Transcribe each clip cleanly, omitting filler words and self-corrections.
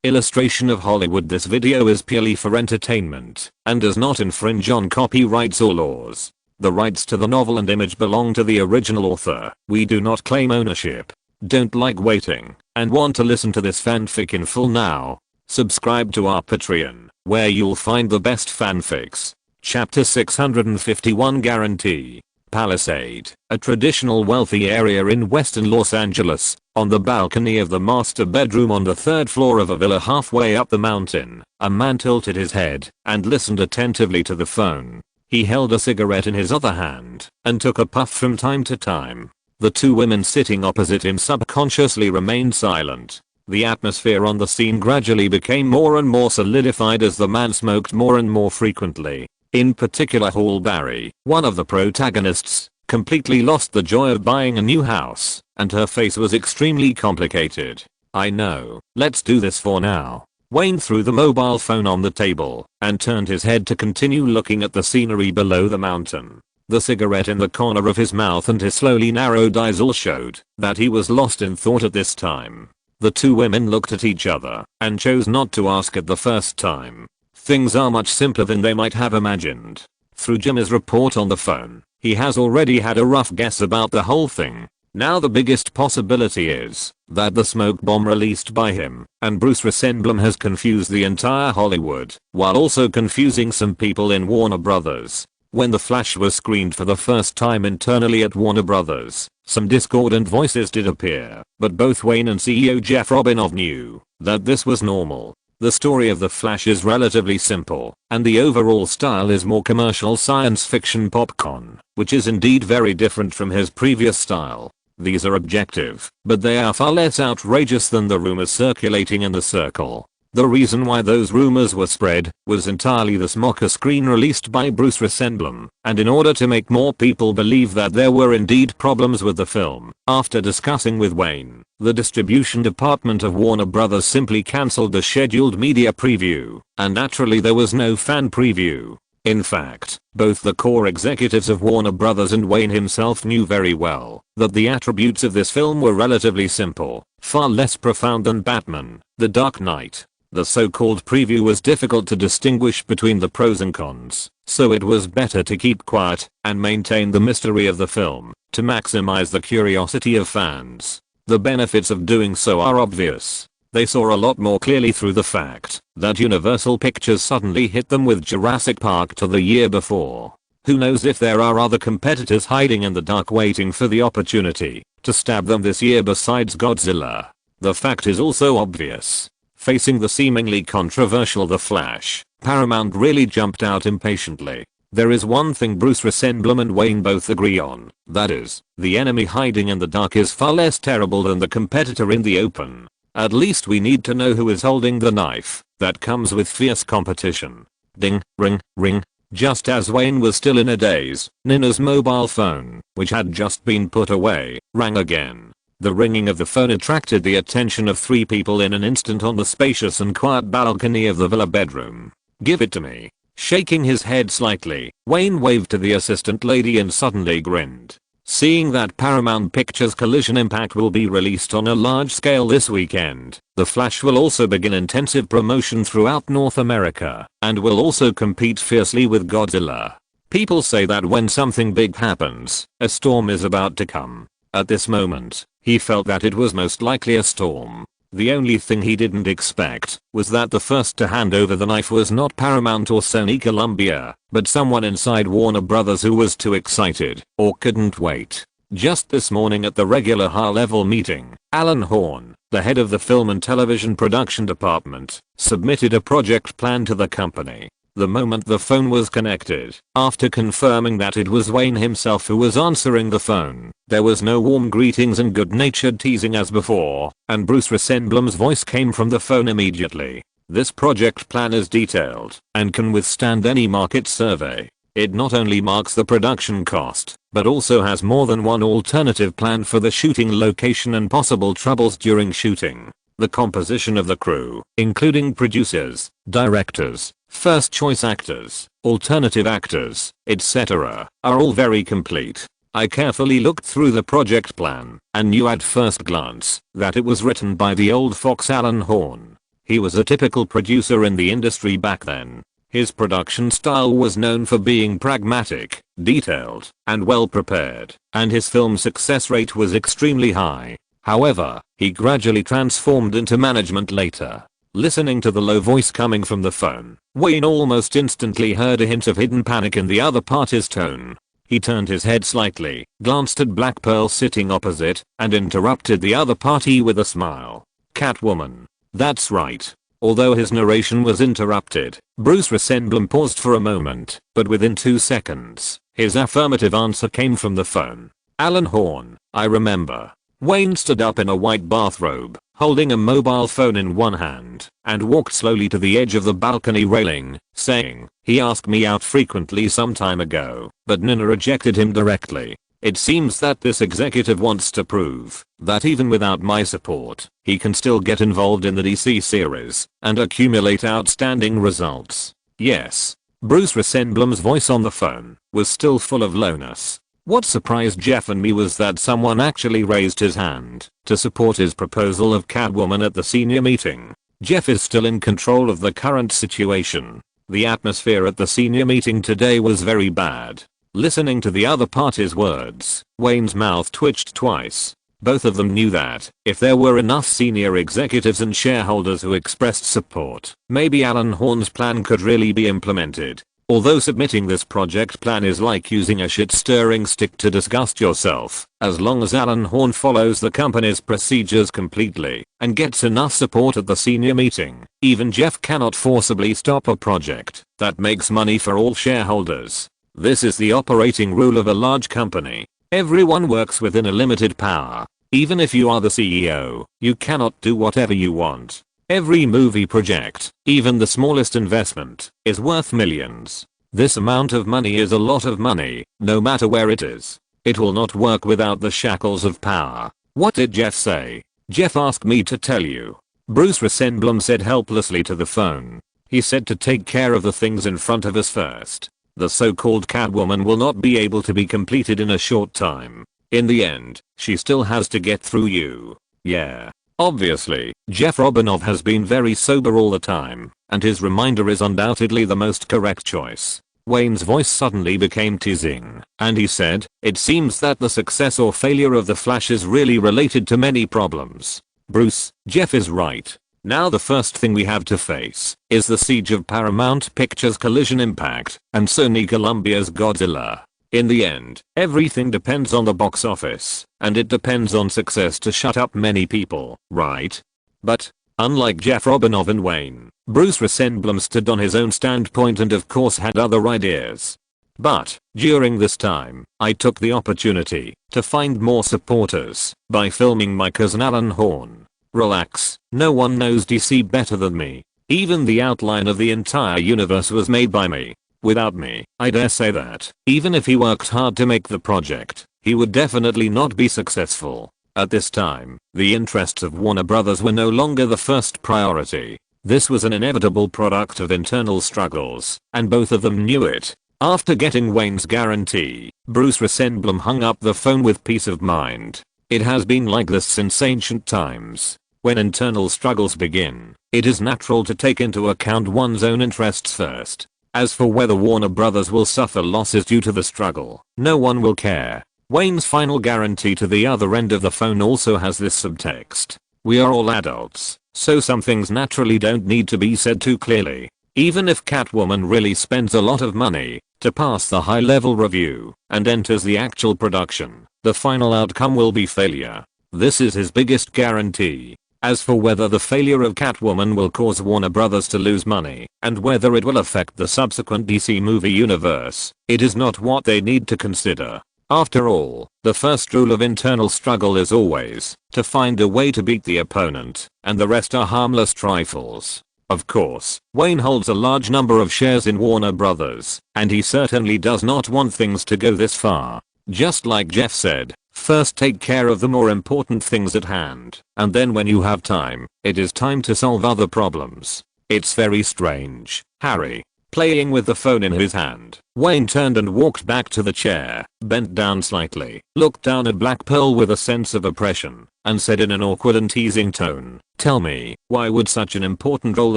Illustration of Hollywood. This video is purely for entertainment and does not infringe on copyrights or laws. The rights to the novel and image belong to the original author. We do not claim ownership. Don't like waiting and want to listen to this fanfic in full now? Subscribe to our Patreon, where you'll find the best fanfics. Chapter 651 Guarantee. Palisade, a traditional wealthy area in western Los Angeles. On the balcony of the master bedroom on the third floor of a villa halfway up the mountain, a man tilted his head and listened attentively to the phone. He held a cigarette in his other hand and took a puff from time to time. The two women sitting opposite him subconsciously remained silent. The atmosphere on the scene gradually became more and more solidified as the man smoked more and more frequently. In particular, Hall Barry, one of the protagonists, completely lost the joy of buying a new house, and her face was extremely complicated. "I know, let's do this for now." Wayne threw the mobile phone on the table and turned his head to continue looking at the scenery below the mountain. The cigarette in the corner of his mouth and his slowly narrowed eyes all showed that he was lost in thought at this time. The two women looked at each other and chose not to ask at the first time. Things are much simpler than they might have imagined. Through Jimmy's report on the phone, he has already had a rough guess about the whole thing. Now the biggest possibility is that the smoke bomb released by him and Bruce Resendblum has confused the entire Hollywood, while also confusing some people in Warner Brothers. When The Flash was screened for the first time internally at Warner Brothers, some discordant voices did appear, but both Wayne and CEO Jeff Robinov knew that this was normal. The story of The Flash is relatively simple, and the overall style is more commercial science fiction popcorn, which is indeed very different from his previous style. These are objective, but they are far less outrageous than the rumors circulating in the circle. The reason why those rumors were spread was entirely the smoker screen released by Bruce Resendblum, and in order to make more people believe that there were indeed problems with the film. After discussing with Wayne, the distribution department of Warner Brothers simply cancelled the scheduled media preview, and naturally there was no fan preview. In fact, both the core executives of Warner Brothers and Wayne himself knew very well that the attributes of this film were relatively simple, far less profound than Batman: The Dark Knight. The so-called preview was difficult to distinguish between the pros and cons, so it was better to keep quiet and maintain the mystery of the film to maximize the curiosity of fans. The benefits of doing so are obvious. They saw a lot more clearly through the fact that Universal Pictures suddenly hit them with Jurassic Park to the year before. Who knows if there are other competitors hiding in the dark waiting for the opportunity to stab them this year besides Godzilla. The fact is also obvious. Facing the seemingly controversial The Flash, Paramount really jumped out impatiently. There is one thing Bruce Resendblum and Wayne both agree on, that is, the enemy hiding in the dark is far less terrible than the competitor in the open. At least we need to know who is holding the knife that comes with fierce competition. Ding, ring, ring. Just as Wayne was still in a daze, Nina's mobile phone, which had just been put away, rang again. The ringing of the phone attracted the attention of three people in an instant on the spacious and quiet balcony of the villa bedroom. "Give it to me." Shaking his head slightly, Wayne waved to the assistant lady and suddenly grinned. Seeing that Paramount Pictures Collision Impact will be released on a large scale this weekend, The Flash will also begin intensive promotion throughout North America and will also compete fiercely with Godzilla. People say that when something big happens, a storm is about to come. At this moment, he felt that it was most likely a storm. The only thing he didn't expect was that the first to hand over the knife was not Paramount or Sony Columbia, but someone inside Warner Brothers who was too excited or couldn't wait. Just this morning at the regular high-level meeting, Alan Horn, the head of the film and television production department, submitted a project plan to the company. The moment the phone was connected, after confirming that it was Wayne himself who was answering the phone, there was no warm greetings and good-natured teasing as before, and Bruce Resendblum's voice came from the phone immediately. "This project plan is detailed and can withstand any market survey. It not only marks the production cost, but also has more than one alternative plan for the shooting location and possible troubles during shooting. The composition of the crew, including producers, directors, first choice actors, alternative actors, etc., are all very complete. I carefully looked through the project plan and knew at first glance that it was written by the old fox Alan Horn. He was a typical producer in the industry back then. His production style was known for being pragmatic, detailed, and well prepared, and his film success rate was extremely high. However, he gradually transformed into management later. Listening to the low voice coming from the phone, Wayne almost instantly heard a hint of hidden panic in the other party's tone. He turned his head slightly, glanced at Black Pearl sitting opposite, and interrupted the other party with a smile. Catwoman. That's right. Although his narration was interrupted, Bruce Resendblum paused for a moment, but within 2 seconds, his affirmative answer came from the phone. Alan Horn, I remember. Wayne stood up in a white bathrobe, holding a mobile phone in one hand, and walked slowly to the edge of the balcony railing, saying, he asked me out frequently some time ago, but Nina rejected him directly. It seems that this executive wants to prove that even without my support, he can still get involved in the DC series and accumulate outstanding results. Yes. Bruce Resendblum's voice on the phone was still full of lowness. What surprised Jeff and me was that someone actually raised his hand to support his proposal of Catwoman at the senior meeting. Jeff is still in control of the current situation. The atmosphere at the senior meeting today was very bad. Listening to the other party's words, Wayne's mouth twitched twice. Both of them knew that, if there were enough senior executives and shareholders who expressed support, maybe Alan Horn's plan could really be implemented. Although submitting this project plan is like using a shit-stirring stick to disgust yourself, as long as Alan Horn follows the company's procedures completely and gets enough support at the senior meeting, even Jeff cannot forcibly stop a project that makes money for all shareholders. This is the operating rule of a large company. Everyone works within a limited power. Even if you are the CEO, you cannot do whatever you want. Every movie project, even the smallest investment, is worth millions. This amount of money is a lot of money, no matter where it is. It will not work without the shackles of power. What did Jeff say? Jeff asked me to tell you. Bruce Resendblum said helplessly to the phone. He said to take care of the things in front of us first. The so-called Catwoman will not be able to be completed in a short time. In the end, she still has to get through you. Yeah. Obviously, Jeff Robinov has been very sober all the time, and his reminder is undoubtedly the most correct choice. Wayne's voice suddenly became teasing, and he said, it seems that the success or failure of The Flash is really related to many problems. Bruce, Jeff is right. Now the first thing we have to face is the siege of Paramount Pictures' Collision Impact and Sony Columbia's Godzilla. In the end, everything depends on the box office, and it depends on success to shut up many people, right? But, unlike Jeff Robinov and Wayne, Bruce Resendblum stood on his own standpoint and of course had other ideas. But, during this time, I took the opportunity to find more supporters by filming my cousin Alan Horn. Relax, no one knows DC better than me. Even the outline of the entire universe was made by me. Without me, I dare say that, even if he worked hard to make the project, he would definitely not be successful. At this time, the interests of Warner Brothers were no longer the first priority. This was an inevitable product of internal struggles, and both of them knew it. After getting Wayne's guarantee, Bruce Resendblum hung up the phone with peace of mind. It has been like this since ancient times. When internal struggles begin, it is natural to take into account one's own interests first. As for whether Warner Brothers will suffer losses due to the struggle, no one will care. Wayne's final guarantee to the other end of the phone also has this subtext. We are all adults, so some things naturally don't need to be said too clearly. Even if Catwoman really spends a lot of money to pass the high-level review and enters the actual production, the final outcome will be failure. This is his biggest guarantee. As for whether the failure of Catwoman will cause Warner Brothers to lose money, and whether it will affect the subsequent DC movie universe, it is not what they need to consider. After all, the first rule of internal struggle is always to find a way to beat the opponent, and the rest are harmless trifles. Of course, Wayne holds a large number of shares in Warner Brothers, and he certainly does not want things to go this far. Just like Jeff said, first take care of the more important things at hand, and then when you have time, it is time to solve other problems. It's very strange, Harry. Playing with the phone in his hand, Wayne turned and walked back to the chair, bent down slightly, looked down at Black Pearl with a sense of oppression, and said in an awkward and teasing tone, "Tell me, why would such an important role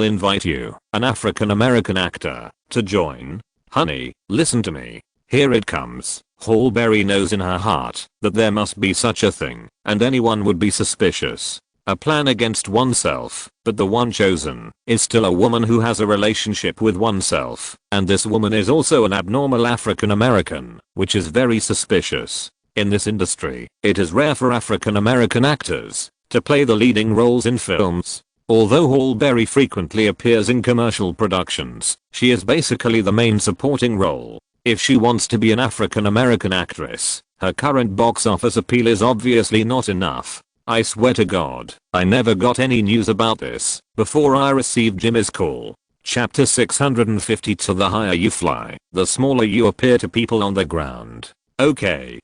invite you, an African American actor, to join? Honey, listen to me. Here it comes." Hallberry knows in her heart that there must be such a thing, and anyone would be suspicious. A plan against oneself, but the one chosen is still a woman who has a relationship with oneself, and this woman is also an abnormal African American, which is very suspicious. In this industry, it is rare for African American actors to play the leading roles in films. Although Hallberry frequently appears in commercial productions, she is basically the main supporting role. If she wants to be an African American actress, her current box office appeal is obviously not enough. I swear to God, I never got any news about this before I received Jimmy's call. Chapter 650. To the higher you fly, the smaller you appear to people on the ground. Okay,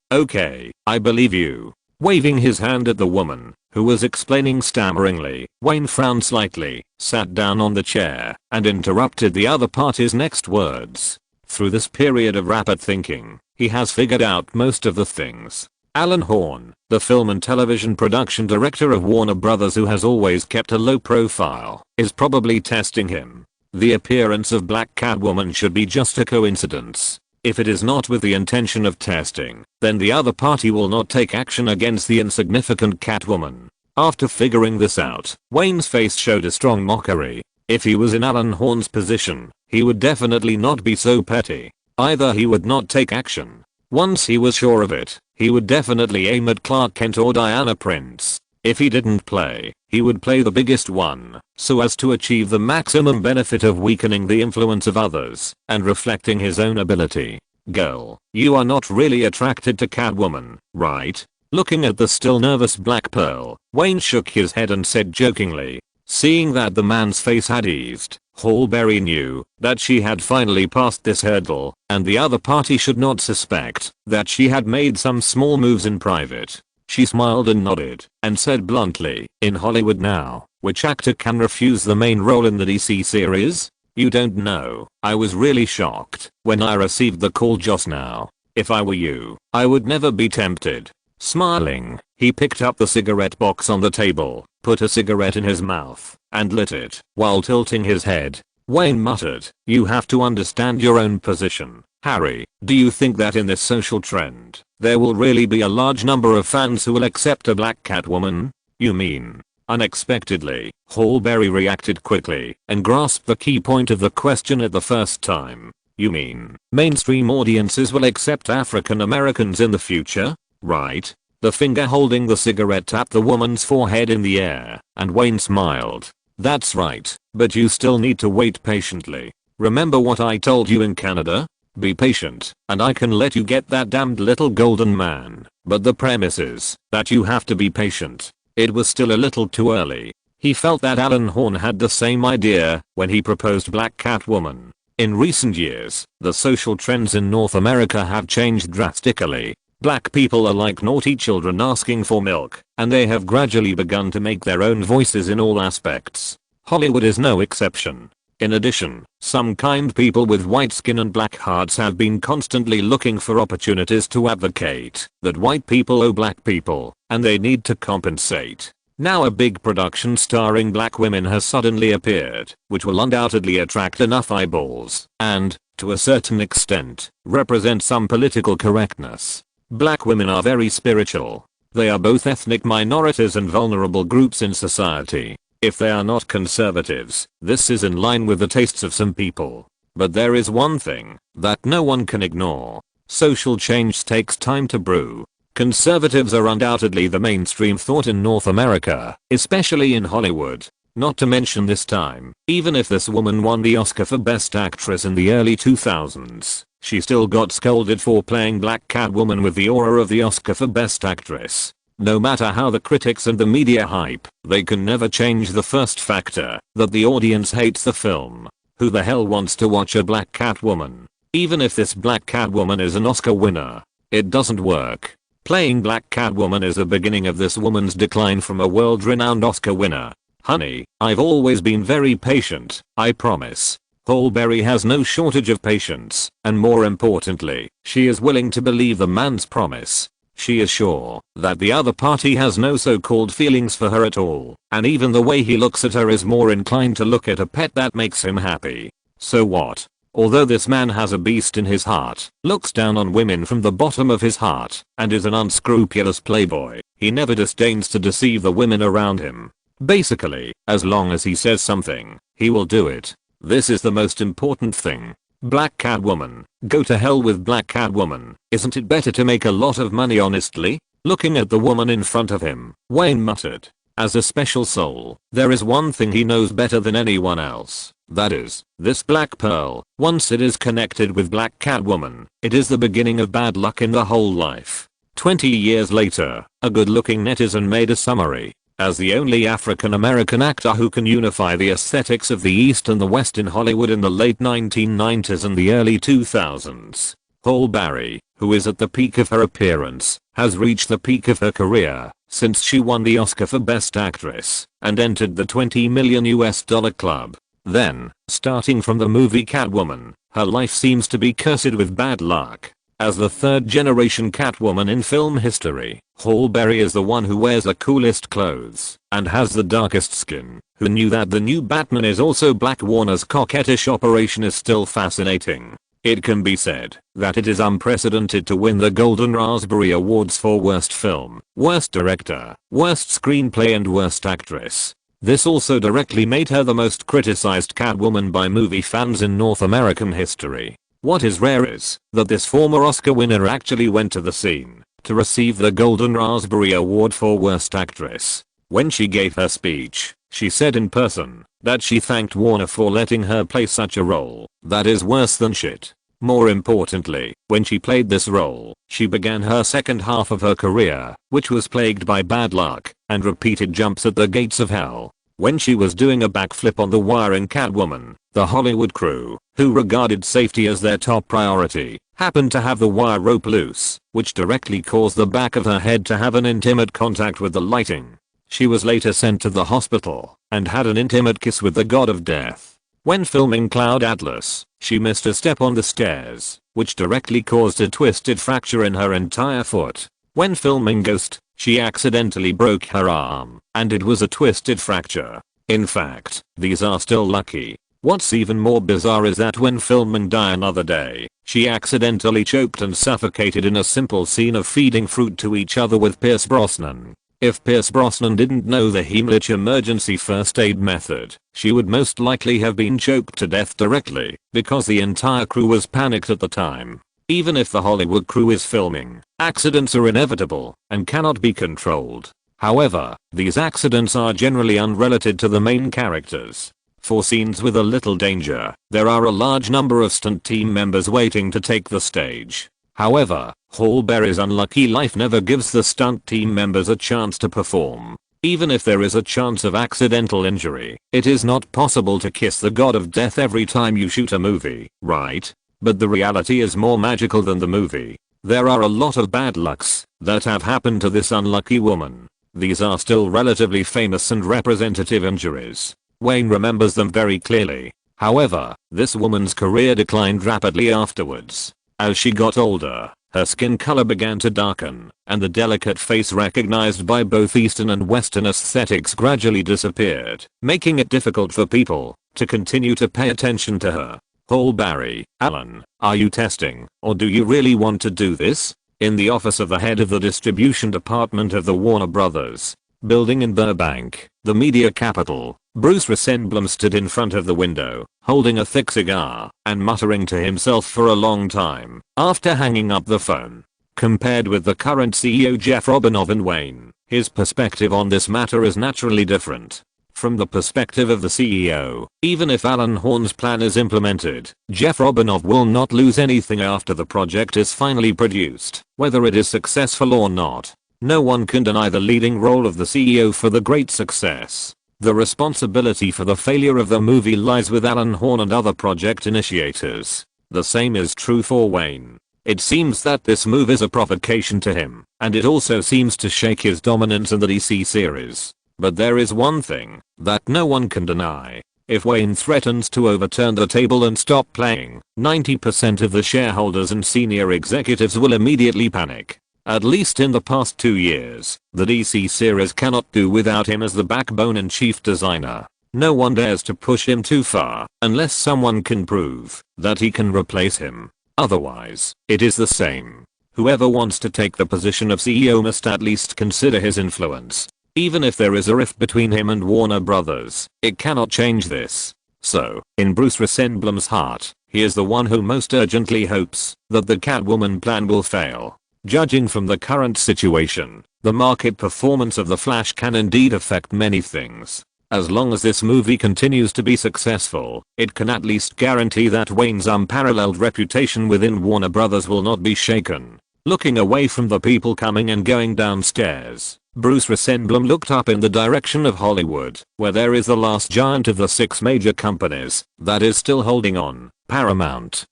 I believe you. Waving his hand at the woman, who was explaining stammeringly, Wayne frowned slightly, sat down on the chair, and interrupted the other party's next words. Through this period of rapid thinking, he has figured out most of the things. Alan Horn, the film and television production director of Warner Brothers, who has always kept a low profile, is probably testing him. The appearance of Black Catwoman should be just a coincidence. If it is not with the intention of testing, then the other party will not take action against the insignificant Catwoman. After figuring this out, Wayne's face showed a strong mockery. If he was in Alan Horn's position, he would definitely not be so petty. Either he would not take action. Once he was sure of it, he would definitely aim at Clark Kent or Diana Prince. If he didn't play, he would play the biggest one, so as to achieve the maximum benefit of weakening the influence of others, and reflecting his own ability. Girl, you are not really attracted to Catwoman, right? Looking at the still nervous Black Pearl, Wayne shook his head and said jokingly. Seeing that the man's face had eased, Hallberry knew that she had finally passed this hurdle, and the other party should not suspect that she had made some small moves in private. She smiled and nodded, and said bluntly, "In Hollywood now, which actor can refuse the main role in the DC series? You don't know." I was really shocked when I received the call just now. If I were you, I would never be tempted. Smiling, he picked up the cigarette box on the table, put a cigarette in his mouth, and lit it, while tilting his head. Wayne muttered, "You have to understand your own position, Harry. Do you think that in this social trend, there will really be a large number of fans who will accept a Black Catwoman? You mean?" Unexpectedly, Hallberry reacted quickly, and grasped the key point of the question at the first time. "You mean, mainstream audiences will accept African Americans in the future? Right?" The finger holding the cigarette tapped the woman's forehead in the air, and Wayne smiled. "That's right, but you still need to wait patiently. Remember what I told you in Canada? Be patient, and I can let you get that damned little golden man, but the premise is that you have to be patient." It was still a little too early. He felt that Alan Horn had the same idea when he proposed Black Catwoman. In recent years, the social trends in North America have changed drastically. Black people are like naughty children asking for milk, and they have gradually begun to make their own voices in all aspects. Hollywood is no exception. In addition, some kind people with white skin and black hearts have been constantly looking for opportunities to advocate that white people owe black people, and they need to compensate. Now a big production starring black women has suddenly appeared, which will undoubtedly attract enough eyeballs, and, to a certain extent, represent some political correctness. Black women are very spiritual. They are both ethnic minorities and vulnerable groups in society. If they are not conservatives, this is in line with the tastes of some people. But there is one thing that no one can ignore. Social change takes time to brew. Conservatives are undoubtedly the mainstream thought in North America, especially in Hollywood. Not to mention this time, even if this woman won the Oscar for Best Actress in the early 2000s, she still got scolded for playing Black Catwoman with the aura of the Oscar for Best Actress. No matter how the critics and the media hype, they can never change the first factor, that the audience hates the film. Who the hell wants to watch a Black Catwoman? Even if this Black Catwoman is an Oscar winner, it doesn't work. Playing Black Catwoman is the beginning of this woman's decline from a world-renowned Oscar winner. Honey, I've always been very patient, I promise. Holberry has no shortage of patience, and more importantly, she is willing to believe the man's promise. She is sure that the other party has no so-called feelings for her at all, and even the way he looks at her is more inclined to look at a pet that makes him happy. So what? Although this man has a beast in his heart, looks down on women from the bottom of his heart, and is an unscrupulous playboy, he never disdains to deceive the women around him. Basically, as long as he says something, he will do it. This is the most important thing. Black Catwoman. Go to hell with Black Catwoman. Isn't it better to make a lot of money honestly? Looking at the woman in front of him, Wayne muttered. As a special soul, there is one thing he knows better than anyone else. That is, this Black Pearl. Once it is connected with Black Catwoman, it is the beginning of bad luck in the whole life. 20 years later, a good-looking netizen made a summary. As the only African American actor who can unify the aesthetics of the East and the West in Hollywood in the late 1990s and the early 2000s, Holberry, who is at the peak of her appearance, has reached the peak of her career since she won the Oscar for Best Actress and entered the $20 million club. Then, starting from the movie Catwoman, her life seems to be cursed with bad luck. As the third-generation Catwoman in film history, Holberry is the one who wears the coolest clothes and has the darkest skin. Who knew that the new Batman is also black? Warner's coquettish operation is still fascinating. It can be said that it is unprecedented to win the Golden Raspberry Awards for Worst Film, Worst Director, Worst Screenplay and Worst Actress. This also directly made her the most criticized Catwoman by movie fans in North American history. What is rare is that this former Oscar winner actually went to the scene to receive the Golden Raspberry Award for Worst Actress. When she gave her speech, she said in person that she thanked Warner for letting her play such a role that is worse than shit. More importantly, when she played this role, she began her second half of her career, which was plagued by bad luck and repeated jumps at the gates of hell. When she was doing a backflip on the wire in Catwoman, the Hollywood crew, who regarded safety as their top priority, happened to have the wire rope loose, which directly caused the back of her head to have an intimate contact with the lighting. She was later sent to the hospital and had an intimate kiss with the god of death. When filming Cloud Atlas, she missed a step on the stairs, which directly caused a twisted fracture in her entire foot. When filming Ghost, she accidentally broke her arm, and it was a twisted fracture. In fact, these are still lucky. What's even more bizarre is that when filming Die Another Day, she accidentally choked and suffocated in a simple scene of feeding fruit to each other with Pierce Brosnan. If Pierce Brosnan didn't know the Heimlich emergency first aid method, she would most likely have been choked to death directly, because the entire crew was panicked at the time. Even if the Hollywood crew is filming, accidents are inevitable and cannot be controlled. However, these accidents are generally unrelated to the main characters. For scenes with a little danger, there are a large number of stunt team members waiting to take the stage. However, Holberry's unlucky life never gives the stunt team members a chance to perform. Even if there is a chance of accidental injury, it is not possible to kiss the god of death every time you shoot a movie, right? But the reality is more magical than the movie. There are a lot of bad lucks that have happened to this unlucky woman. These are still relatively famous and representative injuries. Wayne remembers them very clearly. However, this woman's career declined rapidly afterwards. As she got older, her skin color began to darken, and the delicate face recognized by both Eastern and Western aesthetics gradually disappeared, making it difficult for people to continue to pay attention to her. Holberry, Alan, are you testing, or do you really want to do this? In the office of the head of the distribution department of the Warner Brothers building in Burbank, the media capital, Bruce Rosenblum stood in front of the window, holding a thick cigar and muttering to himself for a long time after hanging up the phone. Compared with the current CEO Jeff Robinov and Wayne, his perspective on this matter is naturally different. From the perspective of the CEO, even if Alan Horn's plan is implemented, Jeff Robinov will not lose anything after the project is finally produced, whether it is successful or not. No one can deny the leading role of the CEO for the great success. The responsibility for the failure of the movie lies with Alan Horn and other project initiators. The same is true for Wayne. It seems that this move is a provocation to him, and it also seems to shake his dominance in the DC series. But there is one thing that no one can deny. If Wayne threatens to overturn the table and stop playing, 90% of the shareholders and senior executives will immediately panic. At least in the past 2 years, the DC series cannot do without him as the backbone and chief designer. No one dares to push him too far, unless someone can prove that he can replace him. Otherwise, it is the same. Whoever wants to take the position of CEO must at least consider his influence. Even if there is a rift between him and Warner Brothers, it cannot change this. So, in Bruce Rosenblum's heart, he is the one who most urgently hopes that the Catwoman plan will fail. Judging from the current situation, the market performance of The Flash can indeed affect many things. As long as this movie continues to be successful, it can at least guarantee that Wayne's unparalleled reputation within Warner Brothers will not be shaken. Looking away from the people coming and going downstairs, Bruce Rosenblum looked up in the direction of Hollywood, where there is the last giant of the 6 major companies that is still holding on. Paramount,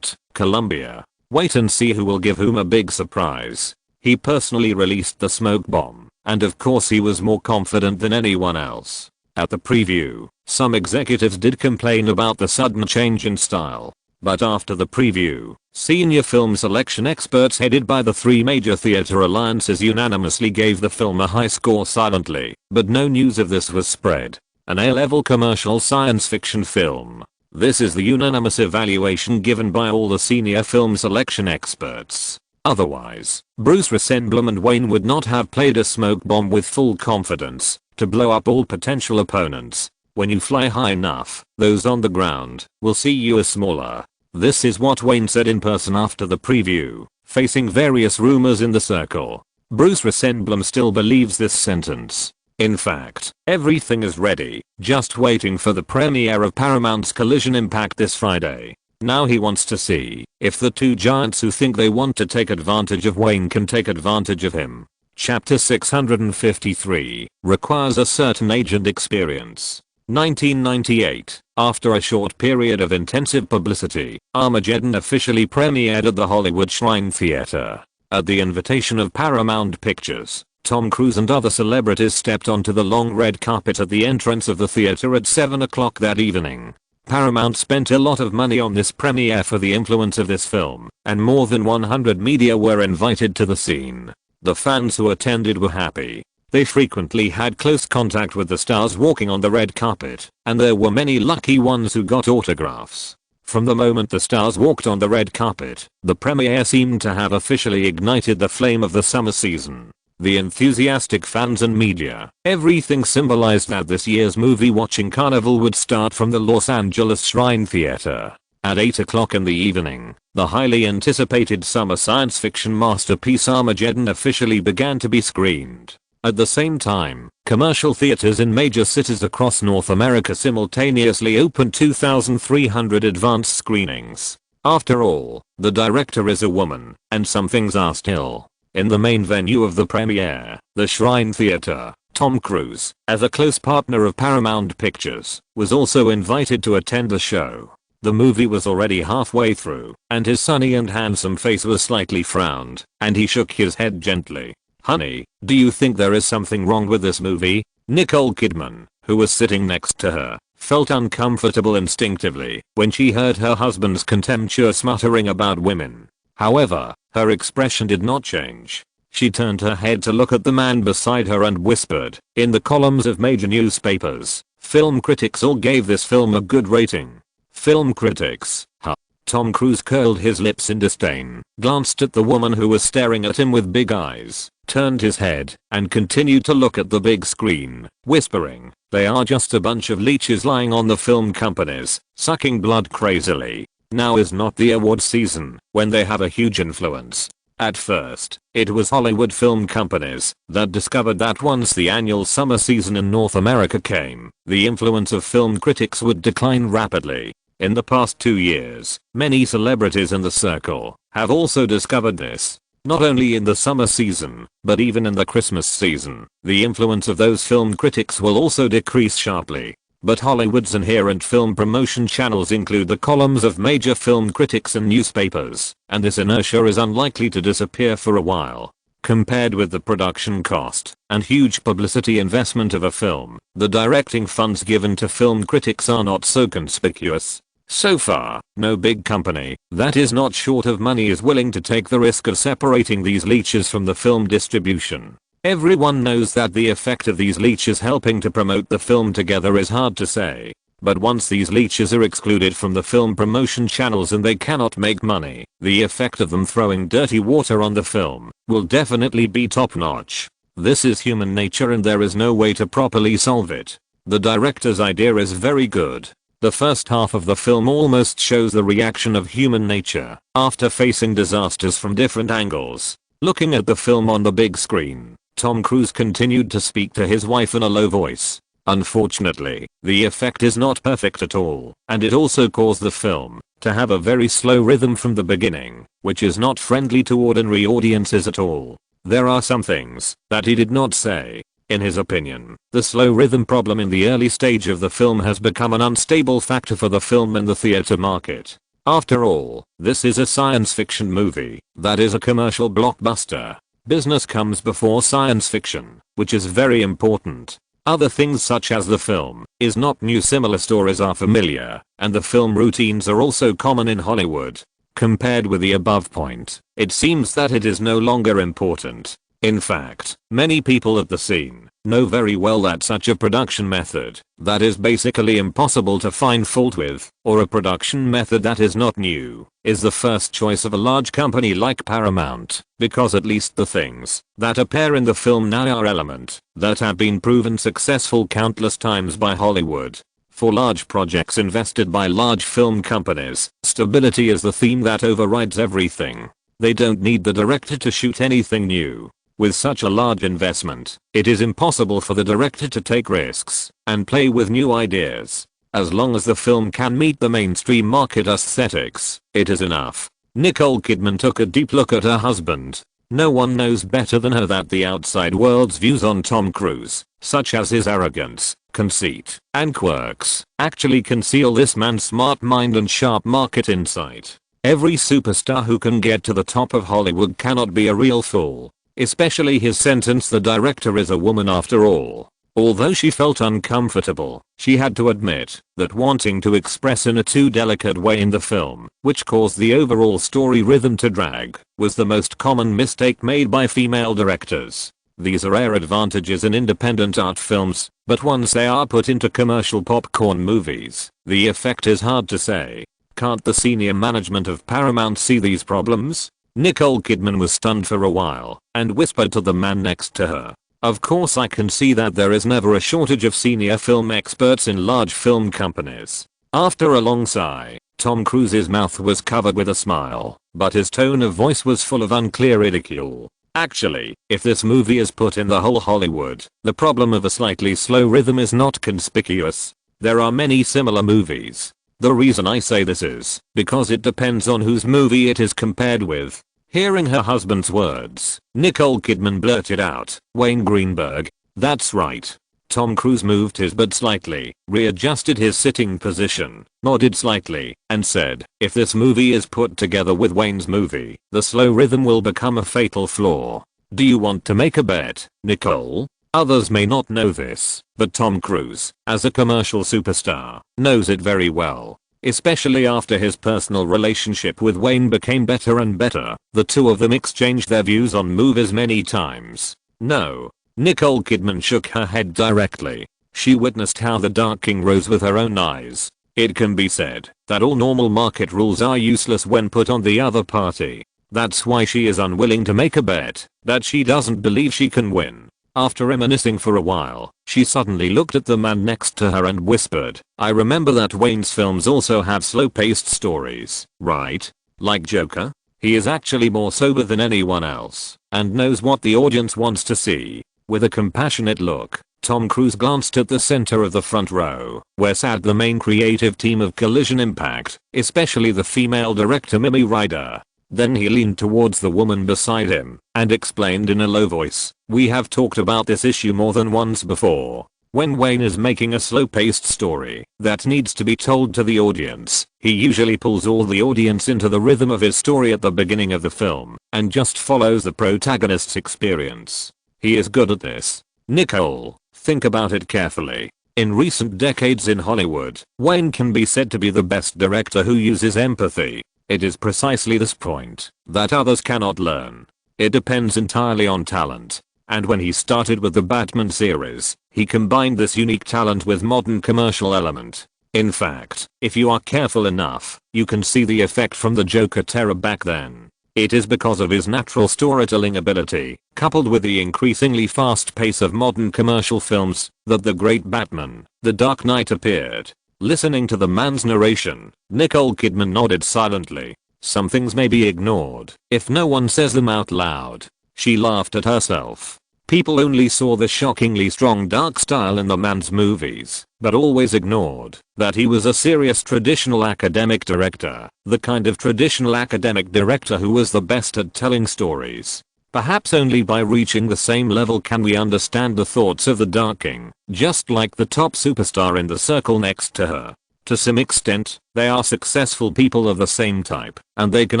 Columbia. Wait and see who will give whom a big surprise. He personally released the smoke bomb, and of course he was more confident than anyone else. At the preview, some executives did complain about the sudden change in style. But after the preview, senior film selection experts headed by the 3 major theater alliances unanimously gave the film a high score silently, but no news of this was spread. An A-level commercial science fiction film. This is the unanimous evaluation given by all the senior film selection experts. Otherwise, Bruce Rosenblum and Wayne would not have played a smoke bomb with full confidence to blow up all potential opponents. When you fly high enough, those on the ground will see you as smaller. This is what Wayne said in person after the preview, facing various rumors in the circle. Bruce Rosenblum still believes this sentence. In fact, everything is ready, just waiting for the premiere of Paramount's Collision Impact this Friday. Now he wants to see if the 2 giants who think they want to take advantage of Wayne can take advantage of him. Chapter 653 requires a certain age and experience. 1998, after a short period of intensive publicity, Armageddon officially premiered at the Hollywood Shrine Theater. At the invitation of Paramount Pictures, Tom Cruise and other celebrities stepped onto the long red carpet at the entrance of the theater at 7 o'clock that evening. Paramount spent a lot of money on this premiere for the influence of this film, and more than 100 media were invited to the scene. The fans who attended were happy. They frequently had close contact with the stars walking on the red carpet, and there were many lucky ones who got autographs. From the moment the stars walked on the red carpet, the premiere seemed to have officially ignited the flame of the summer season. The enthusiastic fans and media, everything symbolized that this year's movie-watching carnival would start from the Los Angeles Shrine Theater. At 8 o'clock in the evening, the highly anticipated summer science fiction masterpiece Armageddon officially began to be screened. At the same time, commercial theaters in major cities across North America simultaneously opened 2,300 advanced screenings. After all, the director is a woman, and some things are still. In the main venue of the premiere, the Shrine Theater, Tom Cruise, as a close partner of Paramount Pictures, was also invited to attend the show. The movie was already halfway through, and his sunny and handsome face was slightly frowned, and he shook his head gently. "Honey, do you think there is something wrong with this movie?" Nicole Kidman, who was sitting next to her, felt uncomfortable instinctively when she heard her husband's contemptuous muttering about women. However, her expression did not change. She turned her head to look at the man beside her and whispered, "In the columns of major newspapers, film critics all gave this film a good rating." Film critics, huh? Tom Cruise curled his lips in disdain, glanced at the woman who was staring at him with big eyes, turned his head, and continued to look at the big screen, whispering, "They are just a bunch of leeches lying on the film companies, sucking blood crazily. Now is not the award season, when they have a huge influence." At first, it was Hollywood film companies that discovered that once the annual summer season in North America came, the influence of film critics would decline rapidly. In the past 2 years, many celebrities in the circle have also discovered this. Not only in the summer season, but even in the Christmas season, the influence of those film critics will also decrease sharply. But Hollywood's inherent film promotion channels include the columns of major film critics and newspapers, and this inertia is unlikely to disappear for a while. Compared with the production cost and huge publicity investment of a film, the directing funds given to film critics are not so conspicuous. So far, no big company that is not short of money is willing to take the risk of separating these leeches from the film distribution. Everyone knows that the effect of these leeches helping to promote the film together is hard to say. But once these leeches are excluded from the film promotion channels and they cannot make money, the effect of them throwing dirty water on the film will definitely be top notch. This is human nature and there is no way to properly solve it. The director's idea is very good. The first half of the film almost shows the reaction of human nature after facing disasters from different angles. Looking at the film on the big screen, Tom Cruise continued to speak to his wife in a low voice. Unfortunately, the effect is not perfect at all, and it also caused the film to have a very slow rhythm from the beginning, which is not friendly to ordinary audiences at all. There are some things that he did not say. In his opinion, the slow rhythm problem in the early stage of the film has become an unstable factor for the film and the theater market. After all, this is a science fiction movie that is a commercial blockbuster. Business comes before science fiction, which is very important. Other things such as the film is not new, similar stories are familiar, and the film routines are also common in Hollywood. Compared with the above point, it seems that it is no longer important. In fact, many people at the scene know very well that such a production method that is basically impossible to find fault with, or a production method that is not new, is the first choice of a large company like Paramount, because at least the things that appear in the film now are elements that have been proven successful countless times by Hollywood. For large projects invested by large film companies, stability is the theme that overrides everything. They don't need the director to shoot anything new. With such a large investment, it is impossible for the director to take risks and play with new ideas. As long as the film can meet the mainstream market aesthetics, it is enough. Nicole Kidman took a deep look at her husband. No one knows better than her that the outside world's views on Tom Cruise, such as his arrogance, conceit, and quirks, actually conceal this man's smart mind and sharp market insight. Every superstar who can get to the top of Hollywood cannot be a real fool. Especially his sentence, "The director is a woman after all." Although she felt uncomfortable, she had to admit that wanting to express in a too delicate way in the film, which caused the overall story rhythm to drag, was the most common mistake made by female directors. These are rare advantages in independent art films, but once they are put into commercial popcorn movies, the effect is hard to say. Can't the senior management of Paramount see these problems? Nicole Kidman was stunned for a while and whispered to the man next to her, "Of course I can see that there is never a shortage of senior film experts in large film companies." After a long sigh, Tom Cruise's mouth was covered with a smile, but his tone of voice was full of unclear ridicule. Actually, if this movie is put in the whole Hollywood, the problem of a slightly slow rhythm is not conspicuous. There are many similar movies. The reason I say this is because it depends on whose movie it is compared with. Hearing her husband's words, Nicole Kidman blurted out, "Wayne Greenberg." "That's right." Tom Cruise moved his butt slightly, readjusted his sitting position, nodded slightly, and said, "If this movie is put together with Wayne's movie, the slow rhythm will become a fatal flaw. Do you want to make a bet, Nicole?" Others may not know this, but Tom Cruise, as a commercial superstar, knows it very well. Especially after his personal relationship with Wayne became better and better, the two of them exchanged their views on movies many times. No. Nicole Kidman shook her head directly. She witnessed how the Dark King rose with her own eyes. It can be said that all normal market rules are useless when put on the other party. That's why she is unwilling to make a bet that she doesn't believe she can win. After reminiscing for a while, she suddenly looked at the man next to her and whispered, "I remember that Wayne's films also have slow-paced stories, right? Like Joker? He is actually more sober than anyone else, and knows what the audience wants to see." With a compassionate look, Tom Cruise glanced at the center of the front row, where sat the main creative team of Collision Impact, especially the female director Mimi Ryder. Then he leaned towards the woman beside him and explained in a low voice, "We have talked about this issue more than once before. When Wayne is making a slow-paced story that needs to be told to the audience, he usually pulls all the audience into the rhythm of his story at the beginning of the film and just follows the protagonist's experience. He is good at this. Nicole, think about it carefully. In recent decades in Hollywood, Wayne can be said to be the best director who uses empathy. It is precisely this point that others cannot learn. It depends entirely on talent. And when he started with the Batman series, he combined this unique talent with modern commercial element. In fact, if you are careful enough, you can see the effect from the Joker era back then. It is because of his natural storytelling ability, coupled with the increasingly fast pace of modern commercial films, that the great Batman, The Dark Knight appeared. Listening to the man's narration, Nicole Kidman nodded silently. Some things may be ignored if no one says them out loud. She laughed at herself. People only saw the shockingly strong dark style in the man's movies, but always ignored that he was a serious traditional academic director, the kind of traditional academic director who was the best at telling stories. Perhaps only by reaching the same level can we understand the thoughts of the Dark King, just like the top superstar in the circle next to her. To some extent, they are successful people of the same type, and they can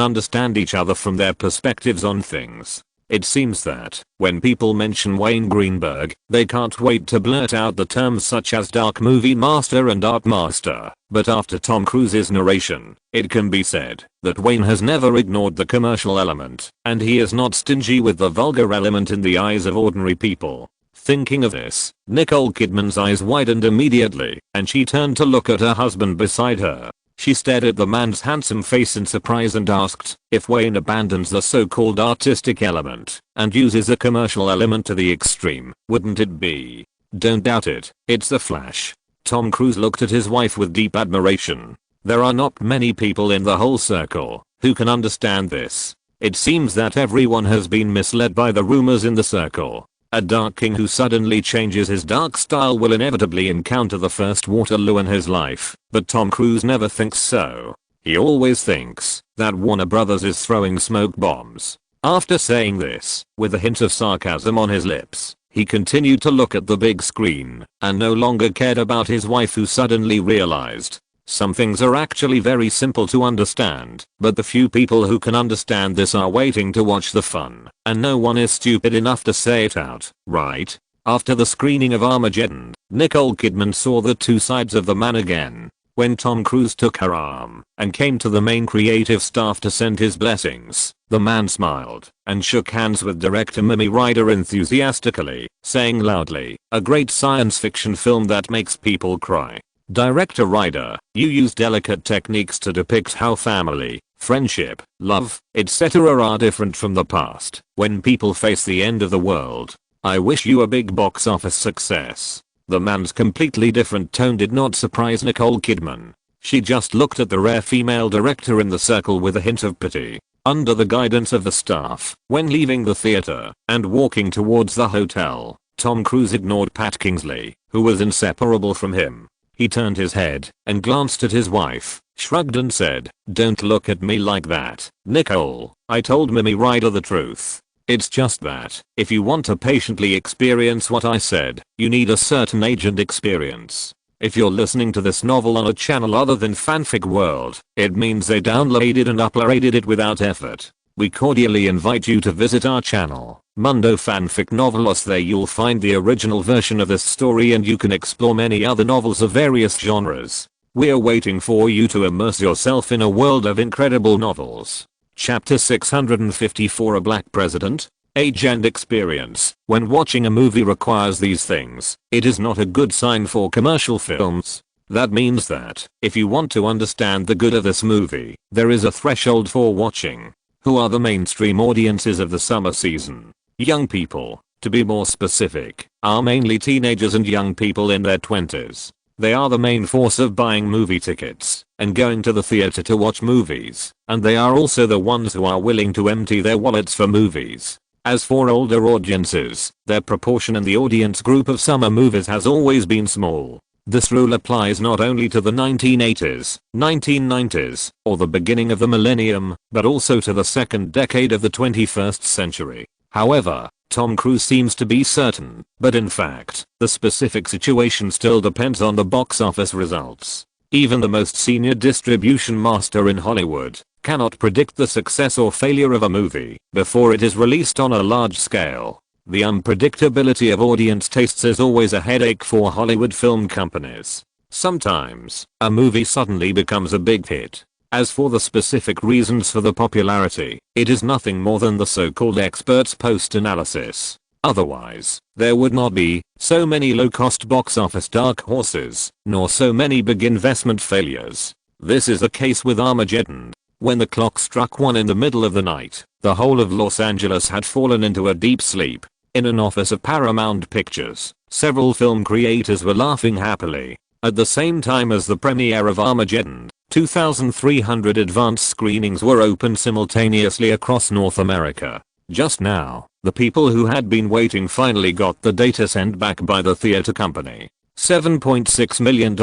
understand each other from their perspectives on things. It seems that, when people mention Wayne Greenberg, they can't wait to blurt out the terms such as dark movie master and art master, but after Tom Cruise's narration, it can be said that Wayne has never ignored the commercial element, and he is not stingy with the vulgar element in the eyes of ordinary people. Thinking of this, Nicole Kidman's eyes widened immediately, and she turned to look at her husband beside her. She stared at the man's handsome face in surprise and asked, if Wayne abandons the so-called artistic element and uses a commercial element to the extreme, wouldn't it be? Don't doubt it, it's the Flash. Tom Cruise looked at his wife with deep admiration. There are not many people in the whole circle who can understand this. It seems that everyone has been misled by the rumors in the circle. A Dark King who suddenly changes his dark style will inevitably encounter the first Waterloo in his life, but Tom Cruise never thinks so. He always thinks that Warner Brothers is throwing smoke bombs. After saying this, with a hint of sarcasm on his lips, he continued to look at the big screen and no longer cared about his wife, who suddenly realized some things are actually very simple to understand, but the few people who can understand this are waiting to watch the fun, and no one is stupid enough to say it out, right? After the screening of Armageddon, Nicole Kidman saw the two sides of the man again. When Tom Cruise took her arm and came to the main creative staff to send his blessings, the man smiled and shook hands with director Mimi Ryder enthusiastically, saying loudly, "A great science fiction film that makes people cry." Director Ryder, you use delicate techniques to depict how family, friendship, love, etc. are different from the past when people face the end of the world. I wish you a big box office success. The man's completely different tone did not surprise Nicole Kidman. She just looked at the rare female director in the circle with a hint of pity. Under the guidance of the staff, when leaving the theater and walking towards the hotel, Tom Cruise ignored Pat Kingsley, who was inseparable from him. He turned his head and glanced at his wife, shrugged and said, "Don't look at me like that, Nicole. I told Mimi Ryder the truth. It's just that, if you want to patiently experience what I said, you need a certain age and experience. If you're listening to this novel on a channel other than Fanfic World, it means they downloaded and uploaded it without effort. We cordially invite you to visit our channel, Mundo Fanfic Novelos. There you'll find the original version of this story and you can explore many other novels of various genres. We're waiting for you to immerse yourself in a world of incredible novels. Chapter 654, A Black President, Age and Experience. When watching a movie requires these things, it is not a good sign for commercial films. That means that, if you want to understand the good of this movie, there is a threshold for watching. Who are the mainstream audiences of the summer season? Young people, to be more specific, are mainly teenagers and young people in their 20s. They are the main force of buying movie tickets and going to the theater to watch movies, and they are also the ones who are willing to empty their wallets for movies. As for older audiences, their proportion in the audience group of summer movies has always been small. This rule applies not only to the 1980s, 1990s, or the beginning of the millennium, but also to the second decade of the 21st century. However, Tom Cruise seems to be certain, but in fact, the specific situation still depends on the box office results. Even the most senior distribution master in Hollywood cannot predict the success or failure of a movie before it is released on a large scale. The unpredictability of audience tastes is always a headache for Hollywood film companies. Sometimes, a movie suddenly becomes a big hit. As for the specific reasons for the popularity, it is nothing more than the so-called experts' post-analysis. Otherwise, there would not be so many low-cost box office dark horses, nor so many big investment failures. This is the case with Armageddon. When the clock struck 1 in the middle of the night, the whole of Los Angeles had fallen into a deep sleep. In an office of Paramount Pictures, several film creators were laughing happily. At the same time as the premiere of Armageddon, 2,300 advanced screenings were opened simultaneously across North America. Just now, the people who had been waiting finally got the data sent back by the theater company. $7.6 million.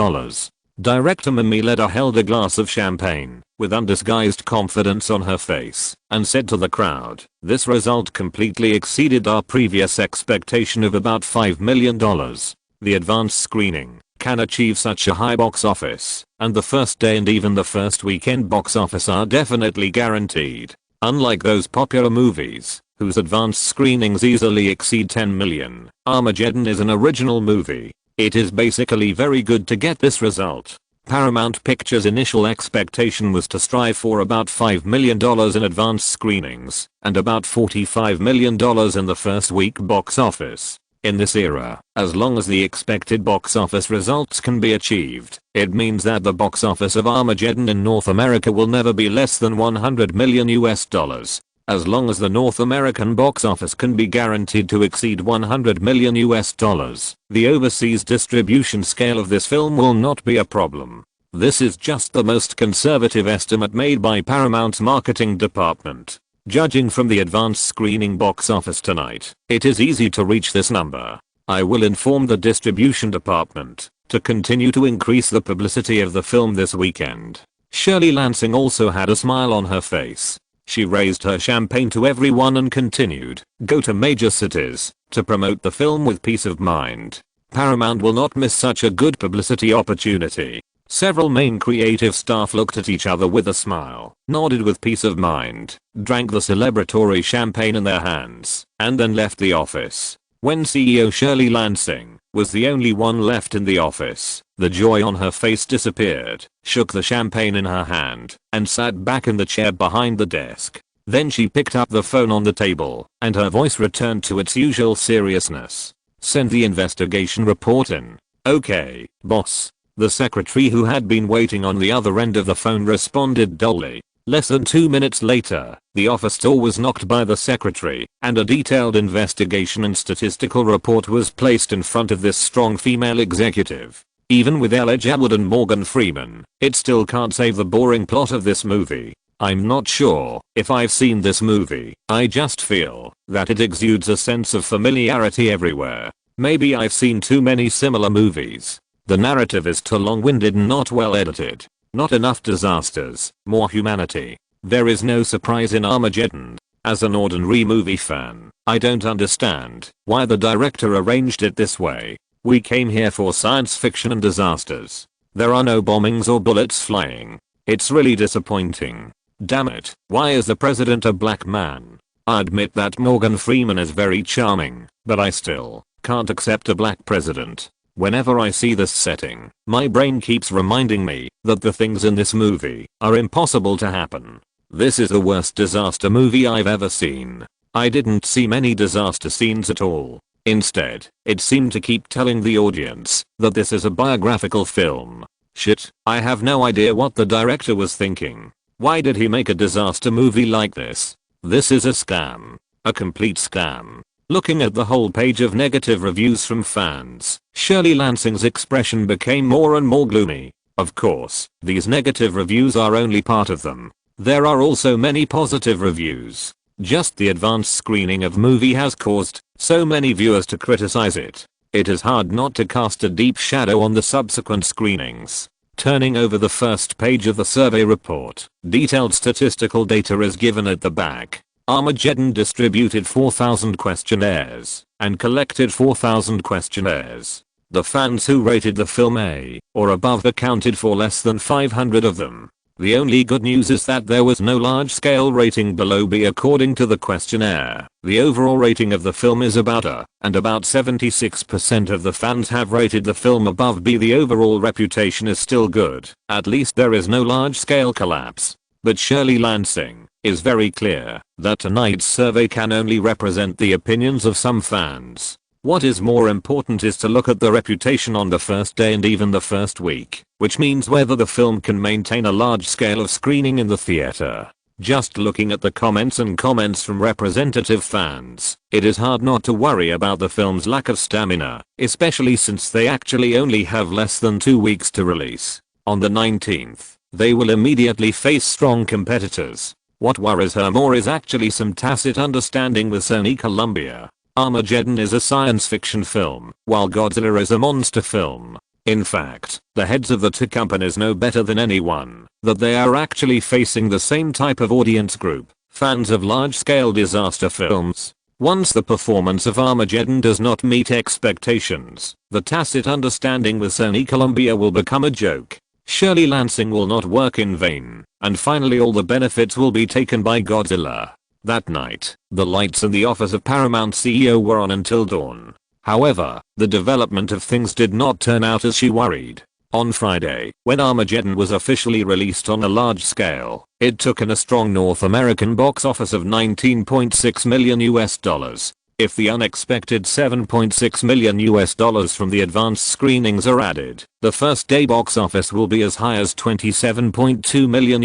Director Mimi Leder held a glass of champagne, with undisguised confidence on her face, and said to the crowd, "This result completely exceeded our previous expectation of about $5 million. The advanced screening can achieve such a high box office, and the first day and even the first weekend box office are definitely guaranteed. Unlike those popular movies, whose advanced screenings easily exceed 10 million, Armageddon is an original movie. It is basically very good to get this result." Paramount Pictures' initial expectation was to strive for about $5 million in advanced screenings, and about $45 million in the first week box office. In this era, as long as the expected box office results can be achieved, it means that the box office of Armageddon in North America will never be less than $100 million. As long as the North American box office can be guaranteed to exceed $100 million, the overseas distribution scale of this film will not be a problem. This is just the most conservative estimate made by Paramount's marketing department. Judging from the advanced screening box office tonight, it is easy to reach this number. I will inform the distribution department to continue to increase the publicity of the film this weekend. Shirley Lansing also had a smile on her face. She raised her champagne to everyone and continued, "Go to major cities to promote the film with peace of mind. Paramount will not miss such a good publicity opportunity." Several main creative staff looked at each other with a smile, nodded with peace of mind, drank the celebratory champagne in their hands, and then left the office. When CEO Shirley Lansing was the only one left in the office, the joy on her face disappeared, shook the champagne in her hand, and sat back in the chair behind the desk. Then she picked up the phone on the table, and her voice returned to its usual seriousness. "Send the investigation report in." "Okay, boss." The secretary who had been waiting on the other end of the phone responded dully. Less than 2 minutes later, the office door was knocked by the secretary, and a detailed investigation and statistical report was placed in front of this strong female executive. Even with Elijah Wood and Morgan Freeman, it still can't save the boring plot of this movie. I'm not sure if I've seen this movie, I just feel that it exudes a sense of familiarity everywhere. Maybe I've seen too many similar movies. The narrative is too long-winded and not well edited. Not enough disasters, more humanity. There is no surprise in Armageddon. As an ordinary movie fan, I don't understand why the director arranged it this way. We came here for science fiction and disasters. There are no bombings or bullets flying. It's really disappointing. Damn it, why is the president a black man? I admit that Morgan Freeman is very charming, but I still can't accept a black president. Whenever I see this setting, my brain keeps reminding me that the things in this movie are impossible to happen. This is the worst disaster movie I've ever seen. I didn't see many disaster scenes at all. Instead, it seemed to keep telling the audience that this is a biographical film. Shit, I have no idea what the director was thinking. Why did he make a disaster movie like this? This is a scam. A complete scam. Looking at the whole page of negative reviews from fans, Shirley Lansing's expression became more and more gloomy. Of course, these negative reviews are only part of them. There are also many positive reviews. Just the advanced screening of movie has caused so many viewers to criticize it. It is hard not to cast a deep shadow on the subsequent screenings. Turning over the first page of the survey report, detailed statistical data is given at the back. Armageddon distributed 4,000 questionnaires and collected 4,000 questionnaires. The fans who rated the film A or above accounted for less than 500 of them. The only good news is that there was no large-scale rating below B according to the questionnaire. The overall rating of the film is about A, and about 76% of the fans have rated the film above B. The overall reputation is still good. At least there is no large-scale collapse. But Shirley Lansing is very clear that tonight's survey can only represent the opinions of some fans. What is more important is to look at the reputation on the first day and even the first week, which means whether the film can maintain a large scale of screening in the theater. Just looking at the comments from representative fans, it is hard not to worry about the film's lack of stamina, especially since they actually only have less than 2 weeks to release. On the 19th, they will immediately face strong competitors. What worries her more is actually some tacit understanding with Sony Columbia. Armageddon is a science fiction film, while Godzilla is a monster film. In fact, the heads of the two companies know better than anyone that they are actually facing the same type of audience group, fans of large-scale disaster films. Once the performance of Armageddon does not meet expectations, the tacit understanding with Sony Columbia will become a joke. Shirley Lansing will not work in vain, and finally all the benefits will be taken by Godzilla. That night, the lights in the office of Paramount CEO were on until dawn. However, the development of things did not turn out as she worried. On Friday, when Armageddon was officially released on a large scale, it took in a strong North American box office of $19.6 million. If the unexpected $7.6 million from the advanced screenings are added, the first day box office will be as high as $27.2 million.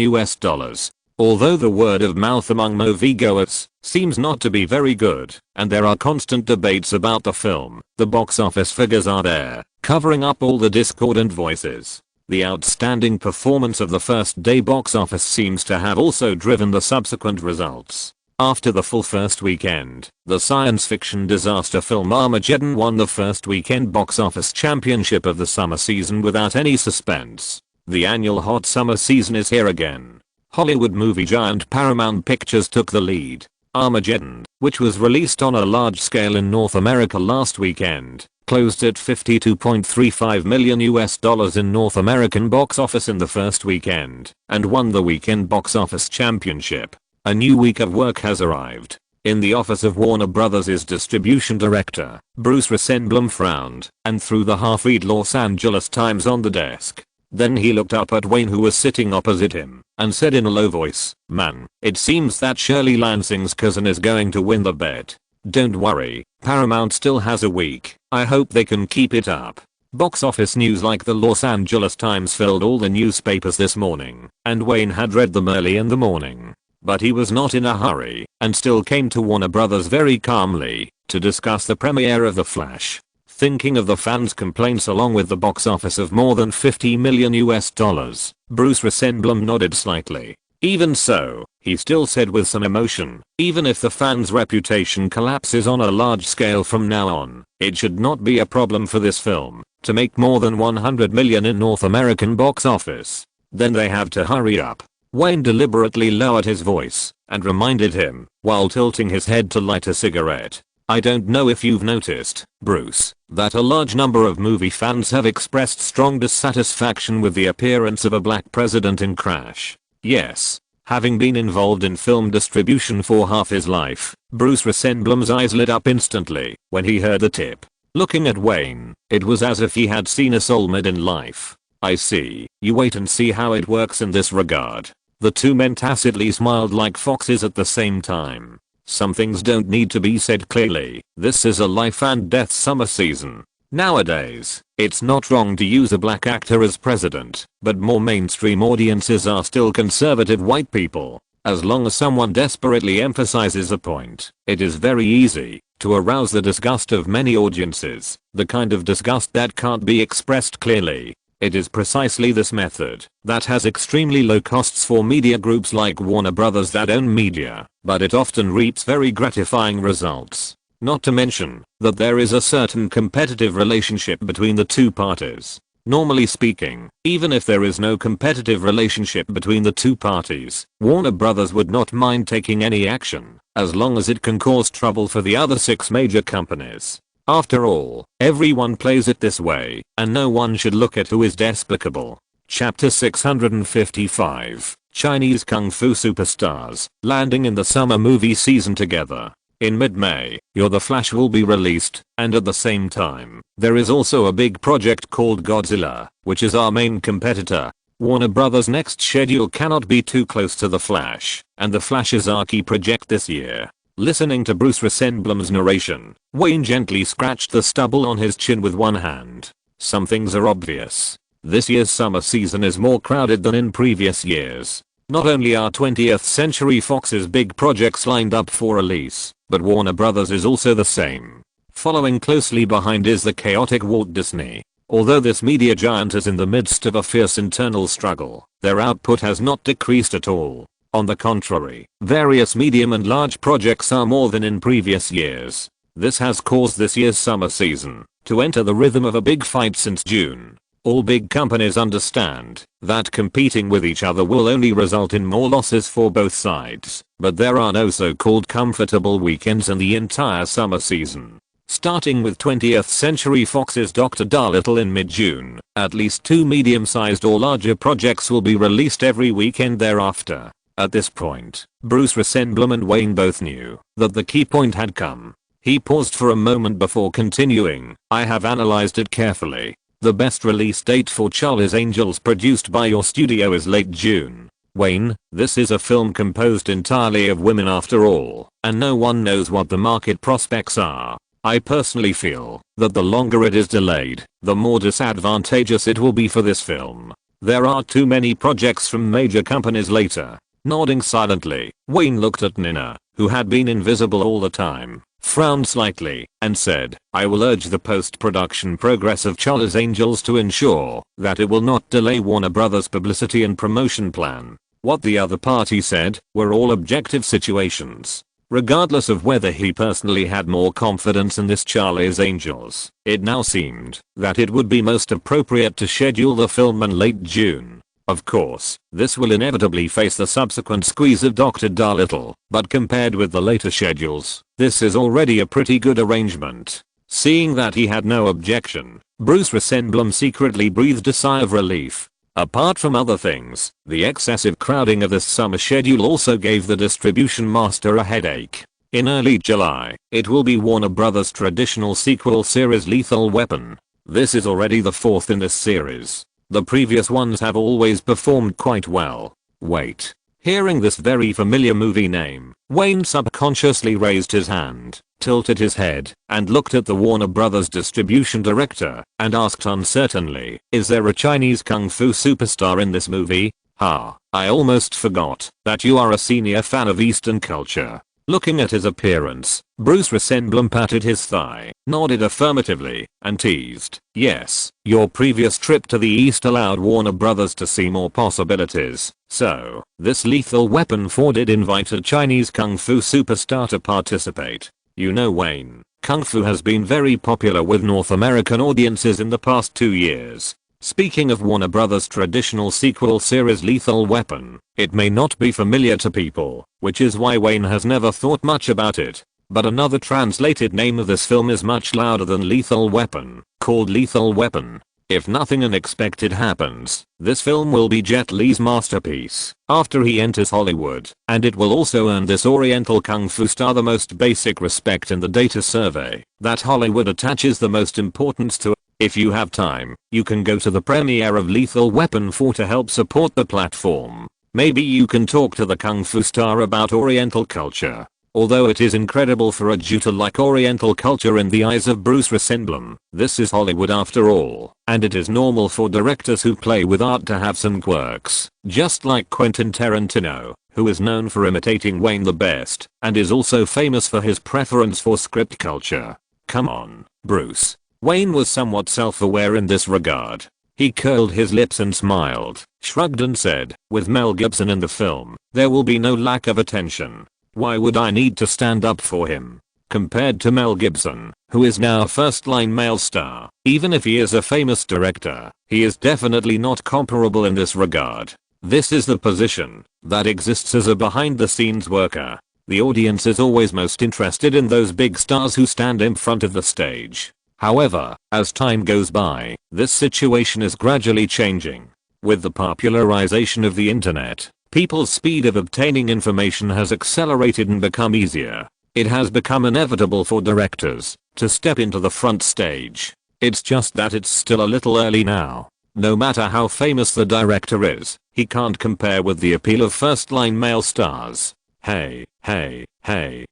Although the word of mouth among moviegoers seems not to be very good, and there are constant debates about the film, the box office figures are there, covering up all the discordant voices. The outstanding performance of the first day box office seems to have also driven the subsequent results. After the full first weekend, the science fiction disaster film Armageddon won the first weekend box office championship of the summer season without any suspense. The annual hot summer season is here again. Hollywood movie giant Paramount Pictures took the lead. Armageddon, which was released on a large scale in North America last weekend, closed at $52.35 million in North American box office in the first weekend, and won the weekend box office championship. A new week of work has arrived. In the office of Warner Brothers' distribution director, Bruce Rosenblum frowned and threw the half-read Los Angeles Times on the desk. Then he looked up at Wayne, who was sitting opposite him, and said in a low voice, "Man, it seems that Shirley Lansing's cousin is going to win the bet. Don't worry, Paramount still has a week. I hope they can keep it up." Box office news like the Los Angeles Times filled all the newspapers this morning, and Wayne had read them early in the morning. But he was not in a hurry, and still came to Warner Brothers very calmly to discuss the premiere of The Flash. Thinking of the fans' complaints along with the box office of more than $50 million, Bruce Rosenblum nodded slightly. Even so, he still said with some emotion, even if the fans' reputation collapses on a large scale from now on, it should not be a problem for this film to make more than $100 million in North American box office. Then they have to hurry up. Wayne deliberately lowered his voice and reminded him, while tilting his head to light a cigarette. "I don't know if you've noticed, Bruce, that a large number of movie fans have expressed strong dissatisfaction with the appearance of a black president in Crash." Yes. Having been involved in film distribution for half his life, Bruce Rosenblum's eyes lit up instantly when he heard the tip. Looking at Wayne, it was as if he had seen a soulmate in life. "I see. You wait and see how it works in this regard." The two men tacitly smiled like foxes at the same time. Some things don't need to be said clearly. This is a life and death summer season. Nowadays, it's not wrong to use a black actor as president, but more mainstream audiences are still conservative white people. As long as someone desperately emphasizes a point, it is very easy to arouse the disgust of many audiences, the kind of disgust that can't be expressed clearly. It is precisely this method that has extremely low costs for media groups like Warner Brothers that own media, but it often reaps very gratifying results. Not to mention that there is a certain competitive relationship between the two parties. Normally speaking, even if there is no competitive relationship between the two parties, Warner Brothers would not mind taking any action, as long as it can cause trouble for the other 6 major companies. After all, everyone plays it this way, and no one should look at who is despicable. Chapter 655, Chinese Kung Fu Superstars, landing in the summer movie season together. In mid-May, You're the Flash will be released, and at the same time, there is also a big project called Godzilla, which is our main competitor. Warner Brothers' next schedule cannot be too close to The Flash, and The Flash is our key project this year. Listening to Bruce Rosenblum's narration, Wayne gently scratched the stubble on his chin with one hand. Some things are obvious. This year's summer season is more crowded than in previous years. Not only are 20th Century Fox's big projects lined up for release, but Warner Brothers is also the same. Following closely behind is the chaotic Walt Disney. Although this media giant is in the midst of a fierce internal struggle, their output has not decreased at all. On the contrary, various medium and large projects are more than in previous years. This has caused this year's summer season to enter the rhythm of a big fight since June. All big companies understand that competing with each other will only result in more losses for both sides, but there are no so-called comfortable weekends in the entire summer season. Starting with 20th Century Fox's Dr. Dolittle in mid-June, at least 2 medium-sized or larger projects will be released every weekend thereafter. At this point, Bruce Rosenblum and Wayne both knew that the key point had come. He paused for a moment before continuing, I have analyzed it carefully. The best release date for Charlie's Angels produced by your studio is late June. Wayne, this is a film composed entirely of women after all, and no one knows what the market prospects are. I personally feel that the longer it is delayed, the more disadvantageous it will be for this film. There are too many projects from major companies later. Nodding silently, Wayne looked at Nina, who had been invisible all the time, frowned slightly, and said, I will urge the post-production progress of Charlie's Angels to ensure that it will not delay Warner Brothers' publicity and promotion plan. What the other party said were all objective situations. Regardless of whether he personally had more confidence in this Charlie's Angels, it now seemed that it would be most appropriate to schedule the film in late June. Of course, this will inevitably face the subsequent squeeze of Dr. Dolittle, but compared with the later schedules, this is already a pretty good arrangement. Seeing that he had no objection, Bruce Rosenblum secretly breathed a sigh of relief. Apart from other things, the excessive crowding of this summer schedule also gave the distribution master a headache. In early July, it will be Warner Brothers' traditional sequel series Lethal Weapon. This is already the 4th in this series. The previous ones have always performed quite well. Wait. Hearing this very familiar movie name, Wayne subconsciously raised his hand, tilted his head, and looked at the Warner Brothers distribution director, and asked uncertainly, is there a Chinese Kung Fu superstar in this movie? Ha, I almost forgot that you are a senior fan of Eastern culture. Looking at his appearance, Bruce Rosenblum patted his thigh, nodded affirmatively, and teased, yes, your previous trip to the East allowed Warner Brothers to see more possibilities, so, this Lethal Weapon 4 did invite a Chinese Kung Fu superstar to participate. You know Wayne, Kung Fu has been very popular with North American audiences in the past 2 years. Speaking of Warner Brothers' traditional sequel series Lethal Weapon, it may not be familiar to people, which is why Wayne has never thought much about it. But another translated name of this film is much louder than Lethal Weapon, called Lethal Weapon. If nothing unexpected happens, this film will be Jet Li's masterpiece after he enters Hollywood, and it will also earn this Oriental Kung Fu star the most basic respect in the data survey that Hollywood attaches the most importance to. If you have time, you can go to the premiere of Lethal Weapon 4 to help support the platform. Maybe you can talk to the Kung Fu star about Oriental culture. Although it is incredible for a Jew to like Oriental culture in the eyes of Bruce Rosenblum, this is Hollywood after all, and it is normal for directors who play with art to have some quirks, just like Quentin Tarantino, who is known for imitating Wayne the best, and is also famous for his preference for script culture. Come on, Bruce. Wayne was somewhat self-aware in this regard. He curled his lips and smiled, shrugged and said, with Mel Gibson in the film, there will be no lack of attention. Why would I need to stand up for him? Compared to Mel Gibson, who is now a first-line male star, even if he is a famous director, he is definitely not comparable in this regard. This is the position that exists as a behind-the-scenes worker. The audience is always most interested in those big stars who stand in front of the stage. However, as time goes by, this situation is gradually changing. With the popularization of the internet, people's speed of obtaining information has accelerated and become easier. It has become inevitable for directors to step into the front stage. It's just that it's still a little early now. No matter how famous the director is, he can't compare with the appeal of first-line male stars. Hey,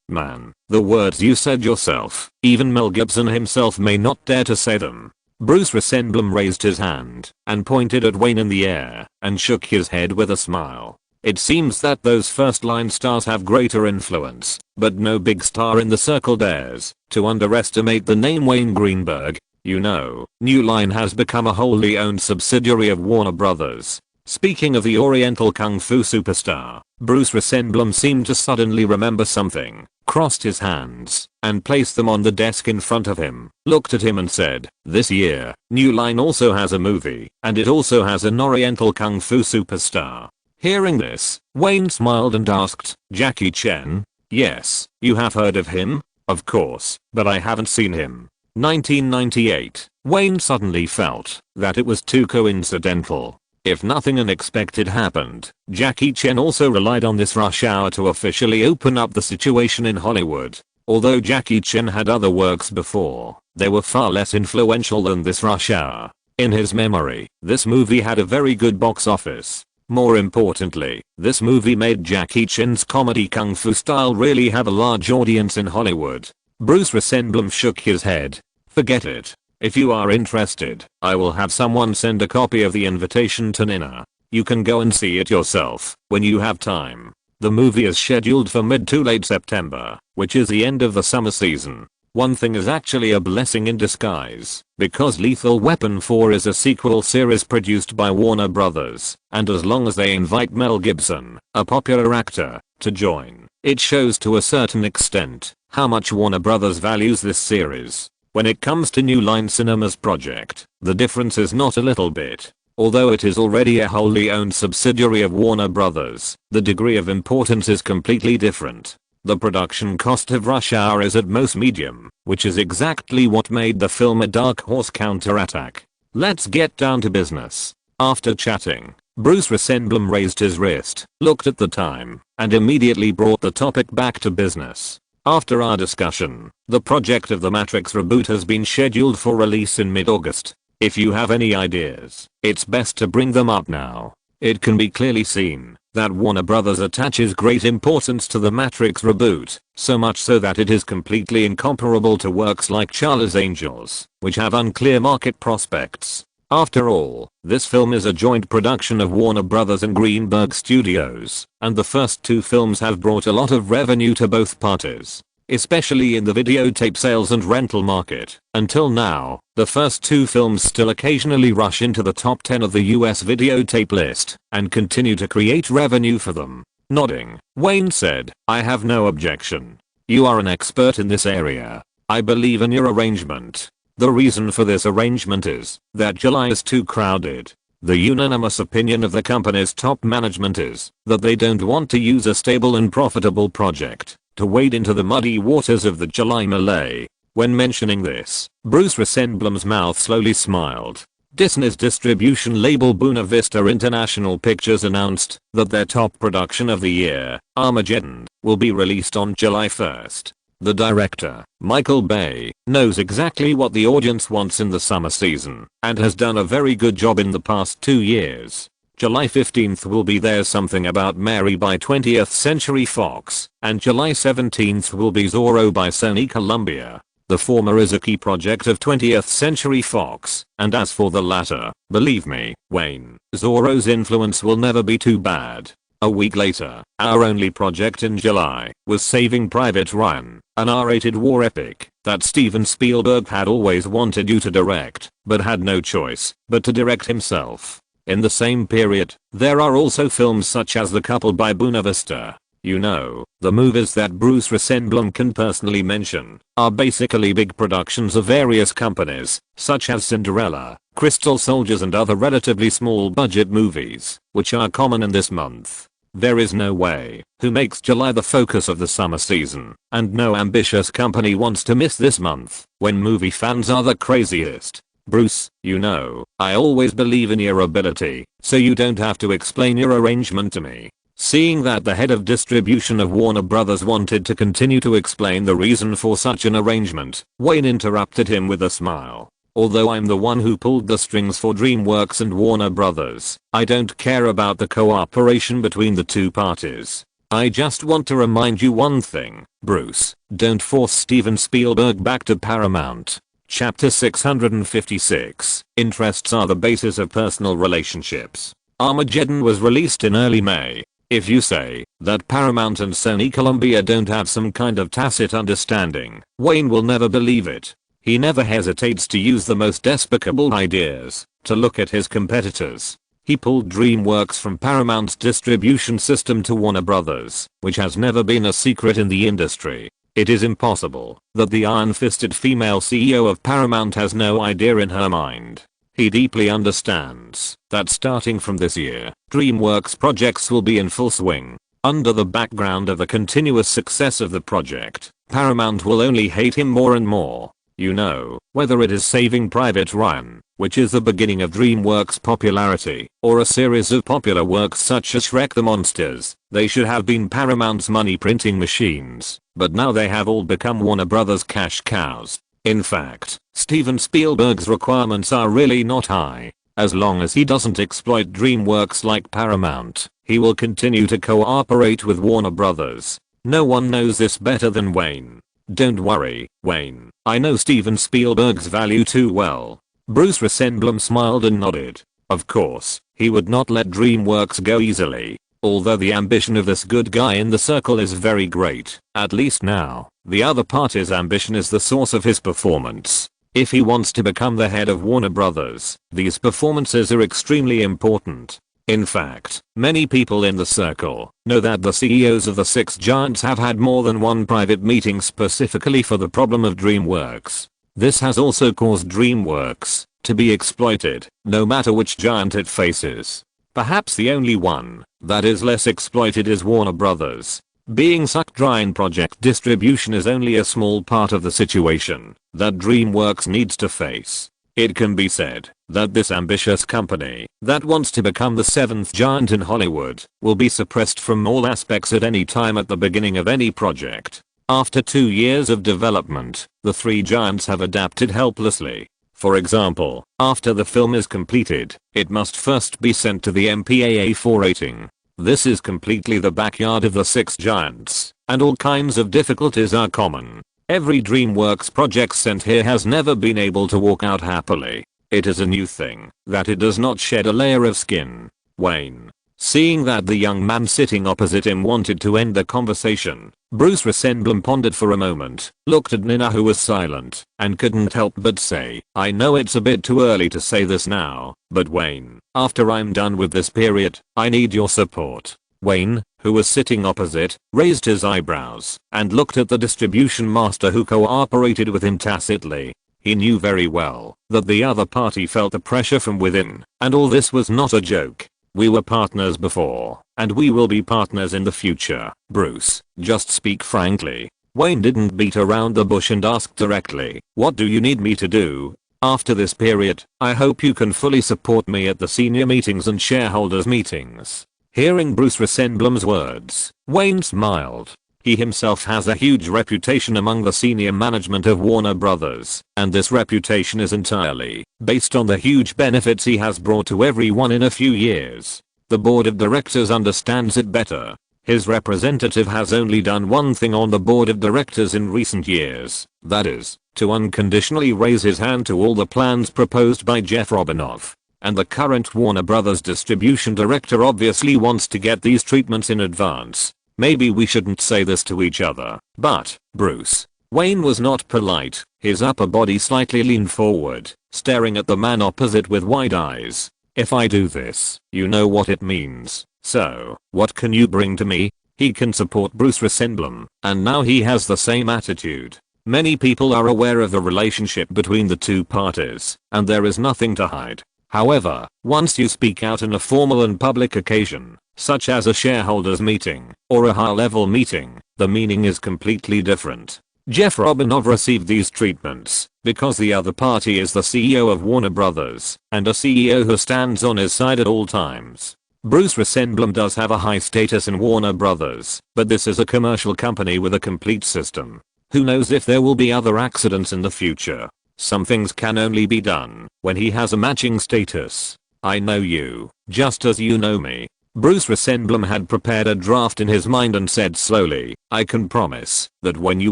man, the words you said yourself, even Mel Gibson himself may not dare to say them. Bruce Rosenblum raised his hand and pointed at Wayne in the air and shook his head with a smile. It seems that those first-line stars have greater influence, but no big star in the circle dares to underestimate the name Wayne Greenberg. You know, New Line has become a wholly owned subsidiary of Warner Brothers. Speaking of the Oriental Kung Fu superstar, Bruce Rosenblum seemed to suddenly remember something, crossed his hands, and placed them on the desk in front of him, looked at him and said, "This year, New Line also has a movie, and it also has an Oriental Kung Fu superstar." Hearing this, Wayne smiled and asked, "Jackie Chan?" "Yes, you have heard of him?" "Of course, but I haven't seen him." 1998. Wayne suddenly felt that it was too coincidental. If nothing unexpected happened, Jackie Chan also relied on this rush hour to officially open up the situation in Hollywood. Although Jackie Chan had other works before, they were far less influential than this rush hour. In his memory, this movie had a very good box office. More importantly, this movie made Jackie Chan's comedy kung fu style really have a large audience in Hollywood. Bruce Rosenblum shook his head. "Forget it. If you are interested, I will have someone send a copy of the invitation to Nina. You can go and see it yourself when you have time." The movie is scheduled for mid to late September, which is the end of the summer season. One thing is actually a blessing in disguise, because Lethal Weapon 4 is a sequel series produced by Warner Brothers, and as long as they invite Mel Gibson, a popular actor, to join, it shows to a certain extent how much Warner Brothers values this series. When it comes to New Line Cinema's project, the difference is not a little bit. Although it is already a wholly owned subsidiary of Warner Brothers, the degree of importance is completely different. The production cost of Rush Hour is at most medium, which is exactly what made the film a dark horse counterattack. Let's get down to business. After chatting, Bruce Rosenblum raised his wrist, looked at the time, and immediately brought the topic back to business. After our discussion, the project of the Matrix reboot has been scheduled for release in mid-August. If you have any ideas, it's best to bring them up now. It can be clearly seen that Warner Brothers attaches great importance to the Matrix reboot, so much so that it is completely incomparable to works like Charlie's Angels, which have unclear market prospects. After all, this film is a joint production of Warner Brothers and Greenberg Studios, and the first two films have brought a lot of revenue to both parties, especially in the videotape sales and rental market. Until now, the first two films still occasionally rush into the top 10 of the US videotape list and continue to create revenue for them. Nodding, Wayne said, "I have no objection. You are an expert in this area. I believe in your arrangement. The reason for this arrangement is that July is too crowded. The unanimous opinion of the company's top management is that they don't want to use a stable and profitable project to wade into the muddy waters of the July melee." When mentioning this, Bruce Rosenblum's mouth slowly smiled. Disney's distribution label Buena Vista International Pictures announced that their top production of the year, Armageddon, will be released on July 1st. The director, Michael Bay, knows exactly what the audience wants in the summer season and has done a very good job in the past 2 years. July 15th will be There's Something About Mary by 20th Century Fox, and July 17th will be Zorro by Sony Columbia. The former is a key project of 20th Century Fox, and as for the latter, believe me, Wayne, Zorro's influence will never be too bad. A week later, our only project in July was Saving Private Ryan, an R-rated war epic that Steven Spielberg had always wanted you to direct, but had no choice but to direct himself. In the same period, there are also films such as The Couple by Buena Vista, You know, the movies that Bruce Rosenblum can personally mention are basically big productions of various companies, such as Cinderella, Crystal Soldiers and other relatively small budget movies, which are common in this month. There is no way who makes July the focus of the summer season, and no ambitious company wants to miss this month, when movie fans are the craziest. Bruce, you know, I always believe in your ability, so you don't have to explain your arrangement to me. Seeing that the head of distribution of Warner Brothers wanted to continue to explain the reason for such an arrangement, Wayne interrupted him with a smile. Although I'm the one who pulled the strings for DreamWorks and Warner Brothers, I don't care about the cooperation between the two parties. I just want to remind you one thing, Bruce, don't force Steven Spielberg back to Paramount. Chapter 656, Interests are the basis of personal relationships. Armageddon was released in early May. If you say that Paramount and Sony Columbia don't have some kind of tacit understanding, Wayne will never believe it. He never hesitates to use the most despicable ideas to look at his competitors. He pulled DreamWorks from Paramount's distribution system to Warner Brothers, which has never been a secret in the industry. It is impossible that the iron-fisted female CEO of Paramount has no idea in her mind. He deeply understands that starting from this year, DreamWorks projects will be in full swing. Under the background of the continuous success of the project, Paramount will only hate him more and more. You know, whether it is Saving Private Ryan, which is the beginning of DreamWorks' popularity, or a series of popular works such as Shrek the Monsters, they should have been Paramount's money printing machines, but now they have all become Warner Brothers cash cows. In fact, Steven Spielberg's requirements are really not high. As long as he doesn't exploit DreamWorks like Paramount, he will continue to cooperate with Warner Brothers. No one knows this better than Wayne. Don't worry, Wayne, I know Steven Spielberg's value too well. Bruce Rosenblum smiled and nodded. Of course, he would not let DreamWorks go easily. Although the ambition of this good guy in the circle is very great, at least now, the other party's ambition is the source of his performance. If he wants to become the head of Warner Brothers, these performances are extremely important. In fact, many people in the circle know that the CEOs of the six giants have had more than one private meeting specifically for the problem of DreamWorks. This has also caused DreamWorks to be exploited, no matter which giant it faces. Perhaps the only one that is less exploited is Warner Brothers. Being sucked dry in project distribution is only a small part of the situation that DreamWorks needs to face. It can be said that this ambitious company that wants to become the seventh giant in Hollywood will be suppressed from all aspects at any time at the beginning of any project. After 2 years of development, the three giants have adapted helplessly. For example, after the film is completed, it must first be sent to the MPAA for rating. This is completely the backyard of the six giants, and all kinds of difficulties are common. Every DreamWorks project sent here has never been able to walk out happily. It is a new thing that it does not shed a layer of skin. Wayne. Seeing that the young man sitting opposite him wanted to end the conversation, Bruce Rosenblum pondered for a moment, looked at Nina who was silent, and couldn't help but say, I know it's a bit too early to say this now, but Wayne, after I'm done with this period, I need your support. Wayne, who was sitting opposite, raised his eyebrows and looked at the distribution master who cooperated with him tacitly. He knew very well that the other party felt the pressure from within, and all this was not a joke. We were partners before, and we will be partners in the future. Bruce, just speak frankly. Wayne didn't beat around the bush and asked directly, what do you need me to do? After this period, I hope you can fully support me at the senior meetings and shareholders meetings. Hearing Bruce Rosenblum's words, Wayne smiled. He himself has a huge reputation among the senior management of Warner Brothers, and this reputation is entirely based on the huge benefits he has brought to everyone in a few years. The board of directors understands it better. His representative has only done one thing on the board of directors in recent years, that is, to unconditionally raise his hand to all the plans proposed by Jeff Robinoff. And the current Warner Brothers distribution director obviously wants to get these treatments in advance. Maybe we shouldn't say this to each other, but, Bruce. Wayne was not polite, his upper body slightly leaned forward, staring at the man opposite with wide eyes. If I do this, you know what it means, so, what can you bring to me? He can support Bruce Resembling, and now he has the same attitude. Many people are aware of the relationship between the two parties, and there is nothing to hide. However, once you speak out in a formal and public occasion, such as a shareholders meeting or a high-level meeting, the meaning is completely different. Jeff Robinov received these treatments because the other party is the CEO of Warner Brothers and a CEO who stands on his side at all times. Bruce Resembling does have a high status in Warner Brothers, but this is a commercial company with a complete system. Who knows if there will be other accidents in the future? Some things can only be done when he has a matching status. I know you, just as you know me. Bruce Resembling had prepared a draft in his mind and said slowly, I can promise that when you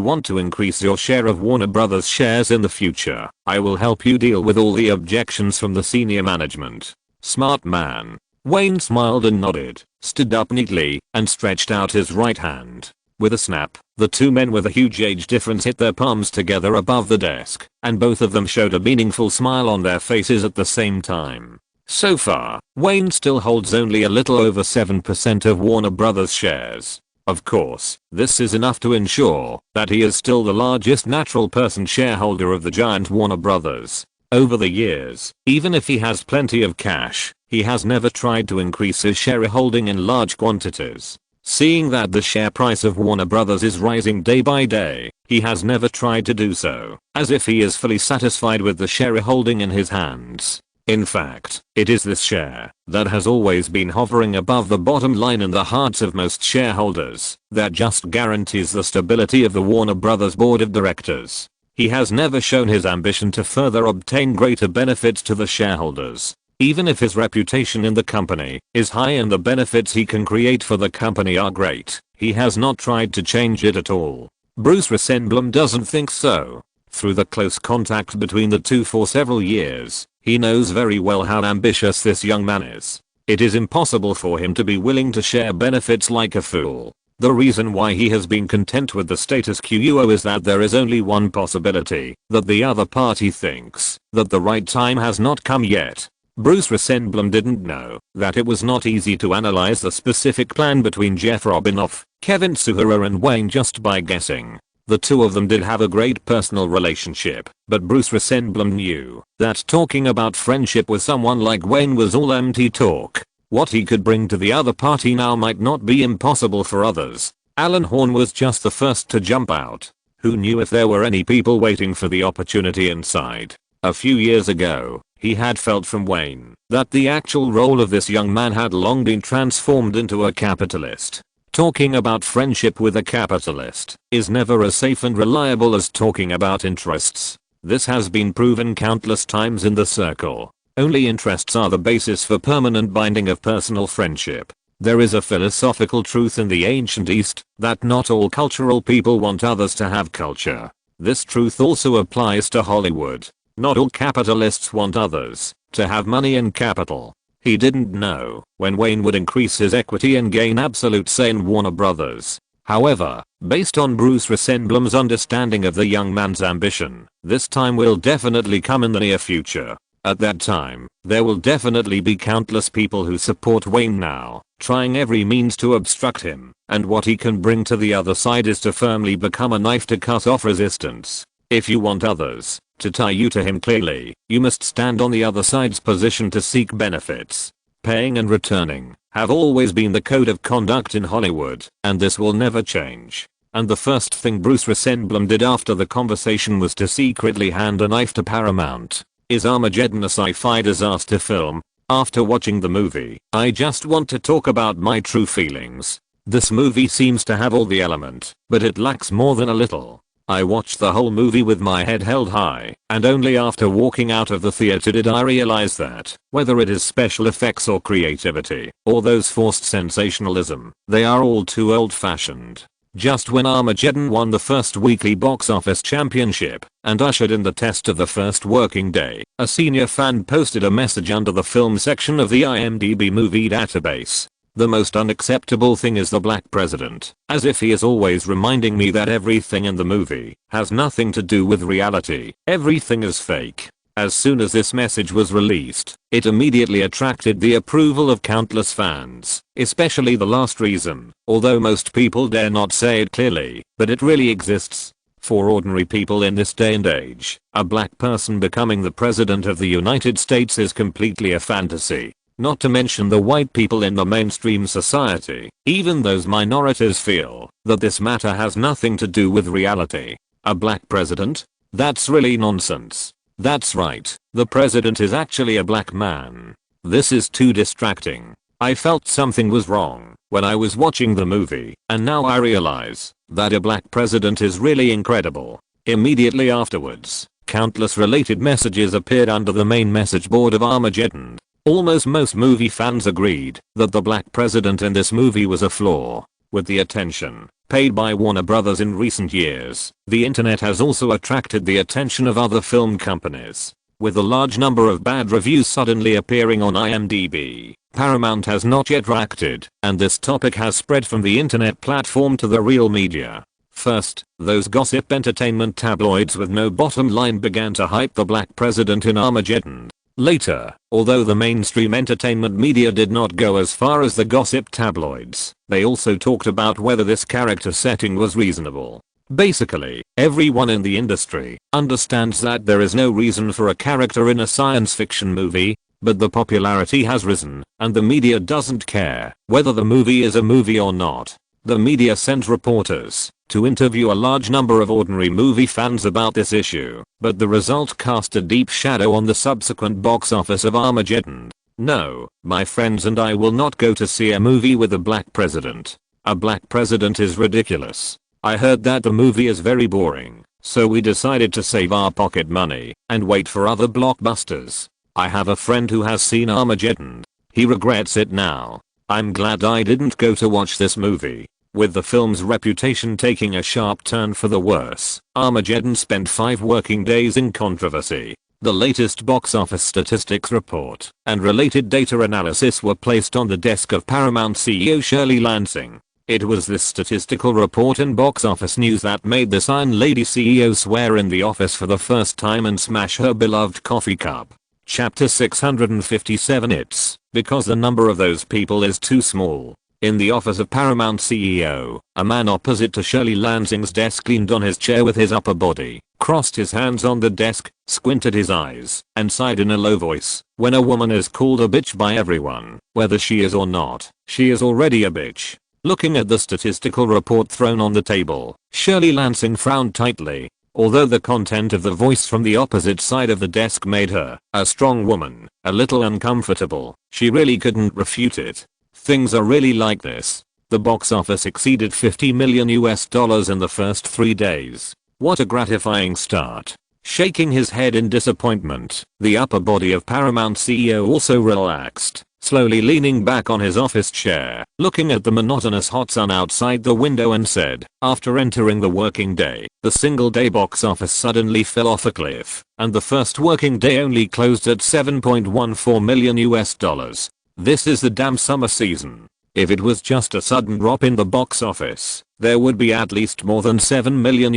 want to increase your share of Warner Brothers shares in the future, I will help you deal with all the objections from the senior management. Smart man. Wayne smiled and nodded, stood up neatly, and stretched out his right hand. With a snap, the two men with a huge age difference hit their palms together above the desk, and both of them showed a meaningful smile on their faces at the same time. So far, Wayne still holds only a little over 7% of Warner Brothers shares. Of course, this is enough to ensure that he is still the largest natural person shareholder of the giant Warner Brothers. Over the years, even if he has plenty of cash, he has never tried to increase his shareholding in large quantities. Seeing that the share price of Warner Brothers is rising day by day, he has never tried to do so, as if he is fully satisfied with the shareholding in his hands. In fact, it is this share that has always been hovering above the bottom line in the hearts of most shareholders that just guarantees the stability of the Warner Brothers board of directors. He has never shown his ambition to further obtain greater benefits to the shareholders. Even if his reputation in the company is high and the benefits he can create for the company are great, he has not tried to change it at all. Bruce Resembling doesn't think so. Through the close contact between the two for several years, he knows very well how ambitious this young man is. It is impossible for him to be willing to share benefits like a fool. The reason why he has been content with the status quo is that there is only one possibility, that the other party thinks that the right time has not come yet. Bruce Resembling didn't know that it was not easy to analyze the specific plan between Jeff Robinov, Kevin Suhara and Wayne just by guessing. The two of them did have a great personal relationship, but Bruce Resembling knew that talking about friendship with someone like Wayne was all empty talk. What he could bring to the other party now might not be impossible for others. Alan Horn was just the first to jump out. Who knew if there were any people waiting for the opportunity inside? A few years ago, he had felt from Wayne that the actual role of this young man had long been transformed into a capitalist. Talking about friendship with a capitalist is never as safe and reliable as talking about interests. This has been proven countless times in the circle. Only interests are the basis for permanent binding of personal friendship. There is a philosophical truth in the ancient East that not all cultural people want others to have culture. This truth also applies to Hollywood. Not all capitalists want others to have money and capital. He didn't know when Wayne would increase his equity and gain absolute say in Warner Brothers. However, based on Bruce Resembling's understanding of the young man's ambition, this time will definitely come in the near future. At that time, there will definitely be countless people who support Wayne now, trying every means to obstruct him, and what he can bring to the other side is to firmly become a knife to cut off resistance. If you want others to tie you to him clearly, you must stand on the other side's position to seek benefits. Paying and returning have always been the code of conduct in Hollywood, and this will never change. And the first thing Bruce Resembling did after the conversation was to secretly hand a knife to Paramount. Is Armageddon a sci-fi disaster film? After watching the movie, I just want to talk about my true feelings. This movie seems to have all the element, but it lacks more than a little. I watched the whole movie with my head held high, and only after walking out of the theater did I realize that, whether it is special effects or creativity, or those forced sensationalism, they are all too old-fashioned. Just when Armageddon won the first weekly box office championship and ushered in the test of the first working day, a senior fan posted a message under the film section of the IMDb movie database. The most unacceptable thing is the black president, as if he is always reminding me that everything in the movie has nothing to do with reality. Everything is fake. As soon as this message was released, it immediately attracted the approval of countless fans, especially the last reason, although most people dare not say it clearly, but it really exists. For ordinary people in this day and age, a black person becoming the president of the United States is completely a fantasy. Not to mention the white people in the mainstream society. Even those minorities feel that this matter has nothing to do with reality. A black president? That's really nonsense. That's right, the president is actually a black man. This is too distracting. I felt something was wrong when I was watching the movie, and now I realize that a black president is really incredible. Immediately afterwards, countless related messages appeared under the main message board of Armageddon. Almost most movie fans agreed that the black president in this movie was a flaw. With the attention paid by Warner Brothers in recent years, the internet has also attracted the attention of other film companies. With a large number of bad reviews suddenly appearing on IMDb, Paramount has not yet reacted, and this topic has spread from the internet platform to the real media. First, those gossip entertainment tabloids with no bottom line began to hype the black president in Armageddon. Later, although the mainstream entertainment media did not go as far as the gossip tabloids, they also talked about whether this character setting was reasonable. Basically, everyone in the industry understands that there is no reason for a character in a science fiction movie, but the popularity has risen, and the media doesn't care whether the movie is a movie or not. The media sent reporters to interview a large number of ordinary movie fans about this issue, but the result cast a deep shadow on the subsequent box office of Armageddon. No, my friends and I will not go to see a movie with a black president. A black president is ridiculous. I heard that the movie is very boring, so we decided to save our pocket money and wait for other blockbusters. I have a friend who has seen Armageddon. He regrets it now. I'm glad I didn't go to watch this movie. With the film's reputation taking a sharp turn for the worse, Armageddon spent 5 working days in controversy. The latest box office statistics report and related data analysis were placed on the desk of Paramount CEO Shirley Lansing. It was this statistical report and box office news that made this Iron Lady CEO swear in the office for the first time and smash her beloved coffee cup. Chapter 657. It's because the number of those people is too small. In the office of Paramount CEO, a man opposite to Shirley Lansing's desk leaned on his chair with his upper body, crossed his hands on the desk, squinted his eyes, and sighed in a low voice. When a woman is called a bitch by everyone, whether she is or not, she is already a bitch. Looking at the statistical report thrown on the table, Shirley Lansing frowned tightly. Although the content of the voice from the opposite side of the desk made her, a strong woman, a little uncomfortable, she really couldn't refute it. Things are really like this. The box office exceeded $50 million in the first 3 days. What a gratifying start. Shaking his head in disappointment, the upper body of Paramount CEO also relaxed, slowly leaning back on his office chair, looking at the monotonous hot sun outside the window and said, after entering the working day, the single day box office suddenly fell off a cliff, and the first working day only closed at $7.14 million. This is the damn summer season. If it was just a sudden drop in the box office, there would be at least more than $7 million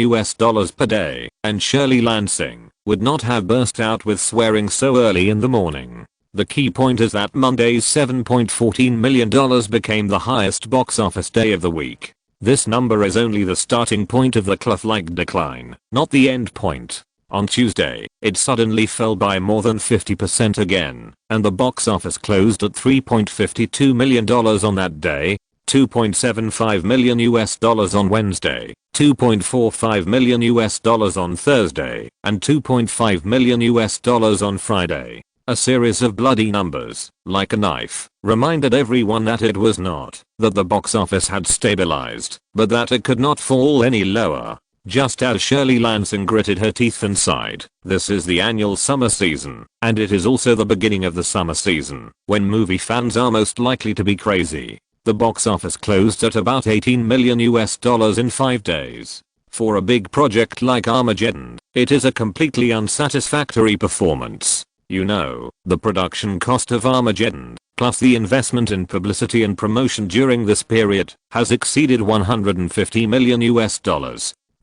per day, and Shirley Lansing would not have burst out with swearing so early in the morning. The key point is that Monday's $7.14 million became the highest box office day of the week. This number is only the starting point of the cliff-like decline, not the end point. On Tuesday, it suddenly fell by more than 50% again, and the box office closed at $3.52 million on that day, $2.75 million on Wednesday, $2.45 million on Thursday, and $2.5 million on Friday. A series of bloody numbers, like a knife, reminded everyone that it was not that the box office had stabilized, but that it could not fall any lower. Just as Shirley Lansing gritted her teeth and sighed, this is the annual summer season, and it is also the beginning of the summer season, when movie fans are most likely to be crazy. The box office closed at about $18 million in 5 days. For a big project like Armageddon, it is a completely unsatisfactory performance. You know, the production cost of Armageddon, plus the investment in publicity and promotion during this period, has exceeded $150 million.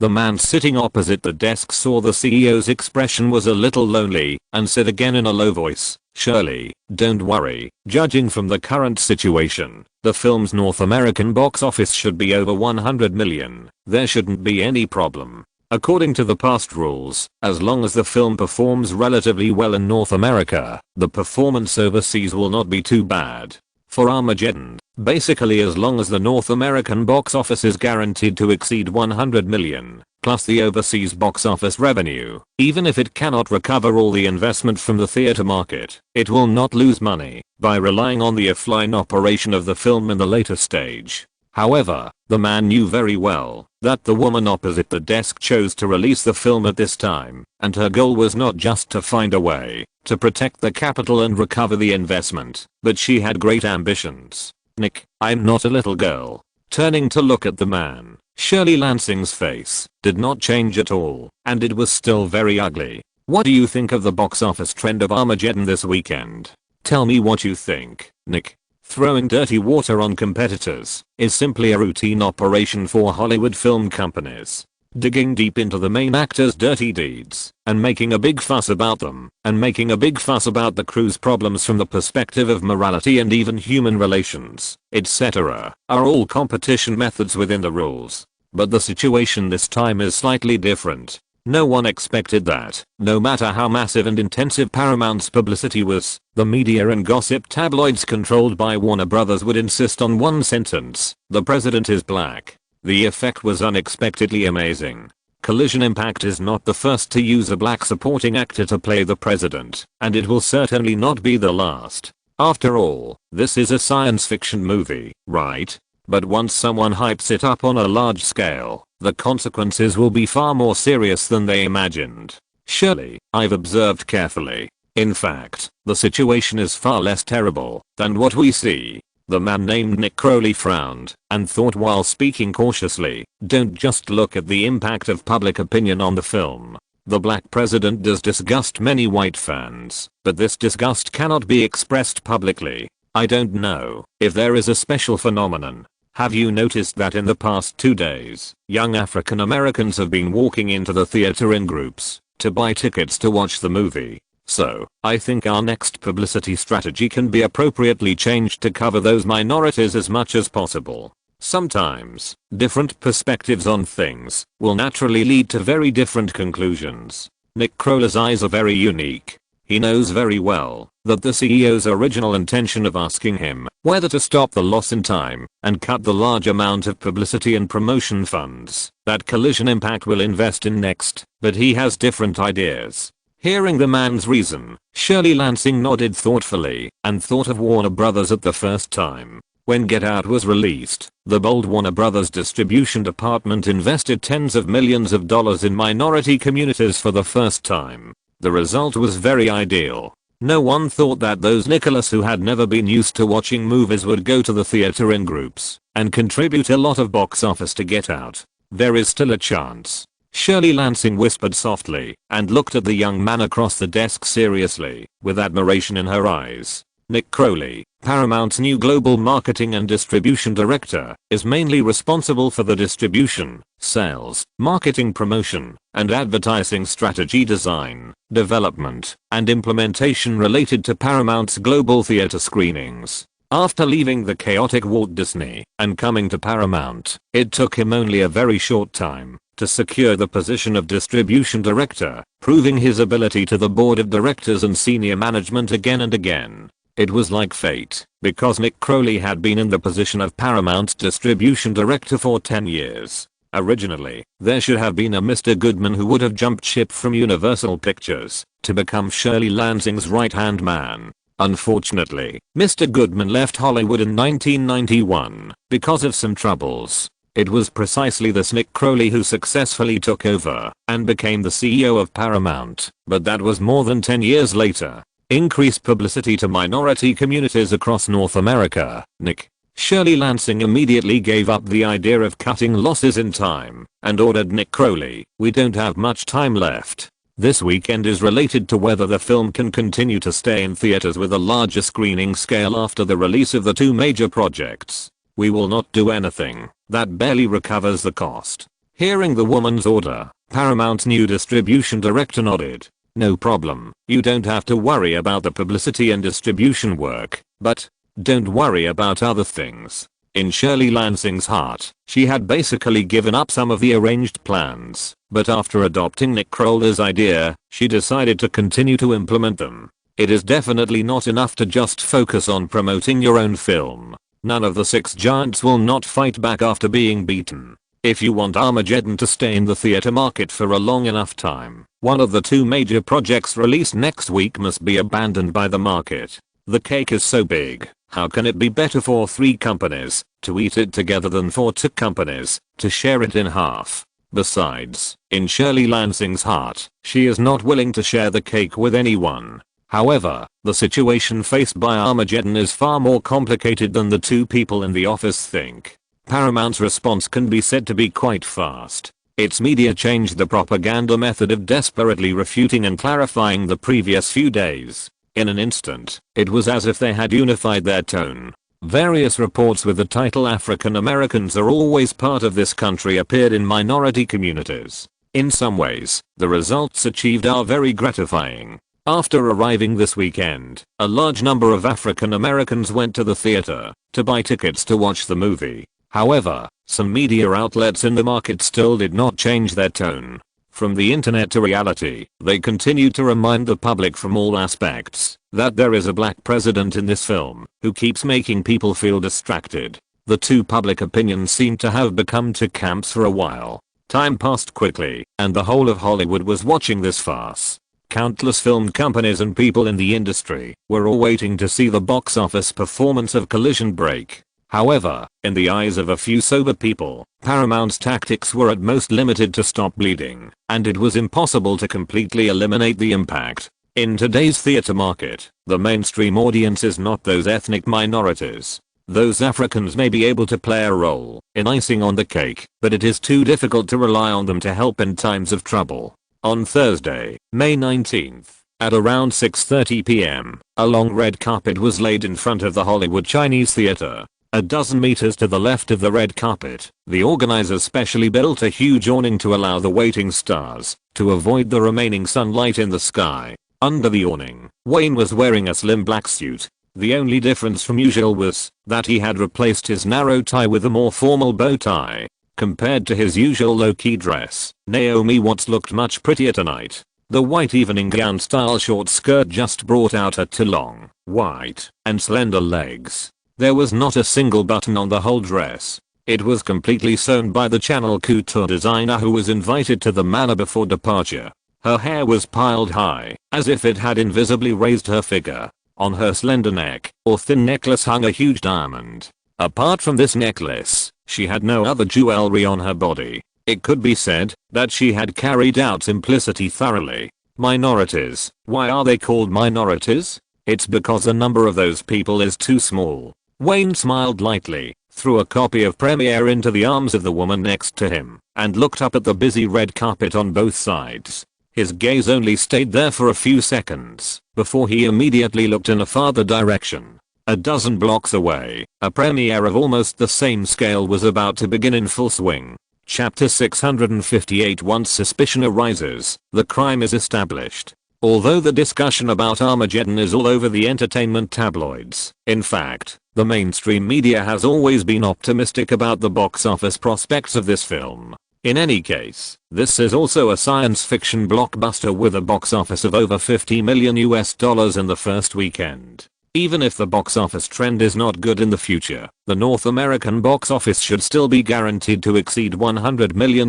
The man sitting opposite the desk saw the CEO's expression was a little lonely and said again in a low voice, "Shirley, don't worry. Judging from the current situation, the film's North American box office should be over 100 million. There shouldn't be any problem. According to the past rules, as long as the film performs relatively well in North America, the performance overseas will not be too bad. For Armageddon, basically as long as the North American box office is guaranteed to exceed 100 million, plus the overseas box office revenue, even if it cannot recover all the investment from the theater market, it will not lose money by relying on the offline operation of the film in the later stage." However, the man knew very well that the woman opposite the desk chose to release the film at this time, and her goal was not just to find a way to protect the capital and recover the investment, but she had great ambitions. "Nick, I'm not a little girl." Turning to look at the man, Shirley Lansing's face did not change at all, and it was still very ugly. "What do you think of the box office trend of Armageddon this weekend? Tell me what you think, Nick." Throwing dirty water on competitors is simply a routine operation for Hollywood film companies. Digging deep into the main actor's dirty deeds and making a big fuss about them and making a big fuss about the crew's problems from the perspective of morality and even human relations, etc., are all competition methods within the rules. But the situation this time is slightly different. No one expected that, no matter how massive and intensive Paramount's publicity was, the media and gossip tabloids controlled by Warner Brothers would insist on one sentence: "The president is black." The effect was unexpectedly amazing. Collision Impact is not the first to use a black supporting actor to play the president, and it will certainly not be the last. After all, this is a science fiction movie, right? But once someone hypes it up on a large scale, the consequences will be far more serious than they imagined. Surely, I've observed carefully. In fact, the situation is far less terrible than what we see. The man named Nick Crowley frowned and thought while speaking cautiously, "Don't just look at the impact of public opinion on the film. The black president does disgust many white fans, but this disgust cannot be expressed publicly. I don't know if there is a special phenomenon. Have you noticed that in the past 2 days, young African Americans have been walking into the theater in groups to buy tickets to watch the movie? So, I think our next publicity strategy can be appropriately changed to cover those minorities as much as possible." Sometimes, different perspectives on things will naturally lead to very different conclusions. Nick Crowley's eyes are very unique. He knows very well that the CEO's original intention of asking him whether to stop the loss in time and cut the large amount of publicity and promotion funds that Collision Impact will invest in next, but he has different ideas. Hearing the man's reason, Shirley Lansing nodded thoughtfully and thought of Warner Brothers at the first time. When Get Out was released, the bold Warner Brothers distribution department invested tens of millions of dollars in minority communities for the first time. The result was very ideal. No one thought that those Nicholas who had never been used to watching movies would go to the theater in groups and contribute a lot of box office to Get Out. There is still a chance. Shirley Lansing whispered softly and looked at the young man across the desk seriously, with admiration in her eyes. Nick Crowley, Paramount's new global marketing and distribution director, is mainly responsible for the distribution, sales, marketing promotion, and advertising strategy design, development, and implementation related to Paramount's global theater screenings. After leaving the chaotic Walt Disney and coming to Paramount, it took him only a very short time to secure the position of distribution director, proving his ability to the board of directors and senior management again and again. It was like fate, because Nick Crowley had been in the position of Paramount's distribution director for 10 years. Originally, there should have been a Mr. Goodman who would have jumped ship from Universal Pictures to become Shirley Lansing's right-hand man. Unfortunately, Mr. Goodman left Hollywood in 1991 because of some troubles. It was precisely this Nick Crowley who successfully took over and became the CEO of Paramount, but that was more than 10 years later. Increased publicity to minority communities across North America. Nick. Shirley Lansing immediately gave up the idea of cutting losses in time and ordered Nick Crowley, "We don't have much time left. This weekend is related to whether the film can continue to stay in theaters with a larger screening scale after the release of the 2 major projects. We will not do anything that barely recovers the cost." Hearing the woman's order, Paramount's new distribution director nodded. No problem, you don't have to worry about the publicity and distribution work, but don't worry about other things. In Shirley Lansing's heart, she had basically given up some of the arranged plans, but after adopting Nick Kroller's idea, she decided to continue to implement them. It is definitely not enough to just focus on promoting your own film. None of the six giants will not fight back after being beaten. If you want Armageddon to stay in the theater market for a long enough time, one of the two major projects released next week must be abandoned by the market. The cake is so big, how can it be better for 3 companies to eat it together than for 2 companies to share it in half? Besides, in Shirley Lansing's heart, she is not willing to share the cake with anyone. However, the situation faced by Armageddon is far more complicated than the 2 people in the office think. Paramount's response can be said to be quite fast. Its media changed the propaganda method of desperately refuting and clarifying the previous few days. In an instant, it was as if they had unified their tone. Various reports with the title "African Americans are always part of this country" appeared in minority communities. In some ways, the results achieved are very gratifying. After arriving this weekend, a large number of African Americans went to the theater to buy tickets to watch the movie. However, some media outlets in the market still did not change their tone. From the internet to reality, they continued to remind the public from all aspects that there is a black president in this film who keeps making people feel distracted. The 2 public opinions seemed to have become 2 camps for a while. Time passed quickly, and the whole of Hollywood was watching this farce. Countless film companies and people in the industry were all waiting to see the box office performance of Collision break. However, in the eyes of a few sober people, Paramount's tactics were at most limited to stop bleeding, and it was impossible to completely eliminate the impact. In today's theater market, the mainstream audience is not those ethnic minorities. Those Africans may be able to play a role in icing on the cake, but it is too difficult to rely on them to help in times of trouble. On Thursday, May 19th, at around 6:30 p.m., a long red carpet was laid in front of the Hollywood Chinese Theater. A dozen meters to the left of the red carpet, the organizers specially built a huge awning to allow the waiting stars to avoid the remaining sunlight in the sky. Under the awning, Wayne was wearing a slim black suit. The only difference from usual was that he had replaced his narrow tie with a more formal bow tie. Compared to his usual low-key dress, Naomi Watts looked much prettier tonight. The white evening gown style short skirt just brought out her 2 long, white, and slender legs. There was not a single button on the whole dress. It was completely sewn by the Channel couture designer who was invited to the manor before departure. Her hair was piled high, as if it had invisibly raised her figure. On her slender neck, or thin necklace, hung a huge diamond. Apart from this necklace, she had no other jewelry on her body. It could be said that she had carried out simplicity thoroughly. Minorities. Why are they called minorities? It's because the number of those people is too small. Wayne smiled lightly, threw a copy of Premiere into the arms of the woman next to him, and looked up at the busy red carpet on both sides. His gaze only stayed there for a few seconds, before he immediately looked in a farther direction. A dozen blocks away, a premiere of almost the same scale was about to begin in full swing. Chapter 658. Once suspicion arises, the crime is established. Although the discussion about Armageddon is all over the entertainment tabloids, in fact, the mainstream media has always been optimistic about the box office prospects of this film. In any case, this is also a science fiction blockbuster with a box office of over $50 million in the first weekend. Even if the box office trend is not good in the future, the North American box office should still be guaranteed to exceed $100 million.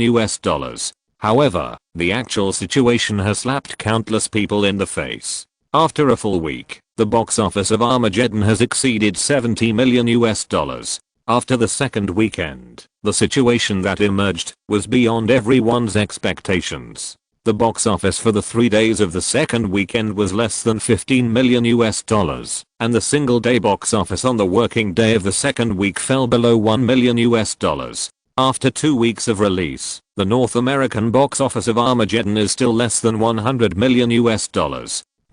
However, the actual situation has slapped countless people in the face. After a full week, the box office of Armageddon has exceeded $70 million. After the second weekend, the situation that emerged was beyond everyone's expectations. The box office for the 3 days of the second weekend was less than $15 million, and the single day box office on the working day of the second week fell below $1 million. After 2 weeks of release, the North American box office of Armageddon is still less than $100 million.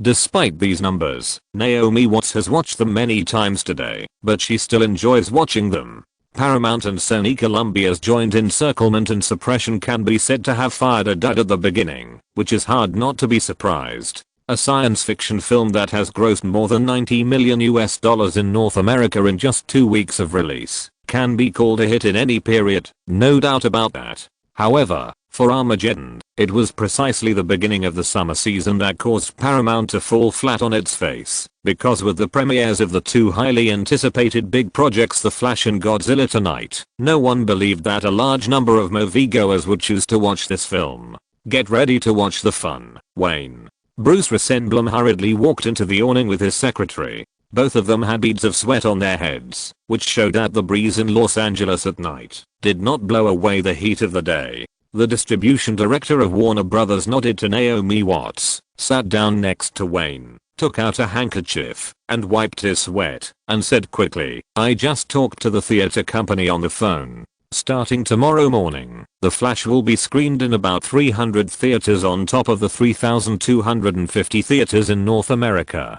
Despite these numbers, Naomi Watts has watched them many times today, but she still enjoys watching them. Paramount and Sony Columbia's joint encirclement and suppression can be said to have fired a dud at the beginning, which is hard not to be surprised. A science fiction film that has grossed more than $90 million in North America in just 2 weeks of release can be called a hit in any period, no doubt about that. However, for Armageddon, it was precisely the beginning of the summer season that caused Paramount to fall flat on its face, because with the premieres of the two highly anticipated big projects The Flash and Godzilla tonight, no one believed that a large number of moviegoers would choose to watch this film. Get ready to watch the fun, Wayne. Bruce Rosenblum hurriedly walked into the awning with his secretary. Both of them had beads of sweat on their heads, which showed that the breeze in Los Angeles at night did not blow away the heat of the day. The distribution director of Warner Brothers nodded to Naomi Watts, sat down next to Wayne, took out a handkerchief, and wiped his sweat, and said quickly, "I just talked to the theater company on the phone. Starting tomorrow morning, The Flash will be screened in about 300 theaters on top of the 3,250 theaters in North America."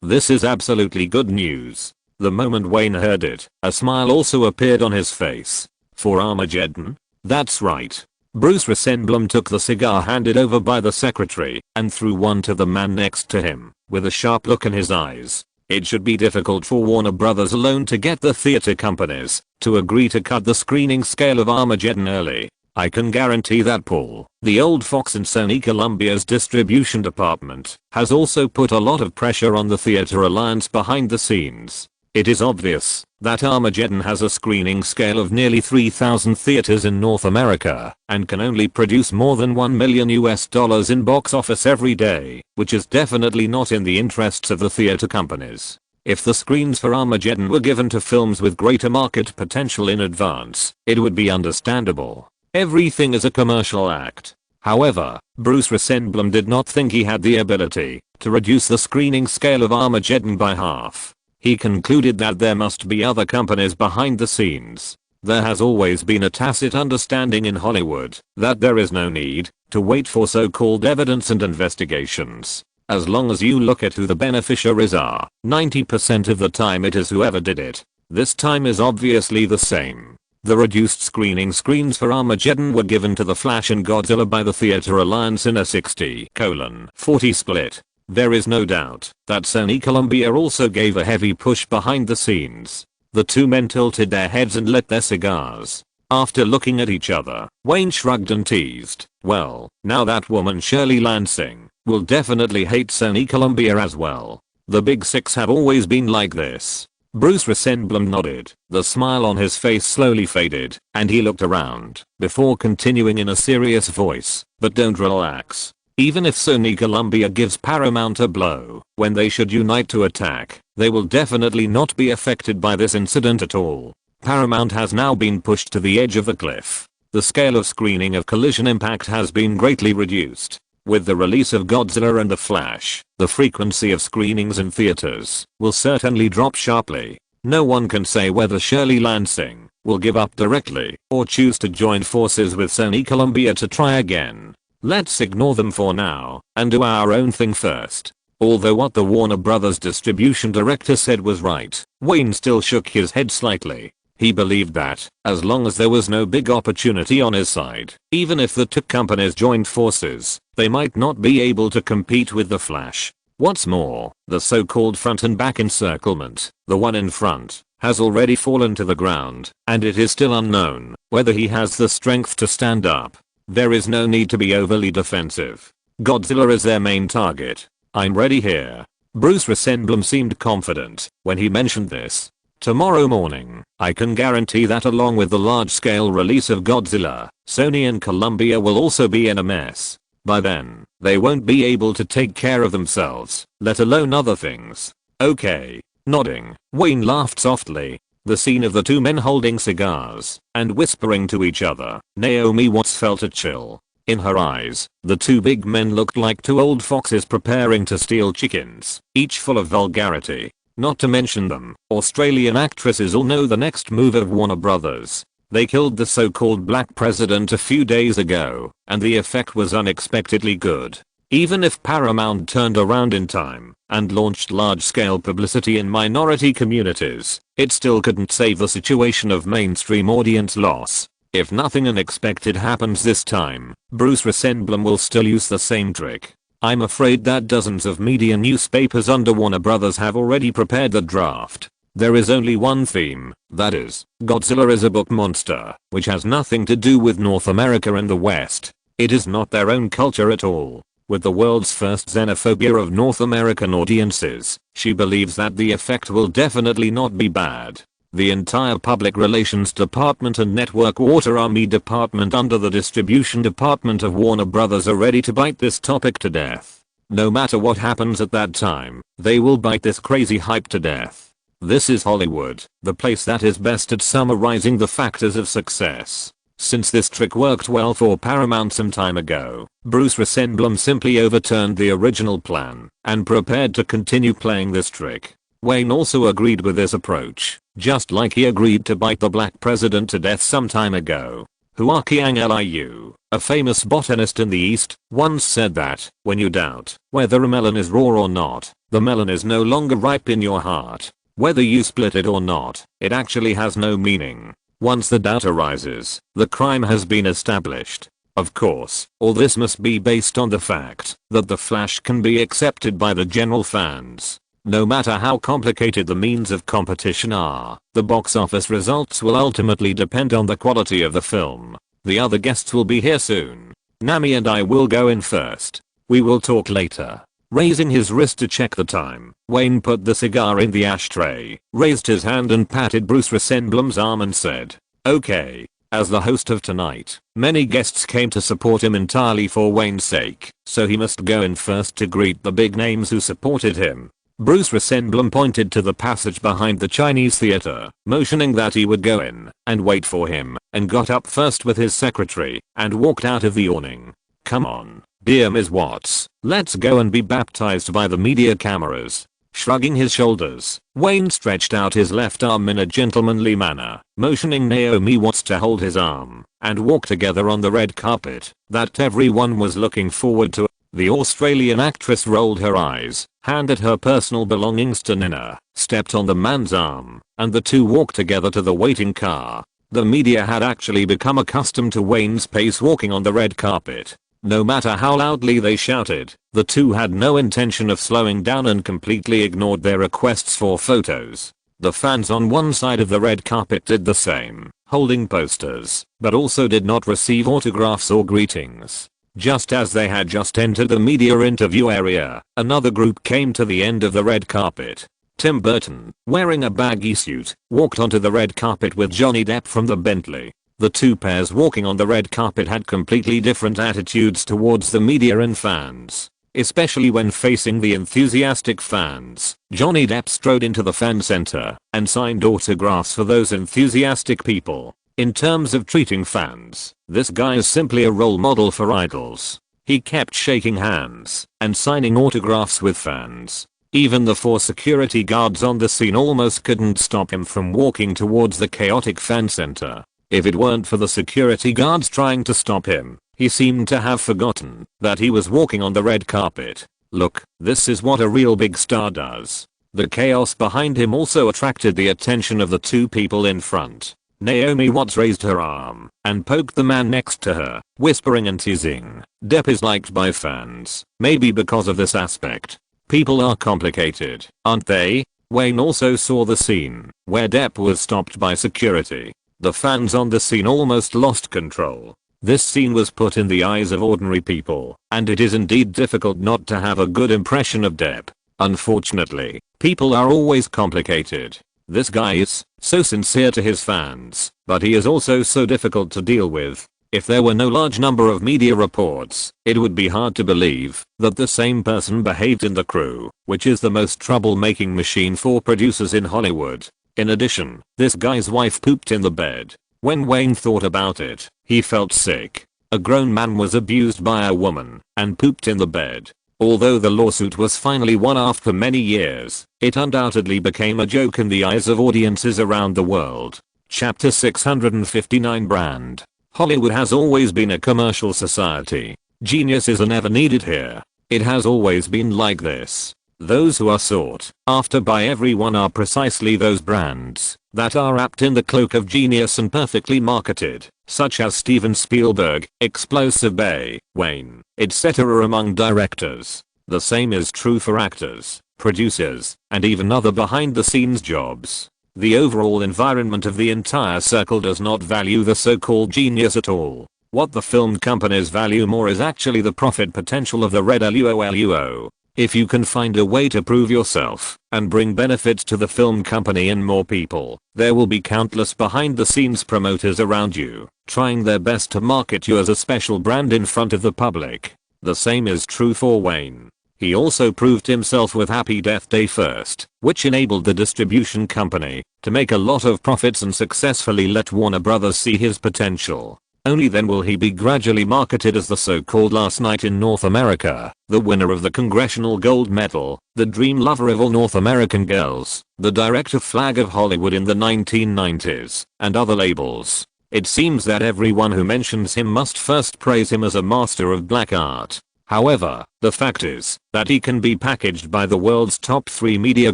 This is absolutely good news. The moment Wayne heard it, a smile also appeared on his face. For Armageddon? That's right. Bruce Rosenblum took the cigar handed over by the secretary and threw one to the man next to him, with a sharp look in his eyes. It should be difficult for Warner Brothers alone to get the theater companies to agree to cut the screening scale of Armageddon early. I can guarantee that Paul, the old Fox and Sony Columbia's distribution department, has also put a lot of pressure on the theater alliance behind the scenes. It is obvious that Armageddon has a screening scale of nearly 3,000 theaters in North America and can only produce more than $1 million in box office every day, which is definitely not in the interests of the theater companies. If the screens for Armageddon were given to films with greater market potential in advance, it would be understandable. Everything is a commercial act. However, Bruce Rosenblum did not think he had the ability to reduce the screening scale of Armageddon by half. He concluded that there must be other companies behind the scenes. There has always been a tacit understanding in Hollywood that there is no need to wait for so-called evidence and investigations. As long as you look at who the beneficiaries are, 90% of the time it is whoever did it. This time is obviously the same. The reduced screenings for Armageddon were given to The Flash and Godzilla by the Theater Alliance in a 60:40 split. There is no doubt that Sony Columbia also gave a heavy push behind the scenes. The two men tilted their heads and lit their cigars. After looking at each other, Wayne shrugged and teased, "Well, now that woman Shirley Lansing will definitely hate Sony Columbia as well. The Big Six have always been like this." Bruce Rosenblum nodded. The smile on his face slowly faded, and he looked around, before continuing in a serious voice, "But don't relax. Even if Sony Columbia gives Paramount a blow, when they should unite to attack, they will definitely not be affected by this incident at all. Paramount has now been pushed to the edge of the cliff. The scale of screening of Collision Impact has been greatly reduced. With the release of Godzilla and The Flash, the frequency of screenings in theaters will certainly drop sharply. No one can say whether Shirley Lansing will give up directly or choose to join forces with Sony Columbia to try again. Let's ignore them for now and do our own thing first." Although what the Warner Brothers distribution director said was right, Wayne still shook his head slightly. He believed that, as long as there was no big opportunity on his side, even if the two companies joined forces, they might not be able to compete with The Flash. What's more, the so-called front and back encirclement, the one in front, has already fallen to the ground, and it is still unknown whether he has the strength to stand up. There is no need to be overly defensive. Godzilla is their main target. I'm ready here. Bruce Rosenblum seemed confident when he mentioned this. Tomorrow morning, I can guarantee that along with the large-scale release of Godzilla, Sony and Columbia will also be in a mess. By then, they won't be able to take care of themselves, let alone other things. Okay. Nodding, Wayne laughed softly. The scene of the two men holding cigars and whispering to each other, Naomi Watts felt a chill. In her eyes, the two big men looked like two old foxes preparing to steal chickens, each full of vulgarity. Not to mention them, Australian actresses all know the next move of Warner Brothers. They killed the so-called black president a few days ago, and the effect was unexpectedly good. Even if Paramount turned around in time and launched large-scale publicity in minority communities, it still couldn't save the situation of mainstream audience loss. If nothing unexpected happens this time, Bruce Rosenblum will still use the same trick. I'm afraid that dozens of media newspapers under Warner Brothers have already prepared the draft. There is only one theme, that is, Godzilla is a book monster, which has nothing to do with North America and the West. It is not their own culture at all. With the world's first xenophobia of North American audiences, she believes that the effect will definitely not be bad. The entire public relations department and network water army department under the distribution department of Warner Brothers are ready to bite this topic to death. No matter what happens at that time, they will bite this crazy hype to death. This is Hollywood, the place that is best at summarizing the factors of success. Since this trick worked well for Paramount some time ago, Bruce Rosenblum simply overturned the original plan and prepared to continue playing this trick. Wayne also agreed with this approach, just like he agreed to bite the black president to death some time ago. Huaqiang Liu, a famous botanist in the East, once said that, when you doubt whether a melon is raw or not, the melon is no longer ripe in your heart. Whether you split it or not, it actually has no meaning. Once the doubt arises, the crime has been established. Of course, all this must be based on the fact that The Flash can be accepted by the general fans. No matter how complicated the means of competition are, the box office results will ultimately depend on the quality of the film. The other guests will be here soon. Nami and I will go in first. We will talk later. Raising his wrist to check the time, Wayne put the cigar in the ashtray, raised his hand and patted Bruce Rosenblum's arm and said, "Okay." As the host of tonight, many guests came to support him entirely for Wayne's sake, so he must go in first to greet the big names who supported him. Bruce Rosenblum pointed to the passage behind the Chinese theater, motioning that he would go in and wait for him, and got up first with his secretary and walked out of the awning. "Come on, dear Ms. Watts, let's go and be baptized by the media cameras." Shrugging his shoulders, Wayne stretched out his left arm in a gentlemanly manner, motioning Naomi Watts to hold his arm, and walk together on the red carpet that everyone was looking forward to. The Australian actress rolled her eyes, handed her personal belongings to Nina, stepped on the man's arm, and the two walked together to the waiting car. The media had actually become accustomed to Wayne's pace walking on the red carpet. No matter how loudly they shouted, the two had no intention of slowing down and completely ignored their requests for photos. The fans on one side of the red carpet did the same, holding posters, but also did not receive autographs or greetings. Just as they had just entered the media interview area, another group came to the end of the red carpet. Tim Burton, wearing a baggy suit, walked onto the red carpet with Johnny Depp from the Bentley. The two pairs walking on the red carpet had completely different attitudes towards the media and fans, especially when facing the enthusiastic fans. Johnny Depp strode into the fan center and signed autographs for those enthusiastic people. In terms of treating fans, this guy is simply a role model for idols. He kept shaking hands and signing autographs with fans. Even the 4 security guards on the scene almost couldn't stop him from walking towards the chaotic fan center. If it weren't for the security guards trying to stop him, he seemed to have forgotten that he was walking on the red carpet. Look, this is what a real big star does. The chaos behind him also attracted the attention of the two people in front. Naomi Watts raised her arm and poked the man next to her, whispering and teasing. Depp is liked by fans, maybe because of this aspect. People are complicated, aren't they? Wayne also saw the scene where Depp was stopped by security. The fans on the scene almost lost control. This scene was put in the eyes of ordinary people, and it is indeed difficult not to have a good impression of Depp. Unfortunately, people are always complicated. This guy is so sincere to his fans, but he is also so difficult to deal with. If there were no large number of media reports, it would be hard to believe that the same person behaved in The Crew, which is the most trouble-making machine for producers in Hollywood. In addition, this guy's wife pooped in the bed. When Wayne thought about it, he felt sick. A grown man was abused by a woman and pooped in the bed. Although the lawsuit was finally won after many years, it undoubtedly became a joke in the eyes of audiences around the world. Chapter 659 Brand. Hollywood has always been a commercial society. Geniuses are never needed here. It has always been like this. Those who are sought after by everyone are precisely those brands that are wrapped in the cloak of genius and perfectly marketed, such as Steven Spielberg, Explosive Bay, Wayne, etc. among directors. The same is true for actors, producers, and even other behind-the-scenes jobs. The overall environment of the entire circle does not value the so-called genius at all. What the film companies value more is actually the profit potential of the red LUO. If you can find a way to prove yourself and bring benefits to the film company and more people, there will be countless behind-the-scenes promoters around you, trying their best to market you as a special brand in front of the public. The same is true for Wayne. He also proved himself with Happy Death Day first, which enabled the distribution company to make a lot of profits and successfully let Warner Brothers see his potential. Only then will he be gradually marketed as the so-called Last Night in North America, the winner of the Congressional Gold Medal, the dream lover of all North American girls, the director flag of Hollywood in the 1990s, and other labels. It seems that everyone who mentions him must first praise him as a master of black art. However, the fact is that he can be packaged by the world's top 3 media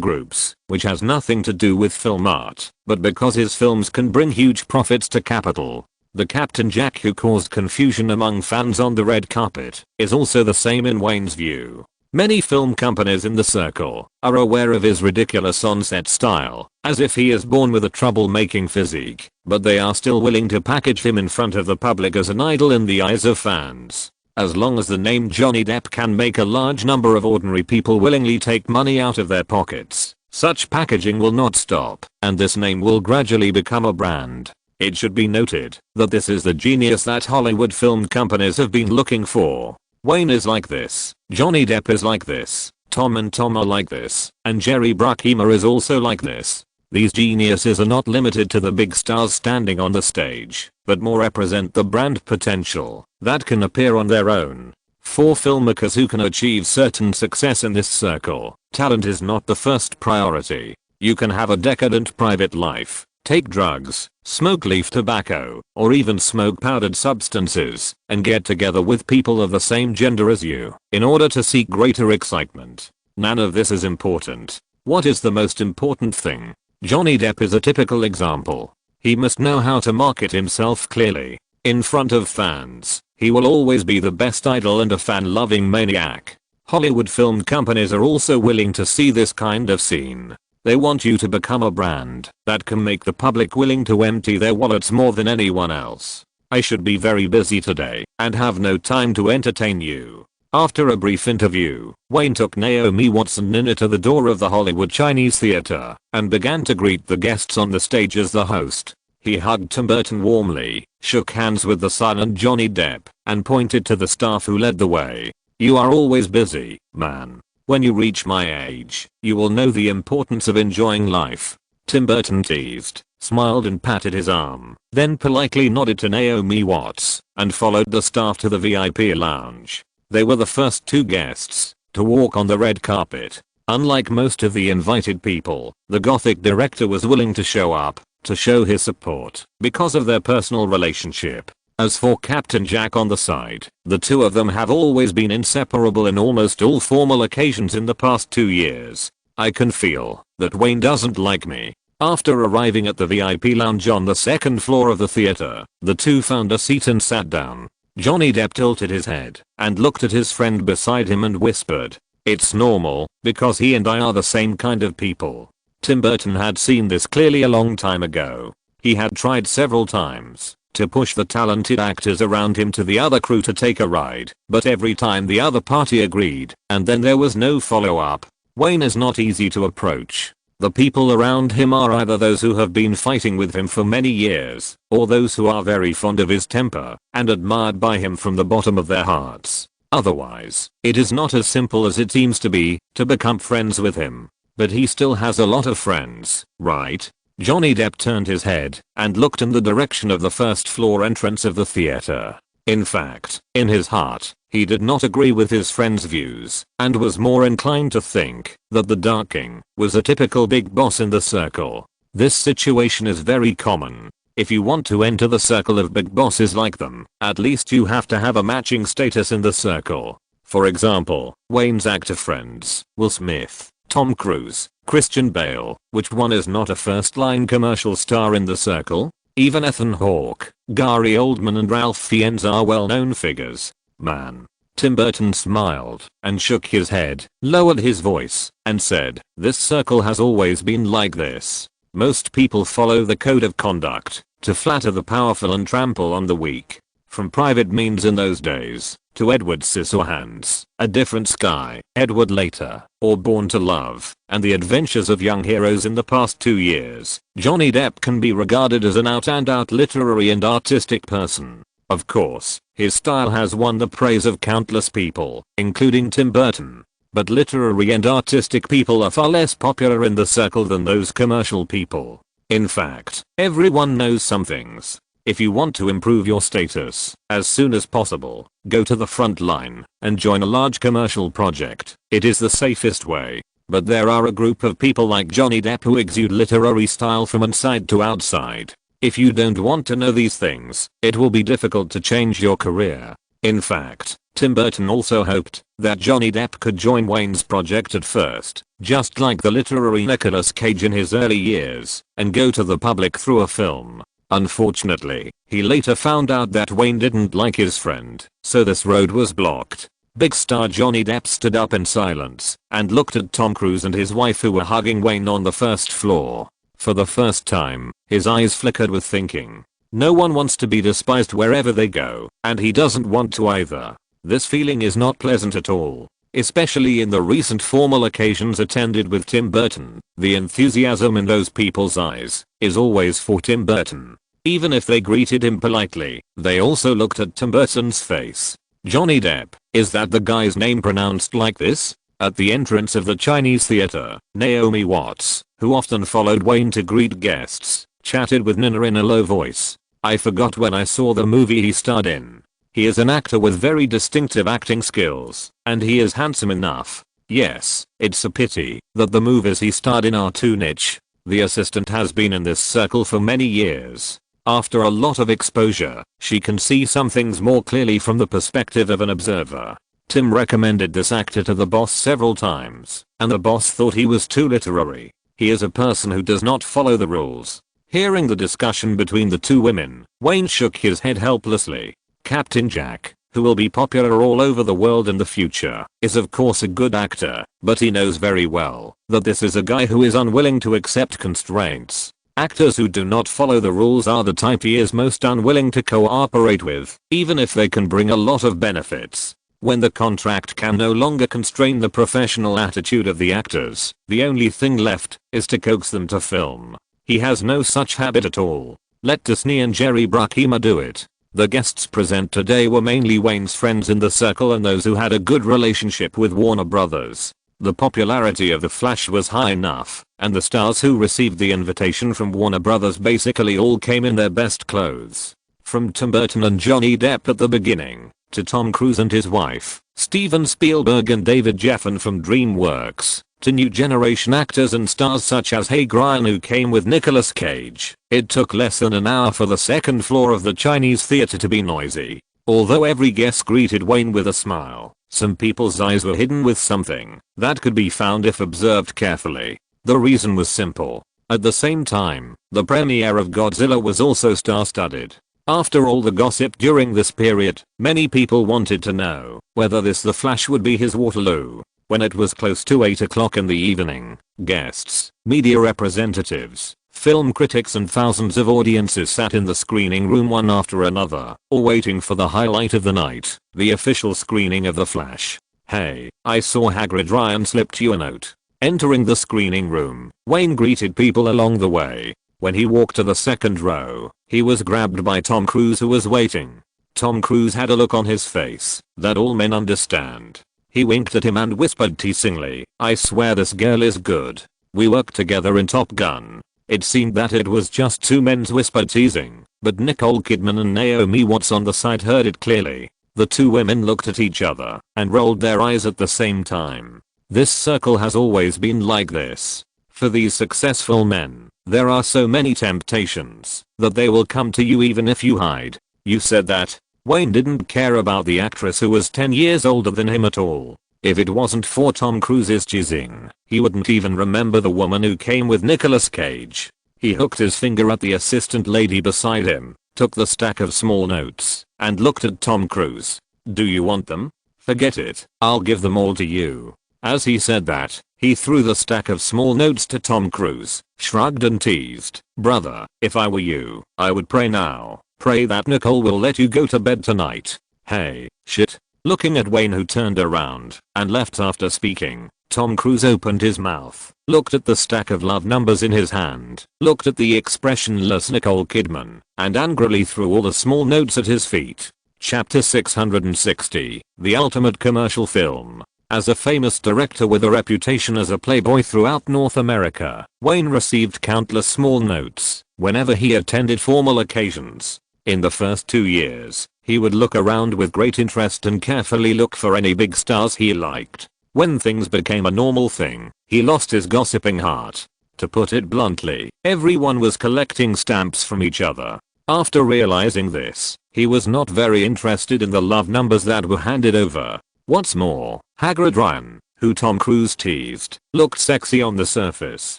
groups, which has nothing to do with film art, but because his films can bring huge profits to capital. The Captain Jack who caused confusion among fans on the red carpet is also the same in Wayne's view. Many film companies in the circle are aware of his ridiculous on-set style, as if he is born with a trouble-making physique, but they are still willing to package him in front of the public as an idol in the eyes of fans. As long as the name Johnny Depp can make a large number of ordinary people willingly take money out of their pockets, such packaging will not stop, and this name will gradually become a brand. It should be noted that this is the genius that Hollywood film companies have been looking for. Wayne is like this, Johnny Depp is like this, Tom and Tom are like this, and Jerry Bruckheimer is also like this. These geniuses are not limited to the big stars standing on the stage, but more represent the brand potential that can appear on their own. For filmmakers who can achieve certain success in this circle, talent is not the first priority. You can have a decadent private life, take drugs, smoke leaf tobacco, or even smoke powdered substances, and get together with people of the same gender as you, in order to seek greater excitement. None of this is important. What is the most important thing? Johnny Depp is a typical example. He must know how to market himself clearly. In front of fans, he will always be the best idol and a fan-loving maniac. Hollywood film companies are also willing to see this kind of scene. They want you to become a brand that can make the public willing to empty their wallets more than anyone else. I should be very busy today and have no time to entertain you. After a brief interview, Wayne took Naomi Watson in to the door of the Hollywood Chinese Theater and began to greet the guests on the stage as the host. He hugged Tim Burton warmly, shook hands with the silent Johnny Depp, and pointed to the staff who led the way. "You are always busy, man. When you reach my age, you will know the importance of enjoying life." Tim Burton teased, smiled and patted his arm, then politely nodded to Naomi Watts and followed the staff to the VIP lounge. They were the first 2 guests to walk on the red carpet. Unlike most of the invited people, the Gothic director was willing to show up to show his support because of their personal relationship. As for Captain Jack on the side, the two of them have always been inseparable in almost all formal occasions in the past 2 years. "I can feel that Wayne doesn't like me." After arriving at the VIP lounge on the 2nd floor of the theater, the two found a seat and sat down. Johnny Depp tilted his head and looked at his friend beside him and whispered, "It's normal, because he and I are the same kind of people." Tim Burton had seen this clearly a long time ago. He had tried several times to push the talented actors around him to the other crew to take a ride, but every time the other party agreed, and then there was no follow-up. Wayne is not easy to approach. The people around him are either those who have been fighting with him for many years, or those who are very fond of his temper and admired by him from the bottom of their hearts. Otherwise, it is not as simple as it seems to be to become friends with him. But he still has a lot of friends, right? Johnny Depp turned his head and looked in the direction of the 1st floor entrance of the theater. In fact, in his heart, he did not agree with his friend's views and was more inclined to think that the Dark King was a typical big boss in the circle. This situation is very common. If you want to enter the circle of big bosses like them, at least you have to have a matching status in the circle. For example, Wayne's actor friends, Will Smith, Tom Cruise, Christian Bale. Which one is not a first-line commercial star in the circle? Even Ethan Hawke, Gary Oldman and Ralph Fiennes are well-known figures. Man. Tim Burton smiled and shook his head, lowered his voice, and said, "This circle has always been like this. Most people follow the code of conduct to flatter the powerful and trample on the weak. From private means in those days, to Edward Scissorhands, A Different Sky, Edward Later, or Born to Love, and the adventures of young heroes in the past 2 years, Johnny Depp can be regarded as an out-and-out literary and artistic person. Of course, his style has won the praise of countless people, including Tim Burton. But literary and artistic people are far less popular in the circle than those commercial people. In fact, everyone knows some things. If you want to improve your status as soon as possible, go to the front line and join a large commercial project. It is the safest way. But there are a group of people like Johnny Depp who exude literary style from inside to outside. If you don't want to know these things, it will be difficult to change your career. In fact, Tim Burton also hoped that Johnny Depp could join Wayne's project at first, just like the literary Nicolas Cage in his early years, and go to the public through a film. Unfortunately, he later found out that Wayne didn't like his friend, so this road was blocked. Big star Johnny Depp stood up in silence and looked at Tom Cruise and his wife who were hugging Wayne on the first floor. For the first time, his eyes flickered with thinking. No one wants to be despised wherever they go, and he doesn't want to either. This feeling is not pleasant at all, especially in the recent formal occasions attended with Tim Burton. The enthusiasm in those people's eyes is always for Tim Burton. Even if they greeted him politely, they also looked at Tim Burton's face. Johnny Depp, is that the guy's name pronounced like this? At the entrance of the Chinese theater, Naomi Watts, who often followed Wayne to greet guests, chatted with Nina in a low voice. "I forgot when I saw the movie he starred in. He is an actor with very distinctive acting skills, and he is handsome enough. Yes, it's a pity that the movies he starred in are too niche." The assistant has been in this circle for many years. After a lot of exposure, she can see some things more clearly from the perspective of an observer. Tim recommended this actor to the boss several times, and the boss thought he was too literary. He is a person who does not follow the rules. Hearing the discussion between the two women, Wayne shook his head helplessly. Captain Jack, who will be popular all over the world in the future, is of course a good actor, but he knows very well that this is a guy who is unwilling to accept constraints. Actors who do not follow the rules are the type he is most unwilling to cooperate with, even if they can bring a lot of benefits. When the contract can no longer constrain the professional attitude of the actors, the only thing left is to coax them to film. He has no such habit at all. Let Disney and Jerry Bruckheimer do it. The guests present today were mainly Wayne's friends in the circle and those who had a good relationship with Warner Brothers. The popularity of The Flash was high enough, and the stars who received the invitation from Warner Brothers basically all came in their best clothes. From Tim Burton and Johnny Depp at the beginning, to Tom Cruise and his wife, Steven Spielberg and David Geffen from DreamWorks, to new generation actors and stars such as Hugh Grant who came with Nicolas Cage. It took less than an hour for the second floor of the Chinese theater to be noisy. Although every guest greeted Wayne with a smile, some people's eyes were hidden with something that could be found if observed carefully. The reason was simple. At the same time, the premiere of Godzilla was also star-studded. After all the gossip during this period, many people wanted to know whether The Flash would be his Waterloo. When it was close to 8 o'clock in the evening, guests, media representatives, film critics and thousands of audiences sat in the screening room one after another, all waiting for the highlight of the night, the official screening of The Flash. "Hey, I saw Hagrid Ryan slipped you a note." Entering the screening room, Wayne greeted people along the way. When he walked to the second row, he was grabbed by Tom Cruise who was waiting. Tom Cruise had a look on his face that all men understand. He winked at him and whispered teasingly, "I swear this girl is good. We worked together in Top Gun." It seemed that it was just two men's whispered teasing, but Nicole Kidman and Naomi Watts on the side heard it clearly. The two women looked at each other and rolled their eyes at the same time. This circle has always been like this. For these successful men, there are so many temptations that they will come to you even if you hide. "You said that?" Wayne didn't care about the actress who was 10 years older than him at all. If it wasn't for Tom Cruise's cheesing, he wouldn't even remember the woman who came with Nicolas Cage. He hooked his finger at the assistant lady beside him, took the stack of small notes, and looked at Tom Cruise. "Do you want them? Forget it, I'll give them all to you." As he said that, he threw the stack of small notes to Tom Cruise, shrugged and teased, "Brother, if I were you, I would pray now. Pray that Nicole will let you go to bed tonight." "Hey, shit." Looking at Wayne, who turned around and left after speaking, Tom Cruise opened his mouth, looked at the stack of love numbers in his hand, looked at the expressionless Nicole Kidman, and angrily threw all the small notes at his feet. Chapter 660, The Ultimate Commercial Film. As a famous director with a reputation as a playboy throughout North America, Wayne received countless small notes whenever he attended formal occasions. In the first 2 years, he would look around with great interest and carefully look for any big stars he liked. When things became a normal thing, he lost his gossiping heart. To put it bluntly, everyone was collecting stamps from each other. After realizing this, he was not very interested in the love numbers that were handed over. What's more, Hagrid Ryan, who Tom Cruise teased, looked sexy on the surface,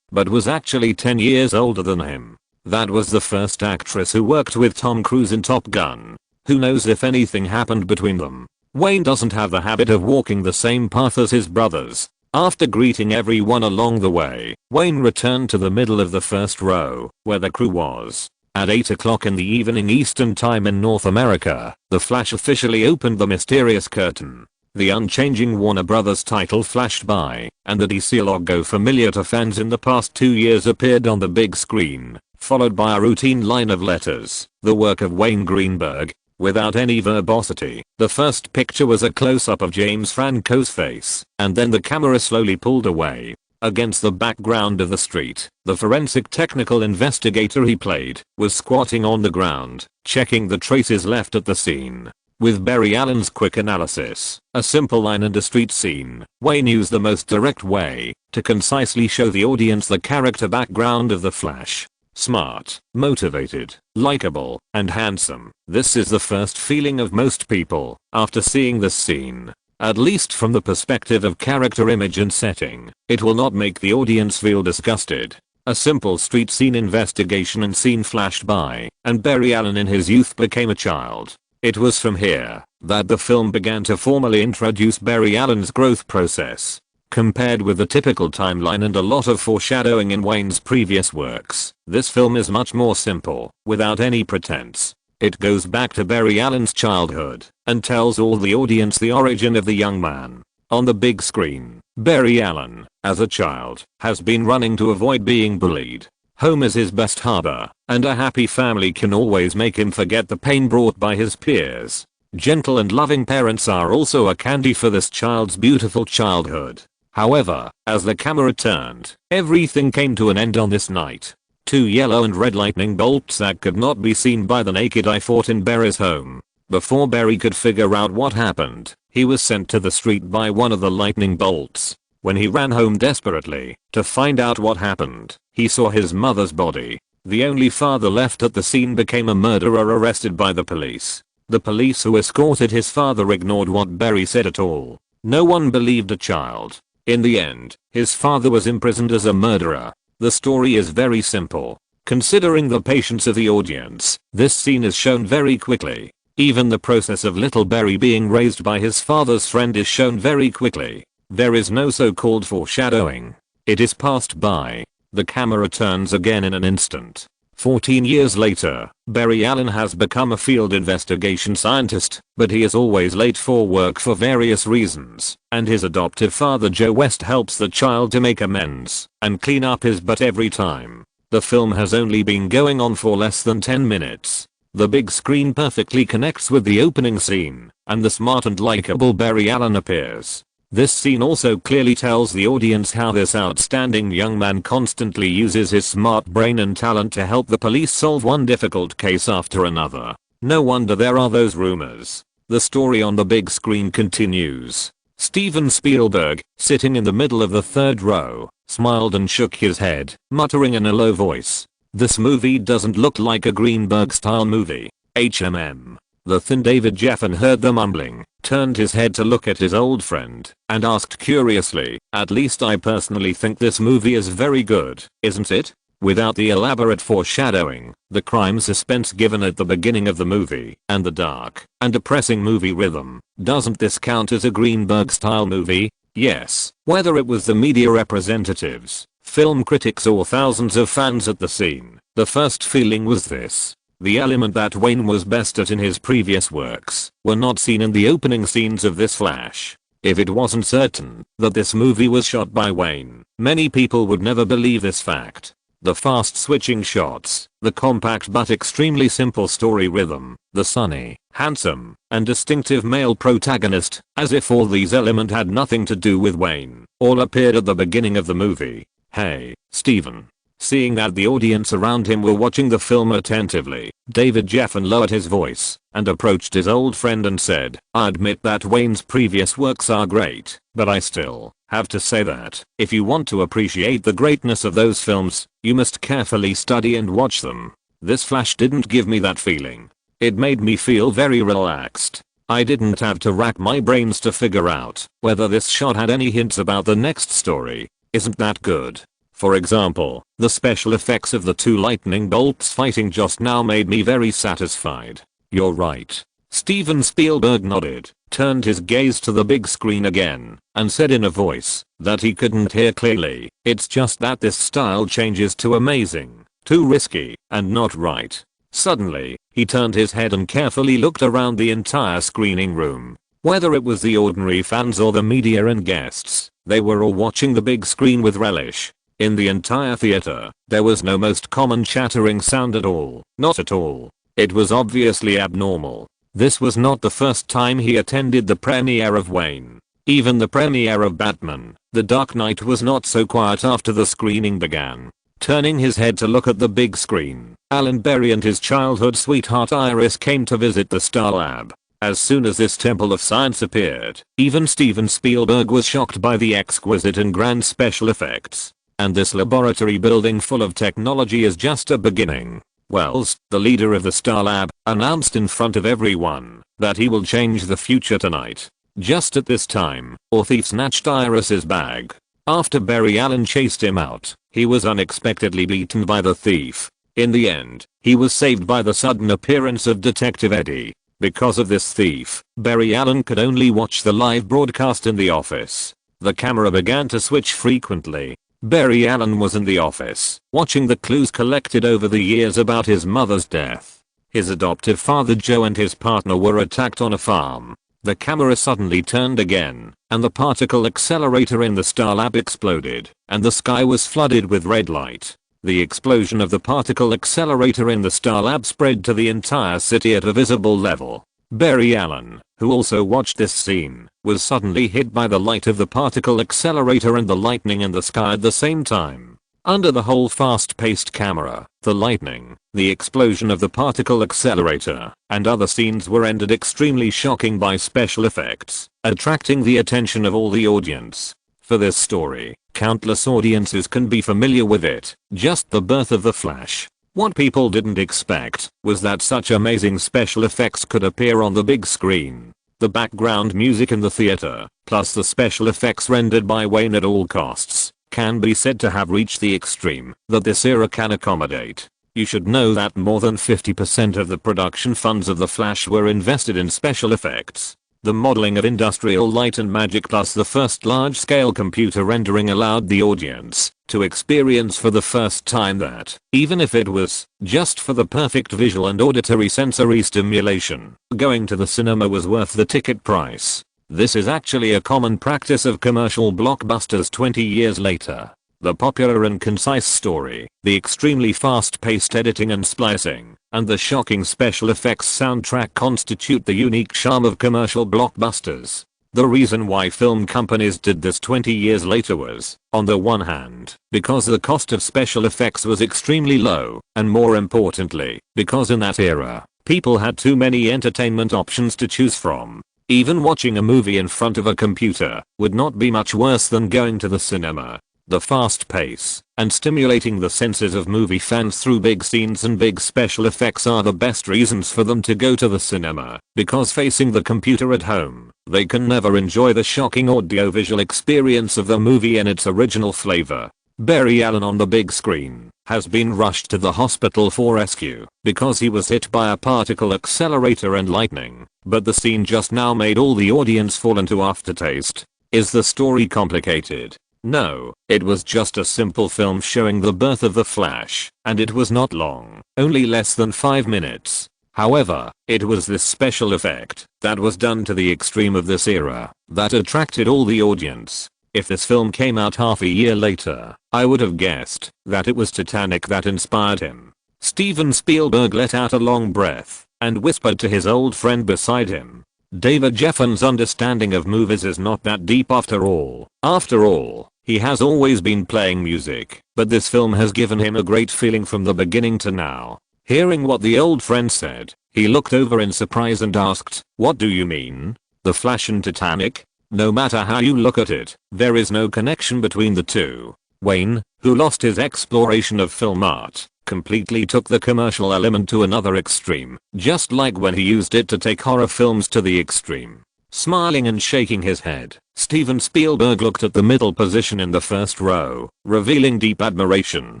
but was actually 10 years older than him. That was the first actress who worked with Tom Cruise in Top Gun. Who knows if anything happened between them. Wayne doesn't have the habit of walking the same path as his brothers. After greeting everyone along the way, Wayne returned to the middle of the first row, where the crew was. At 8 o'clock in the evening Eastern Time in North America, the flash officially opened the mysterious curtain. The unchanging Warner Brothers title flashed by, and the DC logo familiar to fans in the past 2 years appeared on the big screen, followed by a routine line of letters, the work of Wayne Greenberg. Without any verbosity, the first picture was a close-up of James Franco's face, and then the camera slowly pulled away. Against the background of the street, the forensic technical investigator he played was squatting on the ground, checking the traces left at the scene. With Barry Allen's quick analysis, a simple line and a street scene, Wayne used the most direct way to concisely show the audience the character background of the Flash. Smart, motivated, likable, and handsome. This is the first feeling of most people after seeing this scene. At least from the perspective of character, image and setting, it will not make the audience feel disgusted. A simple street scene investigation and scene flashed by, and Barry Allen in his youth became a child. It was from here that the film began to formally introduce Barry Allen's growth process. Compared with the typical timeline and a lot of foreshadowing in Wayne's previous works, this film is much more simple, without any pretense. It goes back to Barry Allen's childhood and tells all the audience the origin of the young man. On the big screen, Barry Allen, as a child, has been running to avoid being bullied. Home is his best harbor, and a happy family can always make him forget the pain brought by his peers. Gentle and loving parents are also a candy for this child's beautiful childhood. However, as the camera turned, everything came to an end on this night. 2 yellow and red lightning bolts that could not be seen by the naked eye fought in Barry's home. Before Barry could figure out what happened, he was sent to the street by one of the lightning bolts. When he ran home desperately to find out what happened, he saw his mother's body. The only father left at the scene became a murderer arrested by the police. The police who escorted his father ignored what Barry said at all. No one believed a child. In the end, his father was imprisoned as a murderer. The story is very simple. Considering the patience of the audience, this scene is shown very quickly. Even the process of little Barry being raised by his father's friend is shown very quickly. There is no so-called foreshadowing. It is passed by. The camera turns again in an instant. 14 years later, Barry Allen has become a field investigation scientist, but he is always late for work for various reasons, and his adoptive father Joe West helps the child to make amends and clean up his butt every time. The film has only been going on for less than 10 minutes. The big screen perfectly connects with the opening scene, and the smart and likable Barry Allen appears. This scene also clearly tells the audience how this outstanding young man constantly uses his smart brain and talent to help the police solve one difficult case after another. No wonder there are those rumors. The story on the big screen continues. Steven Spielberg, sitting in the middle of the third row, smiled and shook his head, muttering in a low voice, "This movie doesn't look like a Greenberg-style movie. HMM. The thin David Geffen heard the mumbling, turned his head to look at his old friend, and asked curiously, "At least I personally think this movie is very good, isn't it?" Without the elaborate foreshadowing, the crime suspense given at the beginning of the movie, and the dark and depressing movie rhythm, doesn't this count as a Greenberg style movie? Yes. Whether it was the media representatives, film critics or thousands of fans at the scene, the first feeling was this. The element that Wayne was best at in his previous works were not seen in the opening scenes of this flash. If it wasn't certain that this movie was shot by Wayne, many people would never believe this fact. The fast switching shots, the compact but extremely simple story rhythm, the sunny, handsome, and distinctive male protagonist, as if all these elements had nothing to do with Wayne, all appeared at the beginning of the movie. "Hey, Steven." Seeing that the audience around him were watching the film attentively, David Geffen lowered his voice and approached his old friend and said, "I admit that Wayne's previous works are great, but I still have to say that if you want to appreciate the greatness of those films, you must carefully study and watch them. This flash didn't give me that feeling. It made me feel very relaxed. I didn't have to rack my brains to figure out whether this shot had any hints about the next story. Isn't that good? For example, the special effects of the two lightning bolts fighting just now made me very satisfied." "You're right." Steven Spielberg nodded, turned his gaze to the big screen again, and said in a voice that he couldn't hear clearly, "It's just that this style change is too amazing, too risky, and not right." Suddenly, he turned his head and carefully looked around the entire screening room. Whether it was the ordinary fans or the media and guests, they were all watching the big screen with relish. In the entire theater, there was no most common chattering sound at all. Not at all. It was obviously abnormal. This was not the first time he attended the premiere of Wayne. Even the premiere of Batman, The Dark Knight was not so quiet after the screening began. Turning his head to look at the big screen, Alan Berry and his childhood sweetheart Iris came to visit the Star Lab. As soon as this temple of science appeared, even Steven Spielberg was shocked by the exquisite and grand special effects. And this laboratory building full of technology is just a beginning. Wells, the leader of the Star Lab, announced in front of everyone that he will change the future tonight. Just at this time, a thief snatched Iris's bag. After Barry Allen chased him out, he was unexpectedly beaten by the thief. In the end, he was saved by the sudden appearance of Detective Eddie. Because of this thief, Barry Allen could only watch the live broadcast in the office. The camera began to switch frequently. Barry Allen was in the office, watching the clues collected over the years about his mother's death. His adoptive father Joe and his partner were attacked on a farm. The camera suddenly turned again, and the particle accelerator in the Star Lab exploded, and the sky was flooded with red light. The explosion of the particle accelerator in the Star Lab spread to the entire city at a visible level. Barry Allen, who also watched this scene, was suddenly hit by the light of the particle accelerator and the lightning in the sky at the same time. Under the whole fast-paced camera, the lightning, the explosion of the particle accelerator, and other scenes were rendered extremely shocking by special effects, attracting the attention of all the audience. For this story, countless audiences can be familiar with it, just the birth of the Flash. What people didn't expect was that such amazing special effects could appear on the big screen. The background music in the theater, plus the special effects rendered by Wayne at all costs, can be said to have reached the extreme that this era can accommodate. You should know that more than 50% of the production funds of The Flash were invested in special effects. The modeling of industrial light and magic plus the first large-scale computer rendering allowed the audience to experience for the first time that, even if it was just for the perfect visual and auditory sensory stimulation, going to the cinema was worth the ticket price. This is actually a common practice of commercial blockbusters 20 years later. The popular and concise story, the extremely fast-paced editing and splicing, and the shocking special effects soundtrack constitute the unique charm of commercial blockbusters. The reason why film companies did this 20 years later was, on the one hand, because the cost of special effects was extremely low, and more importantly, because in that era, people had too many entertainment options to choose from. Even watching a movie in front of a computer would not be much worse than going to the cinema. The fast pace and stimulating the senses of movie fans through big scenes and big special effects are the best reasons for them to go to the cinema, because facing the computer at home, they can never enjoy the shocking audiovisual experience of the movie in its original flavor. Barry Allen on the big screen has been rushed to the hospital for rescue because he was hit by a particle accelerator and lightning, but the scene just now made all the audience fall into aftertaste. Is the story complicated? No, it was just a simple film showing the birth of the Flash, and it was not long, only less than 5 minutes. However, it was this special effect that was done to the extreme of this era that attracted all the audience. If this film came out half a year later, I would have guessed that it was Titanic that inspired him. Steven Spielberg let out a long breath and whispered to his old friend beside him, David Jeffen's understanding of movies is not that deep after all. After all, he has always been playing music, but this film has given him a great feeling from the beginning to now. Hearing what the old friend said, he looked over in surprise and asked, what do you mean? The Flash and Titanic? No matter how you look at it, there is no connection between the two. Wayne, who lost his exploration of film art, completely took the commercial element to another extreme, just like when he used it to take horror films to the extreme. Smiling and shaking his head, Steven Spielberg looked at the middle position in the first row, revealing deep admiration.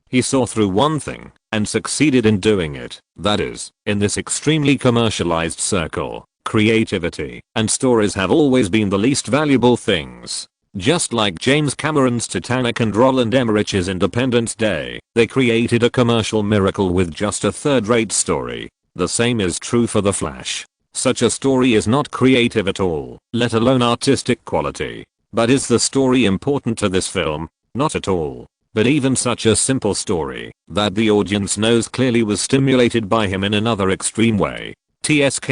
He saw through one thing, and succeeded in doing it, that is, in this extremely commercialized circle, creativity and stories have always been the least valuable things. Just like James Cameron's Titanic and Roland Emmerich's Independence Day, they created a commercial miracle with just a third-rate story. The same is true for The Flash. Such a story is not creative at all, let alone artistic quality. But is the story important to this film? Not at all. But even such a simple story that the audience knows clearly was stimulated by him in another extreme way. TSK,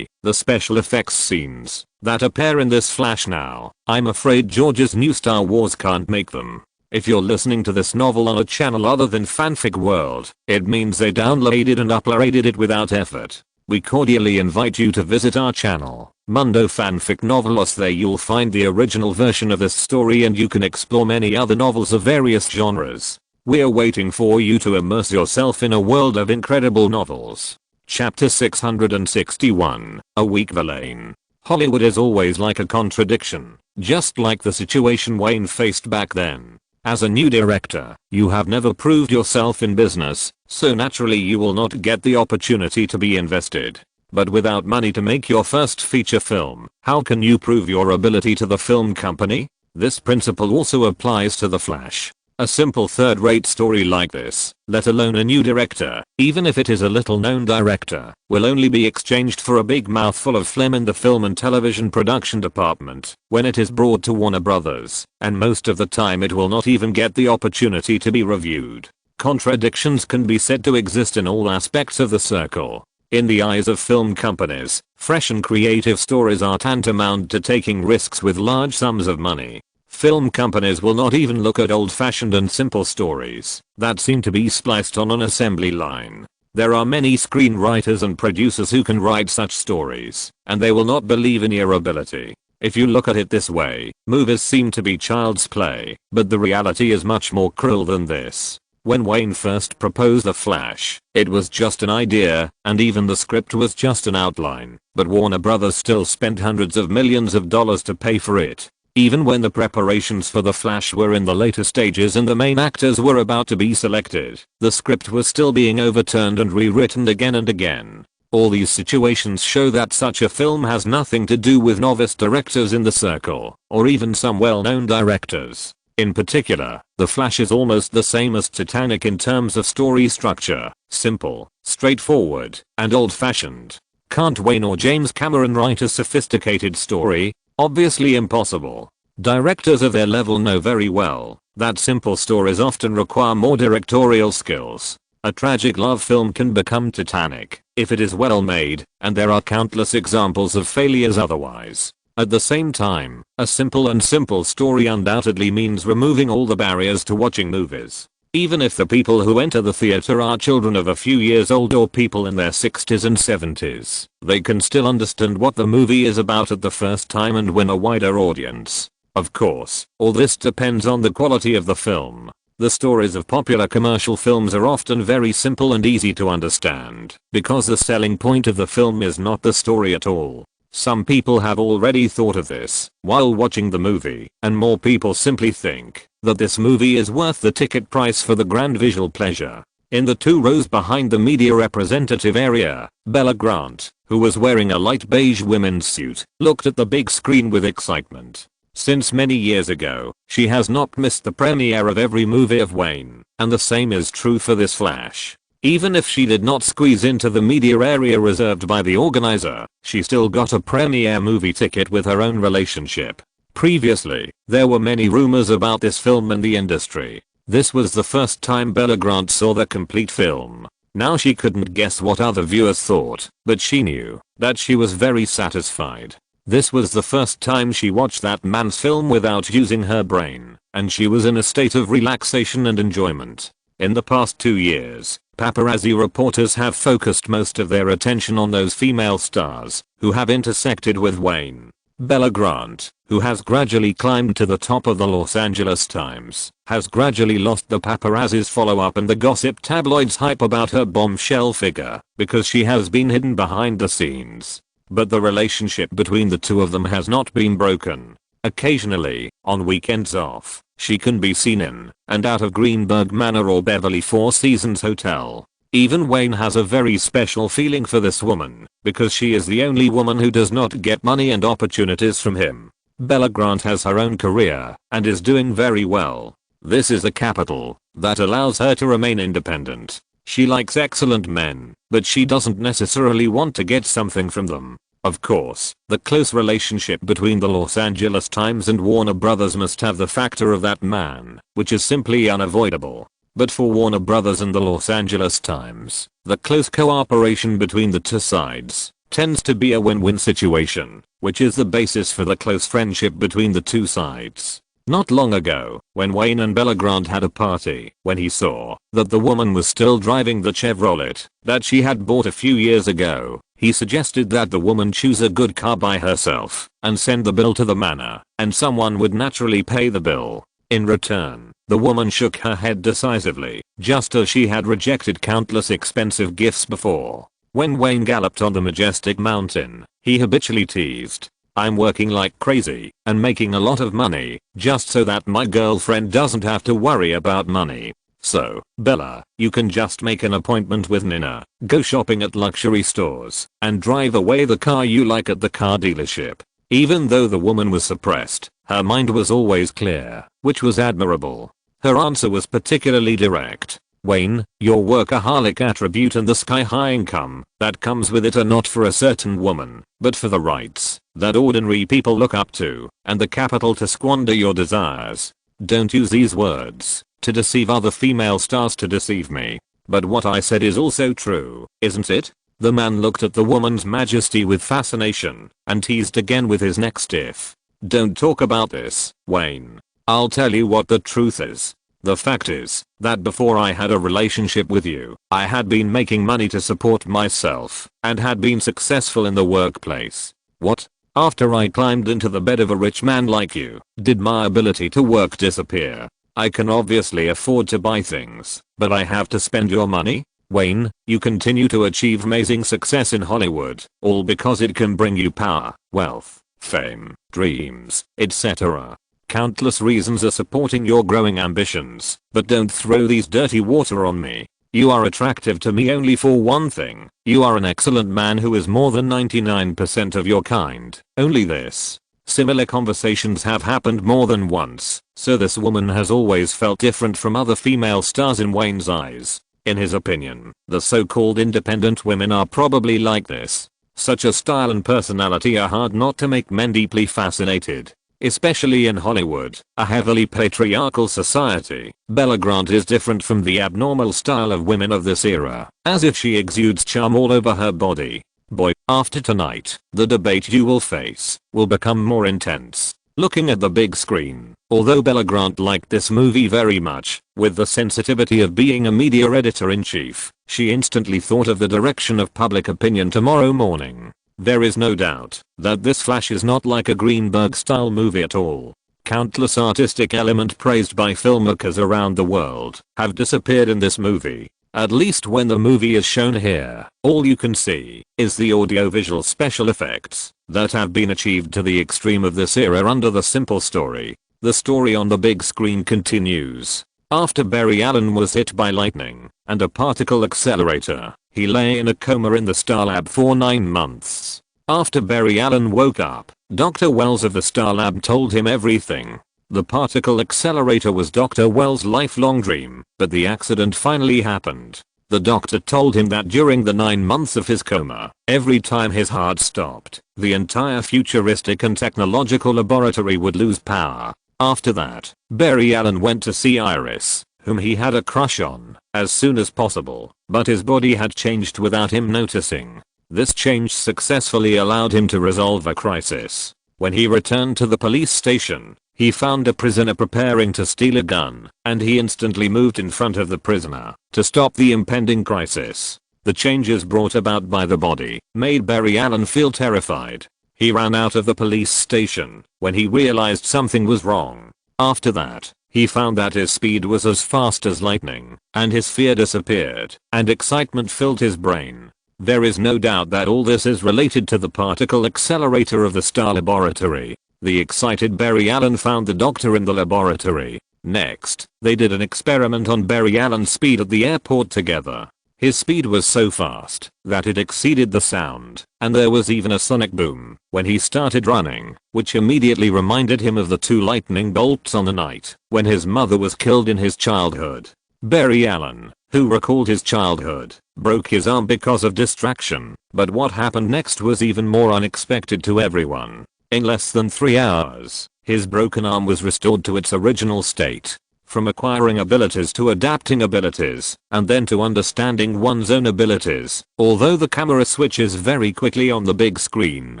the special effects scenes that appear in this Flash now, I'm afraid George's new Star Wars can't make them. If you're listening to this novel on a channel other than Fanfic World, it means they downloaded and uploaded it without effort. We cordially invite you to visit our channel, Mundo Fanfic Novelos. There you'll find the original version of this story and you can explore many other novels of various genres. We're waiting for you to immerse yourself in a world of incredible novels. Chapter 661, A Weak Villain. Hollywood is always like a contradiction, just like the situation Wayne faced back then. As a new director, you have never proved yourself in business, so naturally you will not get the opportunity to be invested. But without money to make your first feature film, how can you prove your ability to the film company? This principle also applies to The Flash. A simple third-rate story like this, let alone a new director, even if it is a little-known director, will only be exchanged for a big mouthful of phlegm in the film and television production department when it is brought to Warner Brothers, and most of the time it will not even get the opportunity to be reviewed. Contradictions can be said to exist in all aspects of the circle. In the eyes of film companies, fresh and creative stories are tantamount to taking risks with large sums of money. Film companies will not even look at old-fashioned and simple stories that seem to be spliced on an assembly line. There are many screenwriters and producers who can write such stories, and they will not believe in your ability. If you look at it this way, movies seem to be child's play, but the reality is much more cruel than this. When Wayne first proposed The Flash, it was just an idea, and even the script was just an outline, but Warner Brothers still spent hundreds of millions of dollars to pay for it. Even when the preparations for The Flash were in the later stages and the main actors were about to be selected, the script was still being overturned and rewritten again and again. All these situations show that such a film has nothing to do with novice directors in the circle, or even some well-known directors. In particular, The Flash is almost the same as Titanic in terms of story structure, simple, straightforward, and old-fashioned. Can't Wayne or James Cameron write a sophisticated story? Obviously impossible. Directors of their level know very well that simple stories often require more directorial skills. A tragic love film can become Titanic if it is well made, and there are countless examples of failures otherwise. At the same time, a simple story undoubtedly means removing all the barriers to watching movies. Even if the people who enter the theater are children of a few years old or people in their 60s and 70s, they can still understand what the movie is about at the first time and win a wider audience. Of course, all this depends on the quality of the film. The stories of popular commercial films are often very simple and easy to understand because the selling point of the film is not the story at all. Some people have already thought of this while watching the movie, and more people simply think that this movie is worth the ticket price for the grand visual pleasure. In the 2 rows behind the media representative area, Bella Grant, who was wearing a light beige women's suit, looked at the big screen with excitement. Since many years ago, she has not missed the premiere of every movie of Wayne, and the same is true for this flash. Even if she did not squeeze into the media area reserved by the organizer, she still got a premiere movie ticket with her own relationship. Previously, there were many rumors about this film in the industry. This was the first time Bella Grant saw the complete film. Now she couldn't guess what other viewers thought, but she knew that she was very satisfied. This was the first time she watched that man's film without using her brain, and she was in a state of relaxation and enjoyment. In the past 2 years, paparazzi reporters have focused most of their attention on those female stars who have intersected with Wayne. Bella Grant, who has gradually climbed to the top of the Los Angeles Times, has gradually lost the paparazzi's follow-up and the gossip tabloids hype about her bombshell figure because she has been hidden behind the scenes. But the relationship between the two of them has not been broken. Occasionally, on weekends off, she can be seen in and out of Greenberg Manor or Beverly Four Seasons Hotel. Even Wayne has a very special feeling for this woman because she is the only woman who does not get money and opportunities from him. Bella Grant has her own career and is doing very well. This is a capital that allows her to remain independent. She likes excellent men, but she doesn't necessarily want to get something from them. Of course, the close relationship between the Los Angeles Times and Warner Brothers must have the factor of that man, which is simply unavoidable. But for Warner Brothers and the Los Angeles Times, the close cooperation between the two sides tends to be a win-win situation, which is the basis for the close friendship between the two sides. Not long ago, when Wayne and Bella Grant had a party, when he saw that the woman was still driving the Chevrolet that she had bought a few years ago, he suggested that the woman choose a good car by herself and send the bill to the manor, and someone would naturally pay the bill. In return, the woman shook her head decisively, just as she had rejected countless expensive gifts before. When Wayne galloped on the majestic mountain, he habitually teased, "I'm working like crazy and making a lot of money just so that my girlfriend doesn't have to worry about money. So, Bella, you can just make an appointment with Nina, go shopping at luxury stores, and drive away the car you like at the car dealership." Even though the woman was suppressed, her mind was always clear, which was admirable. Her answer was particularly direct. "Wayne, your workaholic attribute and the sky-high income that comes with it are not for a certain woman, but for the rights that ordinary people look up to, and the capital to squander your desires. Don't use these words to deceive other female stars to deceive me. But what I said is also true, isn't it?" The man looked at the woman's majesty with fascination and teased again with his next if. "Don't talk about this, Wayne. I'll tell you what the truth is. The fact is that before I had a relationship with you, I had been making money to support myself and had been successful in the workplace. What? After I climbed into the bed of a rich man like you, did my ability to work disappear? I can obviously afford to buy things, but I have to spend your money? Wayne, you continue to achieve amazing success in Hollywood, all because it can bring you power, wealth, fame, dreams, etc. Countless reasons are supporting your growing ambitions, but don't throw these dirty water on me. You are attractive to me only for one thing. You are an excellent man who is more than 99% of your kind. Only this." Similar conversations have happened more than once, so this woman has always felt different from other female stars in Wayne's eyes. In his opinion, the so-called independent women are probably like this. Such a style and personality are hard not to make men deeply fascinated. Especially in Hollywood, a heavily patriarchal society, Bella Grant is different from the abnormal style of women of this era, as if she exudes charm all over her body. Boy, after tonight, the debate you will face will become more intense. Looking at the big screen, although Bella Grant liked this movie very much, with the sensitivity of being a media editor-in-chief, she instantly thought of the direction of public opinion tomorrow morning. There is no doubt that this Flash is not like a Greenberg-style movie at all. Countless artistic elements praised by filmmakers around the world have disappeared in this movie. At least when the movie is shown here, all you can see is the audiovisual special effects that have been achieved to the extreme of this era under the simple story. The story on the big screen continues. After Barry Allen was hit by lightning and a particle accelerator, he lay in a coma in the Star Lab for 9 months. After Barry Allen woke up, Dr. Wells of the Star Lab told him everything. The particle accelerator was Dr. Wells' lifelong dream, but the accident finally happened. The doctor told him that during the 9 months of his coma, every time his heart stopped, the entire futuristic and technological laboratory would lose power. After that, Barry Allen went to see Iris, whom he had a crush on, as soon as possible, but his body had changed without him noticing. This change successfully allowed him to resolve a crisis. When he returned to the police station, he found a prisoner preparing to steal a gun, and he instantly moved in front of the prisoner to stop the impending crisis. The changes brought about by the body made Barry Allen feel terrified. He ran out of the police station when he realized something was wrong. After that, he found that his speed was as fast as lightning, and his fear disappeared, and excitement filled his brain. There is no doubt that all this is related to the particle accelerator of the Star Laboratory. The excited Barry Allen found the doctor in the laboratory. Next, they did an experiment on Barry Allen's speed at the airport together. His speed was so fast that it exceeded the sound, and there was even a sonic boom when he started running, which immediately reminded him of the 2 lightning bolts on the night when his mother was killed in his childhood. Barry Allen, who recalled his childhood, broke his arm because of distraction, but what happened next was even more unexpected to everyone. In less than 3 hours, his broken arm was restored to its original state. From acquiring abilities to adapting abilities, and then to understanding one's own abilities. Although the camera switches very quickly on the big screen,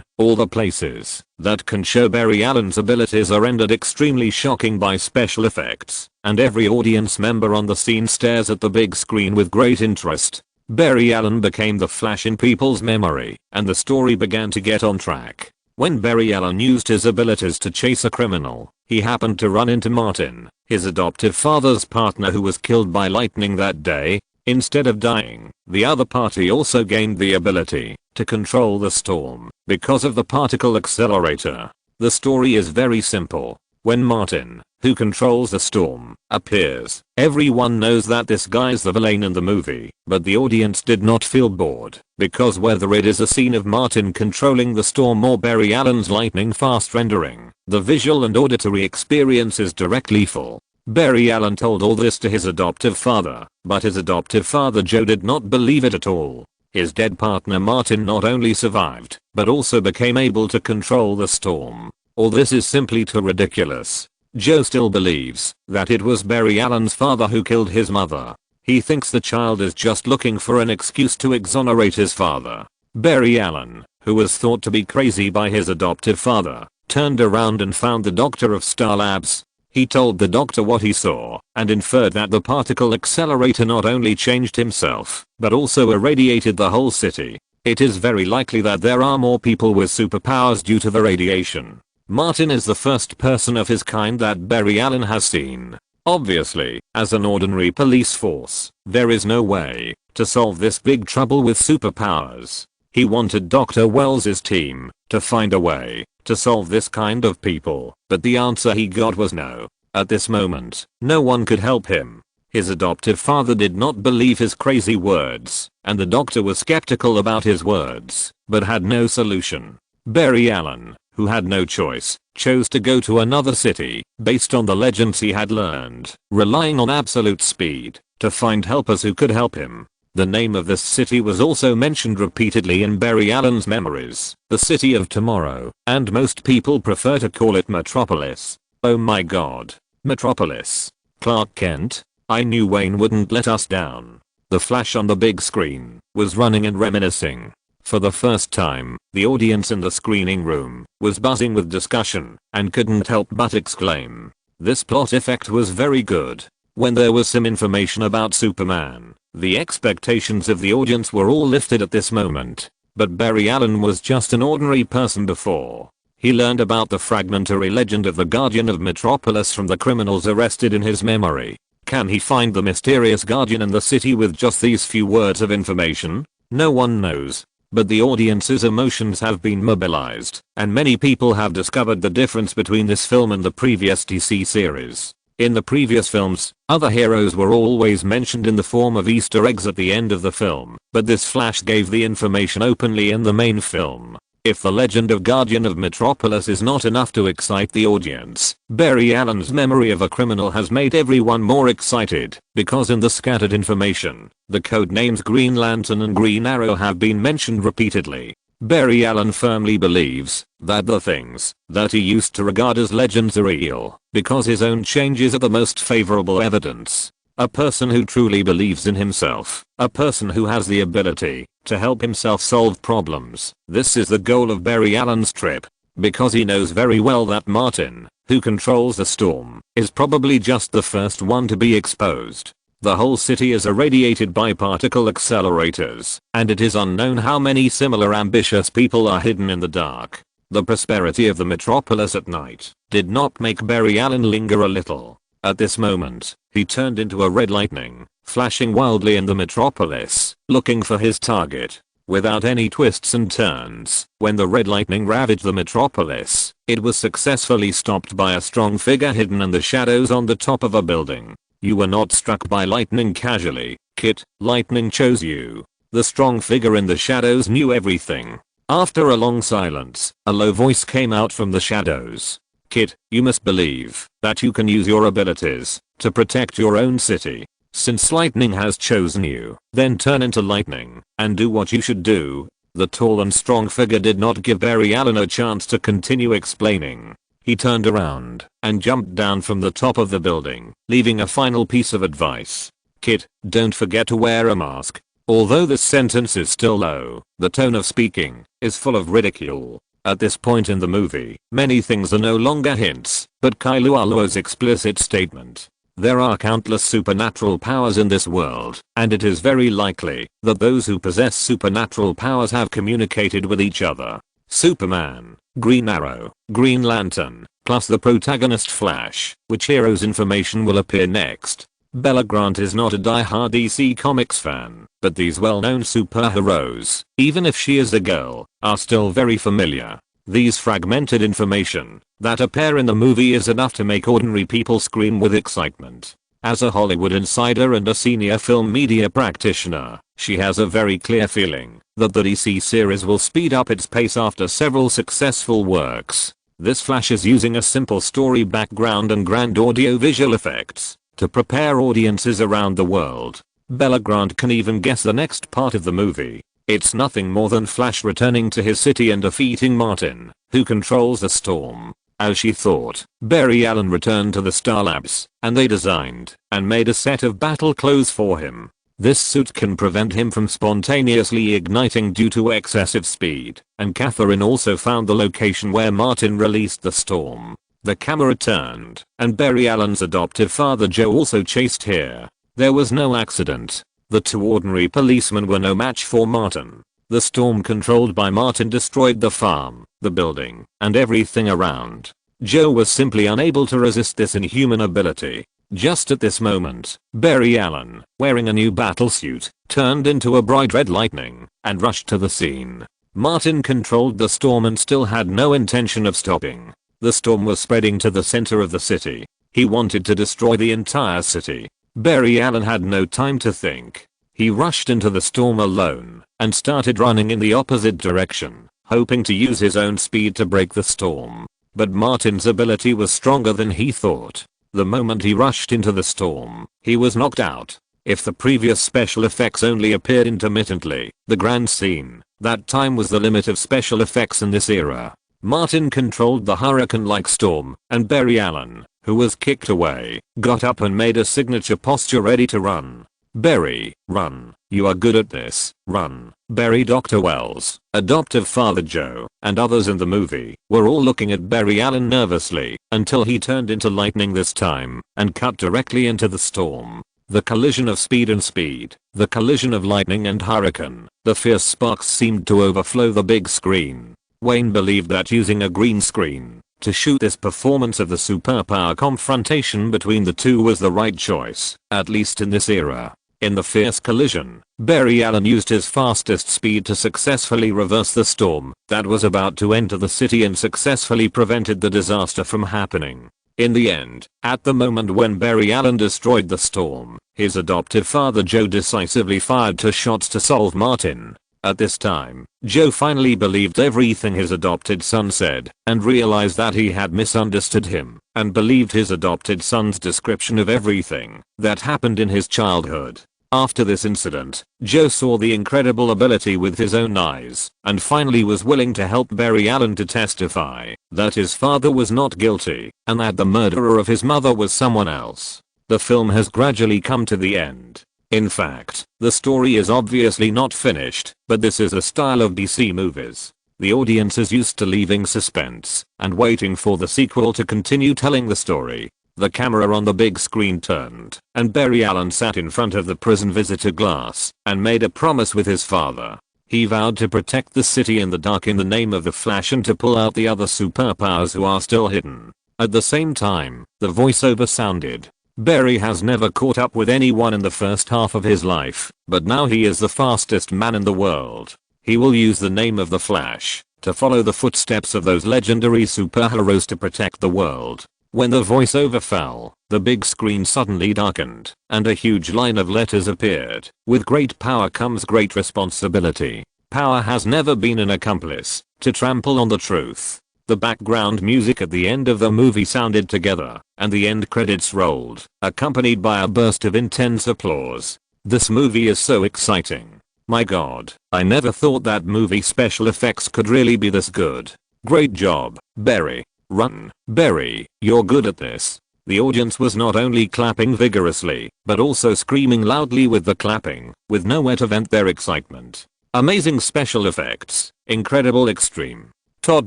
all the places that can show Barry Allen's abilities are rendered extremely shocking by special effects, and every audience member on the scene stares at the big screen with great interest. Barry Allen became the flash in people's memory, and the story began to get on track. When Barry Allen used his abilities to chase a criminal, he happened to run into Martin, his adoptive father's partner, who was killed by lightning that day. Instead of dying, the other party also gained the ability to control the storm because of the particle accelerator. The story is very simple. When Martin, who controls the storm, appears, everyone knows that this guy's the villain in the movie, but the audience did not feel bored, because whether it is a scene of Martin controlling the storm or Barry Allen's lightning fast rendering, the visual and auditory experience is directly full. Barry Allen told all this to his adoptive father, but his adoptive father Joe did not believe it at all. His dead partner Martin not only survived, but also became able to control the storm. All this is simply too ridiculous. Joe still believes that it was Barry Allen's father who killed his mother. He thinks the child is just looking for an excuse to exonerate his father. Barry Allen, who was thought to be crazy by his adoptive father, turned around and found the doctor of Star Labs. He told the doctor what he saw and inferred that the particle accelerator not only changed himself, but also irradiated the whole city. It is very likely that there are more people with superpowers due to the radiation. Martin is the first person of his kind that Barry Allen has seen. Obviously, as an ordinary police force, there is no way to solve this big trouble with superpowers. He wanted Dr. Wells' team to find a way to solve this kind of people, but the answer he got was no. At this moment, no one could help him. His adoptive father did not believe his crazy words, and the doctor was skeptical about his words, but had no solution. Barry Allen, who had no choice, chose to go to another city, based on the legends he had learned, relying on absolute speed, to find helpers who could help him. The name of this city was also mentioned repeatedly in Barry Allen's memories, the city of tomorrow, and most people prefer to call it Metropolis. Oh my god. Metropolis. Clark Kent? I knew Wayne wouldn't let us down. The Flash on the big screen was running and reminiscing. For the first time, the audience in the screening room was buzzing with discussion and couldn't help but exclaim. This plot effect was very good. When there was some information about Superman, the expectations of the audience were all lifted at this moment. But Barry Allen was just an ordinary person before. He learned about the fragmentary legend of the Guardian of Metropolis from the criminals arrested in his memory. Can he find the mysterious Guardian in the city with just these few words of information? No one knows. But the audience's emotions have been mobilized, and many people have discovered the difference between this film and the previous DC series. In the previous films, other heroes were always mentioned in the form of Easter eggs at the end of the film, but this Flash gave the information openly in the main film. If the legend of Guardian of Metropolis is not enough to excite the audience, Barry Allen's memory of a criminal has made everyone more excited, because in the scattered information, the code names Green Lantern and Green Arrow have been mentioned repeatedly. Barry Allen firmly believes that the things that he used to regard as legends are real, because his own changes are the most favorable evidence. A person who truly believes in himself, a person who has the ability to help himself solve problems. This is the goal of Barry Allen's trip, because he knows very well that Martin, who controls the storm, is probably just the first one to be exposed. The whole city is irradiated by particle accelerators, and it is unknown how many similar ambitious people are hidden in the dark. The prosperity of the metropolis at night did not make Barry Allen linger a little. At this moment, he turned into a red lightning, flashing wildly in the metropolis, looking for his target. Without any twists and turns, when the red lightning ravaged the metropolis, it was successfully stopped by a strong figure hidden in the shadows on the top of a building. You were not struck by lightning casually, Kit. Lightning chose you. The strong figure in the shadows knew everything. After a long silence, a low voice came out from the shadows. Kit, you must believe that you can use your abilities to protect your own city. Since lightning has chosen you, then turn into lightning and do what you should do. The tall and strong figure did not give Barry Allen a chance to continue explaining. He turned around and jumped down from the top of the building, leaving a final piece of advice. Kit, don't forget to wear a mask. Although this sentence is still low, the tone of speaking is full of ridicule. At this point in the movie, many things are no longer hints, but Kailualuo's explicit statement. There are countless supernatural powers in this world, and it is very likely that those who possess supernatural powers have communicated with each other. Superman, Green Arrow, Green Lantern, plus the protagonist Flash, which hero's information will appear next. Bella Grant is not a die-hard DC Comics fan, but these well-known superheroes, even if she is a girl, are still very familiar. These fragmented information that appear in the movie is enough to make ordinary people scream with excitement. As a Hollywood insider and a senior film media practitioner, she has a very clear feeling that the DC series will speed up its pace after several successful works. This Flash is using a simple story background and grand audio-visual effects to prepare audiences around the world. Bella Grant can even guess the next part of the movie. It's nothing more than Flash returning to his city and defeating Martin, who controls the storm. As she thought, Barry Allen returned to the Star Labs, and they designed and made a set of battle clothes for him. This suit can prevent him from spontaneously igniting due to excessive speed, and Catherine also found the location where Martin released the storm. The camera turned, and Barry Allen's adoptive father Joe also chased here. There was no accident. The two ordinary policemen were no match for Martin. The storm controlled by Martin destroyed the farm, the building, and everything around. Joe was simply unable to resist this inhuman ability. Just at this moment, Barry Allen, wearing a new battlesuit, turned into a bright red lightning and rushed to the scene. Martin controlled the storm and still had no intention of stopping. The storm was spreading to the center of the city. He wanted to destroy the entire city. Barry Allen had no time to think. He rushed into the storm alone and started running in the opposite direction, hoping to use his own speed to break the storm. But Martin's ability was stronger than he thought. The moment he rushed into the storm, he was knocked out. If the previous special effects only appeared intermittently, the grand scene, that time was the limit of special effects in this era. Martin controlled the hurricane-like storm, and Barry Allen, who was kicked away, got up and made a signature posture ready to run. Barry, run. You are good at this. Run. Barry, Dr. Wells, adoptive father Joe, and others in the movie were all looking at Barry Allen nervously until he turned into lightning this time and cut directly into the storm. The collision of speed and speed, the collision of lightning and hurricane, the fierce sparks seemed to overflow the big screen. Wayne believed that using a green screen to shoot this performance of the superpower confrontation between the two was the right choice, at least in this era. In the fierce collision, Barry Allen used his fastest speed to successfully reverse the storm that was about to enter the city and successfully prevented the disaster from happening. In the end, at the moment when Barry Allen destroyed the storm, his adoptive father Joe decisively fired 2 shots to solve Martin. At this time, Joe finally believed everything his adopted son said and realized that he had misunderstood him and believed his adopted son's description of everything that happened in his childhood. After this incident, Joe saw the incredible ability with his own eyes and finally was willing to help Barry Allen to testify that his father was not guilty and that the murderer of his mother was someone else. The film has gradually come to the end. In fact, the story is obviously not finished, but this is a style of DC movies. The audience is used to leaving suspense and waiting for the sequel to continue telling the story. The camera on the big screen turned, and Barry Allen sat in front of the prison visitor glass and made a promise with his father. He vowed to protect the city in the dark in the name of the Flash and to pull out the other superpowers who are still hidden. At the same time, the voiceover sounded. Barry has never caught up with anyone in the first half of his life, but now he is the fastest man in the world. He will use the name of the Flash to follow the footsteps of those legendary superheroes to protect the world. When the voiceover fell, the big screen suddenly darkened, and a huge line of letters appeared. With great power comes great responsibility. Power has never been an accomplice to trample on the truth. The background music at the end of the movie sounded together, and the end credits rolled, accompanied by a burst of intense applause. This movie is so exciting. My god, I never thought that movie special effects could really be this good. Great job, Barry. Run, Barry, you're good at this. The audience was not only clapping vigorously, but also screaming loudly with the clapping, with nowhere to vent their excitement. Amazing special effects, incredible extreme. Todd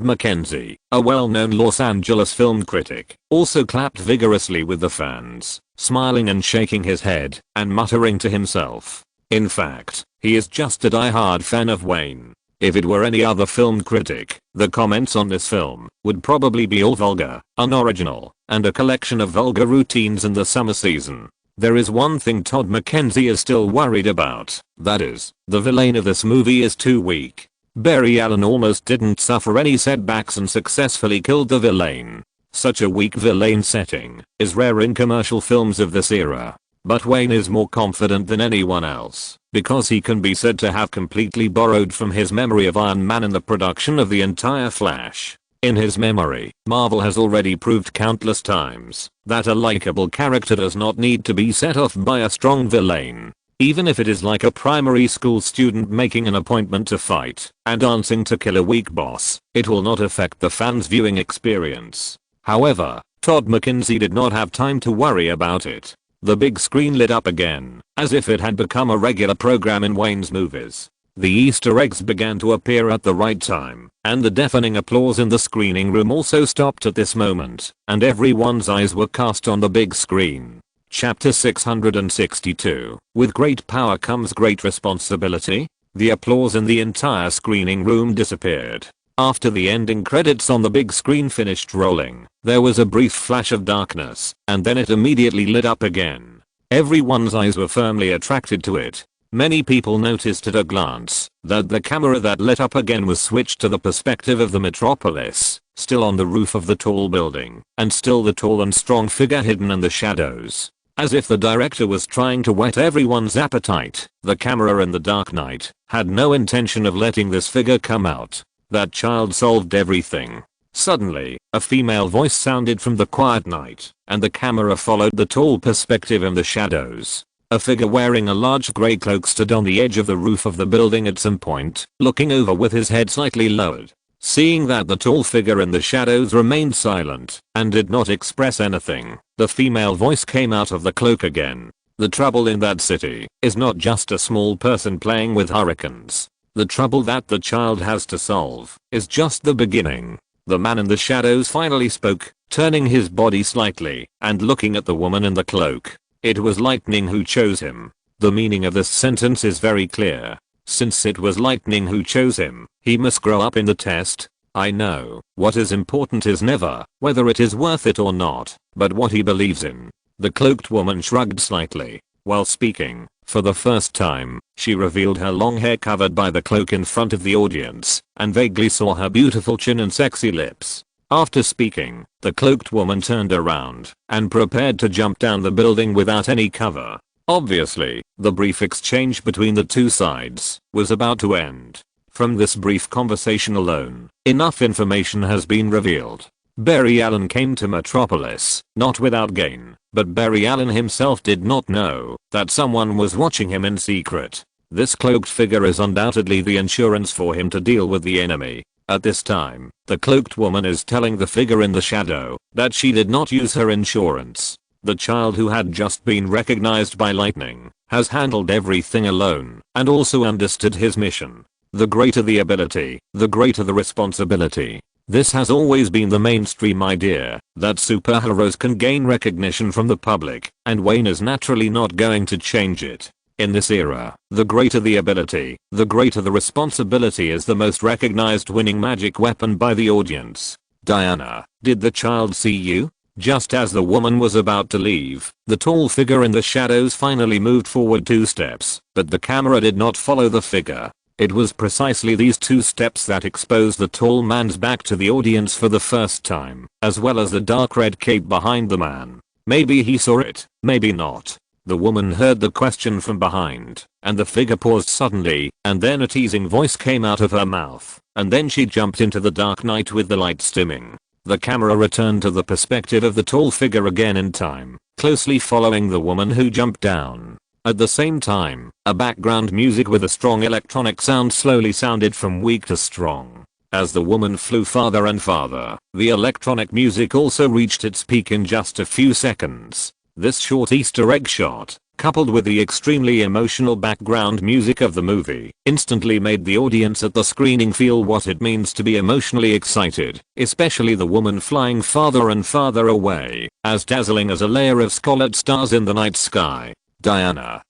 McKenzie, a well-known Los Angeles film critic, also clapped vigorously with the fans, smiling and shaking his head and muttering to himself. In fact, he is just a die-hard fan of Wayne. If it were any other film critic, the comments on this film would probably be all vulgar, unoriginal, and a collection of vulgar routines in the summer season. There is one thing Todd McKenzie is still worried about, that is, the villain of this movie is too weak. Barry Allen almost didn't suffer any setbacks and successfully killed the villain. Such a weak villain setting is rare in commercial films of this era. But Wayne is more confident than anyone else, because he can be said to have completely borrowed from his memory of Iron Man in the production of the entire Flash. In his memory, Marvel has already proved countless times that a likable character does not need to be set off by a strong villain. Even if it is like a primary school student making an appointment to fight and dancing to kill a weak boss, it will not affect the fan's viewing experience. However, Todd McKenzie did not have time to worry about it. The big screen lit up again, as if it had become a regular program in Wayne's movies. The Easter eggs began to appear at the right time, and the deafening applause in the screening room also stopped at this moment, and everyone's eyes were cast on the big screen. Chapter 662. With great power comes great responsibility. The applause in the entire screening room disappeared. After the ending credits on the big screen finished rolling, there was a brief flash of darkness, and then it immediately lit up again. Everyone's eyes were firmly attracted to it. Many people noticed at a glance that the camera that lit up again was switched to the perspective of the metropolis, still on the roof of the tall building, and still the tall and strong figure hidden in the shadows. As if the director was trying to whet everyone's appetite, the camera in The Dark Knight had no intention of letting this figure come out. That child solved everything. Suddenly, a female voice sounded from the quiet night, and the camera followed the tall perspective in the shadows. A figure wearing a large grey cloak stood on the edge of the roof of the building at some point, looking over with his head slightly lowered. Seeing that the tall figure in the shadows remained silent and did not express anything, the female voice came out of the cloak again. The trouble in that city is not just a small person playing with hurricanes. The trouble that the child has to solve is just the beginning. The man in the shadows finally spoke, turning his body slightly and looking at the woman in the cloak. It was lightning who chose him. The meaning of this sentence is very clear. Since it was lightning who chose him, he must grow up in the test. I know, what is important is never whether it is worth it or not, but what he believes in. The cloaked woman shrugged slightly. While speaking, for the first time, she revealed her long hair covered by the cloak in front of the audience, and vaguely saw her beautiful chin and sexy lips. After speaking, the cloaked woman turned around and prepared to jump down the building without any cover. Obviously, the brief exchange between the two sides was about to end. From this brief conversation alone, enough information has been revealed. Barry Allen came to Metropolis, not without gain, but Barry Allen himself did not know that someone was watching him in secret. This cloaked figure is undoubtedly the insurance for him to deal with the enemy. At this time, the cloaked woman is telling the figure in the shadow that she did not use her insurance. The child who had just been recognized by lightning has handled everything alone and also understood his mission. The greater the ability, the greater the responsibility. This has always been the mainstream idea, that superheroes can gain recognition from the public, and Wayne is naturally not going to change it. In this era, the greater the ability, the greater the responsibility is the most recognized winning magic weapon by the audience. Diana, did the child see you? Just as the woman was about to leave, the tall figure in the shadows finally moved forward 2 steps, but the camera did not follow the figure. It was precisely these 2 steps that exposed the tall man's back to the audience for the first time, as well as the dark red cape behind the man. Maybe he saw it, maybe not. The woman heard the question from behind, and the figure paused suddenly, and then a teasing voice came out of her mouth, and then she jumped into the dark night with the lights dimming. The camera returned to the perspective of the tall figure again in time, closely following the woman who jumped down. At the same time, a background music with a strong electronic sound slowly sounded from weak to strong. As the woman flew farther and farther, the electronic music also reached its peak in just a few seconds. This short Easter egg shot, coupled with the extremely emotional background music of the movie, instantly made the audience at the screening feel what it means to be emotionally excited, especially the woman flying farther and farther away, as dazzling as a layer of scarlet stars in the night sky. Diana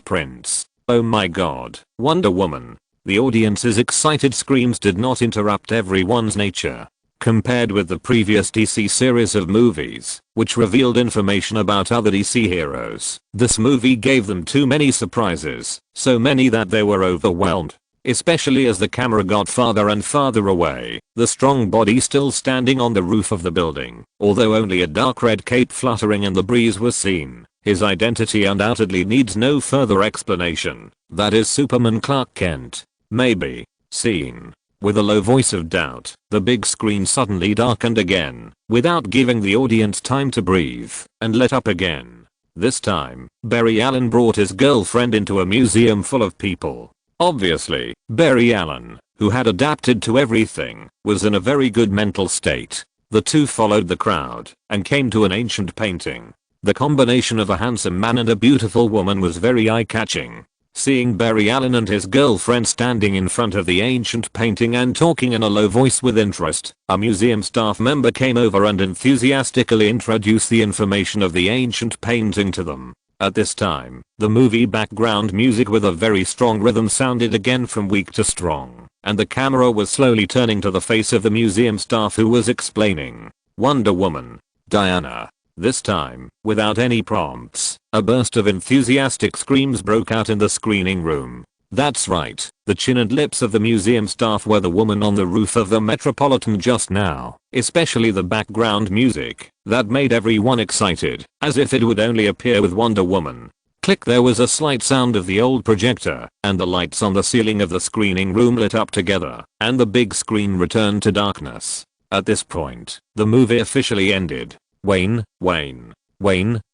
Prince. Oh my god, Wonder Woman. The audience's excited screams did not interrupt everyone's nature. Compared with the previous DC series of movies, which revealed information about other DC heroes, this movie gave them too many surprises, so many that they were overwhelmed. Especially as the camera got farther and farther away, the strong body still standing on the roof of the building, although only a dark red cape fluttering in the breeze was seen. His identity undoubtedly needs no further explanation. That is Superman Clark Kent. Maybe. Scene. With a low voice of doubt, the big screen suddenly darkened again, without giving the audience time to breathe, and lit up again. This time, Barry Allen brought his girlfriend into a museum full of people. Obviously, Barry Allen, who had adapted to everything, was in a very good mental state. The two followed the crowd, and came to an ancient painting. The combination of a handsome man and a beautiful woman was very eye-catching. Seeing Barry Allen and his girlfriend standing in front of the ancient painting and talking in a low voice with interest, a museum staff member came over and enthusiastically introduced the information of the ancient painting to them. At this time, the movie background music with a very strong rhythm sounded again from weak to strong, and the camera was slowly turning to the face of the museum staff who was explaining. Wonder Woman. Diana. This time, without any prompts, a burst of enthusiastic screams broke out in the screening room. That's right, the chin and lips of the museum staff were the woman on the roof of the Metropolitan just now, especially the background music, that made everyone excited, as if it would only appear with Wonder Woman. Click. There was a slight sound of the old projector, and the lights on the ceiling of the screening room lit up together, and the big screen returned to darkness. At this point, the movie officially ended. Wayne,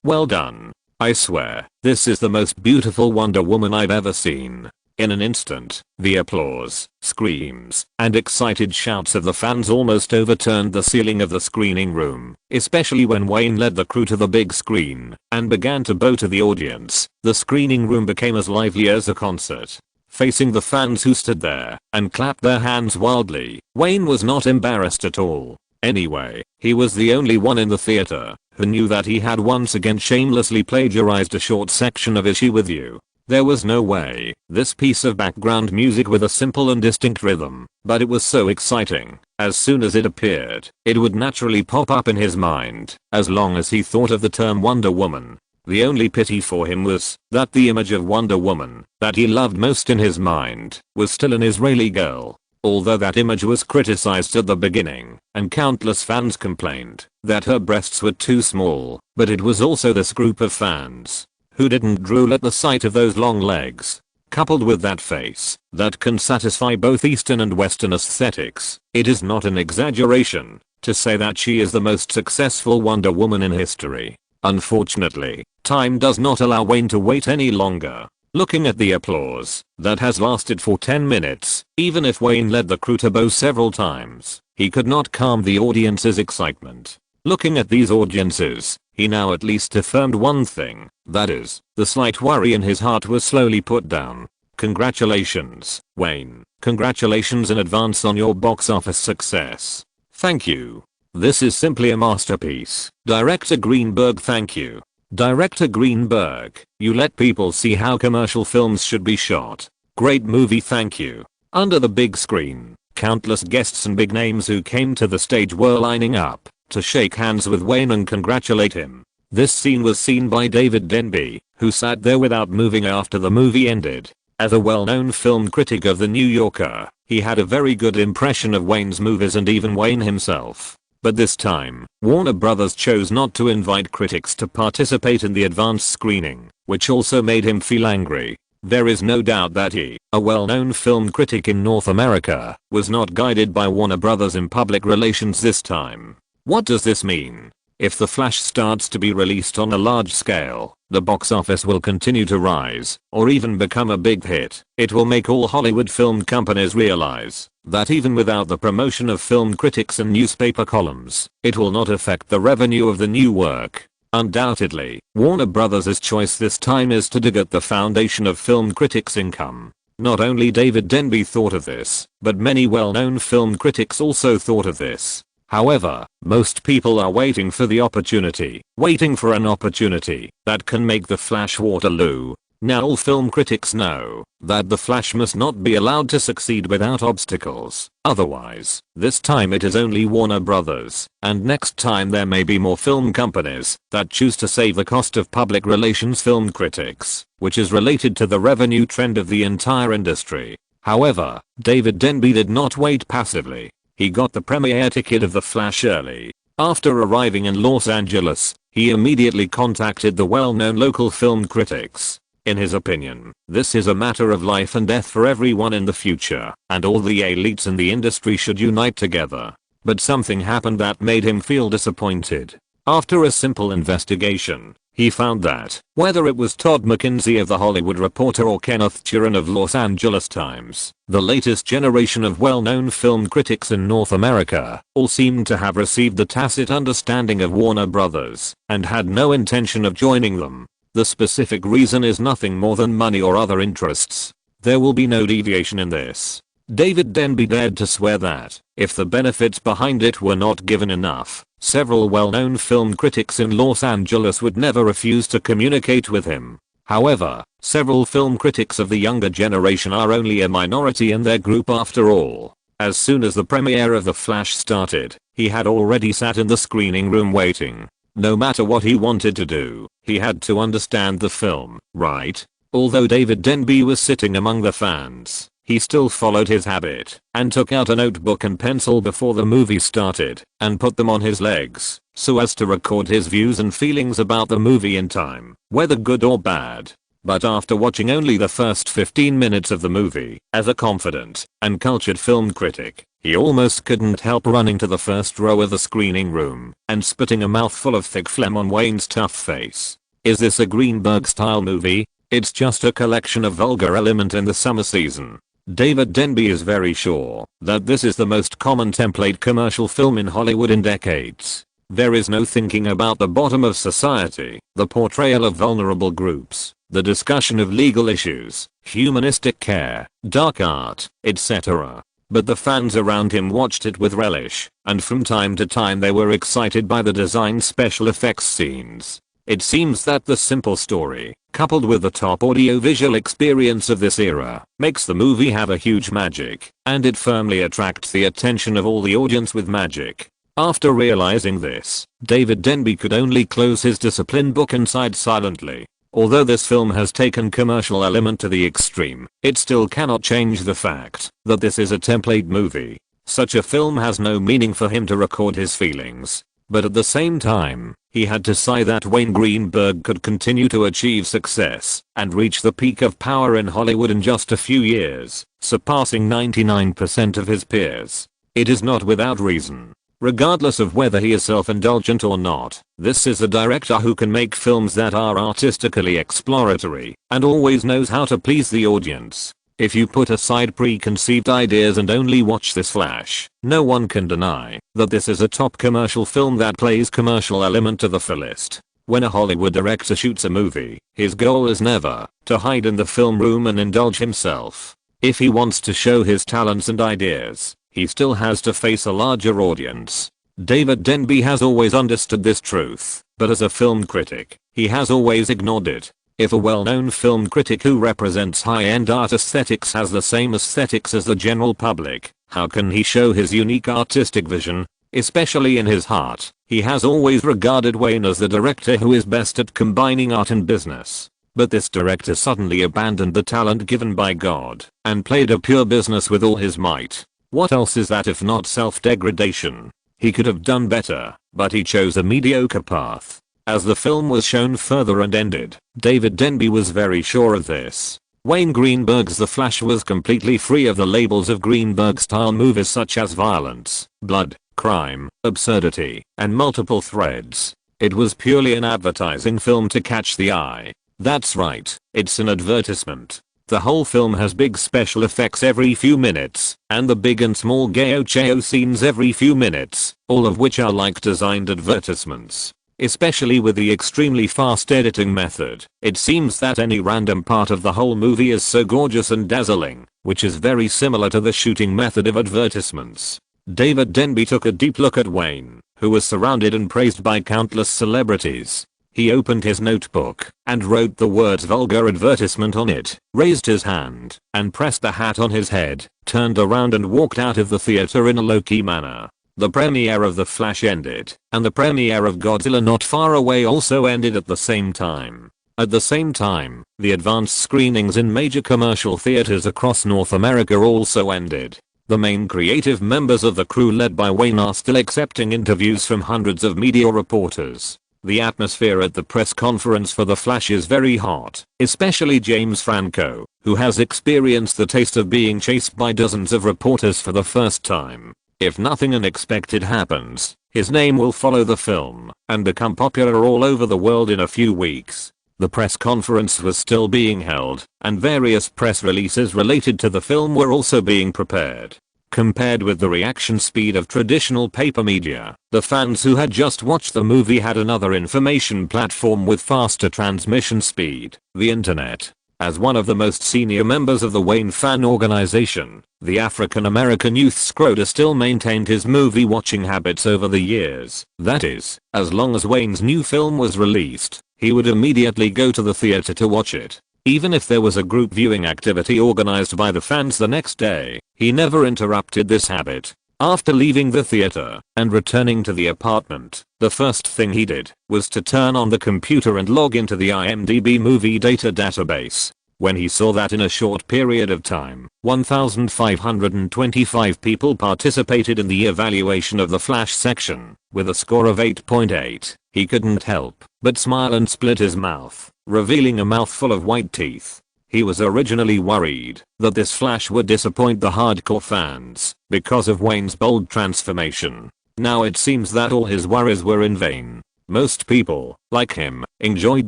well done. I swear, this is the most beautiful Wonder Woman I've ever seen. In an instant, the applause, screams, and excited shouts of the fans almost overturned the ceiling of the screening room, especially when Wayne led the crew to the big screen and began to bow to the audience. The screening room became as lively as a concert. Facing the fans who stood there and clapped their hands wildly, Wayne was not embarrassed at all. Anyway, he was the only one in the theater who knew that he had once again shamelessly plagiarized a short section of Issue with You. There was no way this piece of background music with a simple and distinct rhythm, but it was so exciting. As soon as it appeared, it would naturally pop up in his mind, as long as he thought of the term Wonder Woman. The only pity for him was that the image of Wonder Woman that he loved most in his mind was still an Israeli girl. Although that image was criticized at the beginning, and countless fans complained that her breasts were too small, but it was also this group of fans who didn't drool at the sight of those long legs. Coupled with that face that can satisfy both Eastern and Western aesthetics, it is not an exaggeration to say that she is the most successful Wonder Woman in history. Unfortunately, time does not allow Wayne to wait any longer. Looking at the applause that has lasted for 10 minutes, even if Wayne led the crew to bow several times, he could not calm the audience's excitement. Looking at these audiences, he now at least affirmed one thing, that is, the slight worry in his heart was slowly put down. Congratulations, Wayne. Congratulations in advance on your box office success. Thank you. This is simply a masterpiece. Director Greenberg, thank you. Director Greenberg, you let people see how commercial films should be shot. Great movie, thank you. Under the big screen, countless guests and big names who came to the stage were lining up to shake hands with Wayne and congratulate him. This scene was seen by David Denby, who sat there without moving after the movie ended. As a well-known film critic of The New Yorker, he had a very good impression of Wayne's movies and even Wayne himself. But this time, Warner Brothers chose not to invite critics to participate in the advanced screening, which also made him feel angry. There is no doubt that he, a well-known film critic in North America, was not guided by Warner Brothers in public relations this time. What does this mean? If The Flash starts to be released on a large scale, the box office will continue to rise, or even become a big hit. It will make all Hollywood film companies realize that even without the promotion of film critics and newspaper columns, it will not affect the revenue of the new work. Undoubtedly, Warner Brothers' choice this time is to dig at the foundation of film critics' income. Not only David Denby thought of this, but many well-known film critics also thought of this. However, most people are waiting for the opportunity, waiting for an opportunity that can make The Flash Waterloo. Now all film critics know that The Flash must not be allowed to succeed without obstacles. Otherwise, this time it is only Warner Brothers, and next time there may be more film companies that choose to save the cost of public relations film critics, which is related to the revenue trend of the entire industry. However, David Denby did not wait passively. He got the premiere ticket of The Flash early. After arriving in Los Angeles, he immediately contacted the well-known local film critics. In his opinion, this is a matter of life and death for everyone in the future, and all the elites in the industry should unite together. But something happened that made him feel disappointed. After a simple investigation, he found that, whether it was Todd McKenzie of The Hollywood Reporter or Kenneth Turan of Los Angeles Times, the latest generation of well-known film critics in North America all seemed to have received the tacit understanding of Warner Brothers and had no intention of joining them. The specific reason is nothing more than money or other interests. There will be no deviation in this. David Denby dared to swear that, if the benefits behind it were not given enough, several well-known film critics in Los Angeles would never refuse to communicate with him. However, several film critics of the younger generation are only a minority in their group after all. As soon as the premiere of The Flash started, he had already sat in the screening room waiting. No matter what he wanted to do, he had to understand the film, right? Although David Denby was sitting among the fans, he still followed his habit and took out a notebook and pencil before the movie started and put them on his legs so as to record his views and feelings about the movie in time, whether good or bad. But after watching only the first 15 minutes of the movie, as a confident and cultured film critic, he almost couldn't help running to the first row of the screening room and spitting a mouthful of thick phlegm on Wayne's tough face. Is this a Greenberg-style movie? It's just a collection of vulgar element in the summer season. David Denby is very sure that this is the most common template commercial film in Hollywood in decades. There is no thinking about the bottom of society, the portrayal of vulnerable groups, the discussion of legal issues, humanistic care, dark art, etc. But the fans around him watched it with relish, and from time to time they were excited by the designed special effects scenes. It seems that the simple story, coupled with the top audio-visual experience of this era, makes the movie have a huge magic, and it firmly attracts the attention of all the audience with magic. After realizing this, David Denby could only close his discipline book and sighed silently. Although this film has taken commercial element to the extreme, it still cannot change the fact that this is a template movie. Such a film has no meaning for him to record his feelings. But at the same time, he had to sigh that Wayne Greenberg could continue to achieve success and reach the peak of power in Hollywood in just a few years, surpassing 99% of his peers. It is not without reason. Regardless of whether he is self-indulgent or not, this is a director who can make films that are artistically exploratory and always knows how to please the audience. If you put aside preconceived ideas and only watch this flash, no one can deny that this is a top commercial film that plays commercial element to the fullest. When a Hollywood director shoots a movie, his goal is never to hide in the film room and indulge himself. If he wants to show his talents and ideas, he still has to face a larger audience. David Denby has always understood this truth, but as a film critic, he has always ignored it. If a well-known film critic who represents high-end art aesthetics has the same aesthetics as the general public, how can he show his unique artistic vision? Especially in his heart, he has always regarded Wayne as the director who is best at combining art and business. But this director suddenly abandoned the talent given by God and played a pure business with all his might. What else is that if not self-degradation? He could have done better, but he chose a mediocre path. As the film was shown further and ended, David Denby was very sure of this. Wayne Greenberg's The Flash was completely free of the labels of Greenberg-style movies such as violence, blood, crime, absurdity, and multiple threads. It was purely an advertising film to catch the eye. That's right, it's an advertisement. The whole film has big special effects every few minutes, and the big and small gayo-chayo scenes every few minutes, all of which are like designed advertisements. Especially with the extremely fast editing method, it seems that any random part of the whole movie is so gorgeous and dazzling, which is very similar to the shooting method of advertisements. David Denby took a deep look at Wayne, who was surrounded and praised by countless celebrities. He opened his notebook and wrote the words vulgar advertisement on it, raised his hand and pressed the hat on his head, turned around and walked out of the theater in a low-key manner. The premiere of The Flash ended, and the premiere of Godzilla Not Far Away also ended at the same time. At the same time, the advanced screenings in major commercial theaters across North America also ended. The main creative members of the crew led by Wayne are still accepting interviews from hundreds of media reporters. The atmosphere at the press conference for The Flash is very hot, especially James Franco, who has experienced the taste of being chased by dozens of reporters for the first time. If nothing unexpected happens, his name will follow the film and become popular all over the world in a few weeks. The press conference was still being held, and various press releases related to the film were also being prepared. Compared with the reaction speed of traditional paper media, the fans who had just watched the movie had another information platform with faster transmission speed: the internet. As one of the most senior members of the Wayne fan organization, the African-American youth Schroeder still maintained his movie-watching habits over the years. That is, as long as Wayne's new film was released, he would immediately go to the theater to watch it. Even if there was a group viewing activity organized by the fans the next day, he never interrupted this habit. After leaving the theater and returning to the apartment, the first thing he did was to turn on the computer and log into the IMDb movie data database. When he saw that in a short period of time, 1,525 people participated in the evaluation of the Flash section, with a score of 8.8, he couldn't help but smile and split his mouth, revealing a mouthful of white teeth. He was originally worried that this Flash would disappoint the hardcore fans because of Wayne's bold transformation. Now it seems that all his worries were in vain. Most people, like him, enjoyed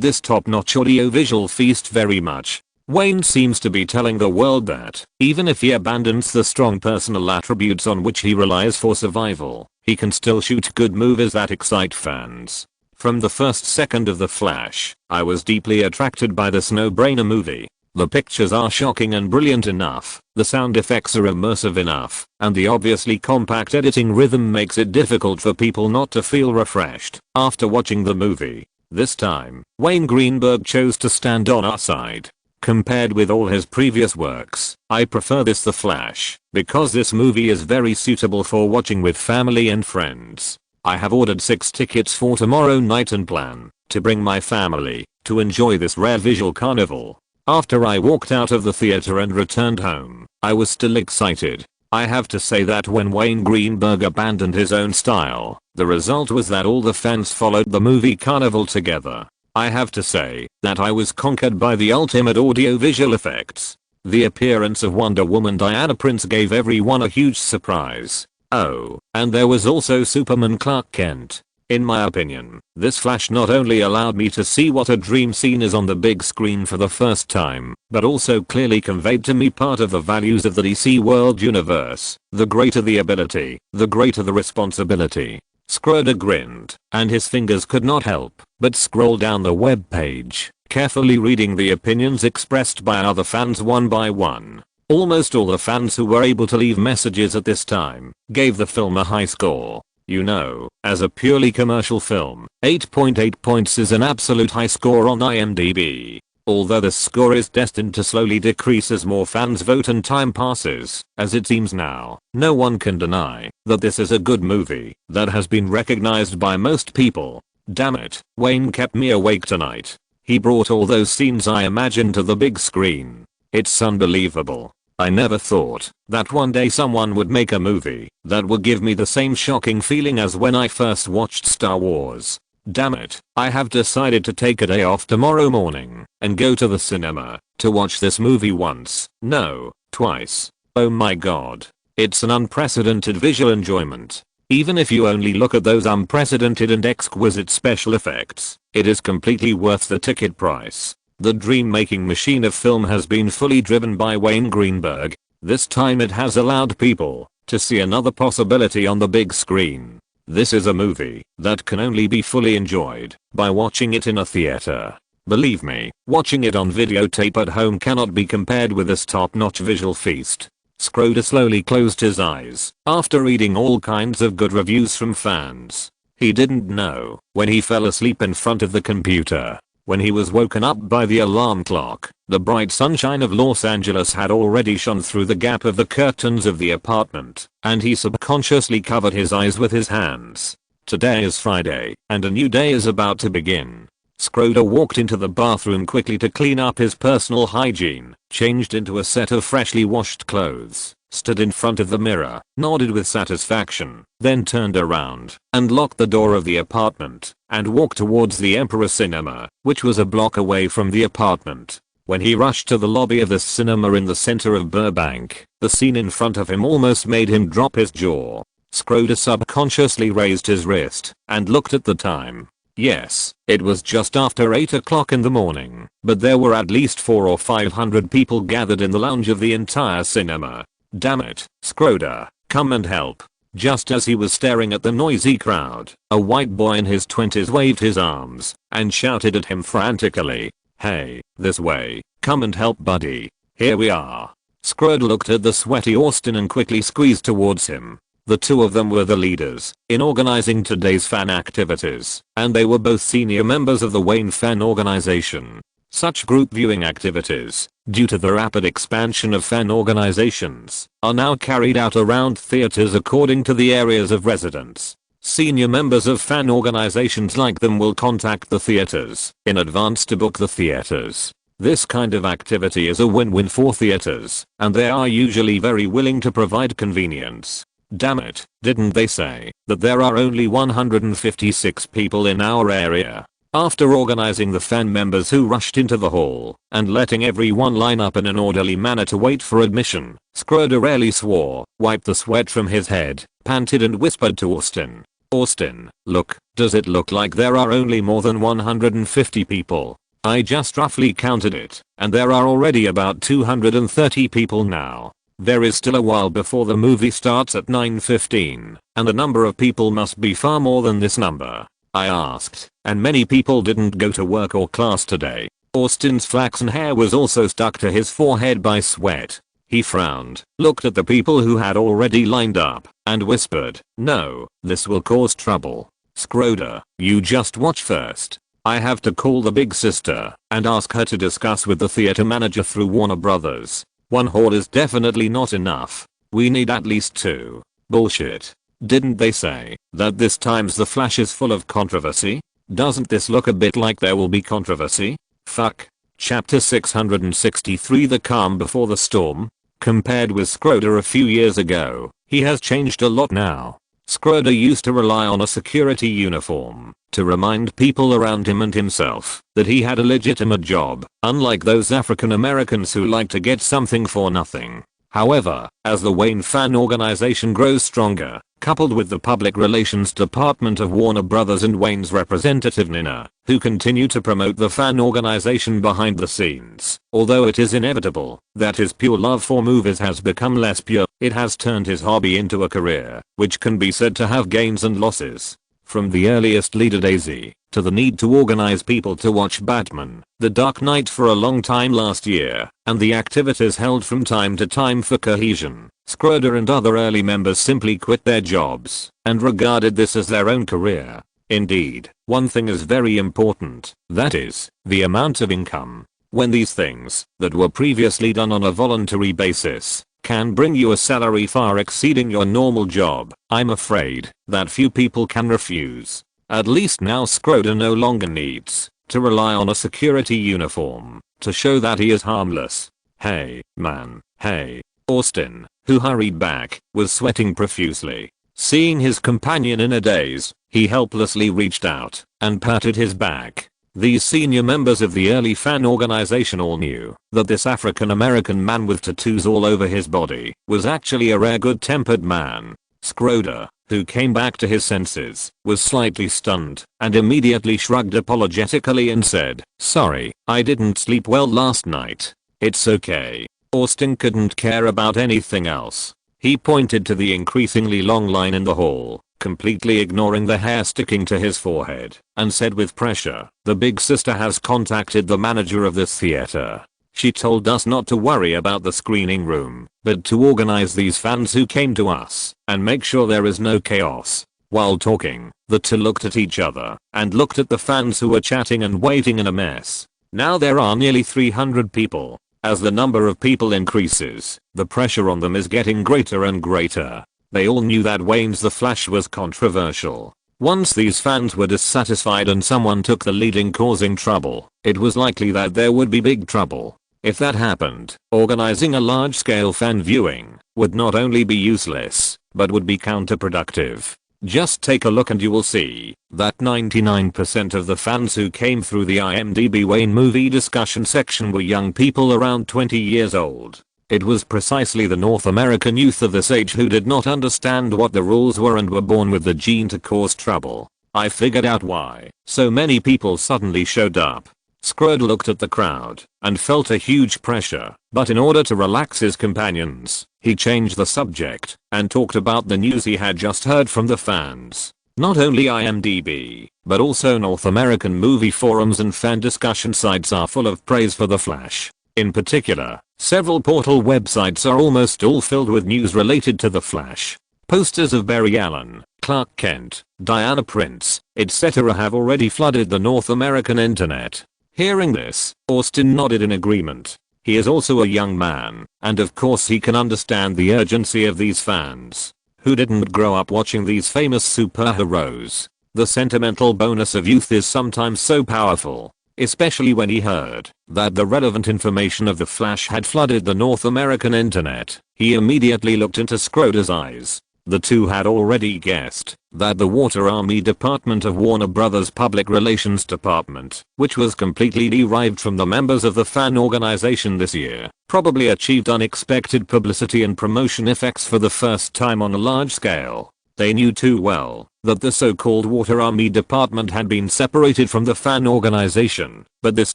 this top-notch audio-visual feast very much. Wayne seems to be telling the world that, even if he abandons the strong personal attributes on which he relies for survival, he can still shoot good movies that excite fans. From the first second of The Flash, I was deeply attracted by this no-brainer movie. The pictures are shocking and brilliant enough, the sound effects are immersive enough, and the obviously compact editing rhythm makes it difficult for people not to feel refreshed after watching the movie. This time, Wayne Greenberg chose to stand on our side. Compared with all his previous works, I prefer this The Flash, because this movie is very suitable for watching with family and friends. I have ordered 6 tickets for tomorrow night and plan to bring my family to enjoy this rare visual carnival. After I walked out of the theater and returned home, I was still excited. I have to say that when Wayne Greenberg abandoned his own style, the result was that all the fans followed the movie carnival together. I have to say that I was conquered by the ultimate audio-visual effects. The appearance of Wonder Woman Diana Prince gave everyone a huge surprise. Oh, and there was also Superman Clark Kent. In my opinion, this Flash not only allowed me to see what a dream scene is on the big screen for the first time, but also clearly conveyed to me part of the values of the DC World Universe. The greater the ability, the greater the responsibility. Schroeder grinned, and his fingers could not help but scroll down the web page, carefully reading the opinions expressed by other fans one by one. Almost all the fans who were able to leave messages at this time gave the film a high score. You know, as a purely commercial film, 8.8 points is an absolute high score on IMDb. Although the score is destined to slowly decrease as more fans vote and time passes, as it seems now, no one can deny that this is a good movie that has been recognized by most people. Damn it, Wayne kept me awake tonight. He brought all those scenes I imagined to the big screen. It's unbelievable. I never thought that one day someone would make a movie that would give me the same shocking feeling as when I first watched Star Wars. Damn it, I have decided to take a day off tomorrow morning and go to the cinema to watch this movie once, no, twice. Oh my god. It's an unprecedented visual enjoyment. Even if you only look at those unprecedented and exquisite special effects, it is completely worth the ticket price. The dream-making machine of film has been fully driven by Wayne Greenberg. This time it has allowed people to see another possibility on the big screen. This is a movie that can only be fully enjoyed by watching it in a theater. Believe me, watching it on videotape at home cannot be compared with this top-notch visual feast. Schroeder slowly closed his eyes after reading all kinds of good reviews from fans. He didn't know when he fell asleep in front of the computer. When he was woken up by the alarm clock, the bright sunshine of Los Angeles had already shone through the gap of the curtains of the apartment, and he subconsciously covered his eyes with his hands. Today is Friday, and a new day is about to begin. Schroeder walked into the bathroom quickly to clean up his personal hygiene, changed into a set of freshly washed clothes, stood in front of the mirror, nodded with satisfaction, then turned around and locked the door of the apartment and walked towards the Emperor Cinema, which was a block away from the apartment. When he rushed to the lobby of the cinema in the center of Burbank, the scene in front of him almost made him drop his jaw. Schroeder subconsciously raised his wrist and looked at the time. Yes, it was just after 8 o'clock in the morning, but there were at least 400 or 500 people gathered in the lounge of the entire cinema. Damn it, Schroeder, come and help. Just as he was staring at the noisy crowd, a white boy in his 20s waved his arms and shouted at him frantically, "Hey, this way, come and help buddy. Here we are." Schroeder looked at the sweaty Austin and quickly squeezed towards him. The two of them were the leaders in organizing today's fan activities, and they were both senior members of the Wayne Fan Organization. Such group viewing activities, due to the rapid expansion of fan organizations, are now carried out around theaters according to the areas of residence. Senior members of fan organizations like them will contact the theaters in advance to book the theaters. This kind of activity is a win-win for theaters, and they are usually very willing to provide convenience. Damn it, didn't they say that there are only 156 people in our area? After organizing the fan members who rushed into the hall and letting everyone line up in an orderly manner to wait for admission, Schroeder rarely swore, wiped the sweat from his head, panted and whispered to Austin. "Austin, look, does it look like there are only more than 150 people? I just roughly counted it, and there are already about 230 people now. There is still a while before the movie starts at 9:15, and the number of people must be far more than this number." I asked, and many people didn't go to work or class today. Austin's flaxen hair was also stuck to his forehead by sweat. He frowned, looked at the people who had already lined up, and whispered, "No, this will cause trouble. Schroeder, you just watch first." I have to call the big sister and ask her to discuss with the theater manager through Warner Brothers. One hall is definitely not enough. We need at least 2. Bullshit. Didn't they say that this time's The Flash is full of controversy? Doesn't this look a bit like there will be controversy? Fuck. Chapter 663, The Calm Before the Storm. Compared with Schroeder a few years ago, he has changed a lot now. Schroeder used to rely on a security uniform to remind people around him and himself that he had a legitimate job, unlike those African Americans who like to get something for nothing. However, as the Wayne fan organization grows stronger, coupled with the public relations department of Warner Brothers and Wayne's representative Nina, who continue to promote the fan organization behind the scenes, although it is inevitable that his pure love for movies has become less pure, it has turned his hobby into a career, which can be said to have gains and losses. From the earliest leader Daisy, to the need to organize people to watch Batman, The Dark Knight for a long time last year, and the activities held from time to time for cohesion, Schroeder and other early members simply quit their jobs and regarded this as their own career. Indeed, one thing is very important, that is, the amount of income. When these things, that were previously done on a voluntary basis, can bring you a salary far exceeding your normal job, I'm afraid that few people can refuse. At least now Schroeder no longer needs to rely on a security uniform to show that he is harmless. Hey, man, hey. Austin, who hurried back, was sweating profusely. Seeing his companion in a daze, he helplessly reached out and patted his back. These senior members of the early fan organization all knew that this African American man with tattoos all over his body was actually a rare good-tempered man. Schroeder, who came back to his senses, was slightly stunned and immediately shrugged apologetically and said, "Sorry, I didn't sleep well last night." "It's okay." Austin couldn't care about anything else. He pointed to the increasingly long line in the hall, completely ignoring the hair sticking to his forehead, and said with pressure, "The big sister has contacted the manager of this theater. She told us not to worry about the screening room, but to organize these fans who came to us, and make sure there is no chaos." While talking, the two looked at each other, and looked at the fans who were chatting and waiting in a mess. Now there are nearly 300 people. As the number of people increases, the pressure on them is getting greater and greater. They all knew that Wayne's The Flash was controversial. Once these fans were dissatisfied and someone took the lead in causing trouble, it was likely that there would be big trouble. If that happened, organizing a large-scale fan viewing would not only be useless, but would be counterproductive. Just take a look and you will see that 99% of the fans who came through the IMDb Wayne movie discussion section were young people around 20 years old. It was precisely the North American youth of this age who did not understand what the rules were and were born with the gene to cause trouble. I figured out why so many people suddenly showed up. Schroeder looked at the crowd and felt a huge pressure, but in order to relax his companions, he changed the subject and talked about the news he had just heard from the fans. Not only IMDb, but also North American movie forums and fan discussion sites are full of praise for The Flash. In particular, several portal websites are almost all filled with news related to The Flash. Posters of Barry Allen, Clark Kent, Diana Prince, etc. have already flooded the North American internet. Hearing this, Austin nodded in agreement. He is also a young man, and of course he can understand the urgency of these fans. Who didn't grow up watching these famous superheroes? The sentimental bonus of youth is sometimes so powerful, especially when he heard that the relevant information of The Flash had flooded the North American internet. He immediately looked into Schroeder's eyes. The two had already guessed that the Water Army Department of Warner Brothers Public Relations Department, which was completely derived from the members of the fan organization this year, probably achieved unexpected publicity and promotion effects for the first time on a large scale. They knew too well that the so-called Water Army Department had been separated from the fan organization, but this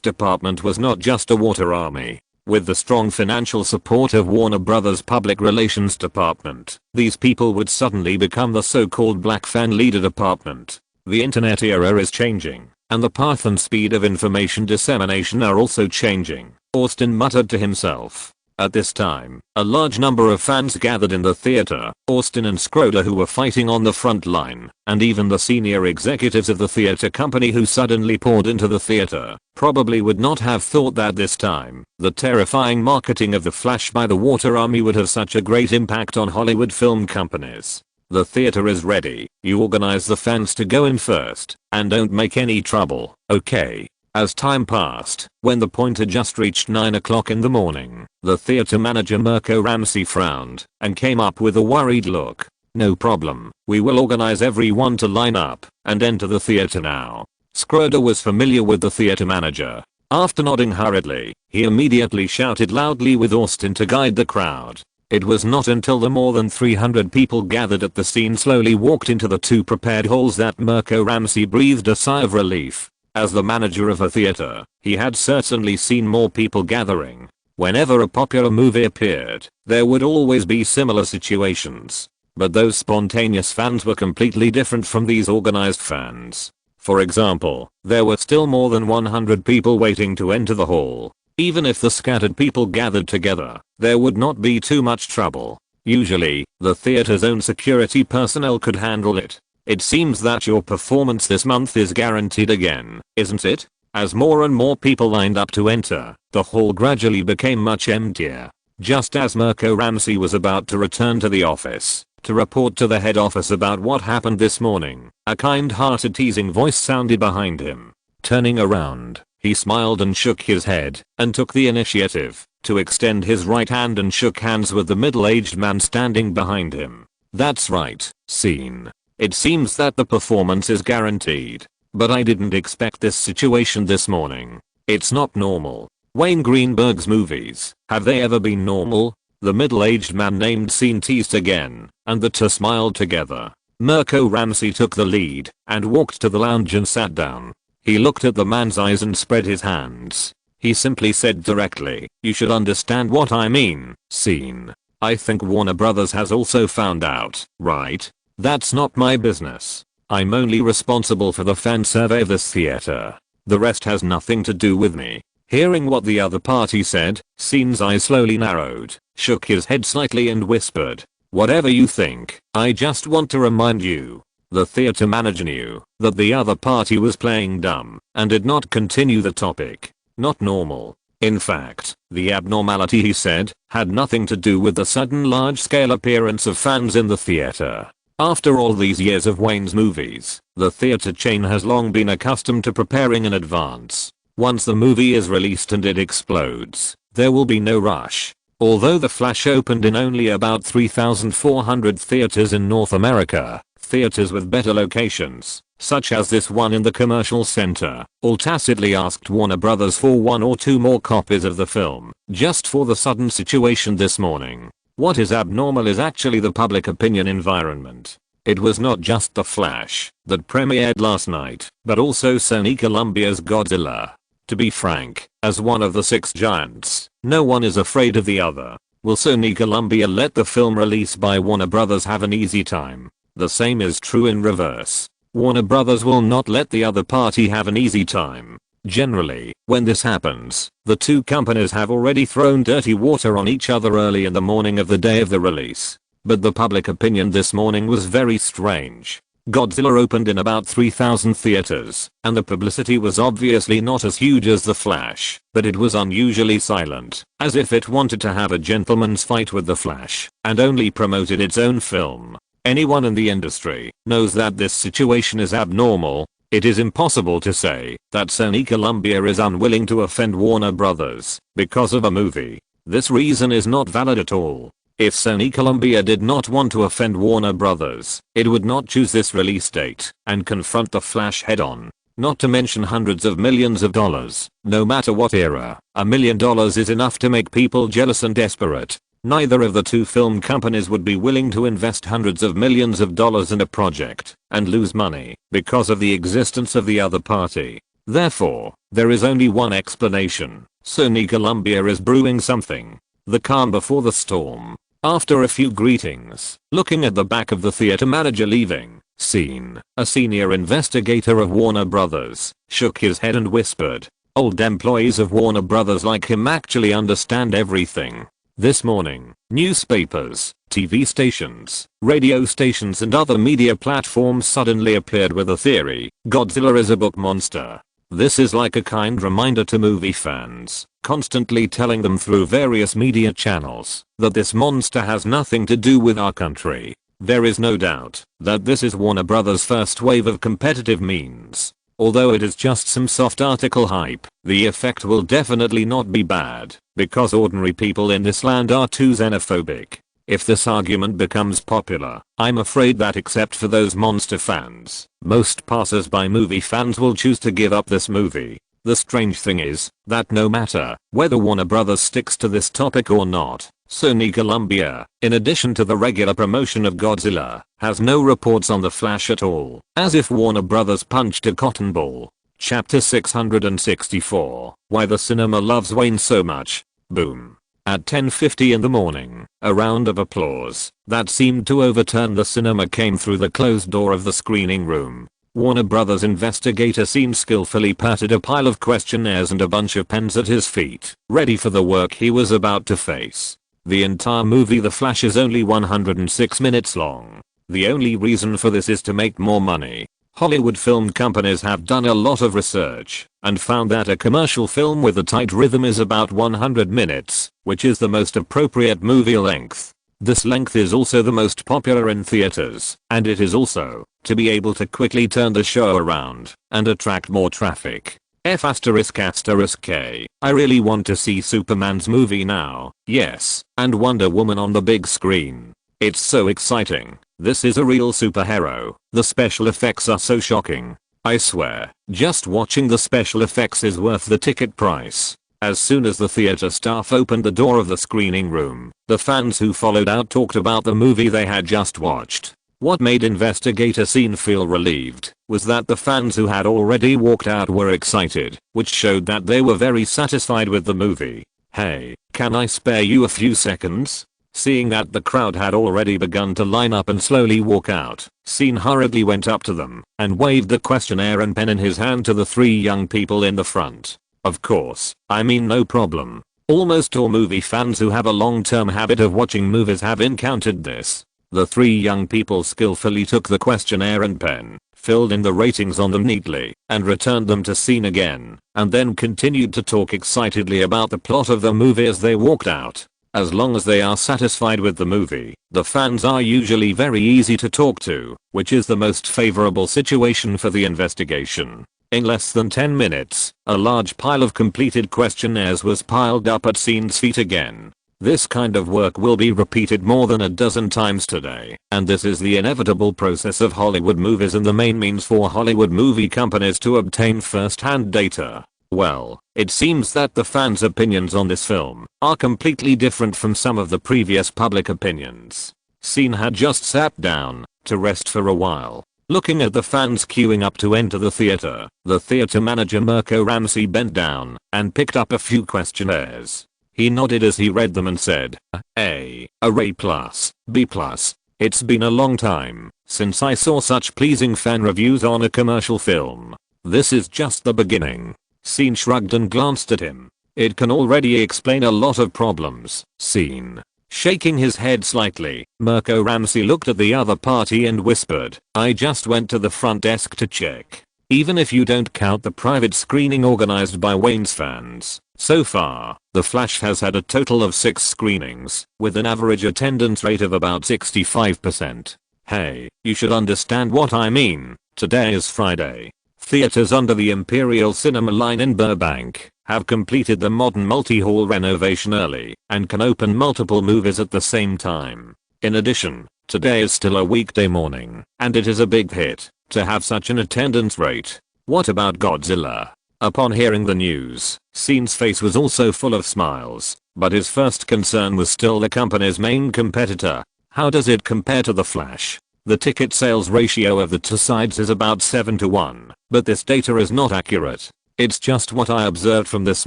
department was not just a water army. With the strong financial support of Warner Brothers Public Relations Department, these people would suddenly become the so-called Black Fan Leader Department. The internet era is changing, and the path and speed of information dissemination are also changing. Austin muttered to himself. At this time, a large number of fans gathered in the theater, Austin and Schroeder who were fighting on the front line, and even the senior executives of the theater company who suddenly poured into the theater, probably would not have thought that this time, the terrifying marketing of The Flash by the Water Army would have such a great impact on Hollywood film companies. The theater is ready, you organize the fans to go in first, and don't make any trouble, okay? As time passed, when the pointer just reached 9 o'clock in the morning, the theater manager Mirko Ramsey frowned and came up with a worried look. No problem, we will organize everyone to line up and enter the theater now. Schroeder was familiar with the theater manager. After nodding hurriedly, he immediately shouted loudly with Austin to guide the crowd. It was not until the more than 300 people gathered at the scene slowly walked into the two prepared halls that Mirko Ramsey breathed a sigh of relief. As the manager of a theater, he had certainly seen more people gathering. Whenever a popular movie appeared, there would always be similar situations. But those spontaneous fans were completely different from these organized fans. For example, there were still more than 100 people waiting to enter the hall. Even if the scattered people gathered together, there would not be too much trouble. Usually, the theater's own security personnel could handle it. It seems that your performance this month is guaranteed again, isn't it? As more and more people lined up to enter, the hall gradually became much emptier. Just as Mirko Ramsey was about to return to the office, to report to the head office about what happened this morning, a kind-hearted teasing voice sounded behind him. Turning around, he smiled and shook his head, and took the initiative to extend his right hand and shook hands with the middle-aged man standing behind him. That's right, scene. It seems that the performance is guaranteed. But I didn't expect this situation this morning. It's not normal. Wayne Greenberg's movies, have they ever been normal? The middle-aged man named Scene teased again, and the two smiled together. Mirko Ramsey took the lead, and walked to the lounge and sat down. He looked at the man's eyes and spread his hands. He simply said directly, "You should understand what I mean, Scene. I think Warner Brothers has also found out, right? That's not my business. I'm only responsible for the fan survey of this theater. The rest has nothing to do with me." Hearing what the other party said, Scene's eyes slowly narrowed, shook his head slightly and whispered, "Whatever you think, I just want to remind you." The theater manager knew that the other party was playing dumb and did not continue the topic. Not normal. In fact, the abnormality, he said, had nothing to do with the sudden large-scale appearance of fans in the theater. After all these years of Wayne's movies, the theater chain has long been accustomed to preparing in advance. Once the movie is released and it explodes, there will be no rush. Although The Flash opened in only about 3,400 theaters in North America, theaters with better locations, such as this one in the commercial center, all tacitly asked Warner Brothers for one or two more copies of the film, just for the sudden situation this morning. What is abnormal is actually the public opinion environment. It was not just The Flash that premiered last night, but also Sony Columbia's Godzilla. To be frank, as one of the six giants, no one is afraid of the other. Will Sony Columbia let the film released by Warner Brothers have an easy time? The same is true in reverse. Warner Brothers will not let the other party have an easy time. Generally, when this happens, the two companies have already thrown dirty water on each other early in the morning of the day of the release. But the public opinion this morning was very strange. Godzilla opened in about 3,000 theaters, and the publicity was obviously not as huge as The Flash, but it was unusually silent, as if it wanted to have a gentleman's fight with The Flash, and only promoted its own film. Anyone in the industry knows that this situation is abnormal. It is impossible to say that Sony Columbia is unwilling to offend Warner Brothers because of a movie. This reason is not valid at all. If Sony Columbia did not want to offend Warner Brothers, it would not choose this release date and confront The Flash head-on. Not to mention hundreds of millions of dollars. No matter what era, $1 million is enough to make people jealous and desperate. Neither of the two film companies would be willing to invest hundreds of millions of dollars in a project and lose money because of the existence of the other party. Therefore, there is only one explanation. Sony Columbia is brewing something. The calm before the storm. After a few greetings, looking at the back of the theater manager leaving, Scene, a senior investigator of Warner Brothers, shook his head and whispered, "Old employees of Warner Brothers like him actually understand everything. This morning, newspapers, TV stations, radio stations and other media platforms suddenly appeared with a theory: Godzilla is a book monster. This is like a kind reminder to movie fans, constantly telling them through various media channels that this monster has nothing to do with our country. There is no doubt that this is Warner Brothers' first wave of competitive memes. Although it is just some soft article hype, the effect will definitely not be bad, because ordinary people in this land are too xenophobic. If this argument becomes popular, I'm afraid that except for those monster fans, most passers-by movie fans will choose to give up this movie. The strange thing is that no matter whether Warner Brothers sticks to this topic or not, Sony Columbia, in addition to the regular promotion of Godzilla, has no reports on The Flash at all, as if Warner Brothers punched a cotton ball. Chapter 664, Why the Cinema Loves Wayne So Much. Boom. At 10:50 in the morning, a round of applause that seemed to overturn the cinema came through the closed door of the screening room. Warner Brothers investigator Sean skillfully patted a pile of questionnaires and a bunch of pens at his feet, ready for the work he was about to face. The entire movie The Flash is only 106 minutes long. The only reason for this is to make more money. Hollywood film companies have done a lot of research and found that a commercial film with a tight rhythm is about 100 minutes, which is the most appropriate movie length. This length is also the most popular in theaters, and it is also to be able to quickly turn the show around and attract more traffic. F***K. I really want to see Superman's movie now, yes, and Wonder Woman on the big screen. It's so exciting. This is a real superhero. The special effects are so shocking. I swear, just watching the special effects is worth the ticket price. As soon as the theater staff opened the door of the screening room, the fans who followed out talked about the movie they had just watched. What made investigator Sean feel relieved was that the fans who had already walked out were excited, which showed that they were very satisfied with the movie. Hey, can I spare you a few seconds? Seeing that the crowd had already begun to line up and slowly walk out, Sean hurriedly went up to them and waved the questionnaire and pen in his hand to the three young people in the front. Of course, I mean no problem. Almost all movie fans who have a long-term habit of watching movies have encountered this. The three young people skillfully took the questionnaire and pen, filled in the ratings on them neatly, and returned them to Sean again, and then continued to talk excitedly about the plot of the movie as they walked out. As long as they are satisfied with the movie, the fans are usually very easy to talk to, which is the most favorable situation for the investigation. In less than 10 minutes, a large pile of completed questionnaires was piled up at Sean's feet again. This kind of work will be repeated more than a dozen times today, and this is the inevitable process of Hollywood movies and the main means for Hollywood movie companies to obtain first-hand data. Well, it seems that the fans' opinions on this film are completely different from some of the previous public opinions. Sean had just sat down to rest for a while. Looking at the fans queuing up to enter the theater manager Mirko Ramsey bent down and picked up a few questionnaires. He nodded as he read them and said, A plus, B plus. It's been a long time since I saw such pleasing fan reviews on a commercial film. This is just the beginning. Sean shrugged and glanced at him. It can already explain a lot of problems, Sean. Shaking his head slightly, Mirko Ramsey looked at the other party and whispered, I just went to the front desk to check. Even if you don't count the private screening organized by Wayne's fans, so far, The Flash has had a total of 6 screenings, with an average attendance rate of about 65%. Hey, you should understand what I mean. Today is Friday. Theaters under the Imperial Cinema line in Burbank have completed the modern multi-hall renovation early and can open multiple movies at the same time. In addition, today is still a weekday morning, and it is a big hit to have such an attendance rate. What about Godzilla? Upon hearing the news, Sean's face was also full of smiles, but his first concern was still the company's main competitor. How does it compare to The Flash? The ticket sales ratio of the two sides is about 7-1, but this data is not accurate. It's just what I observed from this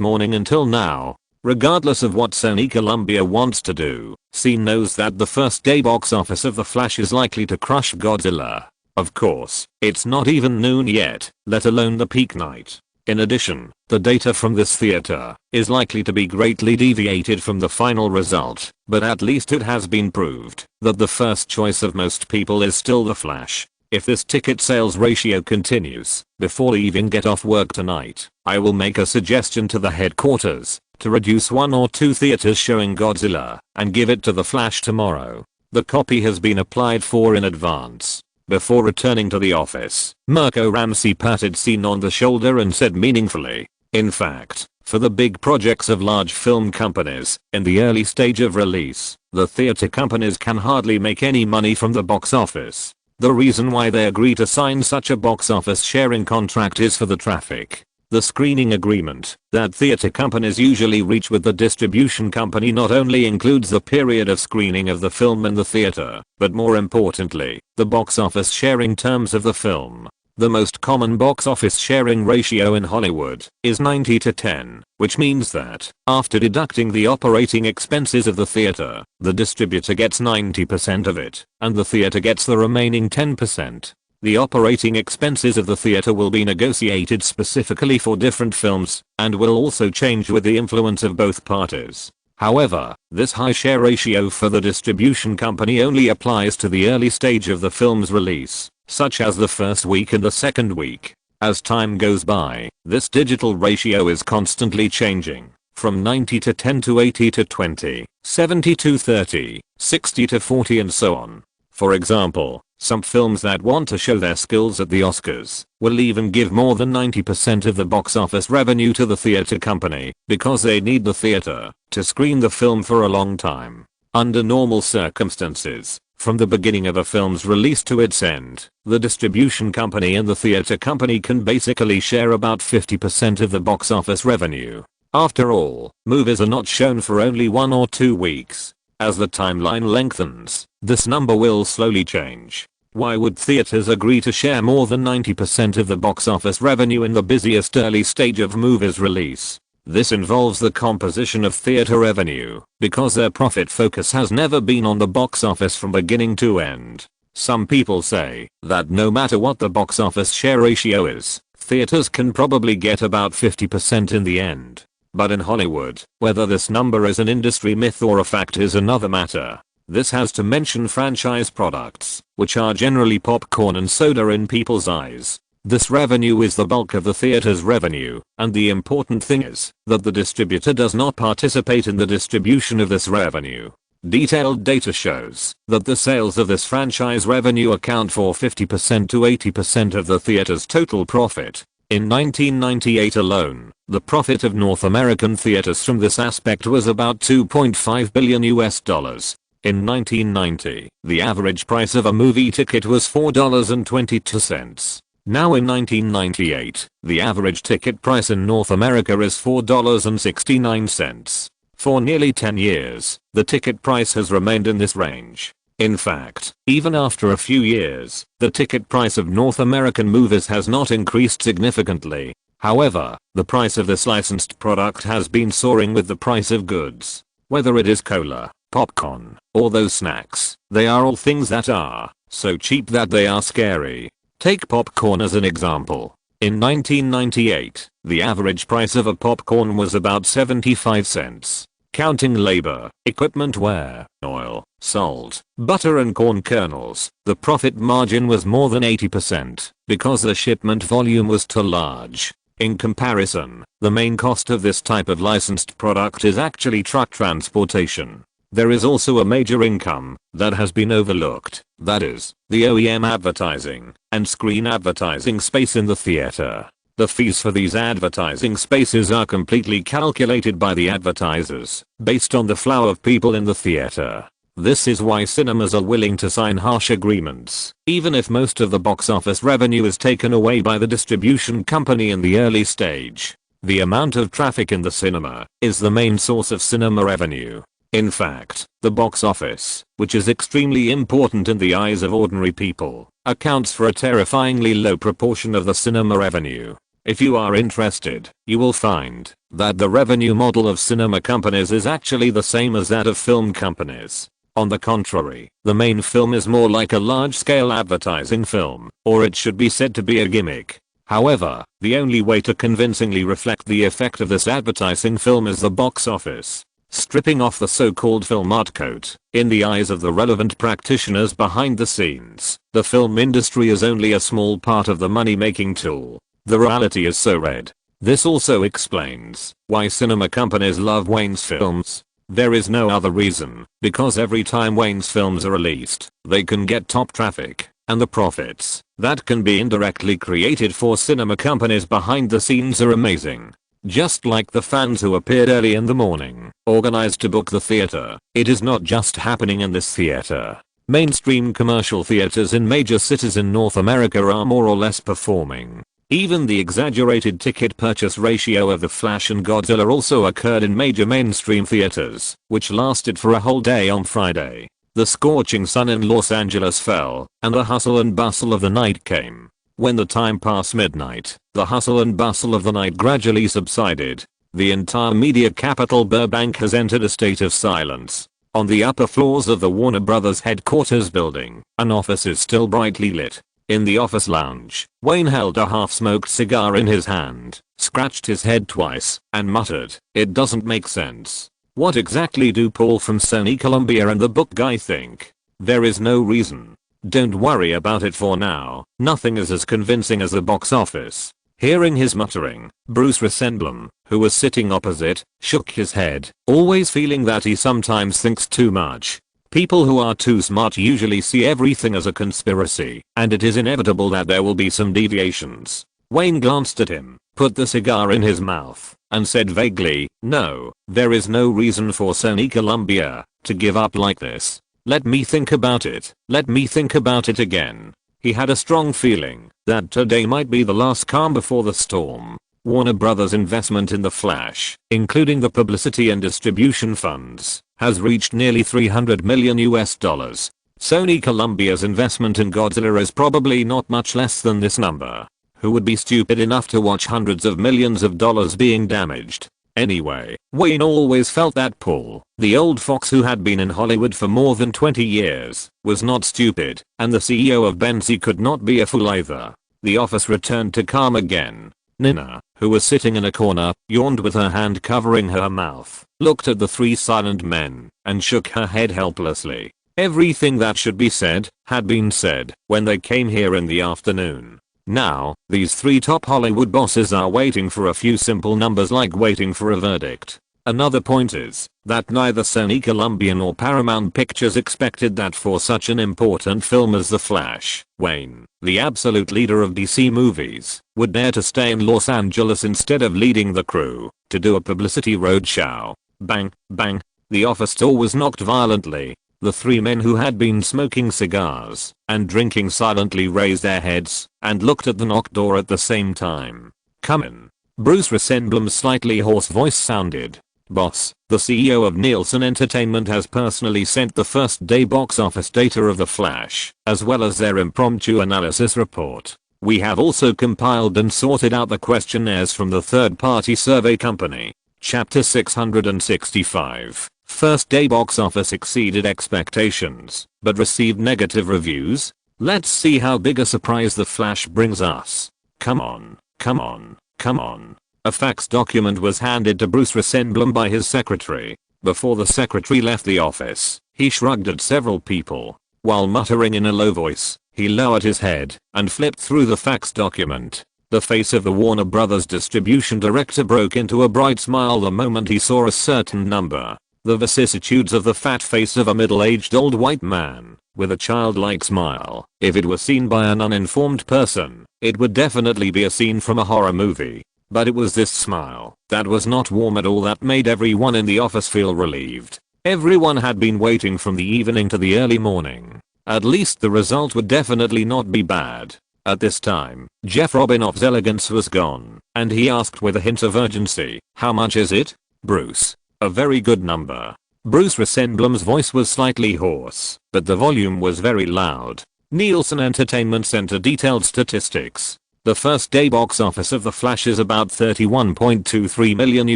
morning until now. Regardless of what Sony Columbia wants to do, Sean knows that the first day box office of The Flash is likely to crush Godzilla. Of course, it's not even noon yet, let alone the peak night. In addition, the data from this theater is likely to be greatly deviated from the final result, but at least it has been proved that the first choice of most people is still the Flash. If this ticket sales ratio continues, before leaving get off work tonight, I will make a suggestion to the headquarters to reduce 1 or 2 theaters showing Godzilla and give it to the Flash tomorrow. The copy has been applied for in advance. Before returning to the office, Mirko Ramsey patted Scene on the shoulder and said meaningfully, "In fact, for the big projects of large film companies, in the early stage of release, the theater companies can hardly make any money from the box office. The reason why they agree to sign such a box office sharing contract is for the traffic. The screening agreement that theater companies usually reach with the distribution company not only includes the period of screening of the film in the theater, but more importantly, the box office sharing terms of the film. The most common box office sharing ratio in Hollywood is 90-10, which means that, after deducting the operating expenses of the theater, the distributor gets 90% of it, and the theater gets the remaining 10%. The operating expenses of the theater will be negotiated specifically for different films, and will also change with the influence of both parties. However, this high share ratio for the distribution company only applies to the early stage of the film's release, such as the first week and the second week. As time goes by, this digital ratio is constantly changing, from 90-10 to 80-20, 70-30, 60-40 and so on. For example, some films that want to show their skills at the Oscars will even give more than 90% of the box office revenue to the theater company because they need the theater to screen the film for a long time. Under normal circumstances, from the beginning of a film's release to its end, the distribution company and the theater company can basically share about 50% of the box office revenue. After all, movies are not shown for only 1 or 2 weeks. As the timeline lengthens, this number will slowly change. Why would theaters agree to share more than 90% of the box office revenue in the busiest early stage of movies release? This involves the composition of theater revenue, because their profit focus has never been on the box office from beginning to end. Some people say that no matter what the box office share ratio is, theaters can probably get about 50% in the end. But in Hollywood, whether this number is an industry myth or a fact is another matter. This has to mention franchise products, which are generally popcorn and soda in people's eyes. This revenue is the bulk of the theater's revenue, and the important thing is that the distributor does not participate in the distribution of this revenue. Detailed data shows that the sales of this franchise revenue account for 50% to 80% of the theater's total profit. In 1998 alone, the profit of North American theaters from this aspect was about $2.5 billion. In 1990, the average price of a movie ticket was $4.22. Now in 1998, the average ticket price in North America is $4.69. For nearly 10 years, the ticket price has remained in this range. In fact, even after a few years, the ticket price of North American movies has not increased significantly. However, the price of this licensed product has been soaring with the price of goods. Whether it is cola, popcorn, or those snacks, they are all things that are so cheap that they are scary. Take popcorn as an example. In 1998, the average price of a popcorn was about 75 cents. Counting labor, equipment wear, oil, salt, butter and corn kernels, the profit margin was more than 80% because the shipment volume was too large. In comparison, the main cost of this type of licensed product is actually truck transportation. There is also a major income that has been overlooked, that is, the OEM advertising and screen advertising space in the theater. The fees for these advertising spaces are completely calculated by the advertisers, based on the flow of people in the theater. This is why cinemas are willing to sign harsh agreements, even if most of the box office revenue is taken away by the distribution company in the early stage. The amount of traffic in the cinema is the main source of cinema revenue. In fact, the box office, which is extremely important in the eyes of ordinary people, accounts for a terrifyingly low proportion of the cinema revenue. If you are interested, you will find that the revenue model of cinema companies is actually the same as that of film companies. On the contrary, the main film is more like a large-scale advertising film, or it should be said to be a gimmick. However, the only way to convincingly reflect the effect of this advertising film is the box office. Stripping off the so-called film art coat, in the eyes of the relevant practitioners behind the scenes, the film industry is only a small part of the money-making tool. The reality is so red. This also explains why cinema companies love Wayne's films. There is no other reason, because every time Wayne's films are released, they can get top traffic, and the profits that can be indirectly created for cinema companies behind the scenes are amazing. Just like the fans who appeared early in the morning, organized to book the theater, it is not just happening in this theater. Mainstream commercial theaters in major cities in North America are more or less performing. Even the exaggerated ticket purchase ratio of The Flash and Godzilla also occurred in major mainstream theaters, which lasted for a whole day on Friday. The scorching sun in Los Angeles fell, and the hustle and bustle of the night came. When the time passed midnight, the hustle and bustle of the night gradually subsided. The entire media capital Burbank has entered a state of silence. On the upper floors of the Warner Brothers headquarters building, an office is still brightly lit. In the office lounge, Wayne held a half-smoked cigar in his hand, scratched his head twice, and muttered, "It doesn't make sense. What exactly do Paul from Sony Columbia and the book guy think? There is no reason. Don't worry about it for now. Nothing is as convincing as the box office." Hearing his muttering, Bruce Resendblum, who was sitting opposite, shook his head, always feeling that he sometimes thinks too much. People who are too smart usually see everything as a conspiracy, and it is inevitable that there will be some deviations. Wayne glanced at him, put the cigar in his mouth, and said vaguely, "No, there is no reason for Sony Columbia to give up like this. Let me think about it. Let me think about it again." He had a strong feeling that today might be the last calm before the storm. Warner Brothers' investment in The Flash, including the publicity and distribution funds, has reached nearly $300 million. Sony Columbia's investment in Godzilla is probably not much less than this number. Who would be stupid enough to watch hundreds of millions of dollars being damaged? Anyway, Wayne always felt that Paul, the old fox who had been in Hollywood for more than 20 years, was not stupid, and the CEO of Benzi could not be a fool either. The office returned to calm again. Nina, who was sitting in a corner, yawned with her hand covering her mouth, looked at the three silent men, and shook her head helplessly. Everything that should be said, had been said, when they came here in the afternoon. Now, these three top Hollywood bosses are waiting for a few simple numbers, like waiting for a verdict. Another point is that neither Sony Columbia nor Paramount Pictures expected that for such an important film as The Flash, Wayne, the absolute leader of DC movies, would dare to stay in Los Angeles instead of leading the crew to do a publicity roadshow. Bang, bang. The office door was knocked violently. The three men who had been smoking cigars and drinking silently raised their heads and looked at the knocked door at the same time. "Come in." Bruce Resendblum's slightly hoarse voice sounded. "Boss, the CEO of Nielsen Entertainment has personally sent the first day box office data of The Flash, as well as their impromptu analysis report. We have also compiled and sorted out the questionnaires from the third-party survey company. Chapter 665. First day box office exceeded expectations, but received negative reviews. Let's see how big a surprise The Flash brings us. Come on, come on, come on." A fax document was handed to Bruce Resendblum by his secretary. Before the secretary left the office, he shrugged at several people. While muttering in a low voice, he lowered his head and flipped through the fax document. The face of the Warner Brothers distribution director broke into a bright smile the moment he saw a certain number. The vicissitudes of the fat face of a middle-aged old white man, with a childlike smile. If it were seen by an uninformed person, it would definitely be a scene from a horror movie. But it was this smile that was not warm at all that made everyone in the office feel relieved. Everyone had been waiting from the evening to the early morning. At least the result would definitely not be bad. At this time, Jeff Robinoff's elegance was gone, and he asked with a hint of urgency, "How much is it, Bruce?" "A very good number." Bruce Resendblum's voice was slightly hoarse, but the volume was very loud. Nielsen Entertainment Center detailed statistics. The first day box office of The Flash is about $31.23 million.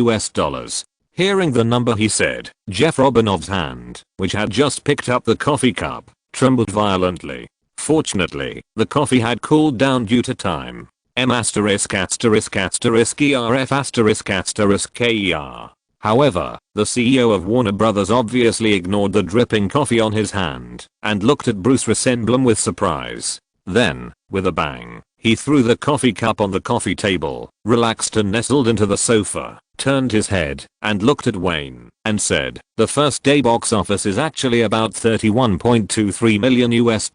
Hearing the number, he said, Jeff Robinoff's hand, which had just picked up the coffee cup, trembled violently. Fortunately, the coffee had cooled down due to time. M asterisk asterisk asterisk ERF asterisk asterisk KER. However, the CEO of Warner Brothers obviously ignored the dripping coffee on his hand and looked at Bruce Rosenblum with surprise. Then, with a bang, he threw the coffee cup on the coffee table, relaxed and nestled into the sofa, turned his head and looked at Wayne and said, "The first day box office is actually about $31.23 million US.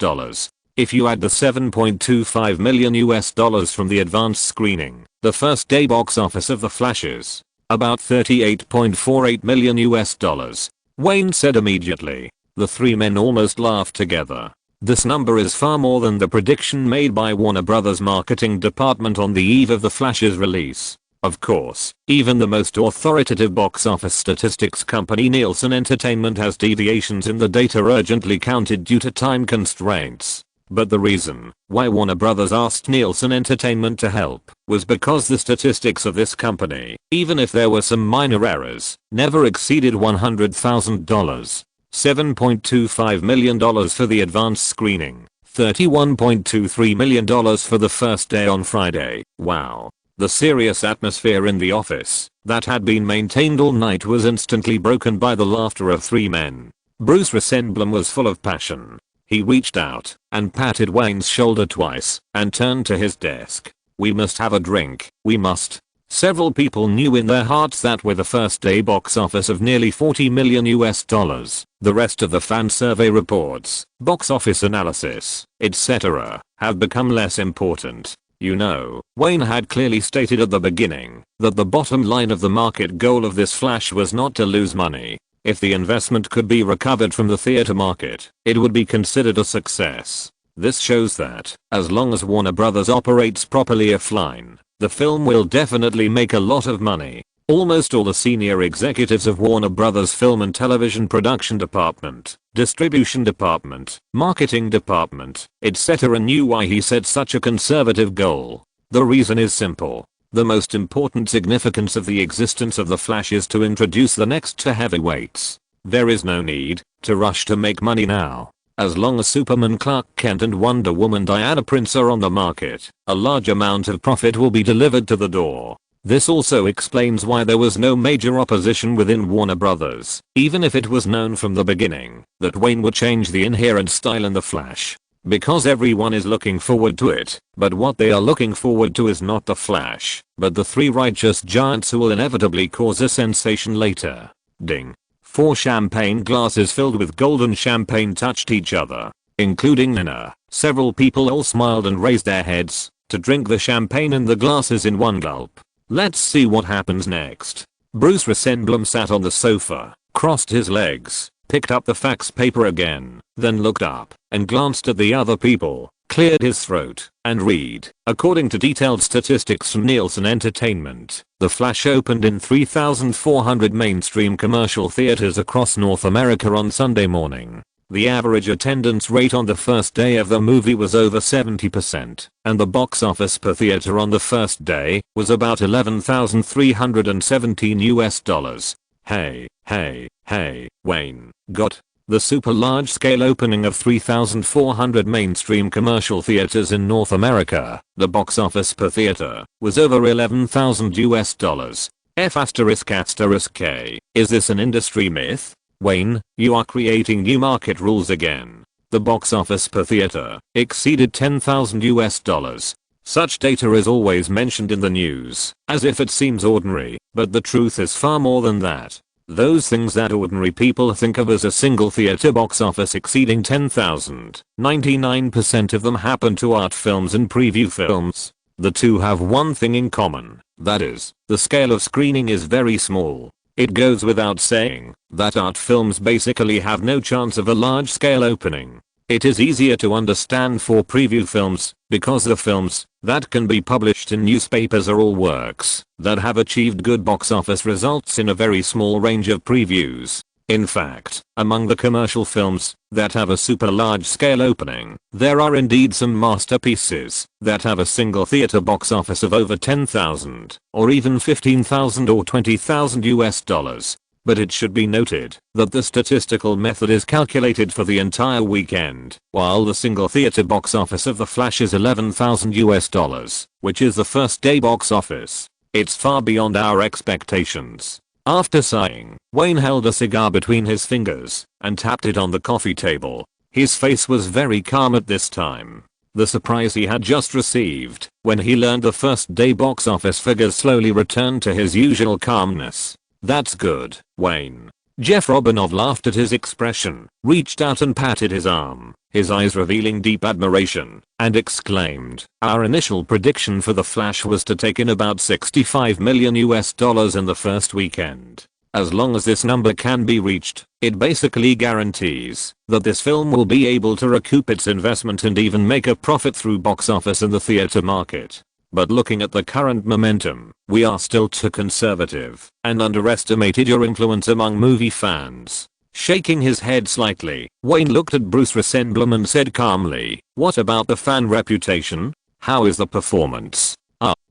If you add the $7.25 million US from the advanced screening, the first day box office of The Flash is about $38.48 million US," Wayne said immediately. The three men almost laughed together. This number is far more than the prediction made by Warner Brothers marketing department on the eve of The Flash's release. Of course, even the most authoritative box office statistics company Nielsen Entertainment has deviations in the data urgently counted due to time constraints. But the reason why Warner Brothers asked Nielsen Entertainment to help was because the statistics of this company, even if there were some minor errors, never exceeded $100,000. $7.25 million for the advanced screening, $31.23 million for the first day on Friday. Wow. The serious atmosphere in the office that had been maintained all night was instantly broken by the laughter of three men. Bruce Rosenblum was full of passion. He reached out and patted Wayne's shoulder twice and turned to his desk. "We must have a drink, we must." Several people knew in their hearts that with a first day box office of nearly $40 million US, the rest of the fan survey reports, box office analysis, etc., have become less important. You know, Wayne had clearly stated at the beginning that the bottom line of the market goal of this Flash was not to lose money. If the investment could be recovered from the theater market, it would be considered a success. This shows that, as long as Warner Brothers operates properly offline, the film will definitely make a lot of money. Almost all the senior executives of Warner Brothers film and television production department, distribution department, marketing department, etc. knew why he set such a conservative goal. The reason is simple. The most important significance of the existence of the Flash is to introduce the next two heavyweights. There is no need to rush to make money now. As long as Superman Clark Kent and Wonder Woman Diana Prince are on the market, a large amount of profit will be delivered to the door. This also explains why there was no major opposition within Warner Brothers, even if it was known from the beginning that Wayne would change the inherent style in the Flash. Because everyone is looking forward to it, but what they are looking forward to is not the Flash, but the three righteous giants who will inevitably cause a sensation later. Ding. 4 champagne glasses filled with golden champagne touched each other, including Nina. Several people all smiled and raised their heads to drink the champagne in the glasses in one gulp. Let's see what happens next. Bruce Rosenblum sat on the sofa, crossed his legs, picked up the fax paper again, then looked up and glanced at the other people, cleared his throat, and read. According to detailed statistics from Nielsen Entertainment, The Flash opened in 3,400 mainstream commercial theaters across North America on Sunday morning. The average attendance rate on the first day of the movie was over 70%, and the box office per theater on the first day was about $11,317 US. Hey, Wayne, got the super large scale opening of 3,400 mainstream commercial theaters in North America. The box office per theater was over $11,000 US. F***K. Is this an industry myth? Wayne, you are creating new market rules again. The box office per theater exceeded $10,000 US. Such data is always mentioned in the news, as if it seems ordinary, but the truth is far more than that. Those things that ordinary people think of as a single theater box office exceeding 10,000, 99% of them happen to art films and preview films. The two have one thing in common, that is, the scale of screening is very small. It goes without saying that art films basically have no chance of a large scale opening. It is easier to understand for preview films because the films that can be published in newspapers are all works that have achieved good box office results in a very small range of previews. In fact, among the commercial films that have a super large scale opening, there are indeed some masterpieces that have a single theater box office of over 10,000 or even 15,000 or 20,000 US. but it should be noted that the statistical method is calculated for the entire weekend, while the single theater box office of The Flash is $11,000, which is the first day box office. It's far beyond our expectations. After sighing, Wayne held a cigar between his fingers and tapped it on the coffee table. His face was very calm at this time. The surprise he had just received when he learned the first day box office figures slowly returned to his usual calmness. "That's good, Wayne." Jeff Robinov laughed at his expression, reached out and patted his arm, his eyes revealing deep admiration, and exclaimed, "Our initial prediction for The Flash was to take in about $65 million in the first weekend. As long as this number can be reached, it basically guarantees that this film will be able to recoup its investment and even make a profit through box office in the theater market. But looking at the current momentum, we are still too conservative and underestimated your influence among movie fans." Shaking his head slightly, Wayne looked at Bruce Rosenblum and said calmly, "What about the fan reputation? How is the performance?"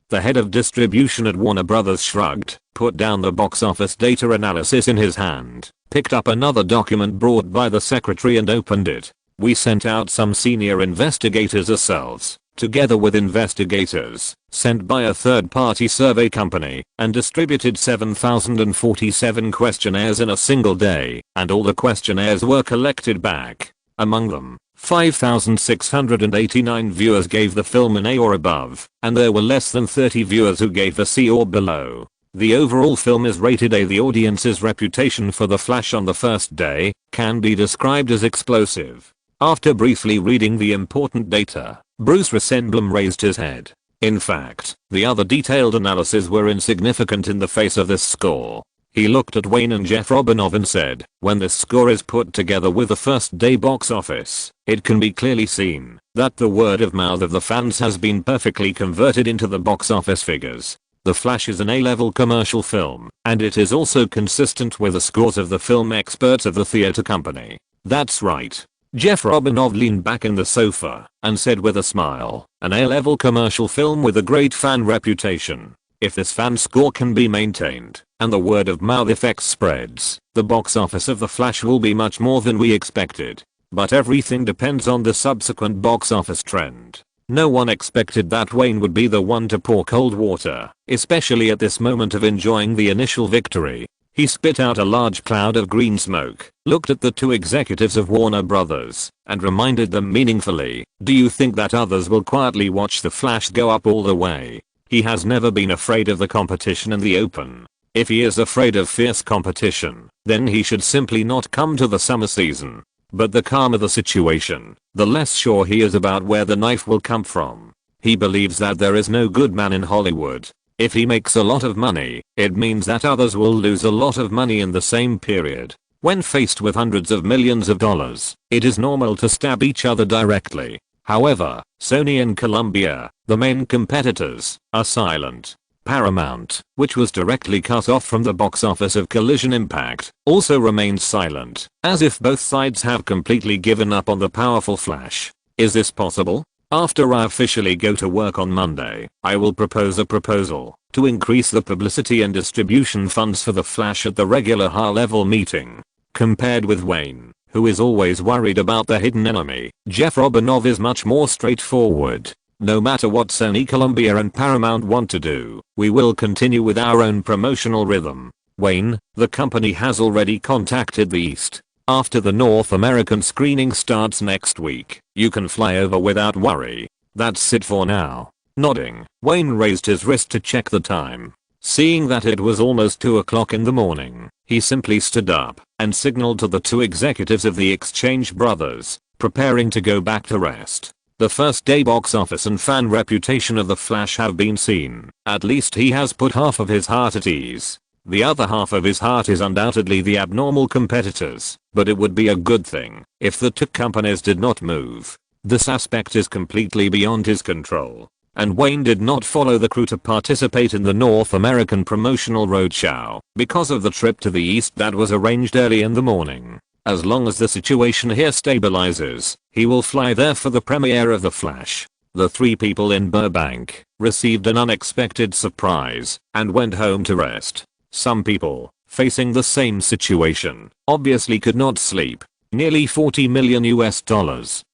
The head of distribution at Warner Brothers shrugged, put down the box office data analysis in his hand, picked up another document brought by the secretary and opened it. "We sent out some senior investigators ourselves, together with investigators sent by a third-party survey company, and distributed 7,047 questionnaires in a single day, and all the questionnaires were collected back. Among them, 5,689 viewers gave the film an A or above, and there were less than 30 viewers who gave a C or below. The overall film is rated A. The audience's reputation for The Flash on the first day can be described as explosive." After briefly reading the important data, Bruce Rosenblum raised his head. In fact, the other detailed analyses were insignificant in the face of this score. He looked at Wayne and Jeff Robinov and said, "When this score is put together with the first day box office, it can be clearly seen that the word of mouth of the fans has been perfectly converted into the box office figures. The Flash is an A-level commercial film, and it is also consistent with the scores of the film experts of the theater company." "That's right." Jeff Robinov leaned back in the sofa and said with a smile, "An A-level commercial film with a great fan reputation. If this fan score can be maintained, and the word of mouth effect spreads, the box office of The Flash will be much more than we expected. But everything depends on the subsequent box office trend." No one expected that Wayne would be the one to pour cold water, especially at this moment of enjoying the initial victory. He spit out a large cloud of green smoke, looked at the two executives of Warner Brothers, and reminded them meaningfully, "Do you think that others will quietly watch The Flash go up all the way? He has never been afraid of the competition in the open. If he is afraid of fierce competition, then he should simply not come to the summer season." But the calmer the situation, the less sure he is about where the knife will come from. He believes that there is no good man in Hollywood. If he makes a lot of money, it means that others will lose a lot of money in the same period. When faced with hundreds of millions of dollars, it is normal to stab each other directly. However, Sony and Columbia, the main competitors, are silent. Paramount, which was directly cut off from the box office of Collision Impact, also remains silent, as if both sides have completely given up on the powerful Flash. Is this possible? After I officially go to work on Monday, I will propose a proposal to increase the publicity and distribution funds for The Flash at the regular high-level meeting. Compared with Wayne, who is always worried about the hidden enemy, Jeff Robinov is much more straightforward. "No matter what Sony, Columbia and Paramount want to do, we will continue with our own promotional rhythm. Wayne, the company has already contacted the East. After the North American screening starts next week, you can fly over without worry. That's it for now." Nodding, Wayne raised his wrist to check the time. Seeing that it was almost 2 o'clock in the morning, he simply stood up and signaled to the two executives of the Exchange Brothers, preparing to go back to rest. The first day box office and fan reputation of The Flash have been seen. At least he has put half of his heart at ease. The other half of his heart is undoubtedly the abnormal competitors, but it would be a good thing if the two companies did not move. This aspect is completely beyond his control. And Wayne did not follow the crew to participate in the North American promotional roadshow because of the trip to the East that was arranged early in the morning. As long as the situation here stabilizes, he will fly there for the premiere of The Flash. The three people in Burbank received an unexpected surprise and went home to rest. Some people facing the same situation, obviously could not sleep. Nearly $40 million US.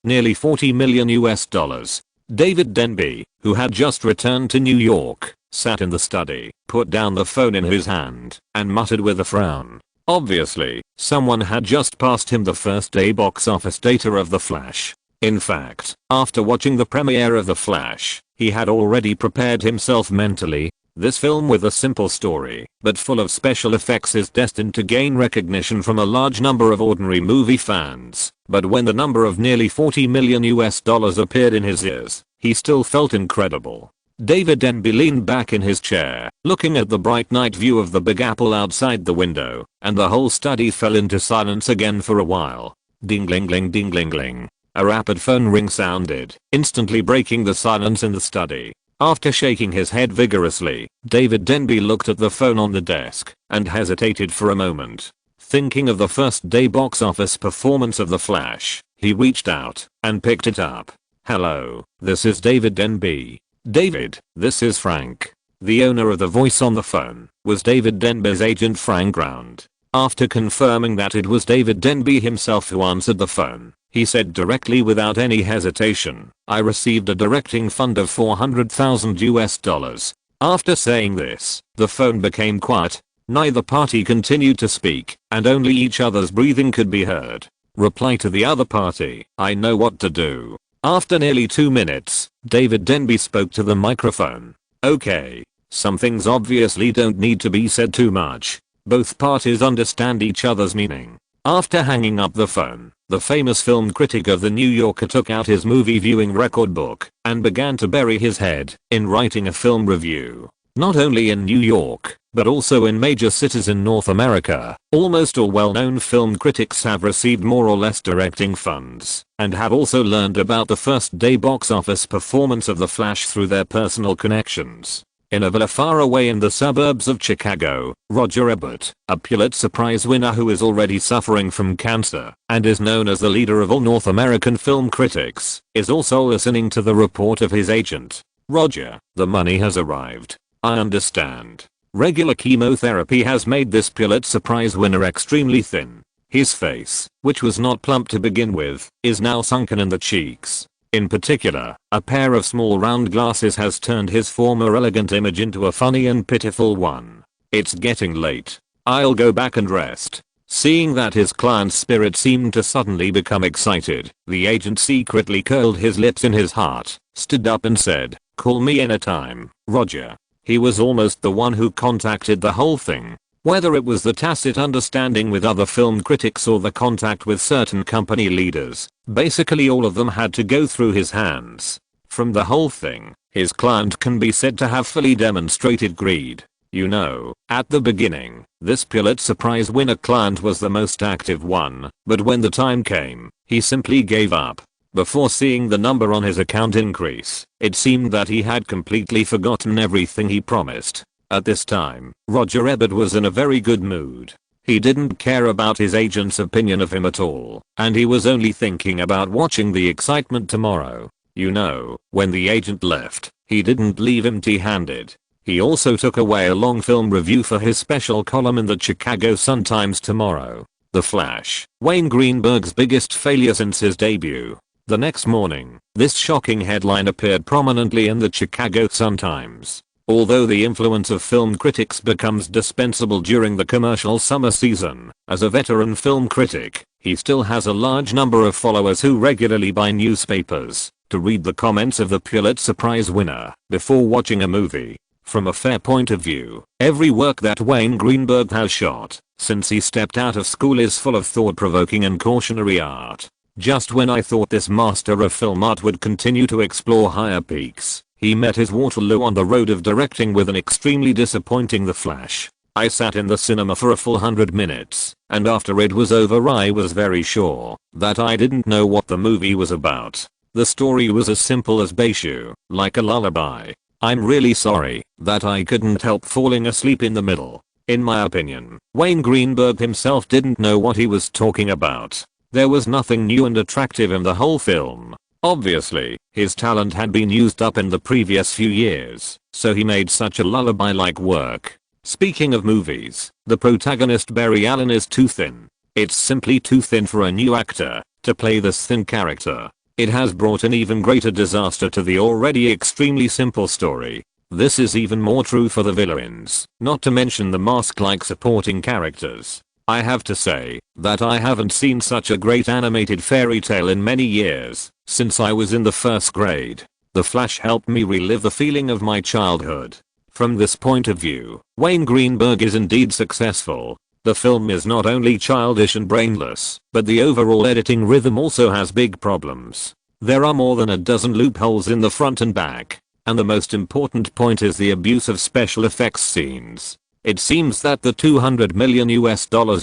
Nearly $40 million US. David Denby, who had just returned to New York, sat in the study, put down the phone in his hand, and muttered with a frown. Obviously, someone had just passed him the first day box office data of The Flash. In fact, after watching the premiere of The Flash, he had already prepared himself mentally. This film with a simple story, but full of special effects is destined to gain recognition from a large number of ordinary movie fans, but when the number of nearly $40 million US appeared in his ears, he still felt incredible. David Denby leaned back in his chair, looking at the bright night view of the Big Apple outside the window, and the whole study fell into silence again for a while. Ding-ling-ling ding-ling-ling. A rapid phone ring sounded, instantly breaking the silence in the study. After shaking his head vigorously, David Denby looked at the phone on the desk and hesitated for a moment. Thinking of the first day box office performance of The Flash, he reached out and picked it up. "Hello, this is David Denby." "David, this is Frank." The owner of the voice on the phone was David Denby's agent Frank Round. After confirming that it was David Denby himself who answered the phone, he said directly without any hesitation, "I received a directing fund of $400,000 US." After saying this, the phone became quiet. Neither party continued to speak, and only each other's breathing could be heard. Reply to the other party, "I know what to do." After nearly 2 minutes, David Denby spoke to the microphone. "Okay. Some things obviously don't need to be said too much. Both parties understand each other's meaning." After hanging up the phone, the famous film critic of the New Yorker took out his movie viewing record book and began to bury his head in writing a film review. Not only in New York, but also in major cities in North America, almost all well-known film critics have received more or less directing funds and have also learned about the first day box office performance of The Flash through their personal connections. In a villa far away in the suburbs of Chicago, Roger Ebert, a Pulitzer Prize winner who is already suffering from cancer and is known as the leader of all North American film critics, is also listening to the report of his agent. "Roger, the money has arrived. I understand. Regular chemotherapy has made this Pulitzer Prize winner extremely thin. His face, which was not plump to begin with, is now sunken in the cheeks. In particular, a pair of small round glasses has turned his former elegant image into a funny and pitiful one. It's getting late. I'll go back and rest." Seeing that his client's spirit seemed to suddenly become excited, the agent secretly curled his lips in his heart, stood up and said, "Call me anytime, Roger." He was almost the one who contacted the whole thing. Whether it was the tacit understanding with other film critics or the contact with certain company leaders, basically all of them had to go through his hands. From the whole thing, his client can be said to have fully demonstrated greed. You know, at the beginning, this Pulitzer Prize winner client was the most active one, but when the time came, he simply gave up. Before seeing the number on his account increase, it seemed that he had completely forgotten everything he promised. At this time, Roger Ebert was in a very good mood. He didn't care about his agent's opinion of him at all, and he was only thinking about watching the excitement tomorrow. You know, when the agent left, he didn't leave empty-handed. He also took away a long film review for his special column in the Chicago Sun-Times tomorrow. The Flash, Wayne Greenberg's biggest failure since his debut. The next morning, this shocking headline appeared prominently in the Chicago Sun-Times. Although the influence of film critics becomes dispensable during the commercial summer season, as a veteran film critic, he still has a large number of followers who regularly buy newspapers to read the comments of the Pulitzer Prize winner before watching a movie. From a fair point of view, every work that Wayne Greenberg has shot since he stepped out of school is full of thought-provoking and cautionary art. Just when I thought this master of film art would continue to explore higher peaks, he met his Waterloo on the road of directing with an extremely disappointing The Flash. I sat in the cinema for a full 100 minutes, and after it was over I was very sure that I didn't know what the movie was about. The story was as simple as Baishu, like a lullaby. I'm really sorry that I couldn't help falling asleep in the middle. In my opinion, Wayne Greenberg himself didn't know what he was talking about. There was nothing new and attractive in the whole film. Obviously, his talent had been used up in the previous few years, so he made such a lullaby-like work. Speaking of movies, the protagonist Barry Allen is too thin. It's simply too thin for a new actor to play this thin character. It has brought an even greater disaster to the already extremely simple story. This is even more true for the villains, not to mention the mask-like supporting characters. I have to say that I haven't seen such a great animated fairy tale in many years, since I was in the first grade. The Flash helped me relive the feeling of my childhood. From this point of view, Wayne Greenberg is indeed successful. The film is not only childish and brainless, but the overall editing rhythm also has big problems. There are more than a dozen loopholes in the front and back. And the most important point is the abuse of special effects scenes. It seems that the $200 million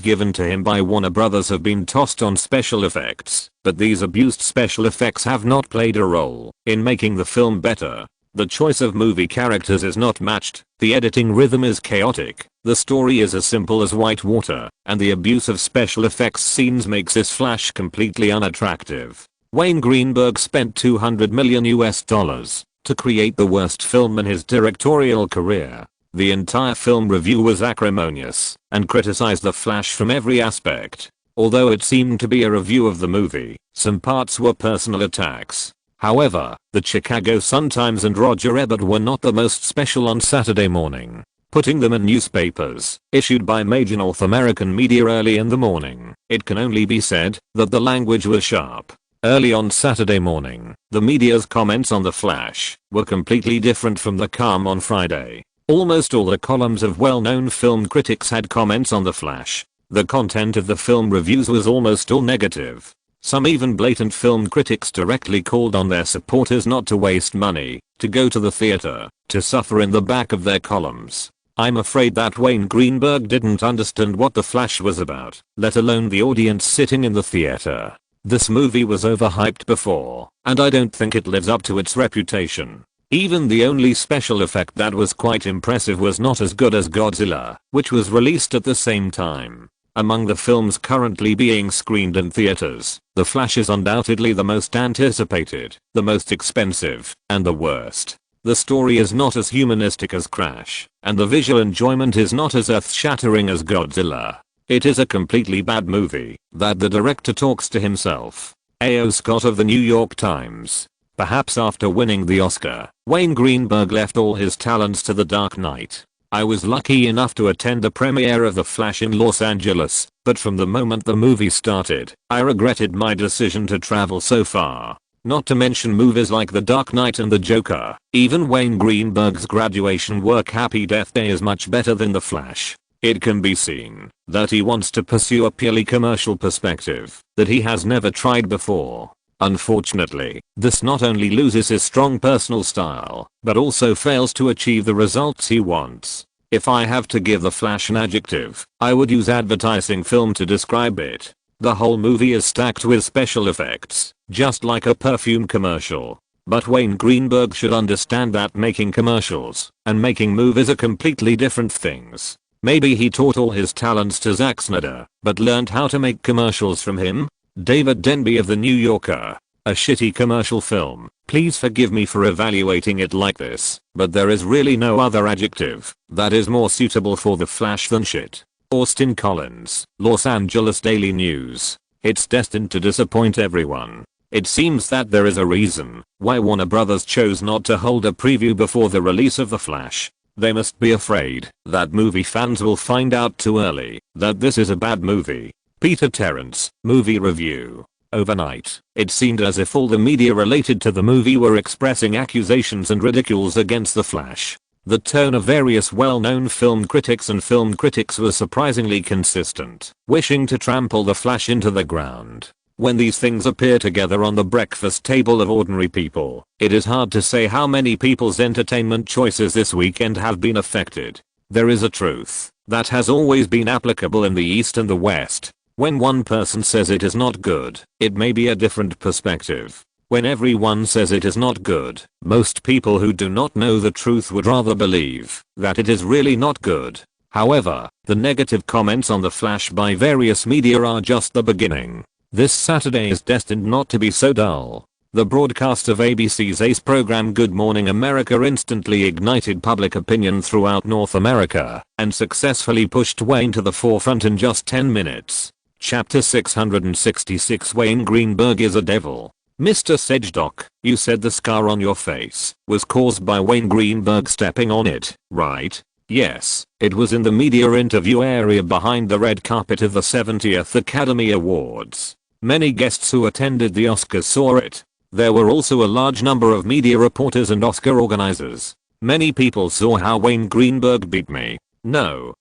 given to him by Warner Brothers have been tossed on special effects, but these abused special effects have not played a role in making the film better. The choice of movie characters is not matched, the editing rhythm is chaotic, the story is as simple as white water, and the abuse of special effects scenes makes this Flash completely unattractive. Wayne Greenberg spent $200 million to create the worst film in his directorial career. The entire film review was acrimonious and criticized The Flash from every aspect. Although it seemed to be a review of the movie, some parts were personal attacks. However, the Chicago Sun-Times and Roger Ebert were not the most special on Saturday morning, putting them in newspapers issued by major North American media early in the morning. It can only be said that the language was sharp. Early on Saturday morning, the media's comments on The Flash were completely different from the calm on Friday. Almost all the columns of well-known film critics had comments on The Flash. The content of the film reviews was almost all negative. Some even blatant film critics directly called on their supporters not to waste money, to go to the theater, to suffer in the back of their columns. I'm afraid that Wayne Greenberg didn't understand what The Flash was about, let alone the audience sitting in the theater. This movie was overhyped before, and I don't think it lives up to its reputation. Even the only special effect that was quite impressive was not as good as Godzilla, which was released at the same time. Among the films currently being screened in theaters, The Flash is undoubtedly the most anticipated, the most expensive, and the worst. The story is not as humanistic as Crash, and the visual enjoyment is not as earth-shattering as Godzilla. It is a completely bad movie that the director talks to himself. A.O. Scott of the New York Times. Perhaps after winning the Oscar, Wayne Greenberg left all his talents to The Dark Knight. I was lucky enough to attend the premiere of The Flash in Los Angeles, but from the moment the movie started, I regretted my decision to travel so far. Not to mention movies like The Dark Knight and The Joker. Even Wayne Greenberg's graduation work Happy Death Day is much better than The Flash. It can be seen that he wants to pursue a purely commercial perspective that he has never tried before. Unfortunately, this not only loses his strong personal style, but also fails to achieve the results he wants. If I have to give The Flash an adjective, I would use advertising film to describe it. The whole movie is stacked with special effects, just like a perfume commercial. But Wayne Greenberg should understand that making commercials and making movies are completely different things. Maybe he taught all his talents to Zack Snyder, but learned how to make commercials from him? David Denby of The New Yorker. A shitty commercial film. Please forgive me for evaluating it like this, but there is really no other adjective that is more suitable for The Flash than shit. Austin Collins, Los Angeles Daily News. It's destined to disappoint everyone. It seems that there is a reason why Warner Brothers chose not to hold a preview before the release of The Flash. They must be afraid that movie fans will find out too early that this is a bad movie. Peter Terrence, Movie Review. Overnight, it seemed as if all the media related to the movie were expressing accusations and ridicules against The Flash. The tone of various well-known film critics was surprisingly consistent, wishing to trample The Flash into the ground. When these things appear together on the breakfast table of ordinary people, it is hard to say how many people's entertainment choices this weekend have been affected. There is a truth that has always been applicable in the East and the West. When one person says it is not good, it may be a different perspective. When everyone says it is not good, most people who do not know the truth would rather believe that it is really not good. However, the negative comments on The Flash by various media are just the beginning. This Saturday is destined not to be so dull. The broadcast of ABC's Ace program Good Morning America instantly ignited public opinion throughout North America and successfully pushed Wayne to the forefront in just 10 minutes. Chapter 666 Wayne Greenberg is a devil. Mr. Sedgdock, you said the scar on your face was caused by Wayne Greenberg stepping on it, right? Yes, it was in the media interview area behind the red carpet of the 70th Academy Awards. Many guests who attended the Oscars saw it. There were also a large number of media reporters and Oscar organizers. Many people saw how Wayne Greenberg beat me. No,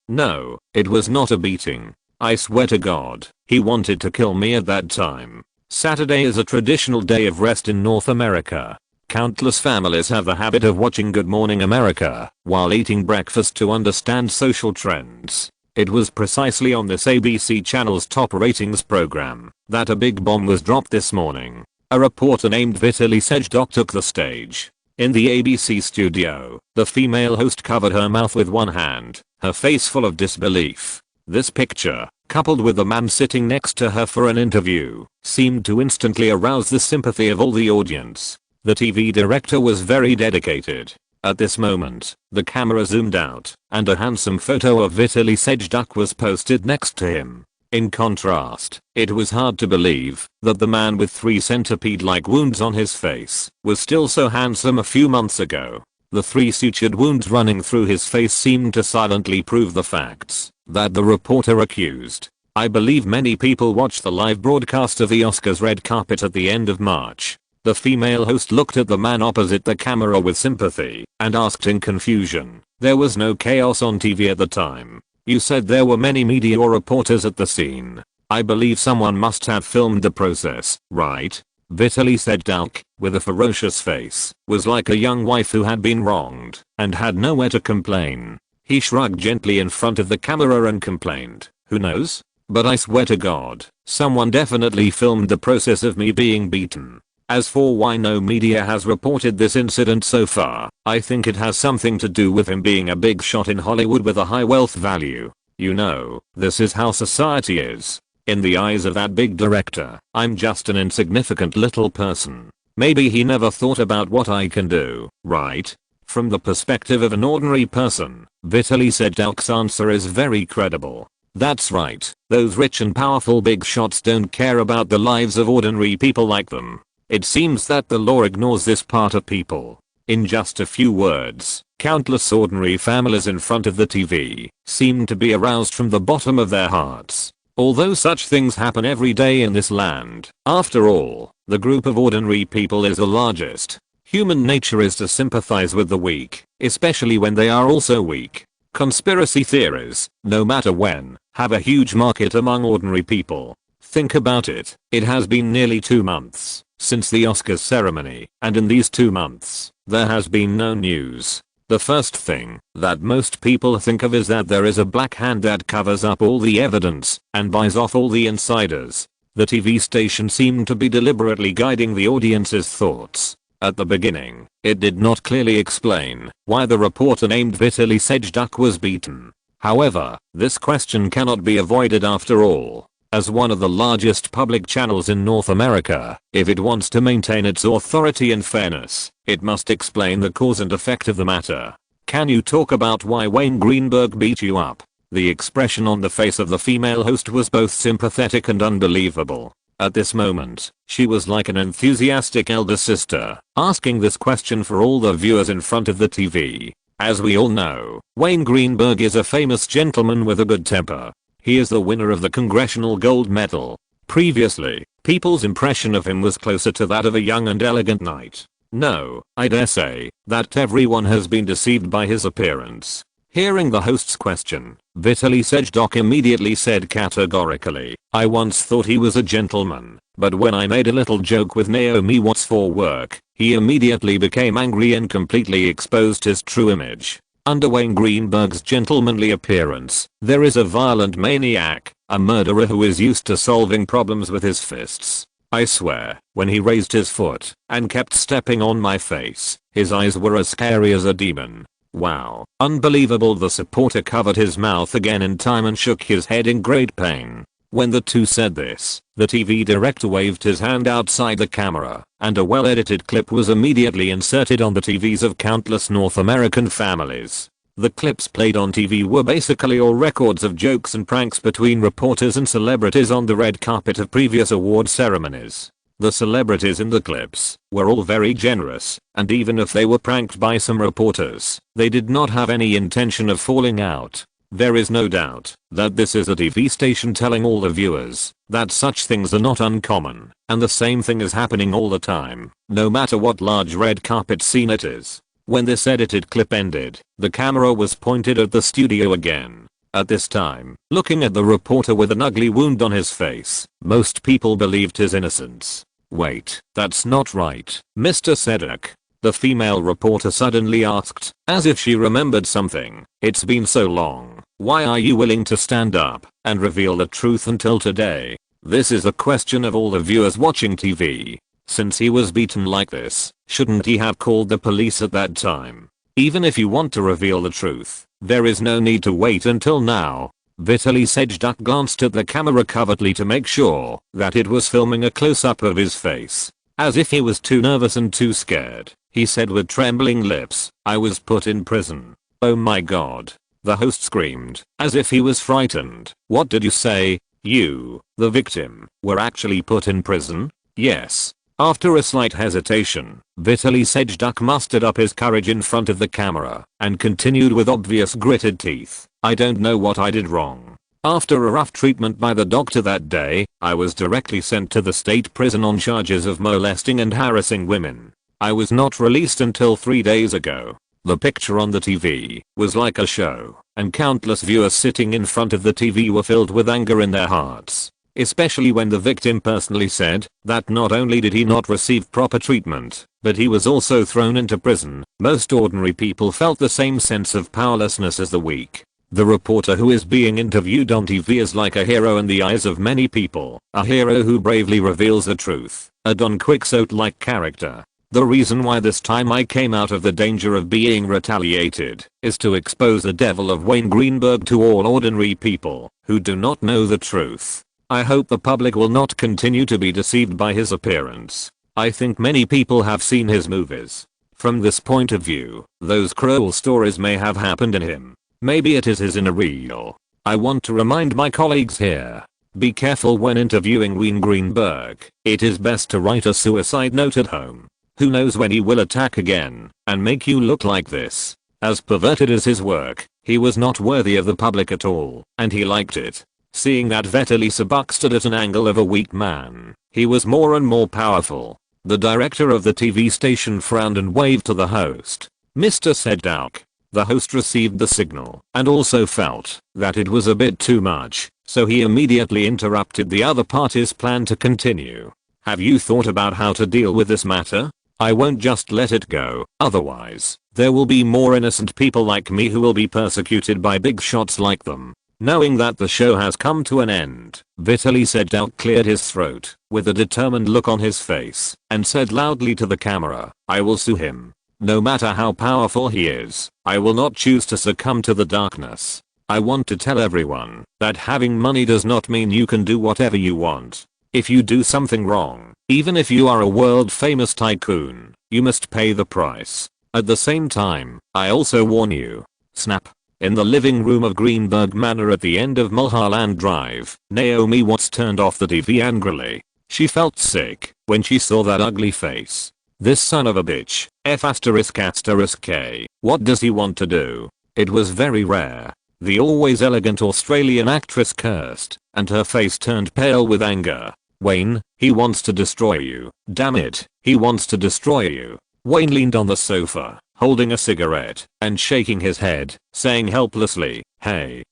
it was not a beating. I swear to God, he wanted to kill me at that time. Saturday is a traditional day of rest in North America. Countless families have the habit of watching Good Morning America while eating breakfast to understand social trends. It was precisely on this ABC channel's top ratings program that a big bomb was dropped this morning. A reporter named Vitaly Sedgdock took the stage. In the ABC studio, the female host covered her mouth with one hand, her face full of disbelief. This picture, coupled with the man sitting next to her for an interview, seemed to instantly arouse the sympathy of all the audience. The TV director was very dedicated. At this moment, the camera zoomed out, and a handsome photo of Vitaly Sedgdock was posted next to him. In contrast, it was hard to believe that the man with 3 centipede-like wounds on his face was still so handsome a few months ago. The 3 sutured wounds running through his face seemed to silently prove the facts that the reporter accused. I believe many people watched the live broadcast of the Oscars red carpet at the end of March. The female host looked at the man opposite the camera with sympathy and asked in confusion. There was no chaos on TV at the time. You said there were many media reporters at the scene. I believe someone must have filmed the process, right? Vitaly Sedgdock, with a ferocious face, was like a young wife who had been wronged and had nowhere to complain. He shrugged gently in front of the camera and complained, who knows? But I swear to God, someone definitely filmed the process of me being beaten. As for why no media has reported this incident so far, I think it has something to do with him being a big shot in Hollywood with a high wealth value. You know, this is how society is. In the eyes of that big director, I'm just an insignificant little person. Maybe he never thought about what I can do, right? From the perspective of an ordinary person, Vitaly Sedgdock's answer is very credible. That's right, those rich and powerful big shots don't care about the lives of ordinary people like them. It seems that the law ignores this part of people. In just a few words, countless ordinary families in front of the TV seem to be aroused from the bottom of their hearts. Although such things happen every day in this land, after all, the group of ordinary people is the largest. Human nature is to sympathize with the weak, especially when they are also weak. Conspiracy theories, no matter when, have a huge market among ordinary people. Think about it, it has been nearly 2 months since the Oscars ceremony, and in these 2 months, there has been no news. The first thing that most people think of is that there is a black hand that covers up all the evidence and buys off all the insiders. The TV station seemed to be deliberately guiding the audience's thoughts. At the beginning, it did not clearly explain why the reporter named Vitaly Sedgdock was beaten. However, this question cannot be avoided after all. As one of the largest public channels in North America, if it wants to maintain its authority and fairness, it must explain the cause and effect of the matter. Can you talk about why Wayne Greenberg beat you up? The expression on the face of the female host was both sympathetic and unbelievable. At this moment, she was like an enthusiastic elder sister, asking this question for all the viewers in front of the TV. As we all know, Wayne Greenberg is a famous gentleman with a good temper. He is the winner of the Congressional Gold Medal. Previously, people's impression of him was closer to that of a young and elegant knight. No, I dare say that everyone has been deceived by his appearance. Hearing the host's question, Vitaly Sedgdock immediately said categorically, I once thought he was a gentleman, but when I made a little joke with Naomi Watts for work, he immediately became angry and completely exposed his true image. Under Wayne Greenberg's gentlemanly appearance, there is a violent maniac, a murderer who is used to solving problems with his fists. I swear, when he raised his foot and kept stepping on my face, his eyes were as scary as a demon. Wow, unbelievable. The supporter covered his mouth again in time and shook his head in great pain. When the two said this, the TV director waved his hand outside the camera, and a well-edited clip was immediately inserted on the TVs of countless North American families. The clips played on TV were basically all records of jokes and pranks between reporters and celebrities on the red carpet of previous award ceremonies. The celebrities in the clips were all very generous, and even if they were pranked by some reporters, they did not have any intention of falling out. There is no doubt that this is a TV station telling all the viewers that such things are not uncommon, and the same thing is happening all the time, no matter what large red carpet scene it is. When this edited clip ended, the camera was pointed at the studio again. At this time, looking at the reporter with an ugly wound on his face, most people believed his innocence. "Wait, that's not right, Mr. Sedek," the female reporter suddenly asked, as if she remembered something. "It's been so long. Why are you willing to stand up and reveal the truth until today?" This is a question of all the viewers watching TV. Since he was beaten like this, shouldn't he have called the police at that time? Even if you want to reveal the truth, there is no need to wait until now. Vitaly Sejduk glanced at the camera covertly to make sure that it was filming a close-up of his face. As if he was too nervous and too scared, he said with trembling lips, "I was put in prison." "Oh my god." The host screamed, as if he was frightened. "What did you say? You, the victim, were actually put in prison?" "Yes." After a slight hesitation, Vitaly Sejduk mustered up his courage in front of the camera and continued with obvious gritted teeth. "I don't know what I did wrong. After a rough treatment by the doctor that day, I was directly sent to the state prison on charges of molesting and harassing women. I was not released until 3 days ago." The picture on the TV was like a show, and countless viewers sitting in front of the TV were filled with anger in their hearts. Especially when the victim personally said that not only did he not receive proper treatment, but he was also thrown into prison. Most ordinary people felt the same sense of powerlessness as the weak. The reporter who is being interviewed on TV is like a hero in the eyes of many people, a hero who bravely reveals the truth, a Don Quixote-like character. The reason why this time I came out of the danger of being retaliated is to expose the devil of Wayne Greenberg to all ordinary people who do not know the truth. I hope the public will not continue to be deceived by his appearance. I think many people have seen his movies. From this point of view, those cruel stories may have happened in him. Maybe it is his inner real. I want to remind my colleagues here. Be careful when interviewing Wayne Greenberg. It is best to write a suicide note at home. Who knows when he will attack again and make you look like this. As perverted as his work, he was not worthy of the public at all, and he liked it. Seeing that Vitaly Sejduk stood at an angle of a weak man, he was more and more powerful. The director of the TV station frowned and waved to the host. "Mr. Sejduk." The host received the signal and also felt that it was a bit too much, so he immediately interrupted the other party's plan to continue. "Have you thought about how to deal with this matter? I won't just let it go, otherwise, there will be more innocent people like me who will be persecuted by big shots like them." Knowing that the show has come to an end, Vitaly Sejduk cleared his throat with a determined look on his face and said loudly to the camera, "I will sue him. No matter how powerful he is, I will not choose to succumb to the darkness. I want to tell everyone that having money does not mean you can do whatever you want. If you do something wrong, even if you are a world famous tycoon, you must pay the price. At the same time, I also warn you." Snap. In the living room of Greenberg Manor at the end of Mulholland Drive, Naomi Watts turned off the TV angrily. She felt sick when she saw that ugly face. This son of a bitch, F***K, what does he want to do? It was very rare. The always elegant Australian actress cursed, and her face turned pale with anger. "Wayne, he wants to destroy you. Damn it, he wants to destroy you." Wayne leaned on the sofa, holding a cigarette and shaking his head, saying helplessly, hey,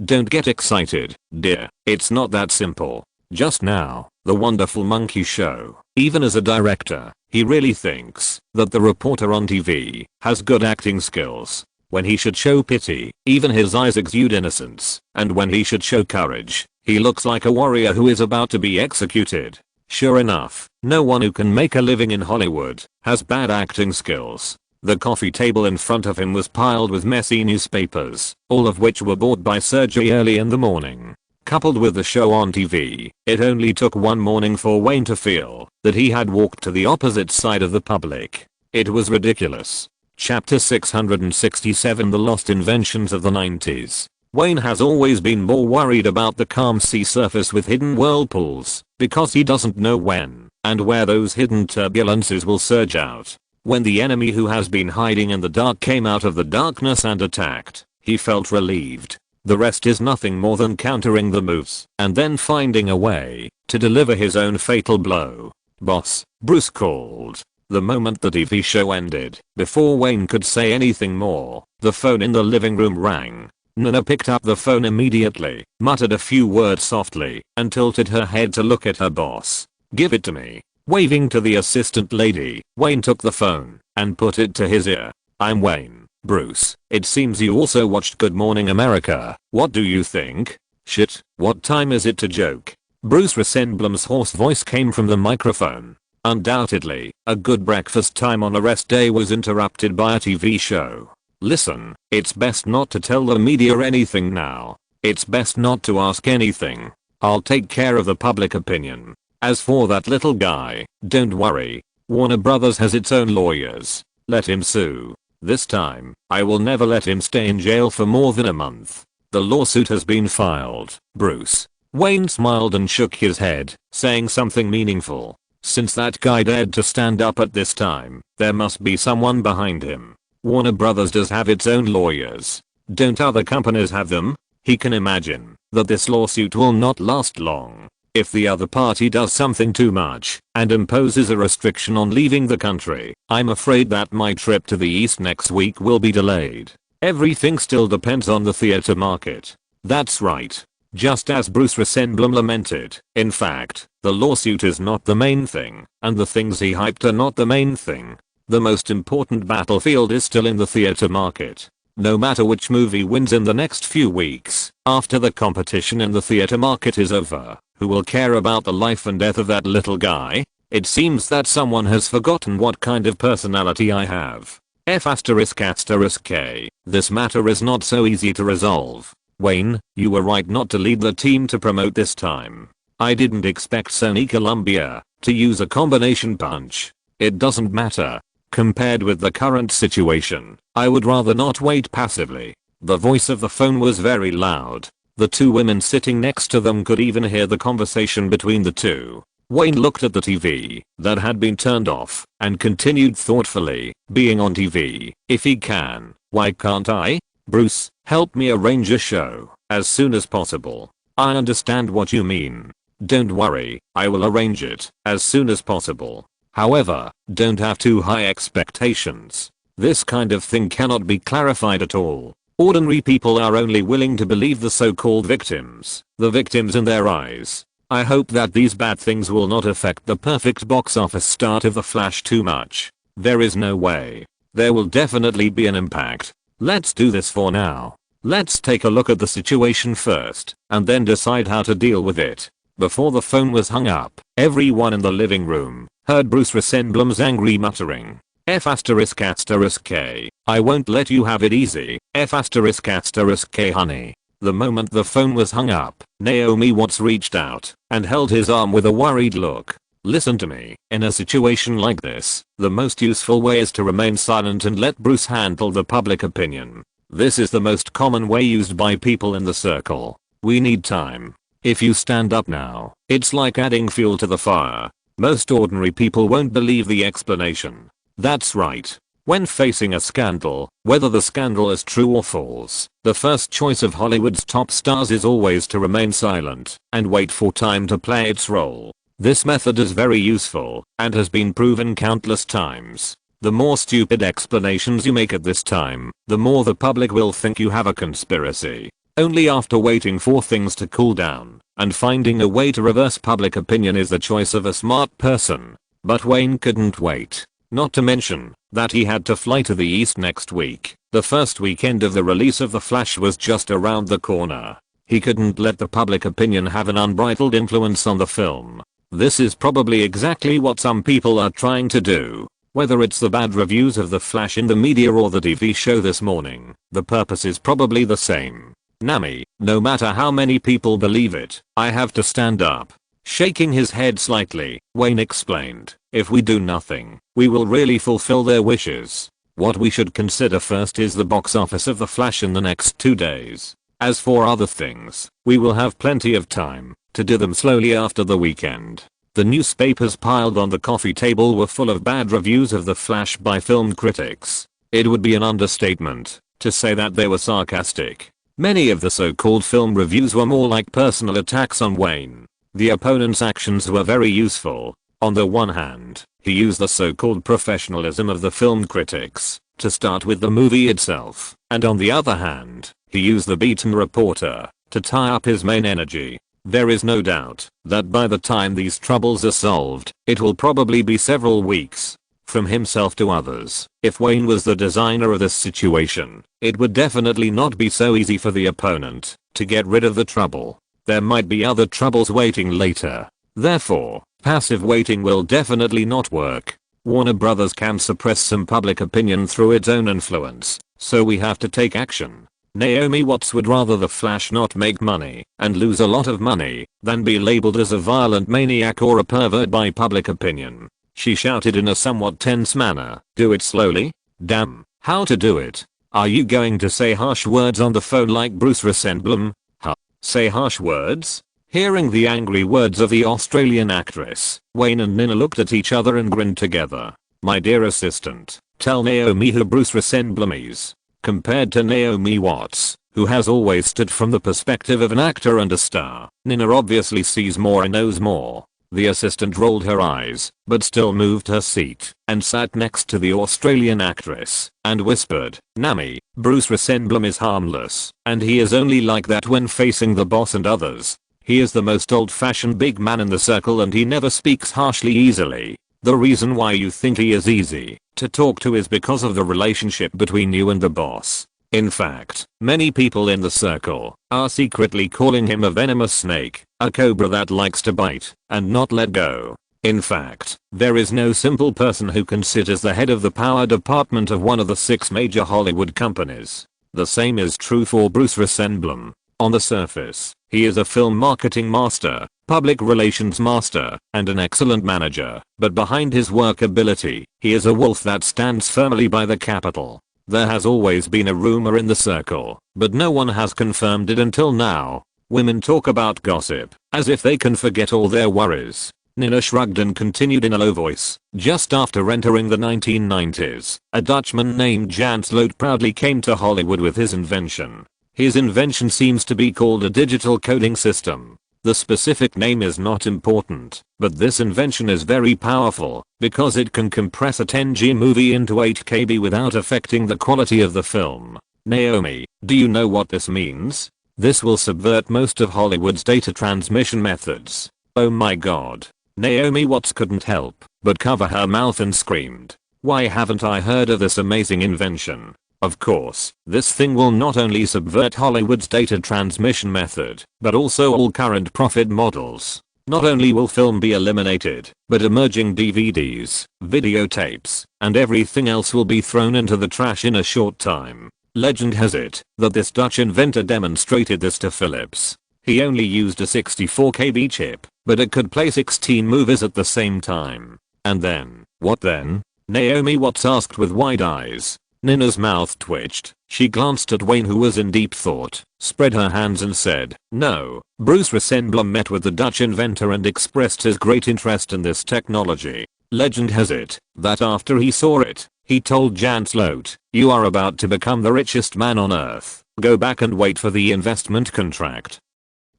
don't get excited, dear. It's not that simple. Just now, the wonderful monkey show. Even as a director, he really thinks that the reporter on TV has good acting skills. When he should show pity, even his eyes exude innocence, and when he should show courage, he looks like a warrior who is about to be executed. Sure enough, no one who can make a living in Hollywood has bad acting skills. The coffee table in front of him was piled with messy newspapers, all of which were bought by Sergey early in the morning. Coupled with the show on TV, it only took one morning for Wayne to feel that he had walked to the opposite side of the public. It was ridiculous. Chapter 667 The Lost Inventions of the 90s. Wayne has always been more worried about the calm sea surface with hidden whirlpools, because he doesn't know when and where those hidden turbulences will surge out. When the enemy who has been hiding in the dark came out of the darkness and attacked, he felt relieved. The rest is nothing more than countering the moves and then finding a way to deliver his own fatal blow. "Boss," Bruce called. The moment the TV show ended, before Wayne could say anything more, the phone in the living room rang. Nana picked up the phone immediately, muttered a few words softly, and tilted her head to look at her boss. "Give it to me." Waving to the assistant lady, Wayne took the phone and put it to his ear. "I'm Wayne. Bruce, it seems you also watched Good Morning America. What do you think?" "Shit, what time is it to joke?" Bruce Ressenblum's hoarse voice came from the microphone. Undoubtedly, a good breakfast time on a rest day was interrupted by a TV show. "Listen, it's best not to tell the media anything now. It's best not to ask anything. I'll take care of the public opinion. As for that little guy, don't worry. Warner Brothers has its own lawyers. Let him sue. This time, I will never let him stay in jail for more than a month. The lawsuit has been filed, Bruce." Wayne smiled and shook his head, saying something meaningful. Since that guy dared to stand up at this time, there must be someone behind him. Warner Brothers does have its own lawyers. Don't other companies have them? He can imagine that this lawsuit will not last long. If the other party does something too much and imposes a restriction on leaving the country, I'm afraid that my trip to the East next week will be delayed. Everything still depends on the theater market. That's right. Just as Bruce Ressenblum lamented, in fact, the lawsuit is not the main thing, and the things he hyped are not the main thing. The most important battlefield is still in the theater market. No matter which movie wins in the next few weeks, after the competition in the theater market is over, who will care about the life and death of that little guy? It seems that someone has forgotten what kind of personality I have. F***K. This matter is not so easy to resolve. Wayne, you were right not to lead the team to promote this time. I didn't expect Sony Columbia to use a combination punch. It doesn't matter. Compared with the current situation, I would rather not wait passively. The voice of the phone was very loud. The two women sitting next to them could even hear the conversation between the two. Wayne looked at the TV that had been turned off and continued thoughtfully, being on TV, if he can, why can't I? Bruce, help me arrange a show as soon as possible. I understand what you mean. Don't worry, I will arrange it as soon as possible. However, don't have too high expectations. This kind of thing cannot be clarified at all. Ordinary people are only willing to believe the so-called victims, the victims in their eyes. I hope that these bad things will not affect the perfect box office start of The Flash too much. There is no way. There will definitely be an impact. Let's do this for now. Let's take a look at the situation first, and then decide how to deal with it. Before the phone was hung up, everyone in the living room heard Bruce Ressenblum's angry muttering. F***K. I won't let you have it easy. F***K honey. The moment the phone was hung up, Naomi Watts reached out and held his arm with a worried look. Listen to me, in a situation like this, the most useful way is to remain silent and let Bruce handle the public opinion. This is the most common way used by people in the circle. We need time. If you stand up now, it's like adding fuel to the fire. Most ordinary people won't believe the explanation. That's right. When facing a scandal, whether the scandal is true or false, the first choice of Hollywood's top stars is always to remain silent and wait for time to play its role. This method is very useful and has been proven countless times. The more stupid explanations you make at this time, the more the public will think you have a conspiracy. Only after waiting for things to cool down and finding a way to reverse public opinion is the choice of a smart person. But Wayne couldn't wait. Not to mention that he had to fly to the East next week. The first weekend of the release of The Flash was just around the corner. He couldn't let the public opinion have an unbridled influence on the film. This is probably exactly what some people are trying to do. Whether it's the bad reviews of The Flash in the media or the TV show this morning, the purpose is probably the same. Nami, no matter how many people believe it, I have to stand up. Shaking his head slightly, Wayne explained, if we do nothing, we will really fulfill their wishes. What we should consider first is the box office of The Flash in the next 2 days. As for other things, we will have plenty of time to do them slowly after the weekend. The newspapers piled on the coffee table were full of bad reviews of The Flash by film critics. It would be an understatement to say that they were sarcastic. Many of the so-called film reviews were more like personal attacks on Wayne. The opponent's actions were very useful. On the one hand, he used the so-called professionalism of the film critics to start with the movie itself, and on the other hand, he used the beaten reporter to tie up his main energy. There is no doubt that by the time these troubles are solved, it will probably be several weeks. From himself to others, if Wayne was the designer of this situation, it would definitely not be so easy for the opponent to get rid of the trouble. There might be other troubles waiting later. Therefore, passive waiting will definitely not work. Warner Brothers can suppress some public opinion through its own influence, so we have to take action. Naomi Watts would rather The Flash not make money and lose a lot of money than be labeled as a violent maniac or a pervert by public opinion. She shouted in a somewhat tense manner, "Do it slowly? Damn, how to do it? Are you going to say harsh words on the phone like Bruce Ressenblum? Huh? Say harsh words?" Hearing the angry words of the Australian actress, Wayne and Nina looked at each other and grinned together. "My dear assistant, tell Naomi who Bruce Ressenblum is." Compared to Naomi Watts, who has always stood from the perspective of an actor and a star, Nina obviously sees more and knows more. The assistant rolled her eyes, but still moved her seat, and sat next to the Australian actress, and whispered, "Nami, Bruce Ressenblum is harmless, and he is only like that when facing the boss and others. He is the most old-fashioned big man in the circle and he never speaks harshly easily. The reason why you think he is easy to talk to is because of the relationship between you and the boss. In fact, many people in the circle are secretly calling him a venomous snake, a cobra that likes to bite and not let go. In fact, there is no simple person who can sit as the head of the power department of one of the 6 major Hollywood companies. The same is true for Bruce Ressenblum. On the surface, he is a film marketing master, public relations master, and an excellent manager, but behind his work ability, he is a wolf that stands firmly by the Capitol. There has always been a rumor in the circle, but no one has confirmed it until now. Women talk about gossip, as if they can forget all their worries. Nina shrugged and continued in a low voice. Just after entering the 1990s, a Dutchman named Jan Sloot proudly came to Hollywood with his invention. His invention seems to be called a digital coding system. The specific name is not important, but this invention is very powerful because it can compress a 10G movie into 8KB without affecting the quality of the film. Naomi, do you know what this means? This will subvert most of Hollywood's data transmission methods. Oh my god. Naomi Watts couldn't help but cover her mouth and screamed, "Why haven't I heard of this amazing invention?" Of course, this thing will not only subvert Hollywood's data transmission method, but also all current profit models. Not only will film be eliminated, but emerging DVDs, videotapes, and everything else will be thrown into the trash in a short time. Legend has it that this Dutch inventor demonstrated this to Philips. He only used a 64KB chip, but it could play 16 movies at the same time. And then, what then? Naomi Watts asked with wide eyes. Nina's mouth twitched. She glanced at Wayne, who was in deep thought, spread her hands and said, "No." Bruce Ressenblum met with the Dutch inventor and expressed his great interest in this technology. Legend has it that after he saw it, he told Jan Sloot, "You are about to become the richest man on earth. Go back and wait for the investment contract."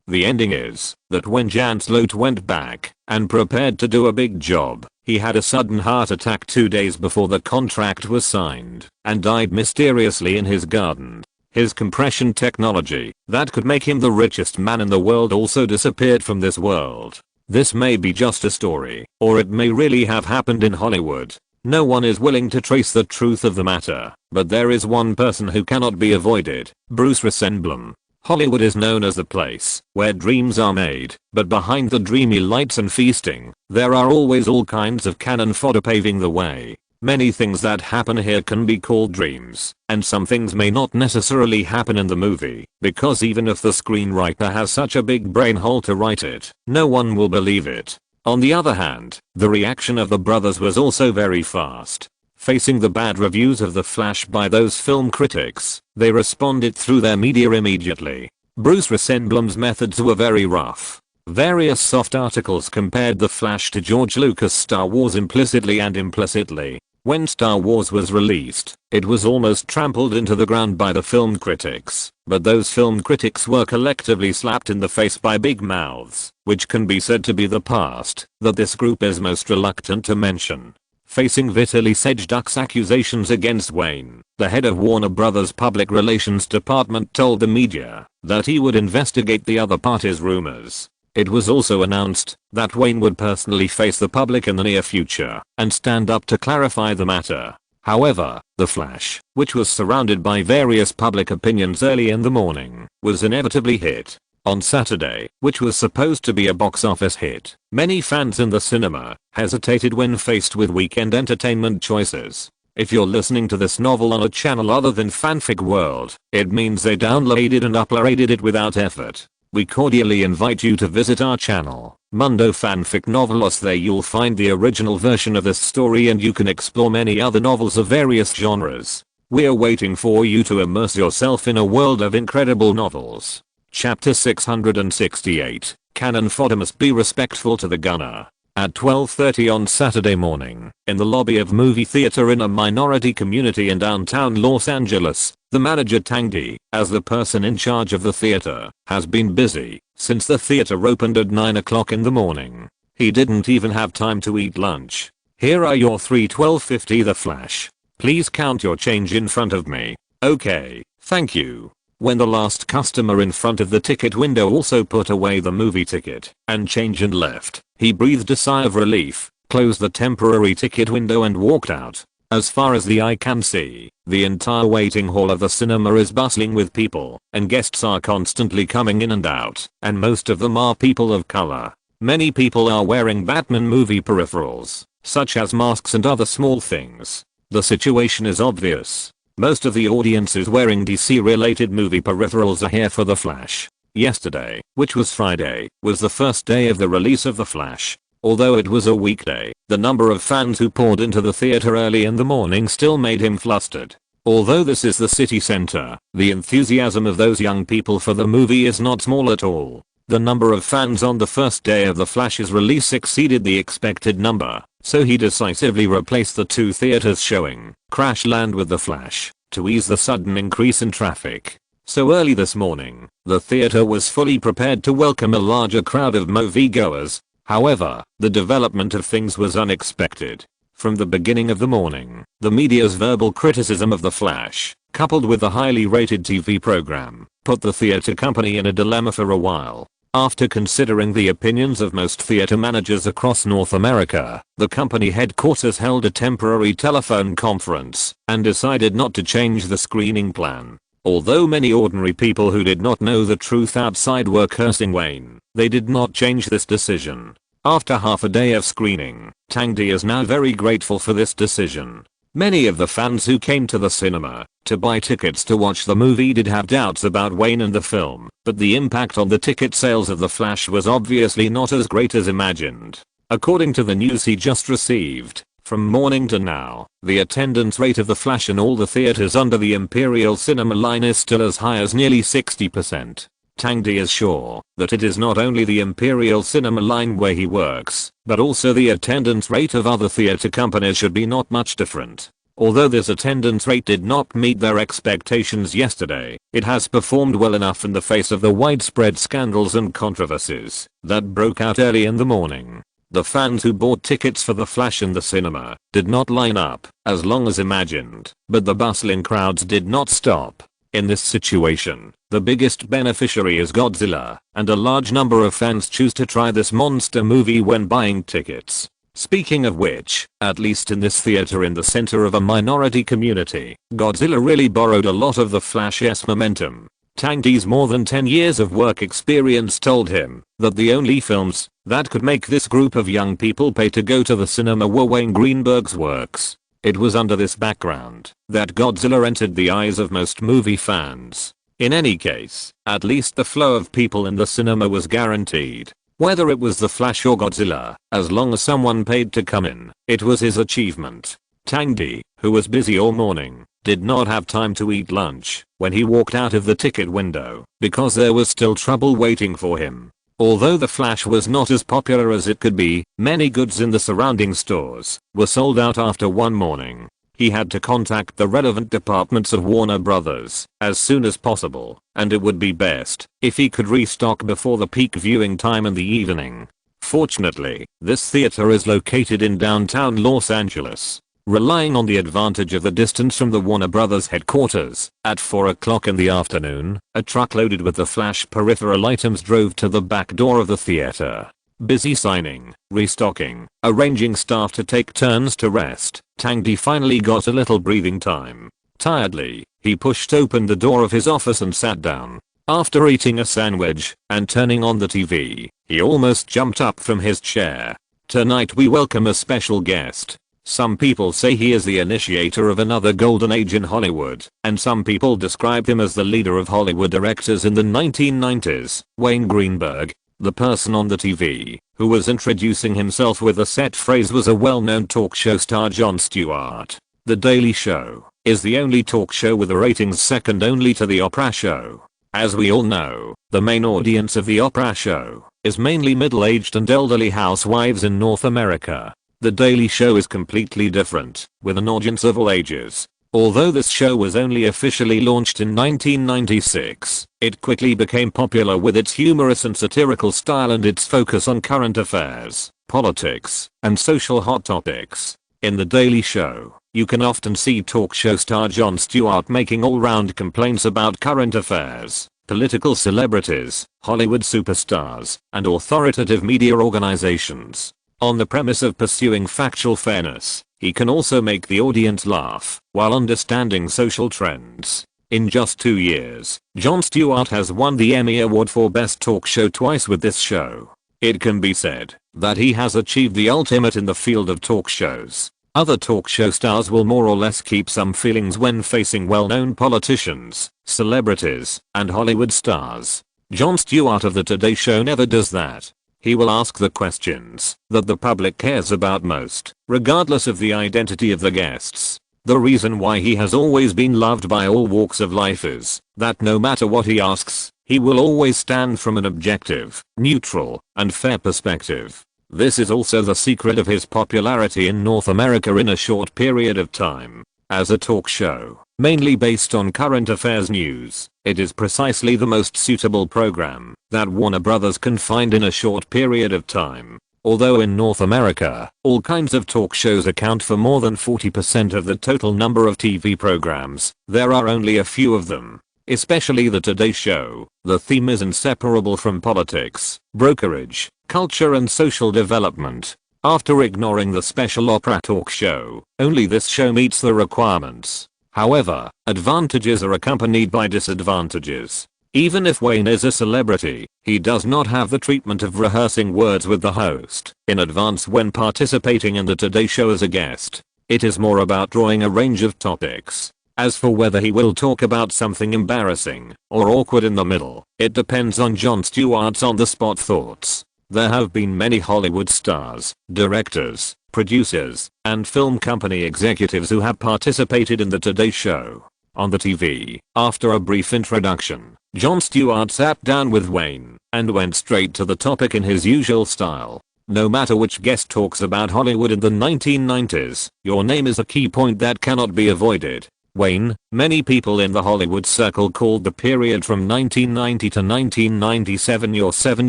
The ending is that when Jan Sloot went back and prepared to do a big job, he had a sudden heart attack 2 days before the contract was signed and died mysteriously in his garden. His compression technology that could make him the richest man in the world also disappeared from this world. This may be just a story, or it may really have happened in Hollywood. No one is willing to trace the truth of the matter, but there is one person who cannot be avoided: Bruce Ressenblum. Hollywood is known as the place where dreams are made, but behind the dreamy lights and feasting, there are always all kinds of cannon fodder paving the way. Many things that happen here can be called dreams, and some things may not necessarily happen in the movie, because even if the screenwriter has such a big brain hole to write it, no one will believe it. On the other hand, the reaction of the brothers was also very fast. Facing the bad reviews of The Flash by those film critics, they responded through their media immediately. Bruce Resemblem's methods were very rough. Various soft articles compared The Flash to George Lucas' Star Wars implicitly and implicitly. When Star Wars was released, it was almost trampled into the ground by the film critics, but those film critics were collectively slapped in the face by big mouths, which can be said to be the past that this group is most reluctant to mention. Facing Vitaly Sejduk's accusations against Wayne, the head of Warner Bros. Public Relations Department told the media that he would investigate the other party's rumors. It was also announced that Wayne would personally face the public in the near future and stand up to clarify the matter. However, The Flash, which was surrounded by various public opinions early in the morning, was inevitably hit. On Saturday, which was supposed to be a box office hit, many fans in the cinema hesitated when faced with weekend entertainment choices. If you're listening to this novel on a channel other than Fanfic World, it means they downloaded and uploaded it without effort. We cordially invite you to visit our channel, Mundo Fanfic Novelos. There you'll find the original version of this story and you can explore many other novels of various genres. We're waiting for you to immerse yourself in a world of incredible novels. Chapter 668, Canon Fodder must be respectful to the gunner. At 12:30 on Saturday morning, in the lobby of movie theater in a minority community in downtown Los Angeles, the manager Tangdi, as the person in charge of the theater, has been busy since the theater opened at 9 o'clock in the morning. He didn't even have time to eat lunch. Here are your 3 12.50 The Flash. Please count your change in front of me. Okay, thank you. When the last customer in front of the ticket window also put away the movie ticket and change and left, he breathed a sigh of relief, closed the temporary ticket window and walked out. As far as the eye can see, the entire waiting hall of the cinema is bustling with people, and guests are constantly coming in and out, and most of them are people of color. Many people are wearing Batman movie peripherals, such as masks and other small things. The situation is obvious. Most of the audience is wearing DC-related movie peripherals are here for The Flash. Yesterday, which was Friday, was the first day of the release of The Flash. Although it was a weekday, the number of fans who poured into the theater early in the morning still made him flustered. Although this is the city center, the enthusiasm of those young people for the movie is not small at all. The number of fans on the first day of The Flash's release exceeded the expected number, so he decisively replaced the two theaters showing Crash Land with The Flash to ease the sudden increase in traffic. So early this morning, the theater was fully prepared to welcome a larger crowd of moviegoers. However, the development of things was unexpected. From the beginning of the morning, the media's verbal criticism of The Flash, coupled with the highly rated TV program, put the theater company in a dilemma for a while. After considering the opinions of most theater managers across North America, the company headquarters held a temporary telephone conference and decided not to change the screening plan. Although many ordinary people who did not know the truth outside were cursing Wayne, they did not change this decision. After half a day of screening, Tangdi is now very grateful for this decision. Many of the fans who came to the cinema to buy tickets to watch the movie did have doubts about Wayne and the film, but the impact on the ticket sales of The Flash was obviously not as great as imagined. According to the news he just received, from morning to now, the attendance rate of The Flash in all the theaters under the Imperial Cinema line is still as high as nearly 60%. Tangdi is sure that it is not only the Imperial Cinema line where he works, but also the attendance rate of other theater companies should be not much different. Although this attendance rate did not meet their expectations yesterday, it has performed well enough in the face of the widespread scandals and controversies that broke out early in the morning. The fans who bought tickets for The Flash in the cinema did not line up as long as imagined, but the bustling crowds did not stop. In this situation, the biggest beneficiary is Godzilla, and a large number of fans choose to try this monster movie when buying tickets. Speaking of which, at least in this theater in the center of a minority community, Godzilla really borrowed a lot of The Flash's momentum. Tangdi's more than 10 years of work experience told him that the only films that could make this group of young people pay to go to the cinema were Wayne Greenberg's works. It was under this background that Godzilla entered the eyes of most movie fans. In any case, at least the flow of people in the cinema was guaranteed. Whether it was The Flash or Godzilla, as long as someone paid to come in, it was his achievement. Tangdi, who was busy all morning, did not have time to eat lunch when he walked out of the ticket window because there was still trouble waiting for him. Although The Flash was not as popular as it could be, many goods in the surrounding stores were sold out after one morning. He had to contact the relevant departments of Warner Brothers as soon as possible, and it would be best if he could restock before the peak viewing time in the evening. Fortunately, this theater is located in downtown Los Angeles. Relying on the advantage of the distance from the Warner Brothers headquarters, at 4 o'clock in the afternoon, a truck loaded with the Flash peripheral items drove to the back door of the theater. Busy signing, restocking, arranging staff to take turns to rest, Tangdi finally got a little breathing time. Tiredly, he pushed open the door of his office and sat down. After eating a sandwich and turning on the TV, he almost jumped up from his chair. Tonight we welcome a special guest. Some people say he is the initiator of another golden age in Hollywood, and some people describe him as the leader of Hollywood directors in the 1990s, Wayne Greenberg. The person on the TV, who was introducing himself with a set phrase, was a well-known talk show star Jon Stewart. The Daily Show is the only talk show with a ratings second only to the Oprah show. As we all know, the main audience of the Oprah show is mainly middle-aged and elderly housewives in North America. The Daily Show is completely different, with an audience of all ages. Although this show was only officially launched in 1996, it quickly became popular with its humorous and satirical style and its focus on current affairs, politics, and social hot topics. In The Daily Show, you can often see talk show star Jon Stewart making all-round complaints about current affairs, political celebrities, Hollywood superstars, and authoritative media organizations. On the premise of pursuing factual fairness, he can also make the audience laugh while understanding social trends. In just 2 years, Jon Stewart has won the Emmy Award for Best Talk Show twice with this show. It can be said that he has achieved the ultimate in the field of talk shows. Other talk show stars will more or less keep some feelings when facing well-known politicians, celebrities, and Hollywood stars. Jon Stewart of The Today Show never does that. He will ask the questions that the public cares about most, regardless of the identity of the guests. The reason why he has always been loved by all walks of life is that no matter what he asks, he will always stand from an objective, neutral, and fair perspective. This is also the secret of his popularity in North America in a short period of time. As a talk show, mainly based on current affairs news, it is precisely the most suitable program that Warner Brothers can find in a short period of time. Although in North America, all kinds of talk shows account for more than 40% of the total number of TV programs, there are only a few of them. Especially The Today Show, the theme is inseparable from politics, brokerage, culture and social development. After ignoring the special Oprah talk show, only this show meets the requirements. However, advantages are accompanied by disadvantages. Even if Wayne is a celebrity, he does not have the treatment of rehearsing words with the host in advance when participating in the Today Show as a guest. It is more about drawing a range of topics. As for whether he will talk about something embarrassing or awkward in the middle, it depends on Jon Stewart's on-the-spot thoughts. There have been many Hollywood stars, directors, producers, and film company executives who have participated in the Today Show. On the TV, after a brief introduction, Jon Stewart sat down with Wayne and went straight to the topic in his usual style. No matter which guest talks about Hollywood in the 1990s, your name is a key point that cannot be avoided. Wayne, many people in the Hollywood circle called the period from 1990 to 1997 your 7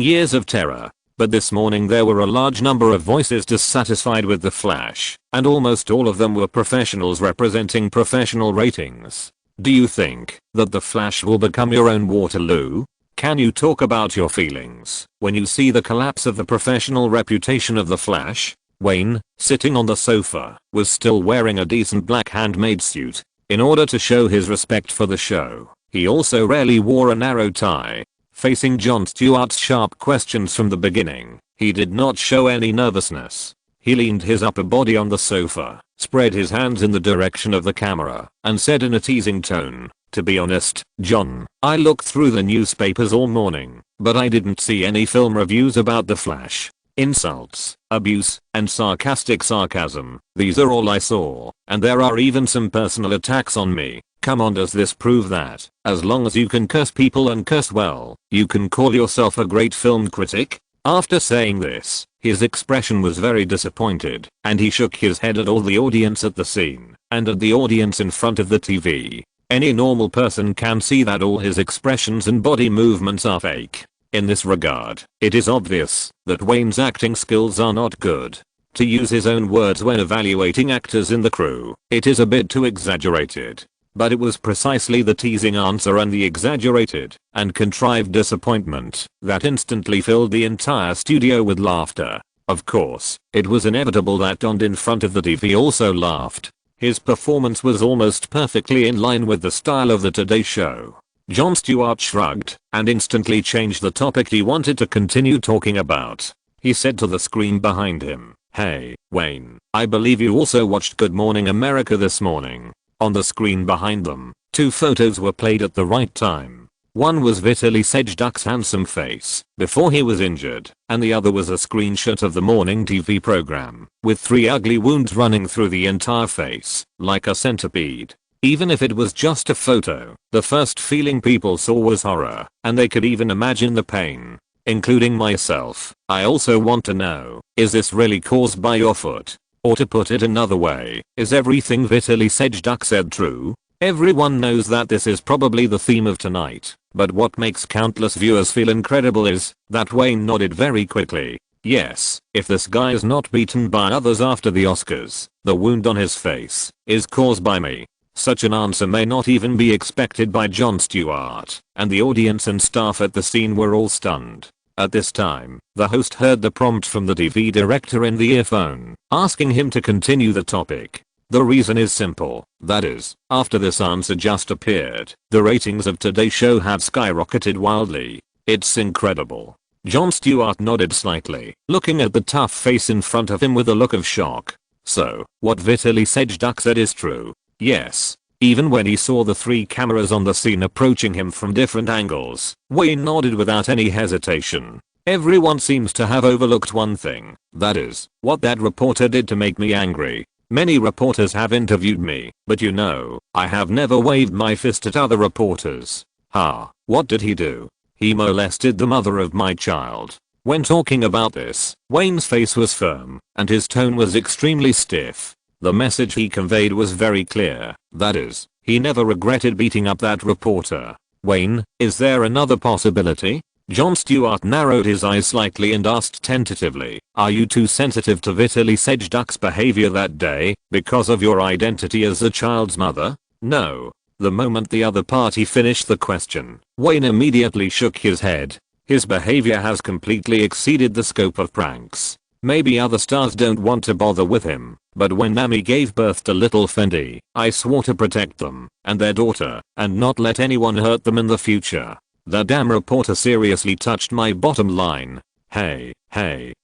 years of terror. But this morning there were a large number of voices dissatisfied with The Flash, and almost all of them were professionals representing professional ratings. Do you think that The Flash will become your own Waterloo? Can you talk about your feelings when you see the collapse of the professional reputation of The Flash? Wayne, sitting on the sofa, was still wearing a decent black handmade suit. In order to show his respect for the show, he also rarely wore a narrow tie. Facing Jon Stewart's sharp questions from the beginning, he did not show any nervousness. He leaned his upper body on the sofa spread his hands in the direction of the camera, and said in a teasing tone, "To be honest, John, I looked through the newspapers all morning, but I didn't see any film reviews about The Flash. Insults, abuse, and sarcastic sarcasm, these are all I saw, and there are even some personal attacks on me. Come on, does this prove that, as long as you can curse people and curse well, you can call yourself a great film critic?" After saying this, his expression was very disappointed, and he shook his head at all the audience at the scene, and at the audience in front of the TV. Any normal person can see that all his expressions and body movements are fake. In this regard, it is obvious that Wayne's acting skills are not good. To use his own words when evaluating actors in the crew, it is a bit too exaggerated. But it was precisely the teasing answer and the exaggerated and contrived disappointment that instantly filled the entire studio with laughter. Of course, it was inevitable that Don in front of the TV also laughed. His performance was almost perfectly in line with the style of the Today Show. Jon Stewart shrugged and instantly changed the topic he wanted to continue talking about. He said to the screen behind him, "Hey, Wayne, I believe you also watched Good Morning America this morning." On the screen behind them, two photos were played at the right time. One was Vitaly Sejduk's handsome face before he was injured, and the other was a screenshot of the morning TV program, with 3 ugly wounds running through the entire face, like a centipede. Even if it was just a photo, the first feeling people saw was horror, and they could even imagine the pain. Including myself. I also want to know, is this really caused by your foot? Or to put it another way, is everything Vitaly Sejduk said true? Everyone knows that this is probably the theme of tonight, but what makes countless viewers feel incredible is that Wayne nodded very quickly. Yes, if this guy is not beaten by others after the Oscars, the wound on his face is caused by me. Such an answer may not even be expected by Jon Stewart, and the audience and staff at the scene were all stunned. At this time, the host heard the prompt from the TV director in the earphone, asking him to continue the topic. The reason is simple, that is, after this answer just appeared, the ratings of Today's Show have skyrocketed wildly. It's incredible. Jon Stewart nodded slightly, looking at the tough face in front of him with a look of shock. So, what Vitaly Sejduk said is true. Yes. Even when he saw the 3 cameras on the scene approaching him from different angles, Wayne nodded without any hesitation. Everyone seems to have overlooked one thing, that is, what that reporter did to make me angry. Many reporters have interviewed me, but you know, I have never waved my fist at other reporters. What did he do? He molested the mother of my child. When talking about this, Wayne's face was firm, and his tone was extremely stiff. The message he conveyed was very clear, that is, he never regretted beating up that reporter. Wayne, is there another possibility? Jon Stewart narrowed his eyes slightly and asked tentatively, are you too sensitive to Vitaly Sejduk's behavior that day, because of your identity as the child's mother? No. The moment the other party finished the question, Wayne immediately shook his head. His behavior has completely exceeded the scope of pranks. Maybe other stars don't want to bother with him, but when Nami gave birth to little Fendi, I swore to protect them, and their daughter, and not let anyone hurt them in the future. The damn reporter seriously touched my bottom line. Hey,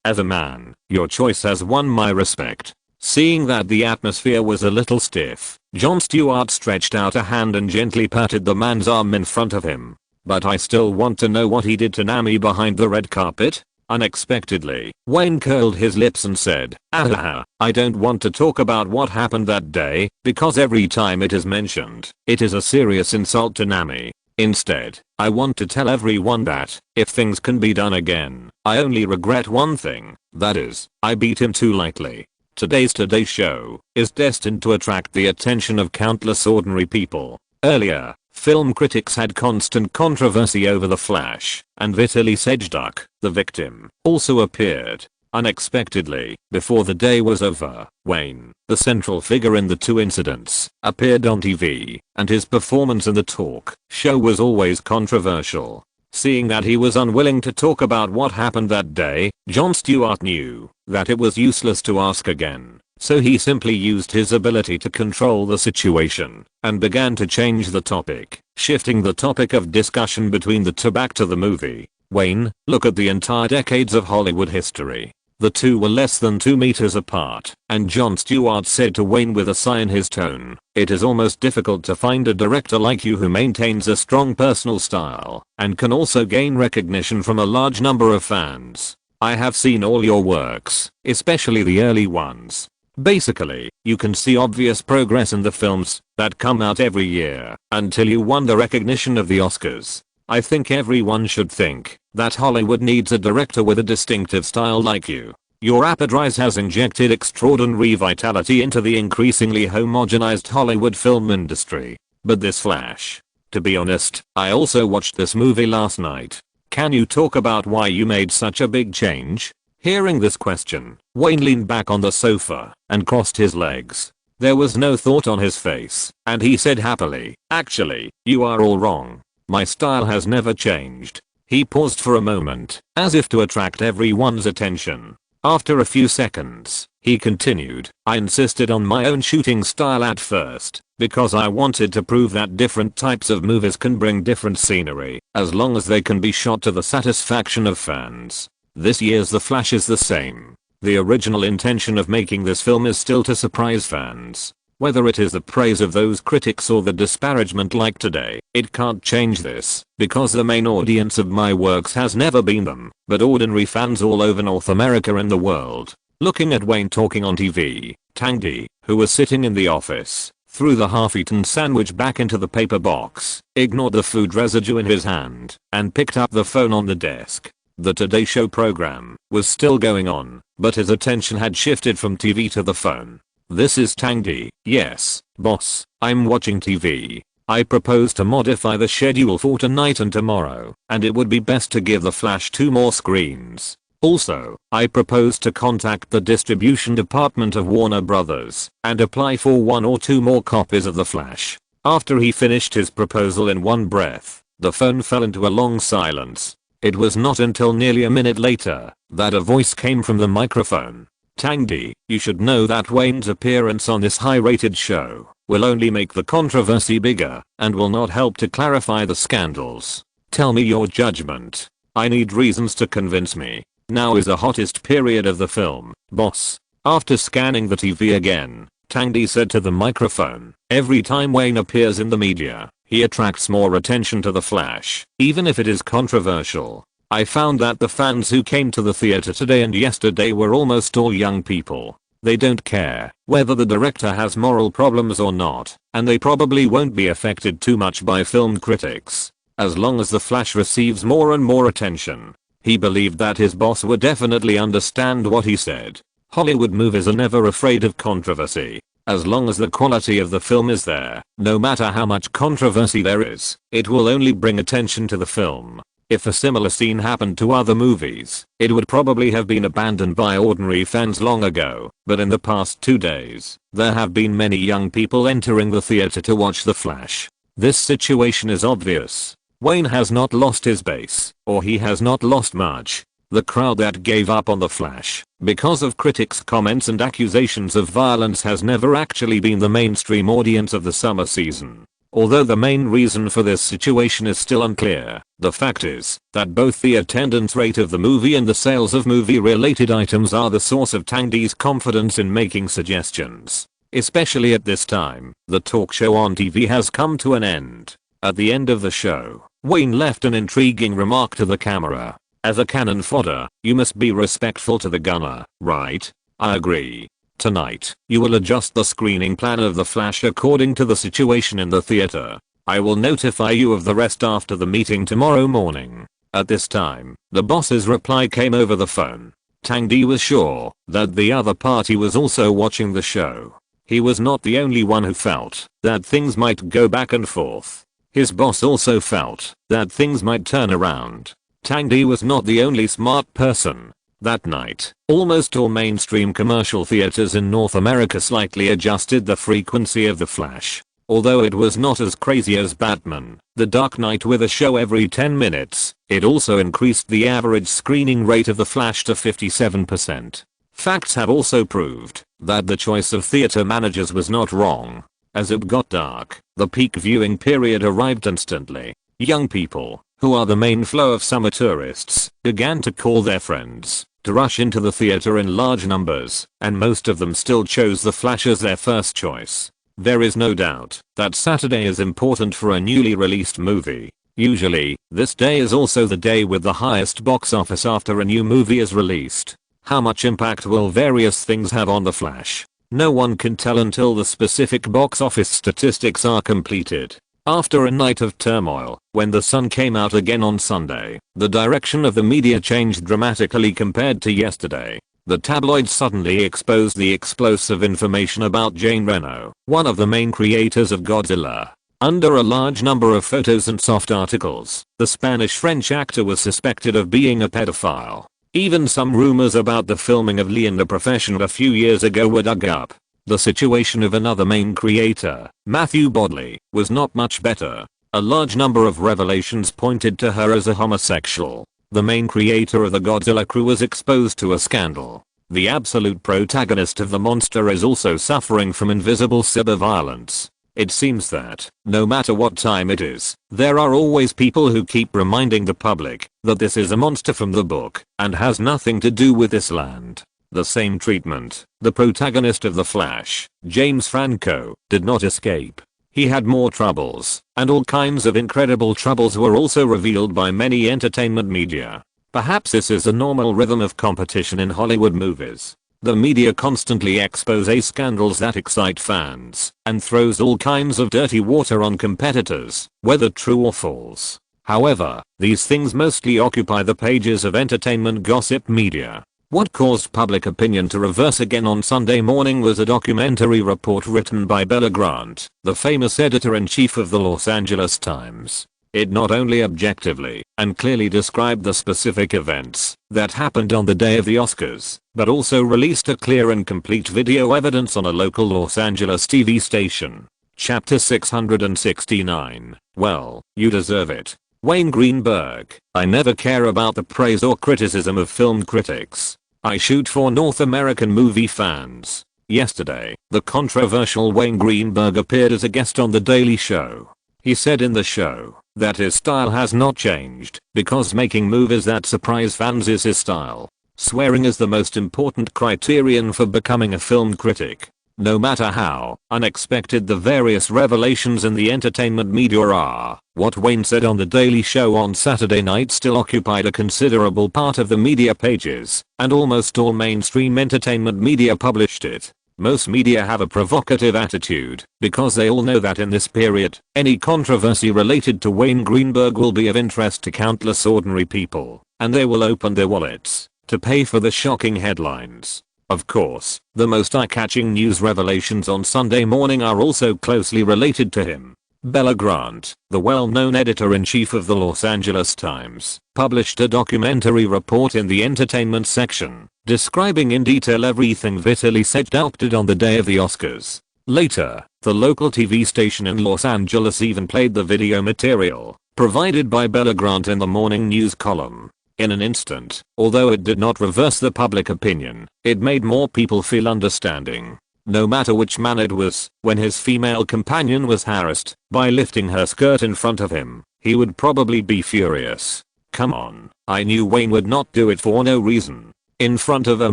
as a man, your choice has won my respect. Seeing that the atmosphere was a little stiff, Jon Stewart stretched out a hand and gently patted the man's arm in front of him. But I still want to know what he did to Nami behind the red carpet. Unexpectedly, Wayne curled his lips and said, I don't want to talk about what happened that day, because every time it is mentioned, it is a serious insult to Nami. Instead, I want to tell everyone that, if things can be done again, I only regret one thing, that is, I beat him too lightly. Today's Today Show is destined to attract the attention of countless ordinary people. Earlier, film critics had constant controversy over The Flash, and Vitaly Sejduk, the victim, also appeared. Unexpectedly, before the day was over, Wayne, the central figure in the 2 incidents, appeared on TV, and his performance in the talk show was always controversial. Seeing that he was unwilling to talk about what happened that day, Jon Stewart knew that it was useless to ask again. So he simply used his ability to control the situation and began to change the topic, shifting the topic of discussion between the two back to the movie. Wayne, look at the entire decades of Hollywood history. The two were less than 2 meters apart, and Jon Stewart said to Wayne with a sigh in his tone, "It is almost difficult to find a director like you who maintains a strong personal style and can also gain recognition from a large number of fans. I have seen all your works, especially the early ones. Basically, you can see obvious progress in the films that come out every year until you won the recognition of the Oscars. I think everyone should think that Hollywood needs a director with a distinctive style like you. Your rapid rise has injected extraordinary vitality into the increasingly homogenized Hollywood film industry. But this Flash. To be honest, I also watched this movie last night. Can you talk about why you made such a big change?" Hearing this question, Wayne leaned back on the sofa and crossed his legs. There was no thought on his face, and he said happily, "Actually, you are all wrong. My style has never changed." He paused for a moment, as if to attract everyone's attention. After a few seconds, he continued, "I insisted on my own shooting style at first, because I wanted to prove that different types of movies can bring different scenery, as long as they can be shot to the satisfaction of fans. This year's The Flash is the same. The original intention of making this film is still to surprise fans. Whether it is the praise of those critics or the disparagement like today, it can't change this, because the main audience of my works has never been them, but ordinary fans all over North America and the world." Looking at Wayne talking on TV, Tandy, who was sitting in the office, threw the half-eaten sandwich back into the paper box, ignored the food residue in his hand, and picked up the phone on the desk. The Today Show program was still going on, but his attention had shifted from TV to the phone. "This is Tandy. Yes, boss, I'm watching TV. I propose to modify the schedule for tonight and tomorrow, and it would be best to give The Flash 2 more screens. Also, I propose to contact the distribution department of Warner Brothers and apply for 1 or 2 more copies of The Flash." After he finished his proposal in one breath, the phone fell into a long silence. It was not until nearly a minute later that a voice came from the microphone. "Tandy, you should know that Wayne's appearance on this high-rated show will only make the controversy bigger and will not help to clarify the scandals. Tell me your judgment. I need reasons to convince me. Now is the hottest period of the film, boss." After scanning the TV again, Tandy said to the microphone, "Every time Wayne appears in the media, he attracts more attention to The Flash, even if it is controversial. I found that the fans who came to the theater today and yesterday were almost all young people. They don't care whether the director has moral problems or not, and they probably won't be affected too much by film critics, as long as The Flash receives more and more attention." He believed that his boss would definitely understand what he said. Hollywood movies are never afraid of controversy. As long as the quality of the film is there, no matter how much controversy there is, it will only bring attention to the film. If a similar scene happened to other movies, it would probably have been abandoned by ordinary fans long ago, but in the past 2 days, there have been many young people entering the theater to watch The Flash. This situation is obvious. Wayne has not lost his base, or he has not lost much. The crowd that gave up on The Flash because of critics' comments and accusations of violence has never actually been the mainstream audience of the summer season. Although the main reason for this situation is still unclear, the fact is that both the attendance rate of the movie and the sales of movie-related items are the source of Tandy's confidence in making suggestions. Especially at this time, the talk show on TV has come to an end. At the end of the show, Wayne left an intriguing remark to the camera. "As a cannon fodder, you must be respectful to the gunner, right? I agree. Tonight, you will adjust the screening plan of The Flash according to the situation in the theater. I will notify you of the rest after the meeting tomorrow morning." At this time, the boss's reply came over the phone. Tandy was sure that the other party was also watching the show. He was not the only one who felt that things might go back and forth. His boss also felt that things might turn around. Tandy was not the only smart person. That night, almost all mainstream commercial theaters in North America slightly adjusted the frequency of The Flash. Although it was not as crazy as Batman, The Dark Knight with a show every 10 minutes, it also increased the average screening rate of The Flash to 57%. Facts have also proved that the choice of theater managers was not wrong. As it got dark, the peak viewing period arrived instantly. Young people, who are the main flow of summer tourists, began to call their friends. to rush into the theater in large numbers, and most of them still chose The Flash as their first choice. There is no doubt that Saturday is important for a newly released movie. Usually, this day is also the day with the highest box office after a new movie is released. How much impact will various things have on The Flash? No one can tell until the specific box office statistics are completed. After a night of turmoil, when The Sun came out again on Sunday, the direction of the media changed dramatically compared to yesterday. The tabloids suddenly exposed the explosive information about Jane Reno, one of the main creators of Godzilla. Under a large number of photos and soft articles, the Spanish-French actor was suspected of being a pedophile. Even some rumors about the filming of Leon the Professional a few years ago were dug up. The situation of another main creator, Matthew Bodley, was not much better. A large number of revelations pointed to her as a homosexual. The main creator of the Godzilla crew was exposed to a scandal. The absolute protagonist of the monster is also suffering from invisible cyberviolence. It seems that, no matter what time it is, there are always people who keep reminding the public that this is a monster from the book and has nothing to do with this land. The same treatment, the protagonist of The Flash, James Franco, did not escape. He had more troubles, and all kinds of incredible troubles were also revealed by many entertainment media. Perhaps this is a normal rhythm of competition in Hollywood movies. The media constantly expose scandals that excite fans, and throws all kinds of dirty water on competitors, whether true or false. However, these things mostly occupy the pages of entertainment gossip media. What caused public opinion to reverse again on Sunday morning was a documentary report written by Bella Grant, the famous editor-in-chief of the Los Angeles Times. It not only objectively and clearly described the specific events that happened on the day of the Oscars, but also released a clear and complete video evidence on a local Los Angeles TV station. Chapter 669. Well, you deserve it. Wayne Greenberg. I never care about the praise or criticism of film critics. I shoot for North American movie fans. Yesterday, the controversial Wayne Greenberg appeared as a guest on The Daily Show. He said in the show that his style has not changed because making movies that surprise fans is his style. Swearing is the most important criterion for becoming a film critic. No matter how unexpected the various revelations in the entertainment media are, what Wayne said on The Daily Show on Saturday night still occupied a considerable part of the media pages, and almost all mainstream entertainment media published it. Most media have a provocative attitude because they all know that in this period, any controversy related to Wayne Greenberg will be of interest to countless ordinary people, and they will open their wallets to pay for the shocking headlines. Of course, the most eye-catching news revelations on Sunday morning are also closely related to him. Bella Grant, the well-known editor-in-chief of the Los Angeles Times, published a documentary report in the entertainment section, describing in detail everything Vitaly Sedgwick did on the day of the Oscars. Later, the local TV station in Los Angeles even played the video material provided by Bella Grant in the morning news column. In an instant, although it did not reverse the public opinion, it made more people feel understanding. No matter which man it was, when his female companion was harassed by lifting her skirt in front of him, he would probably be furious. Come on, I knew Wayne would not do it for no reason. In front of a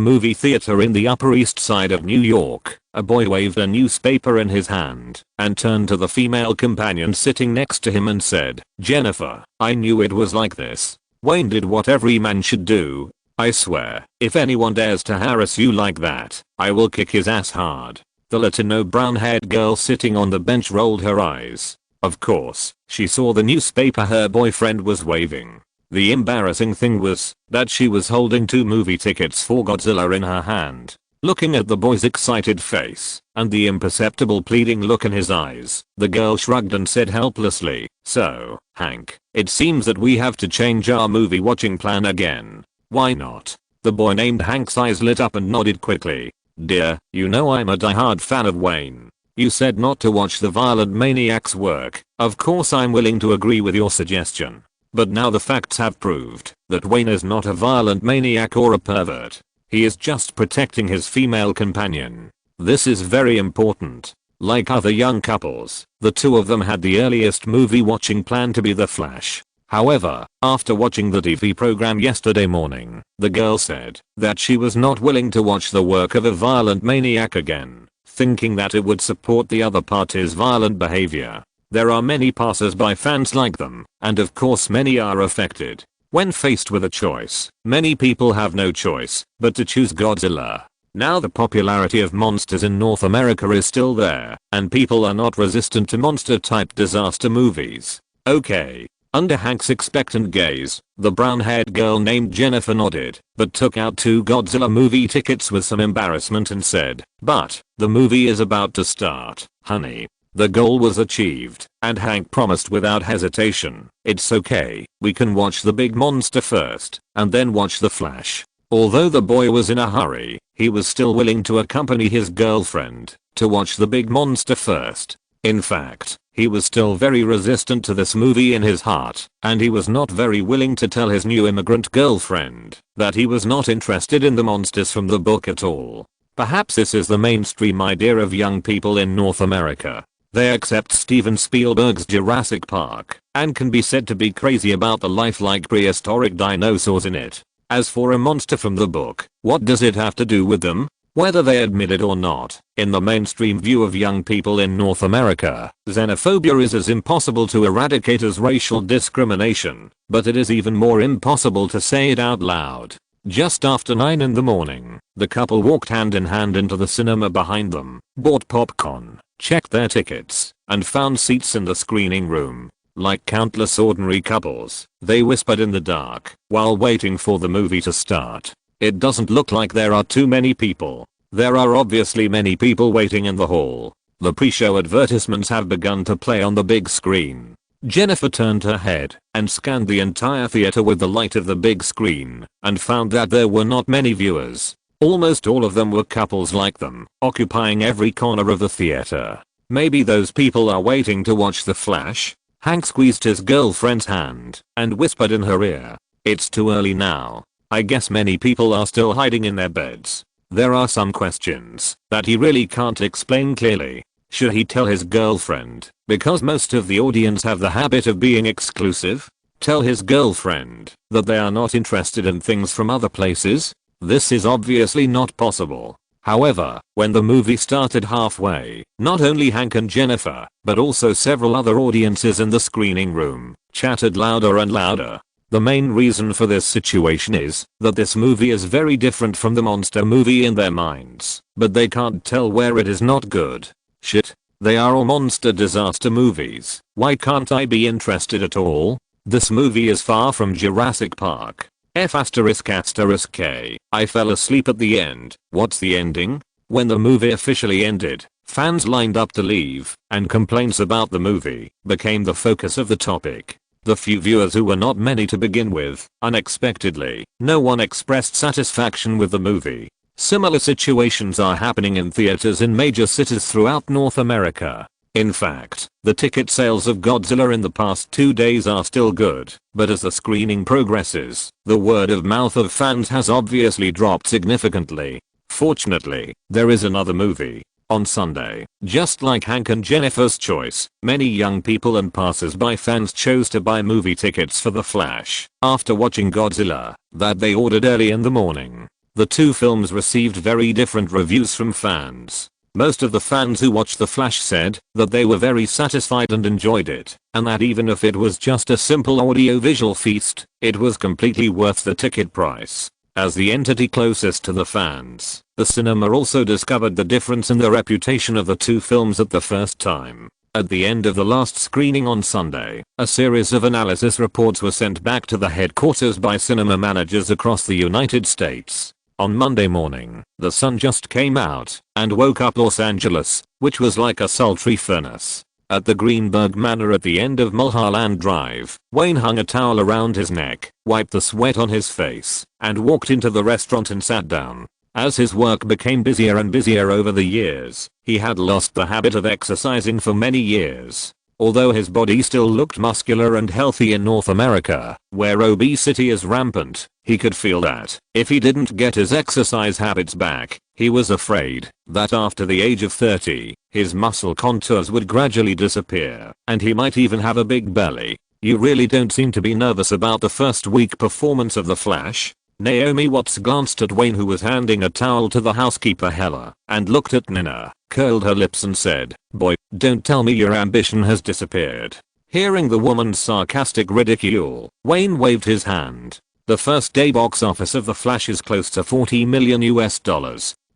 movie theater in the Upper East Side of New York, a boy waved a newspaper in his hand and turned to the female companion sitting next to him and said, "Jennifer, I knew it was like this." Wayne did what every man should do. I swear, if anyone dares to harass you like that, I will kick his ass hard. The Latino brown-haired girl sitting on the bench rolled her eyes. Of course, she saw the newspaper her boyfriend was waving. The embarrassing thing was that she was holding 2 movie tickets for Godzilla in her hand. Looking at the boy's excited face and the imperceptible pleading look in his eyes, the girl shrugged and said helplessly, "So, Hank, it seems that we have to change our movie watching plan again." "Why not?" The boy named Hank's eyes lit up and nodded quickly. "Dear, you know I'm a diehard fan of Wayne. You said not to watch the violent maniac's work. Of course I'm willing to agree with your suggestion. But now the facts have proved that Wayne is not a violent maniac or a pervert. He is just protecting his female companion. This is very important. Like other young couples, the two of them had the earliest movie watching plan to be The Flash. However, after watching the TV program yesterday morning, the girl said that she was not willing to watch the work of a violent maniac again, thinking that it would support the other party's violent behavior. There are many passers-by fans like them, and of course many are affected. When faced with a choice, many people have no choice but to choose Godzilla. Now the popularity of monsters in North America is still there, and people are not resistant to monster-type disaster movies. Okay. Under Hank's expectant gaze, the brown-haired girl named Jennifer nodded, but took out 2 Godzilla movie tickets with some embarrassment and said, "But, the movie is about to start, honey." The goal was achieved, and Hank promised without hesitation, "It's okay, we can watch the big monster first, and then watch the Flash." Although the boy was in a hurry, he was still willing to accompany his girlfriend to watch the big monster first. In fact, he was still very resistant to this movie in his heart, and he was not very willing to tell his new immigrant girlfriend that he was not interested in the monsters from the book at all. Perhaps this is the mainstream idea of young people in North America. They accept Steven Spielberg's Jurassic Park and can be said to be crazy about the lifelike prehistoric dinosaurs in it. As for a monster from the book, what does it have to do with them? Whether they admit it or not, in the mainstream view of young people in North America, xenophobia is as impossible to eradicate as racial discrimination, but it is even more impossible to say it out loud. Just after 9 in the morning, the couple walked hand in hand into the cinema behind them, bought popcorn, checked their tickets, and found seats in the screening room. Like countless ordinary couples, they whispered in the dark while waiting for the movie to start. It doesn't look like there are too many people. There are obviously many people waiting in the hall. The pre-show advertisements have begun to play on the big screen. Jennifer turned her head and scanned the entire theater with the light of the big screen and found that there were not many viewers. Almost all of them were couples like them, occupying every corner of the theater. Maybe those people are waiting to watch The Flash? Hank squeezed his girlfriend's hand and whispered in her ear, "It's too early now. I guess many people are still hiding in their beds." There are some questions that he really can't explain clearly. Should he tell his girlfriend, because most of the audience have the habit of being exclusive? Tell his girlfriend that they are not interested in things from other places? This is obviously not possible. However, when the movie started halfway, not only Hank and Jennifer, but also several other audiences in the screening room, chattered louder and louder. The main reason for this situation is that this movie is very different from the monster movie in their minds, but they can't tell where it is not good. Shit. They are all monster disaster movies. Why can't I be interested at all? This movie is far from Jurassic Park. F***K. I fell asleep at the end. What's the ending? When the movie officially ended, fans lined up to leave, and complaints about the movie became the focus of the topic. The few viewers who were not many to begin with, unexpectedly, no one expressed satisfaction with the movie. Similar situations are happening in theaters in major cities throughout North America. In fact, the ticket sales of Godzilla in the past 2 days are still good, but as the screening progresses, the word of mouth of fans has obviously dropped significantly. Fortunately, there is another movie. On Sunday, just like Hank and Jennifer's choice, many young people and passers-by fans chose to buy movie tickets for The Flash after watching Godzilla that they ordered early in the morning. The 2 films received very different reviews from fans. Most of the fans who watched The Flash said that they were very satisfied and enjoyed it, and that even if it was just a simple audio-visual feast, it was completely worth the ticket price. As the entity closest to the fans, the cinema also discovered the difference in the reputation of the 2 films at the first time. At the end of the last screening on Sunday, a series of analysis reports were sent back to the headquarters by cinema managers across the United States. On Monday morning, the sun just came out and woke up Los Angeles, which was like a sultry furnace. At the Greenberg Manor at the end of Mulholland Drive, Wayne hung a towel around his neck, wiped the sweat on his face, and walked into the restaurant and sat down. As his work became busier and busier over the years, he had lost the habit of exercising for many years. Although his body still looked muscular and healthy in North America, where obesity is rampant, he could feel that if he didn't get his exercise habits back, he was afraid that after the age of 30, his muscle contours would gradually disappear, and he might even have a big belly. You really don't seem to be nervous about the first week performance of The Flash. Naomi Watts glanced at Wayne, who was handing a towel to the housekeeper Hella, and looked at Nina, curled her lips and said, "Boy, don't tell me your ambition has disappeared." Hearing the woman's sarcastic ridicule, Wayne waved his hand. The first day box office of The Flash is close to $40 million.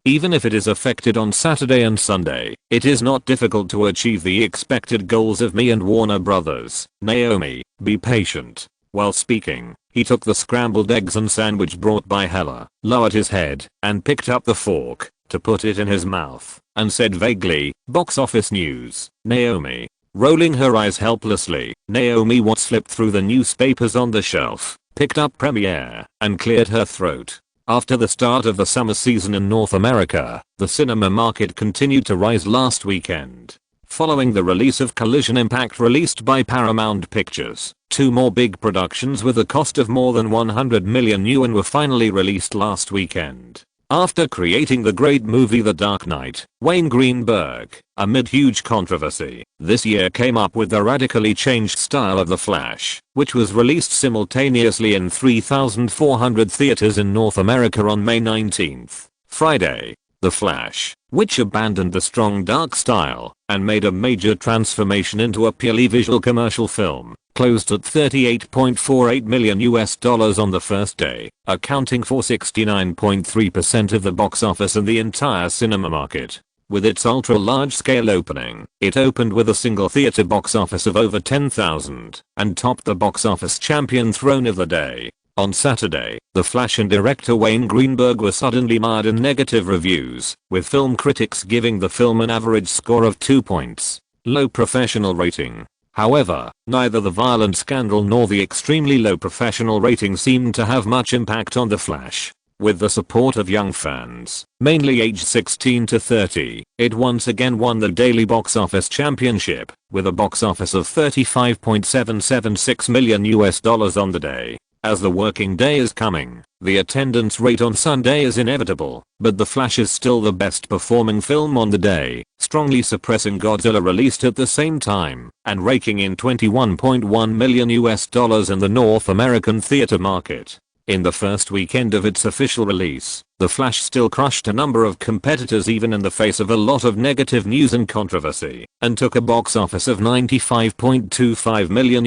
Even if it is affected on Saturday and Sunday, it is not difficult to achieve the expected goals of me and Warner Brothers. Naomi, be patient. While speaking, he took the scrambled eggs and sandwich brought by Hella, lowered his head, and picked up the fork to put it in his mouth, and said vaguely, "Box office news, Naomi." Rolling her eyes helplessly, Naomi Watts flipped through the newspapers on the shelf, picked up Premiere, and cleared her throat. After the start of the summer season in North America, the cinema market continued to rise last weekend. Following the release of Collision Impact released by Paramount Pictures, 2 more big productions with a cost of more than 100 million yuan were finally released last weekend. After creating the great movie The Dark Knight, Wayne Greenberg, amid huge controversy, this year came up with the radically changed style of The Flash, which was released simultaneously in 3,400 theaters in North America on May 19th, Friday. The Flash, which abandoned the strong dark style and made a major transformation into a purely visual commercial film, closed at $38.48 million on the first day, accounting for 69.3% of the box office and the entire cinema market. With its ultra-large-scale opening, it opened with a single theater box office of over 10,000 and topped the box office champion throne of the day. On Saturday, The Flash and director Wayne Greenberg were suddenly mired in negative reviews, with film critics giving the film an average score of 2 points. Low professional rating. However, neither the violent scandal nor the extremely low professional rating seemed to have much impact on The Flash. With the support of young fans, mainly aged 16 to 30, it once again won the daily box office championship, with a box office of $35.776 million on the day. As the working day is coming, the attendance rate on Sunday is inevitable, but The Flash is still the best performing film on the day, strongly suppressing Godzilla released at the same time, and raking in $21.1 million in the North American theater market. In the first weekend of its official release, The Flash still crushed a number of competitors even in the face of a lot of negative news and controversy, and took a box office of $95.25 million.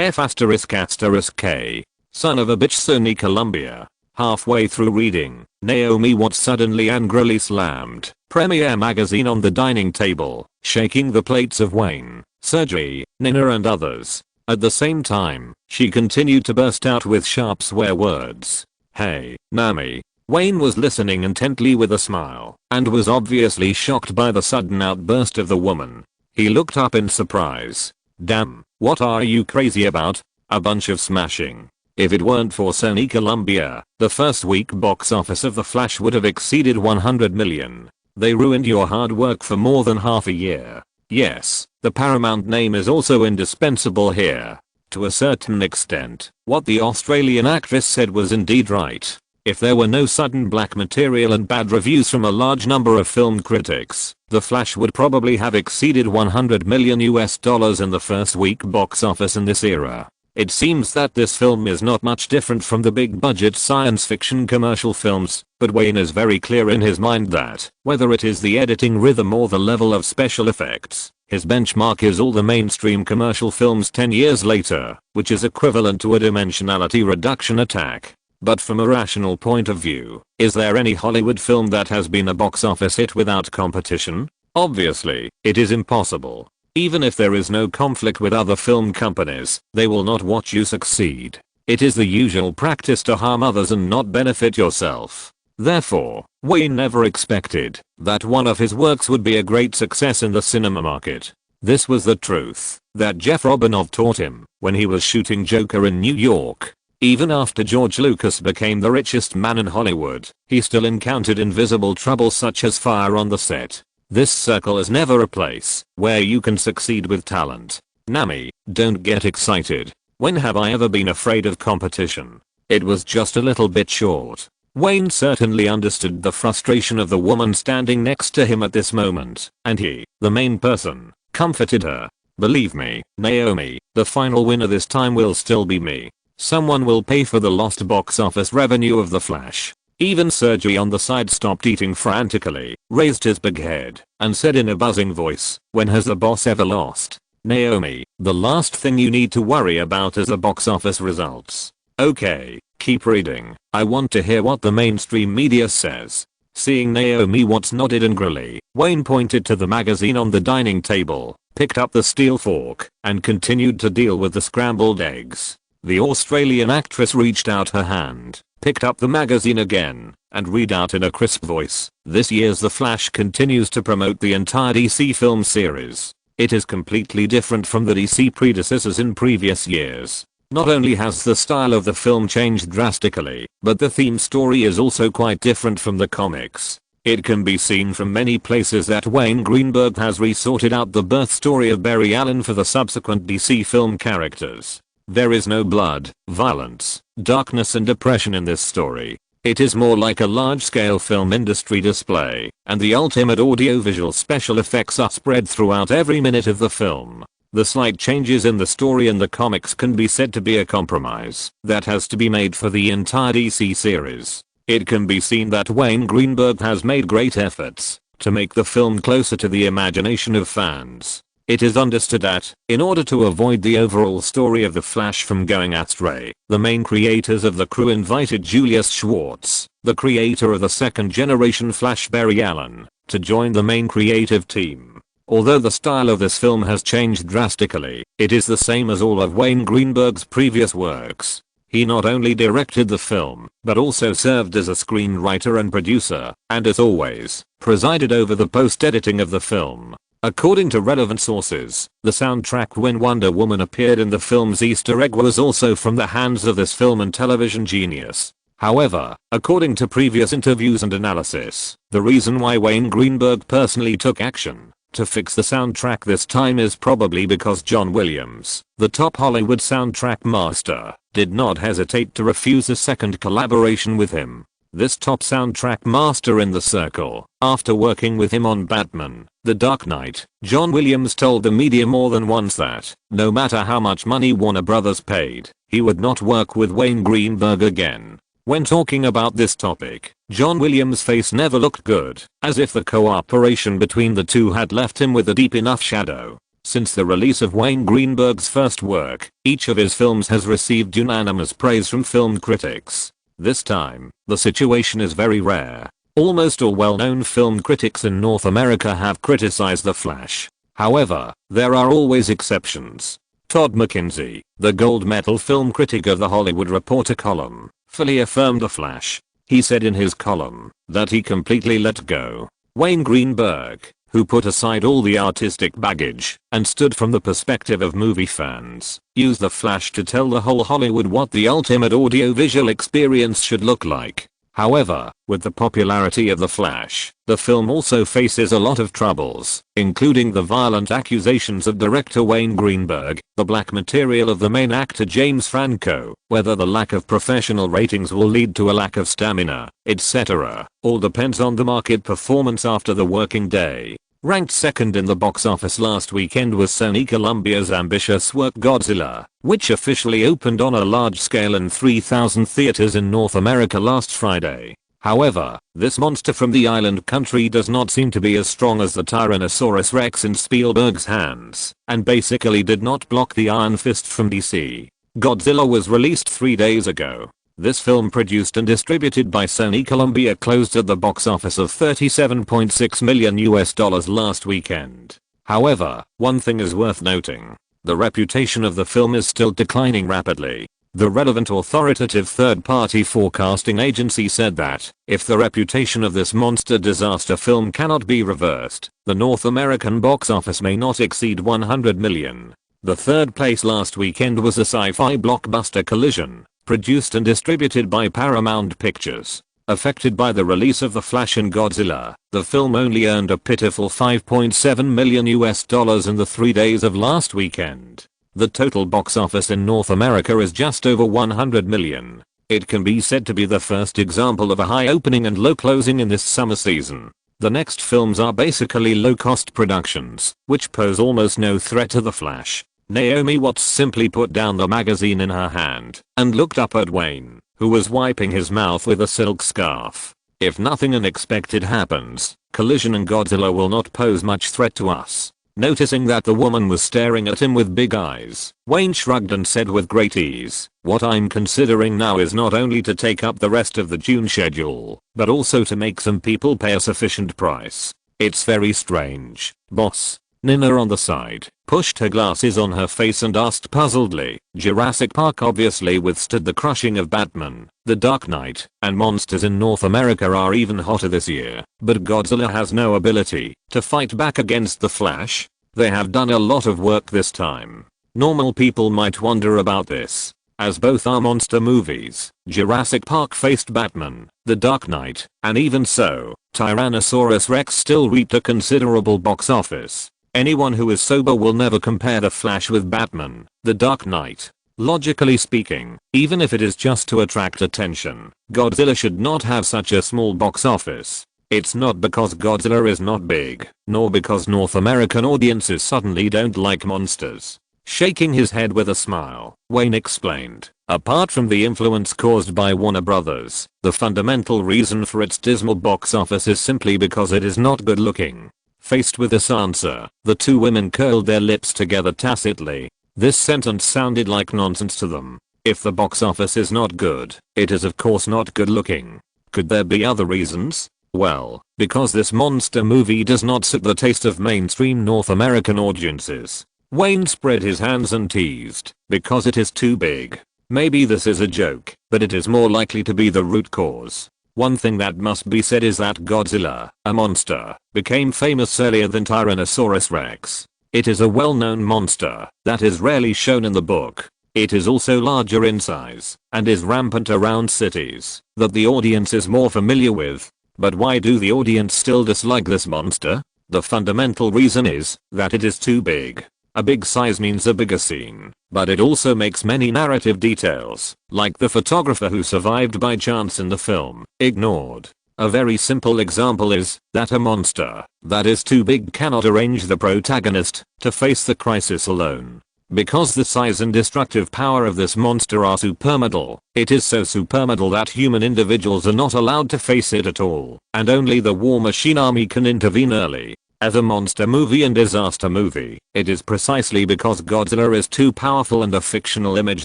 F***K. Son of a bitch Sony Columbia. Halfway through reading, Naomi Watts suddenly angrily slammed Premiere magazine on the dining table, shaking the plates of Wayne, Sergey, Nina and others. At the same time, she continued to burst out with sharp swear words. "Hey, Naomi." Wayne was listening intently with a smile, and was obviously shocked by the sudden outburst of the woman. He looked up in surprise. "Damn, what are you crazy about? A bunch of smashing." If it weren't for Sony Columbia, the first week box office of The Flash would have exceeded 100 million. They ruined your hard work for more than half a year. Yes, the Paramount name is also indispensable here. To a certain extent, what the Australian actress said was indeed right. If there were no sudden black material and bad reviews from a large number of film critics, The Flash would probably have exceeded $100 million in the first week box office in this era. It seems that this film is not much different from the big budget science fiction commercial films, but Wayne is very clear in his mind that, whether it is the editing rhythm or the level of special effects, his benchmark is all the mainstream commercial films 10 years later, which is equivalent to a dimensionality reduction attack. But from a rational point of view, is there any Hollywood film that has been a box office hit without competition? Obviously, it is impossible. Even if there is no conflict with other film companies, they will not watch you succeed. It is the usual practice to harm others and not benefit yourself. Therefore, Wayne never expected that one of his works would be a great success in the cinema market. This was the truth that Jeff Robinov taught him when he was shooting Joker in New York. Even after George Lucas became the richest man in Hollywood, he still encountered invisible trouble such as fire on the set. This circle is never a place where you can succeed with talent. Nami, don't get excited. When have I ever been afraid of competition? It was just a little bit short. Wayne certainly understood the frustration of the woman standing next to him at this moment, and he, the main person, comforted her. Believe me, Naomi, the final winner this time will still be me. Someone will pay for the lost box office revenue of The Flash. Even Sergey on the side stopped eating frantically, raised his big head, and said in a buzzing voice, "When has the boss ever lost?" Naomi, the last thing you need to worry about is the box office results. Okay, keep reading. I want to hear what the mainstream media says. Seeing Naomi Watts nodded angrily, Wayne pointed to the magazine on the dining table, picked up the steel fork, and continued to deal with the scrambled eggs. The Australian actress reached out her hand, picked up the magazine again, and read out in a crisp voice, "This year's The Flash continues to promote the entire DC film series. It is completely different from the DC predecessors in previous years. Not only has the style of the film changed drastically, but the theme story is also quite different from the comics. It can be seen from many places that Wayne Greenberg has resorted out the birth story of Barry Allen for the subsequent DC film characters. There is no blood, violence, darkness and depression in this story. It is more like a large-scale film industry display, and the ultimate audiovisual special effects are spread throughout every minute of the film. The slight changes in the story in the comics can be said to be a compromise that has to be made for the entire DC series. It can be seen that Wayne Greenberg has made great efforts to make the film closer to the imagination of fans. It is understood that, in order to avoid the overall story of The Flash from going astray, the main creators of the crew invited Julius Schwartz, the creator of the second-generation Flash Barry Allen, to join the main creative team. Although the style of this film has changed drastically, it is the same as all of Wayne Greenberg's previous works. He not only directed the film, but also served as a screenwriter and producer, and as always, presided over the post-editing of the film. According to relevant sources, the soundtrack when Wonder Woman appeared in the film's Easter egg was also from the hands of this film and television genius. However, according to previous interviews and analysis, the reason why Wayne Greenberg personally took action to fix the soundtrack this time is probably because John Williams, the top Hollywood soundtrack master, did not hesitate to refuse a second collaboration with him. This top soundtrack master in the circle, after working with him on Batman, The Dark Knight, John Williams told the media more than once that, no matter how much money Warner Brothers paid, he would not work with Wayne Greenberg again. When talking about this topic, John Williams' face never looked good, as if the cooperation between the two had left him with a deep enough shadow. Since the release of Wayne Greenberg's first work, each of his films has received unanimous praise from film critics. This time, the situation is very rare. Almost all well-known film critics in North America have criticized The Flash. However, there are always exceptions. Todd McKenzie, the gold medal film critic of the Hollywood Reporter column, fully affirmed The Flash. He said in his column that he completely let go. Wayne Greenberg, who put aside all the artistic baggage and stood from the perspective of movie fans, used The Flash to tell the whole Hollywood what the ultimate audiovisual experience should look like. However, with the popularity of The Flash, the film also faces a lot of troubles, including the violent accusations of director Wayne Greenberg, the black material of the main actor James Franco, whether the lack of professional ratings will lead to a lack of stamina, etc. All depends on the market performance after the working day. Ranked second in the box office last weekend was Sony Columbia's ambitious work Godzilla, which officially opened on a large scale in 3,000 theaters in North America last Friday. However, this monster from the island country does not seem to be as strong as the Tyrannosaurus Rex in Spielberg's hands, and basically did not block the Iron Fist from DC. Godzilla was released 3 days ago. This film, produced and distributed by Sony Columbia, closed at the box office of $37.6 million last weekend. However, one thing is worth noting. The reputation of the film is still declining rapidly. The relevant authoritative third-party forecasting agency said that, if the reputation of this monster disaster film cannot be reversed, the North American box office may not exceed $100 million. The third place last weekend was a sci-fi blockbuster Collision, produced and distributed by Paramount Pictures. Affected by the release of The Flash and Godzilla, the film only earned a pitiful $5.7 million in the 3 days of last weekend. The total box office in North America is just over $100 million. It can be said to be the first example of a high opening and low closing in this summer season. The next films are basically low-cost productions, which pose almost no threat to the Flash. Naomi Watts simply put down the magazine in her hand and looked up at Wayne, who was wiping his mouth with a silk scarf. If nothing unexpected happens, Collision and Godzilla will not pose much threat to us. Noticing that the woman was staring at him with big eyes, Wayne shrugged and said with great ease, "What I'm considering now is not only to take up the rest of the June schedule, but also to make some people pay a sufficient price. It's very strange, boss." Nina on the side pushed her glasses on her face and asked puzzledly, "Jurassic Park obviously withstood the crushing of Batman, The Dark Knight, and monsters in North America are even hotter this year, but Godzilla has no ability to fight back against the Flash. They have done a lot of work this time. Normal people might wonder about this, as both are monster movies. Jurassic Park faced Batman, The Dark Knight, and even so, Tyrannosaurus Rex still reaped a considerable box office. Anyone who is sober will never compare The Flash with Batman, The Dark Knight. Logically speaking, even if it is just to attract attention, Godzilla should not have such a small box office. It's not because Godzilla is not big, nor because North American audiences suddenly don't like monsters." Shaking his head with a smile, Wayne explained, "Apart from the influence caused by Warner Brothers, the fundamental reason for its dismal box office is simply because it is not good looking." Faced with this answer, the two women curled their lips together tacitly. This sentence sounded like nonsense to them. If the box office is not good, it is of course not good looking. Could there be other reasons? Well, because this monster movie does not suit the taste of mainstream North American audiences. Wayne spread his hands and teased, "Because it is too big." Maybe this is a joke, but it is more likely to be the root cause. One thing that must be said is that Godzilla, a monster, became famous earlier than Tyrannosaurus Rex. It is a well-known monster that is rarely shown in the book. It is also larger in size and is rampant around cities that the audience is more familiar with. But why do the audience still dislike this monster? The fundamental reason is that it is too big. A big size means a bigger scene, but it also makes many narrative details, like the photographer who survived by chance in the film, ignored. A very simple example is that a monster that is too big cannot arrange the protagonist to face the crisis alone. Because the size and destructive power of this monster are supermodal, it is so supermodal that human individuals are not allowed to face it at all, and only the War Machine Army can intervene early. As a monster movie and disaster movie, it is precisely because Godzilla is too powerful and a fictional image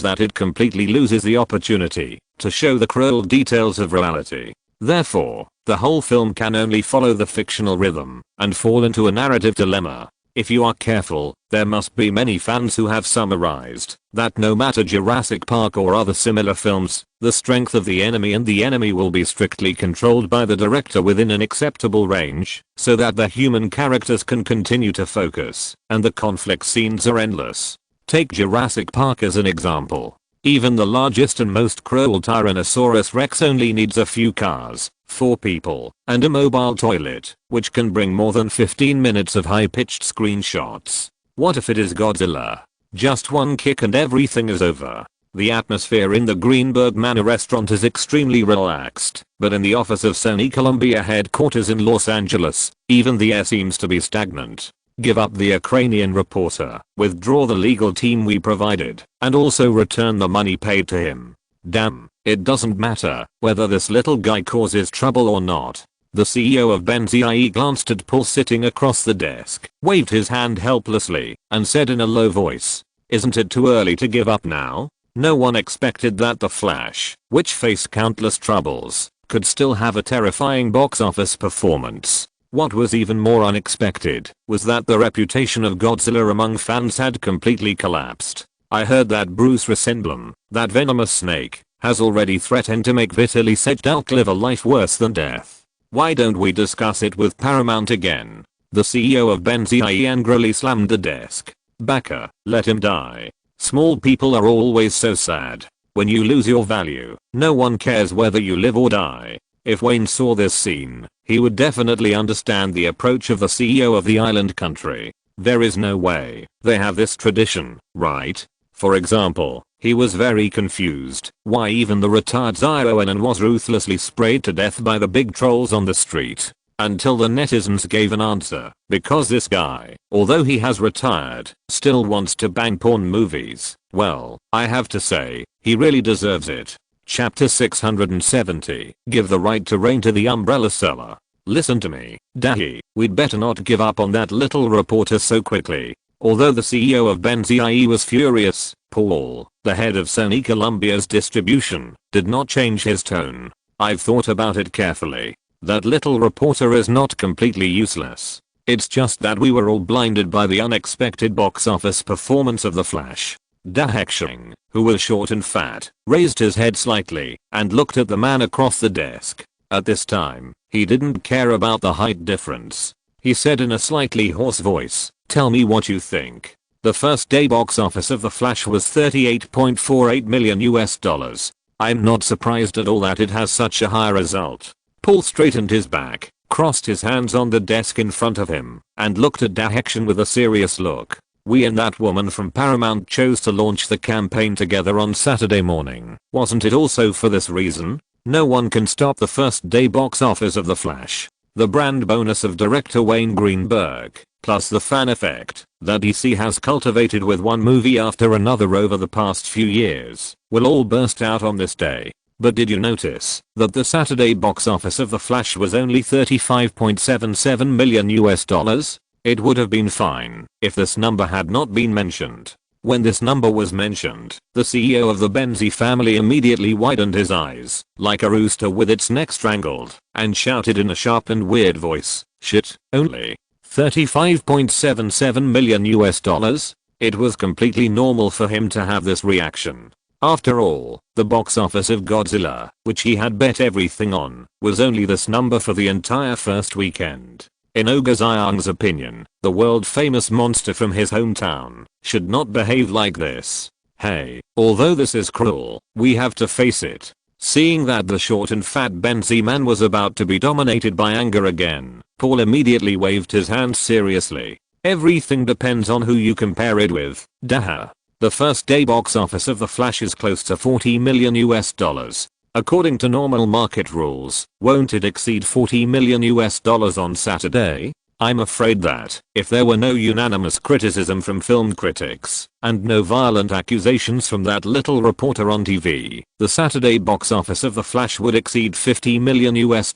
that it completely loses the opportunity to show the cruel details of reality. Therefore, the whole film can only follow the fictional rhythm and fall into a narrative dilemma. If you are careful, there must be many fans who have summarized that no matter Jurassic Park or other similar films, the strength of the enemy will be strictly controlled by the director within an acceptable range, so that the human characters can continue to focus, and the conflict scenes are endless. Take Jurassic Park as an example. Even the largest and most cruel Tyrannosaurus Rex only needs a few cars, 4 people, and a mobile toilet, which can bring more than 15 minutes of high-pitched screenshots. What if it is Godzilla? Just one kick and everything is over. The atmosphere in the Greenberg Manor restaurant is extremely relaxed, but in the office of Sony Columbia headquarters in Los Angeles, even the air seems to be stagnant. Give up the Ukrainian reporter, withdraw the legal team we provided, and also return the money paid to him. Damn, it doesn't matter whether this little guy causes trouble or not. The CEO of Benzie glanced at Paul sitting across the desk, waved his hand helplessly, and said in a low voice, "Isn't it too early to give up now?" No one expected that The Flash, which faced countless troubles, could still have a terrifying box office performance. What was even more unexpected was that the reputation of Godzilla among fans had completely collapsed. I heard that Bruce Resembling, that venomous snake, has already threatened to make Vitaly Sedgwick live a life worse than death. Why don't we discuss it with Paramount again? The CEO of Benzie angrily slammed the desk. Backer, let him die. Small people are always so sad. When you lose your value, no one cares whether you live or die. If Wayne saw this scene, he would definitely understand the approach of the CEO of the island country. There is no way they have this tradition, right? For example, he was very confused why even the retired Zioan was ruthlessly sprayed to death by the big trolls on the street. until the netizens gave an answer, because this guy, although he has retired, still wants to bang porn movies. Well, I have to say, he really deserves it. Chapter 670. Give the right to reign to the umbrella seller. Listen to me, Dahi, we'd better not give up on that little reporter so quickly. Although the CEO of Benzie was furious, Paul, the head of Sony Columbia's distribution, did not change his tone. I've thought about it carefully. That little reporter is not completely useless. It's just that we were all blinded by the unexpected box office performance of The Flash. Dahi, who was short and fat, raised his head slightly and looked at the man across the desk. At this time, he didn't care about the height difference. He said in a slightly hoarse voice, "Tell me what you think." The first day box office of The Flash was $38.48 million US. I'm not surprised at all that it has such a high result. Paul straightened his back, crossed his hands on the desk in front of him, and looked at Dahi with a serious look. We and that woman from Paramount chose to launch the campaign together on Saturday morning. Wasn't it also for this reason? No one can stop the first day box office of The Flash. The brand bonus of director Wayne Greenberg, plus the fan effect that DC has cultivated with one movie after another over the past few years, will all burst out on this day. But did you notice that the Saturday box office of The Flash was only $35.77 million US? It would have been fine if this number had not been mentioned. When this number was mentioned, the CEO of the Benzie family immediately widened his eyes, like a rooster with its neck strangled, and shouted in a sharp and weird voice, "Shit, only $35.77 million US?" It was completely normal for him to have this reaction. After all, the box office of Godzilla, which he had bet everything on, was only this number for the entire first weekend. In Oga Zayang's opinion, the world-famous monster from his hometown should not behave like this. Hey, although this is cruel, we have to face it. Seeing that the short and fat Benzie man was about to be dominated by anger again, Paul immediately waved his hand seriously. Everything depends on who you compare it with, Dahi. The first day box office of The Flash is close to $40 million US. According to normal market rules, won't it exceed $40 million US on Saturday? I'm afraid that, if there were no unanimous criticism from film critics, and no violent accusations from that little reporter on TV, the Saturday box office of The Flash would exceed $50 million US.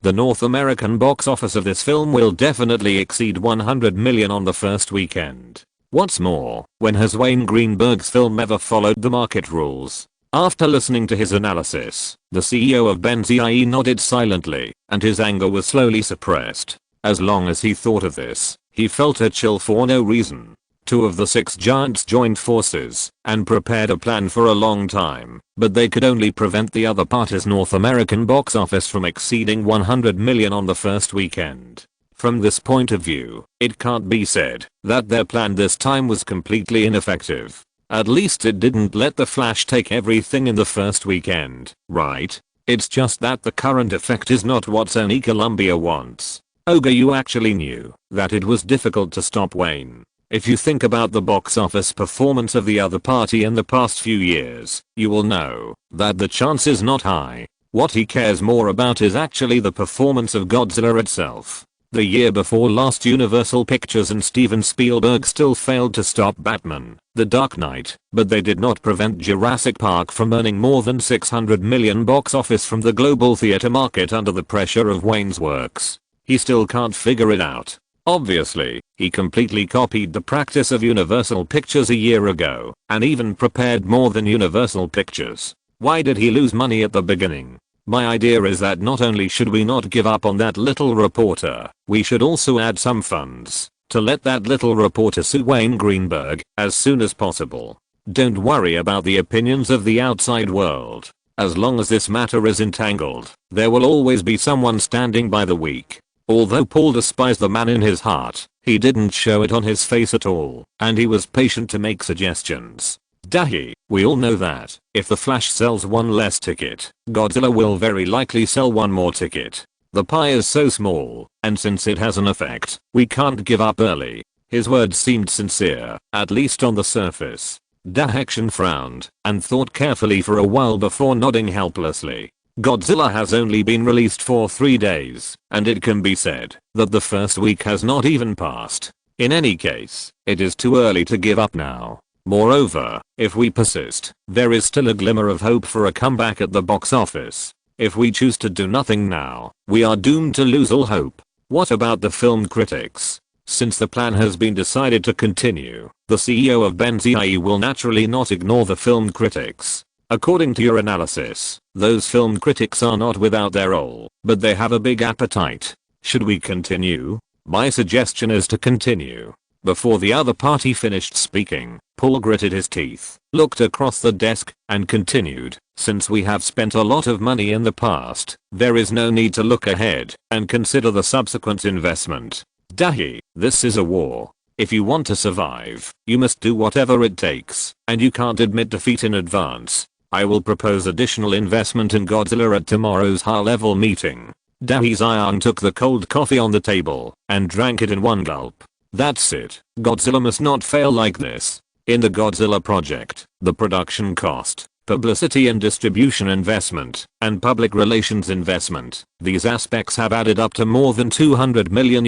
The North American box office of this film will definitely exceed $100 million on the first weekend. What's more, when has Wayne Greenberg's film ever followed the market rules? After listening to his analysis, the CEO of Benzie nodded silently, and his anger was slowly suppressed. As long as he thought of this, he felt a chill for no reason. Two of the six giants joined forces and prepared a plan for a long time, but they could only prevent the other party's North American box office from exceeding $100 million on the first weekend. From this point of view, it can't be said that their plan this time was completely ineffective. At least it didn't let The Flash take everything in the first weekend, right? It's just that the current effect is not what Sony Columbia wants. Oga, you actually knew that it was difficult to stop Wayne. If you think about the box office performance of the other party in the past few years, you will know that the chance is not high. What he cares more about is actually the performance of Godzilla itself. The year before last, Universal Pictures and Steven Spielberg still failed to stop Batman: The Dark Knight, but they did not prevent Jurassic Park from earning more than $600 million box office from the global theater market under the pressure of Wayne's works. He still can't figure it out. Obviously, he completely copied the practice of Universal Pictures a year ago, and even prepared more than Universal Pictures. Why did he lose money at the beginning? My idea is that not only should we not give up on that little reporter, we should also add some funds to let that little reporter sue Wayne Greenberg as soon as possible. Don't worry about the opinions of the outside world. As long as this matter is entangled, there will always be someone standing by the weak. Although Paul despised the man in his heart, he didn't show it on his face at all, and he was patient to make suggestions. Dahi, we all know that if The Flash sells one less ticket, Godzilla will very likely sell one more ticket. The pie is so small, and since it has an effect, we can't give up early. His words seemed sincere, at least on the surface. Dahi frowned and thought carefully for a while before nodding helplessly. Godzilla has only been released for 3 days, and it can be said that the first week has not even passed. In any case, it is too early to give up now. Moreover, if we persist, there is still a glimmer of hope for a comeback at the box office. If we choose to do nothing now, we are doomed to lose all hope. What about the film critics? Since the plan has been decided to continue, the CEO of Benzai will naturally not ignore the film critics. According to your analysis, those film critics are not without their role, but they have a big appetite. Should we continue? My suggestion is to continue. Before the other party finished speaking, Paul gritted his teeth, looked across the desk, and continued, since we have spent a lot of money in the past, there is no need to look ahead and consider the subsequent investment. Dahi, this is a war. If you want to survive, you must do whatever it takes, and you can't admit defeat in advance. I will propose additional investment in Godzilla at tomorrow's high-level meeting. Dahi Zion took the cold coffee on the table and drank it in one gulp. That's it. Godzilla must not fail like this. In the Godzilla project, the production cost, publicity and distribution investment, and public relations investment, these aspects have added up to more than $200 million.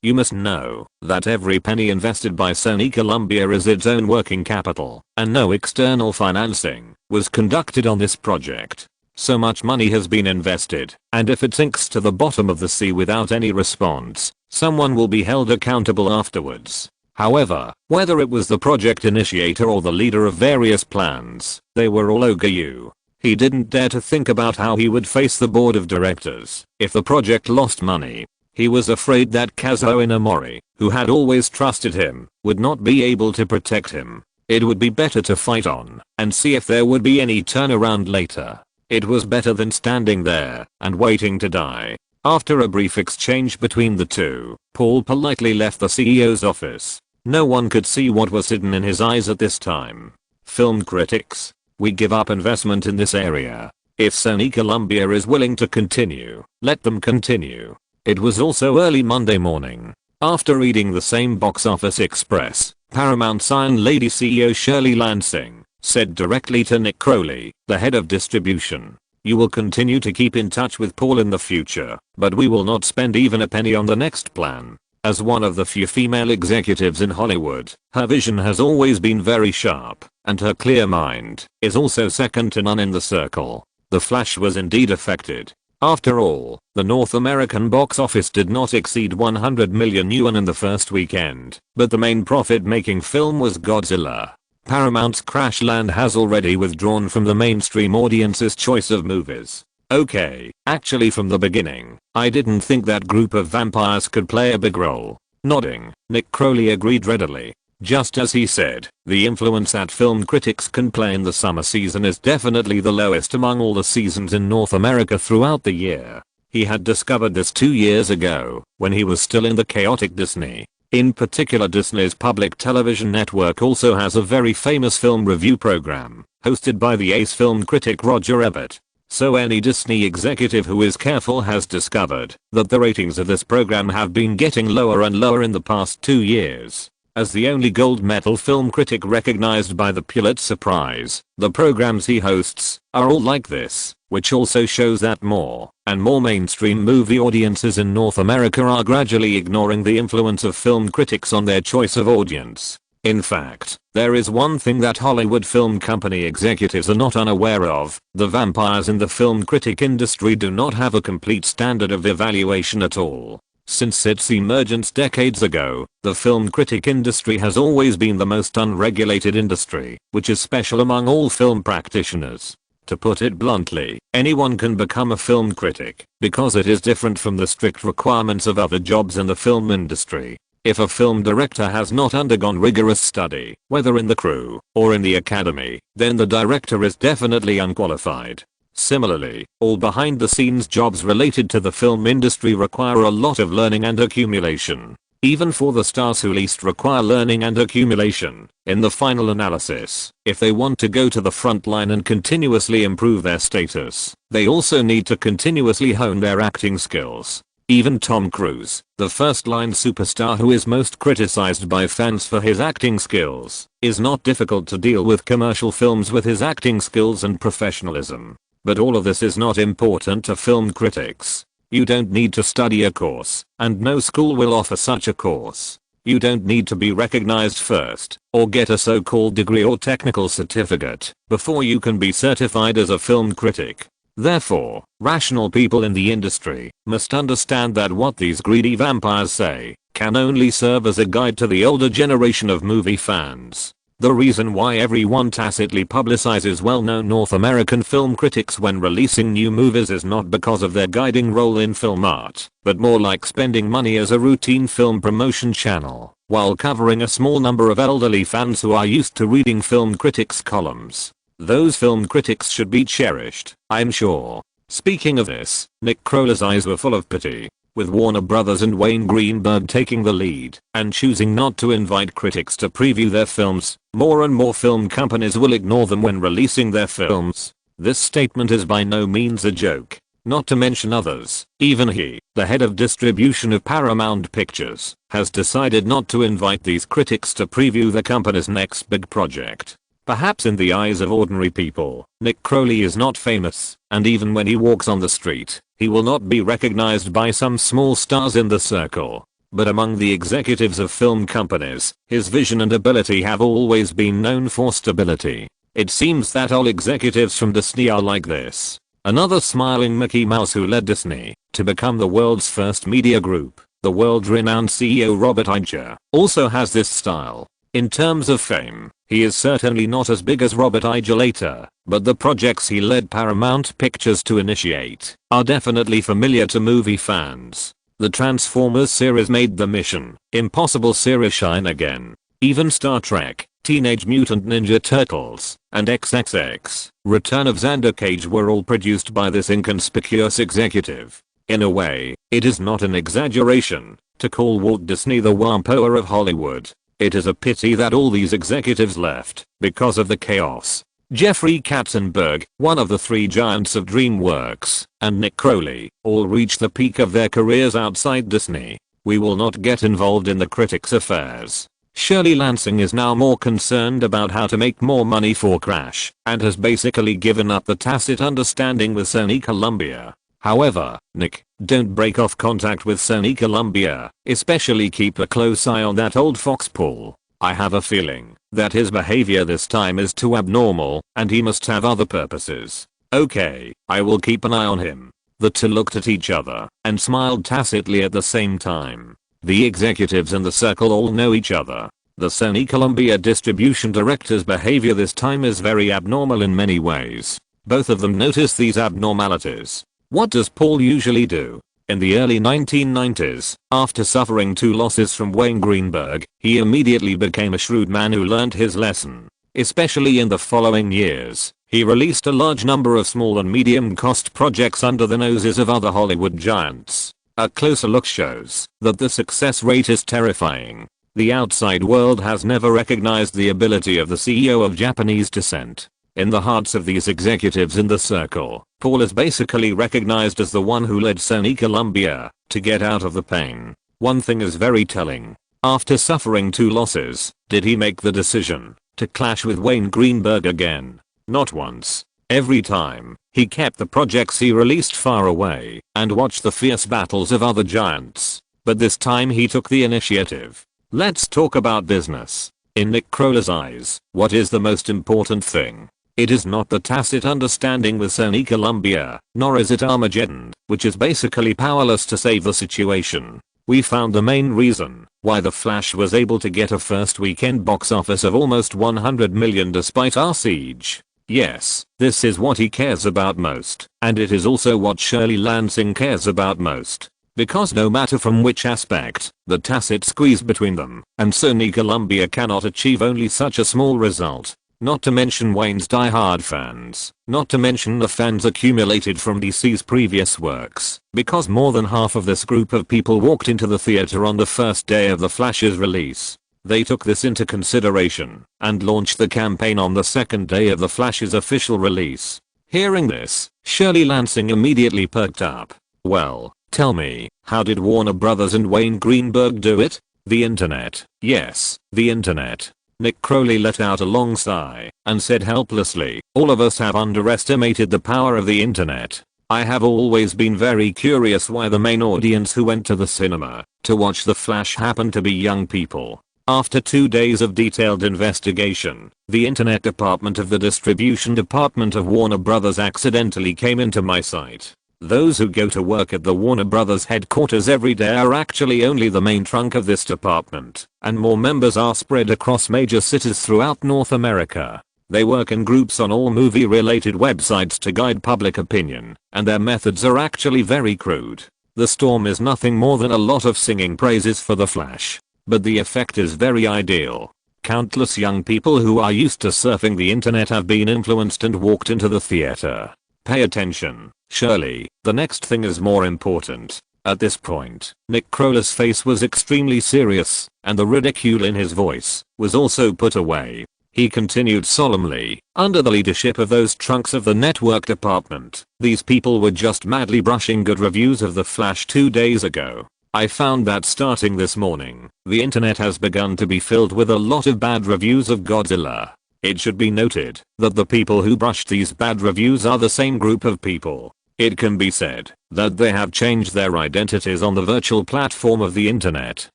You must know that every penny invested by Sony Columbia is its own working capital, and no external financing was conducted on this project. So much money has been invested, and if it sinks to the bottom of the sea without any response, someone will be held accountable afterwards. However, whether it was the project initiator or the leader of various plans, they were all Ogayu. He didn't dare to think about how he would face the board of directors if the project lost money. He was afraid that Kazuo Inamori, who had always trusted him, would not be able to protect him. It would be better to fight on and see if there would be any turnaround later. It was better than standing there and waiting to die. After a brief exchange between the two, Paul politely left the CEO's office. No one could see what was hidden in his eyes at this time. Film critics, we give up investment in this area. If Sony Columbia is willing to continue, let them continue. It was also early Monday morning. After reading the same box office express, Paramount Sign Lady CEO Shirley Lansing said directly to Nick Crowley, the head of distribution, "You will continue to keep in touch with Paul in the future, but we will not spend even a penny on the next plan." As one of the few female executives in Hollywood, her vision has always been very sharp, and her clear mind is also second to none in the circle. The Flash was indeed affected. After all, the North American box office did not exceed 100 million yuan in the first weekend, but the main profit-making film was Godzilla. Paramount's Crash Land has already withdrawn from the mainstream audience's choice of movies. Okay, actually from the beginning, I didn't think that group of vampires could play a big role. Nodding, Nick Crowley agreed readily. Just as he said, the influence that film critics can play in the summer season is definitely the lowest among all the seasons in North America throughout the year. He had discovered this 2 years ago, when he was still in the chaotic Disney. In particular, Disney's public television network also has a very famous film review program, hosted by the ace film critic Roger Ebert. So any Disney executive who is careful has discovered that the ratings of this program have been getting lower and lower in the past 2 years. As the only gold medal film critic recognized by the Pulitzer Prize, the programs he hosts are all like this, which also shows that more and more mainstream movie audiences in North America are gradually ignoring the influence of film critics on their choice of audience. In fact, there is one thing that Hollywood film company executives are not unaware of: the vampires in the film critic industry do not have a complete standard of evaluation at all. Since its emergence decades ago, the film critic industry has always been the most unregulated industry, which is special among all film practitioners. To put it bluntly, anyone can become a film critic, because it is different from the strict requirements of other jobs in the film industry. If a film director has not undergone rigorous study, whether in the crew or in the academy, then the director is definitely unqualified. Similarly, all behind-the-scenes jobs related to the film industry require a lot of learning and accumulation. Even for the stars who least require learning and accumulation, in the final analysis, if they want to go to the front line and continuously improve their status, they also need to continuously hone their acting skills. Even Tom Cruise, the first-line superstar who is most criticized by fans for his acting skills, is not difficult to deal with commercial films with his acting skills and professionalism. But all of this is not important to film critics. You don't need to study a course, and no school will offer such a course. You don't need to be recognized first, or get a so-called degree or technical certificate, before you can be certified as a film critic. Therefore, rational people in the industry must understand that what these greedy vampires say can only serve as a guide to the older generation of movie fans. The reason why everyone tacitly publicizes well-known North American film critics when releasing new movies is not because of their guiding role in film art, but more like spending money as a routine film promotion channel, while covering a small number of elderly fans who are used to reading film critics' columns. Those film critics should be cherished, I'm sure. Speaking of this, Nick Crowley's eyes were full of pity, with Warner Brothers and Wayne Greenberg taking the lead and choosing not to invite critics to preview their films. More and more film companies will ignore them when releasing their films. This statement is by no means a joke. Not to mention others, even he, the head of distribution of Paramount Pictures, has decided not to invite these critics to preview the company's next big project. Perhaps in the eyes of ordinary people, Nick Crowley is not famous, and even when he walks on the street, he will not be recognized by some small stars in the circle. But among the executives of film companies, his vision and ability have always been known for stability. It seems that all executives from Disney are like this. Another smiling Mickey Mouse who led Disney to become the world's first media group, the world-renowned CEO Robert Iger, also has this style. In terms of fame, he is certainly not as big as Robert Iger later, but the projects he led Paramount Pictures to initiate are definitely familiar to movie fans. The Transformers series made the Mission Impossible series shine again. Even Star Trek, Teenage Mutant Ninja Turtles, and XXX, Return of Xander Cage were all produced by this inconspicuous executive. In a way, it is not an exaggeration to call Walt Disney the Wampoa of Hollywood. It is a pity that all these executives left because of the chaos. Jeffrey Katzenberg, one of the three giants of DreamWorks, and Nick Crowley, all reached the peak of their careers outside Disney. We will not get involved in the critics' affairs. Shirley Lansing is now more concerned about how to make more money for Crash, and has basically given up the tacit understanding with Sony Columbia. However, Nick, don't break off contact with Sony Columbia, especially keep a close eye on that old fox Paul. I have a feeling that his behavior this time is too abnormal, and he must have other purposes. Okay, I will keep an eye on him. The two looked at each other and smiled tacitly at the same time. The executives in the circle all know each other. The Sony Columbia distribution director's behavior this time is very abnormal in many ways. Both of them notice these abnormalities. What does Paul usually do? In the early 1990s, after suffering 2 losses from Wayne Greenberg, he immediately became a shrewd man who learned his lesson. Especially in the following years, he released a large number of small and medium-cost projects under the noses of other Hollywood giants. A closer look shows that the success rate is terrifying. The outside world has never recognized the ability of the CEO of Japanese descent. In the hearts of these executives in the circle, Paul is basically recognized as the one who led Sony Columbia to get out of the pain. One thing is very telling. After suffering 2 losses, did he make the decision to clash with Wayne Greenberg again? Not once. Every time, he kept the projects he released far away and watched the fierce battles of other giants. But this time he took the initiative. Let's talk about business. In Nick Crowley's eyes, what is the most important thing? It is not the tacit understanding with Sony Columbia, nor is it Armageddon, which is basically powerless to save the situation. We found the main reason why The Flash was able to get a first weekend box office of almost 100 million despite our siege. Yes, this is what he cares about most, and it is also what Shirley Lansing cares about most. Because no matter from which aspect, the tacit squeeze between them and Sony Columbia cannot achieve only such a small result. Not to mention Wayne's die-hard fans, not to mention the fans accumulated from DC's previous works, because more than half of this group of people walked into the theater on the first day of The Flash's release. They took this into consideration and launched the campaign on the second day of The Flash's official release. Hearing this, Shirley Lansing immediately perked up. Well, tell me, how did Warner Brothers and Wayne Greenberg do it? The internet. Yes, the internet. Nick Crowley let out a long sigh and said helplessly, all of us have underestimated the power of the internet. I have always been very curious why the main audience who went to the cinema to watch The Flash happened to be young people. After 2 days of detailed investigation, the internet department of the distribution department of Warner Brothers accidentally came into my sight. Those who go to work at the Warner Brothers headquarters every day are actually only the main trunk of this department, and more members are spread across major cities throughout North America. They work in groups on all movie-related websites to guide public opinion, and their methods are actually very crude. The storm is nothing more than a lot of singing praises for The Flash, but the effect is very ideal. Countless young people who are used to surfing the internet have been influenced and walked into the theater. Pay attention, Shirley, the next thing is more important. At this point, Nick Crowley's face was extremely serious, and the ridicule in his voice was also put away. He continued solemnly, under the leadership of those trunks of the network department, these people were just madly brushing good reviews of The Flash 2 days ago. I found that starting this morning, the internet has begun to be filled with a lot of bad reviews of Godzilla. It should be noted that the people who brushed these bad reviews are the same group of people. It can be said that they have changed their identities on the virtual platform of the internet.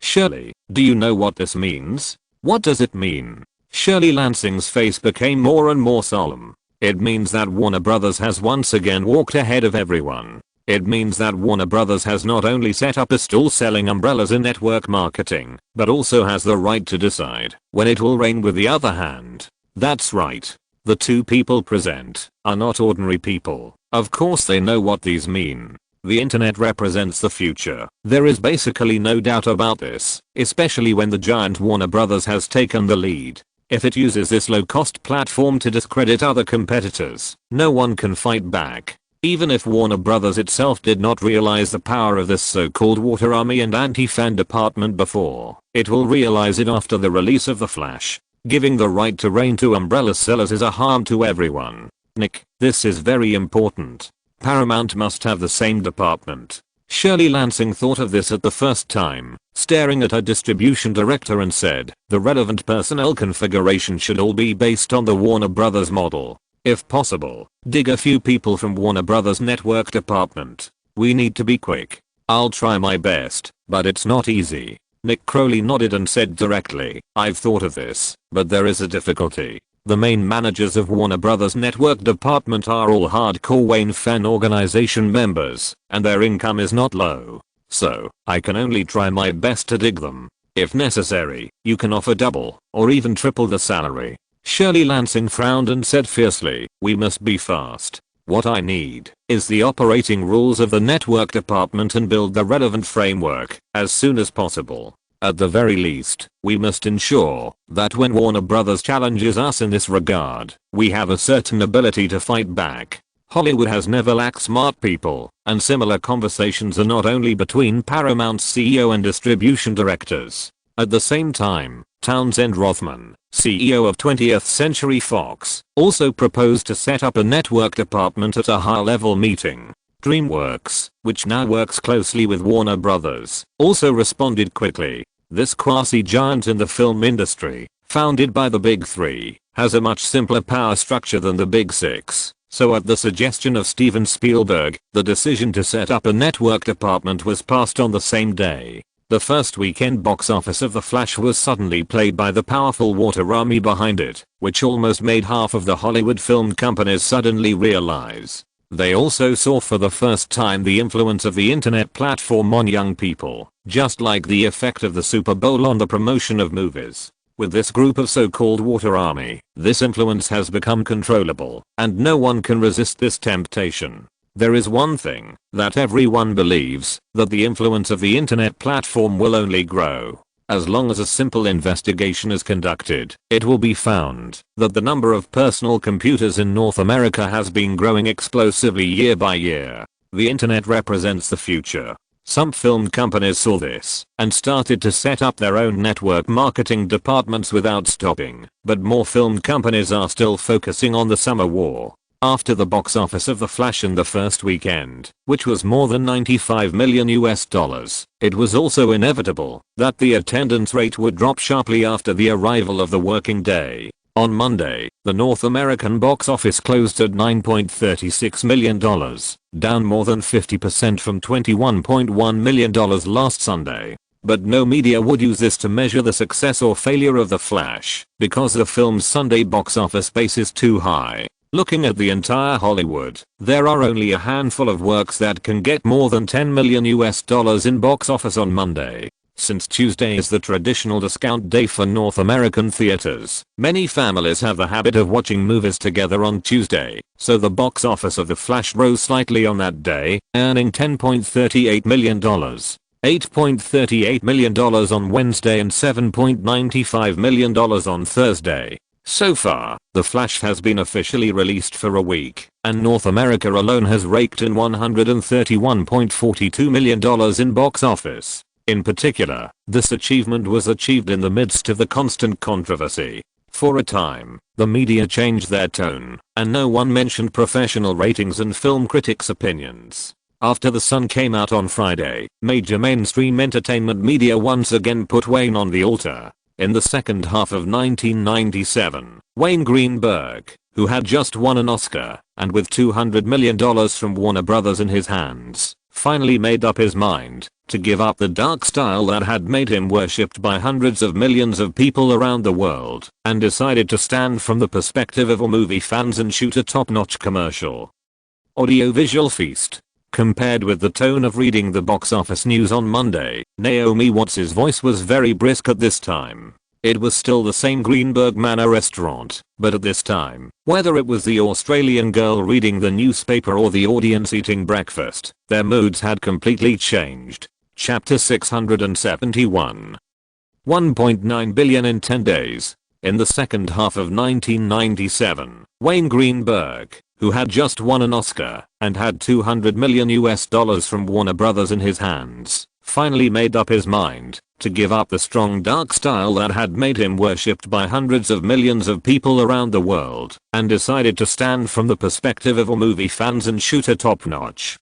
Shirley, do you know what this means? What does it mean? Shirley Lansing's face became more and more solemn. It means that Warner Brothers has once again walked ahead of everyone. It means that Warner Brothers has not only set up a stall selling umbrellas in network marketing, but also has the right to decide when it will reign with the other hand. That's right. The two people present are not ordinary people. Of course they know what these mean. The internet represents the future. There is basically no doubt about this, especially when the giant Warner Brothers has taken the lead. If it uses this low-cost platform to discredit other competitors, no one can fight back. Even if Warner Brothers itself did not realize the power of this so-called water army and anti-fan department before, it will realize it after the release of The Flash. Giving the right to reign to umbrella sellers is a harm to everyone. Nick, this is very important. Paramount must have the same department. Shirley Lansing thought of this at the first time, staring at her distribution director and said, the relevant personnel configuration should all be based on the Warner Brothers model. If possible, dig a few people from Warner Brothers network department. We need to be quick. I'll try my best, but it's not easy. Nick Crowley nodded and said directly, I've thought of this, but there is a difficulty. The main managers of Warner Brothers network department are all hardcore Wayne fan organization members, and their income is not low. So, I can only try my best to dig them. If necessary, you can offer double, or even triple the salary. Shirley Lansing frowned and said fiercely, we must be fast. What I need is the operating rules of the network department and build the relevant framework as soon as possible. At the very least, we must ensure that when Warner Brothers challenges us in this regard, we have a certain ability to fight back. Hollywood has never lacked smart people, and similar conversations are not only between Paramount's CEO and distribution directors. At the same time, Townsend Rothman, CEO of 20th Century Fox, also proposed to set up a network department at a high-level meeting. DreamWorks, which now works closely with Warner Brothers, also responded quickly. This quasi-giant in the film industry, founded by the Big Three, has a much simpler power structure than the Big Six. So at the suggestion of Steven Spielberg, the decision to set up a network department was passed on the same day. The first weekend box office of The Flash was suddenly played by the powerful water army behind it, which almost made half of the Hollywood film companies suddenly realize. They also saw for the first time the influence of the internet platform on young people, just like the effect of the Super Bowl on the promotion of movies. With this group of so-called water army, this influence has become controllable, and no one can resist this temptation. There is one thing that everyone believes, that the influence of the internet platform will only grow. As long as a simple investigation is conducted, it will be found that the number of personal computers in North America has been growing explosively year by year. The internet represents the future. Some film companies saw this and started to set up their own network marketing departments without stopping, but more film companies are still focusing on the summer war. After the box office of The Flash in the first weekend, which was more than $95 million, it was also inevitable that the attendance rate would drop sharply after the arrival of the working day. On Monday, the North American box office closed at $9.36 million, down more than 50% from $21.1 million last Sunday. But no media would use this to measure the success or failure of The Flash, because the film's Sunday box office base is too high. Looking at the entire Hollywood, there are only a handful of works that can get more than $10 million in box office on Monday. Since Tuesday is the traditional discount day for North American theaters, many families have the habit of watching movies together on Tuesday, so the box office of The Flash rose slightly on that day, earning $10.38 million. $8.38 million on Wednesday and $7.95 million on Thursday. So far, The Flash has been officially released for a week, and North America alone has raked in $131.42 million in box office. In particular, this achievement was achieved in the midst of the constant controversy. For a time, the media changed their tone, and no one mentioned professional ratings and film critics' opinions. After The Sun came out on Friday, major mainstream entertainment media once again put Wayne on the altar. In the second half of 1997, Wayne Greenberg, who had just won an Oscar, and with $200 million from Warner Brothers in his hands, finally made up his mind to give up the dark style that had made him worshipped by hundreds of millions of people around the world, and decided to stand from the perspective of all movie fans and shoot a top-notch commercial. Audiovisual feast. Compared with the tone of reading the box office news on Monday, Naomi Watts' voice was very brisk at this time. It was still the same Greenberg Manor restaurant, but at this time, whether it was the Australian girl reading the newspaper or the audience eating breakfast, their moods had completely changed. Chapter 671. 1.9 billion in 10 days. In the second half of 1997, Wayne Greenberg, who had just won an Oscar and had $200 million from Warner Brothers in his hands, finally made up his mind to give up the strong dark style that had made him worshipped by hundreds of millions of people around the world, and decided to stand from the perspective of all movie fans and shoot a top-notch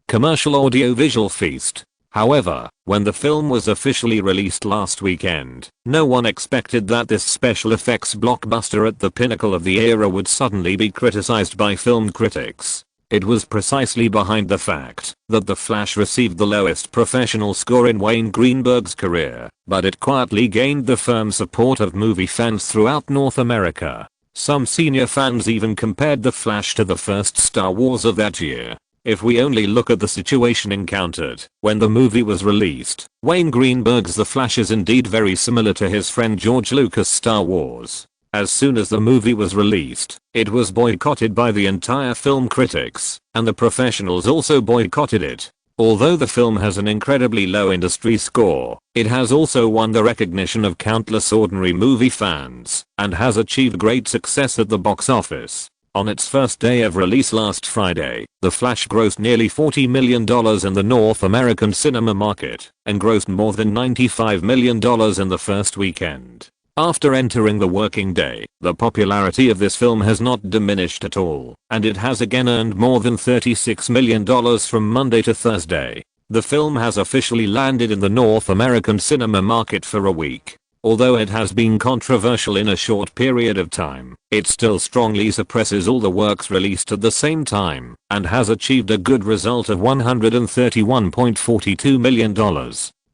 commercial audiovisual feast. However, when the film was officially released last weekend, no one expected that this special effects blockbuster at the pinnacle of the era would suddenly be criticized by film critics. It was precisely behind the fact that The Flash received the lowest professional score in Wayne Greenberg's career, but it quietly gained the firm support of movie fans throughout North America. Some senior fans even compared The Flash to the first Star Wars of that year. If we only look at the situation encountered when the movie was released, Wayne Greenberg's The Flash is indeed very similar to his friend George Lucas' Star Wars. As soon as the movie was released, it was boycotted by the entire film critics, and the professionals also boycotted it. Although the film has an incredibly low industry score, it has also won the recognition of countless ordinary movie fans, and has achieved great success at the box office. On its first day of release last Friday, The Flash grossed nearly $40 million in the North American cinema market, and grossed more than $95 million in the first weekend. After entering the working day, the popularity of this film has not diminished at all, and it has again earned more than $36 million from Monday to Thursday. The film has officially landed in the North American cinema market for a week. Although it has been controversial in a short period of time, it still strongly suppresses all the works released at the same time, and has achieved a good result of $131.42 million.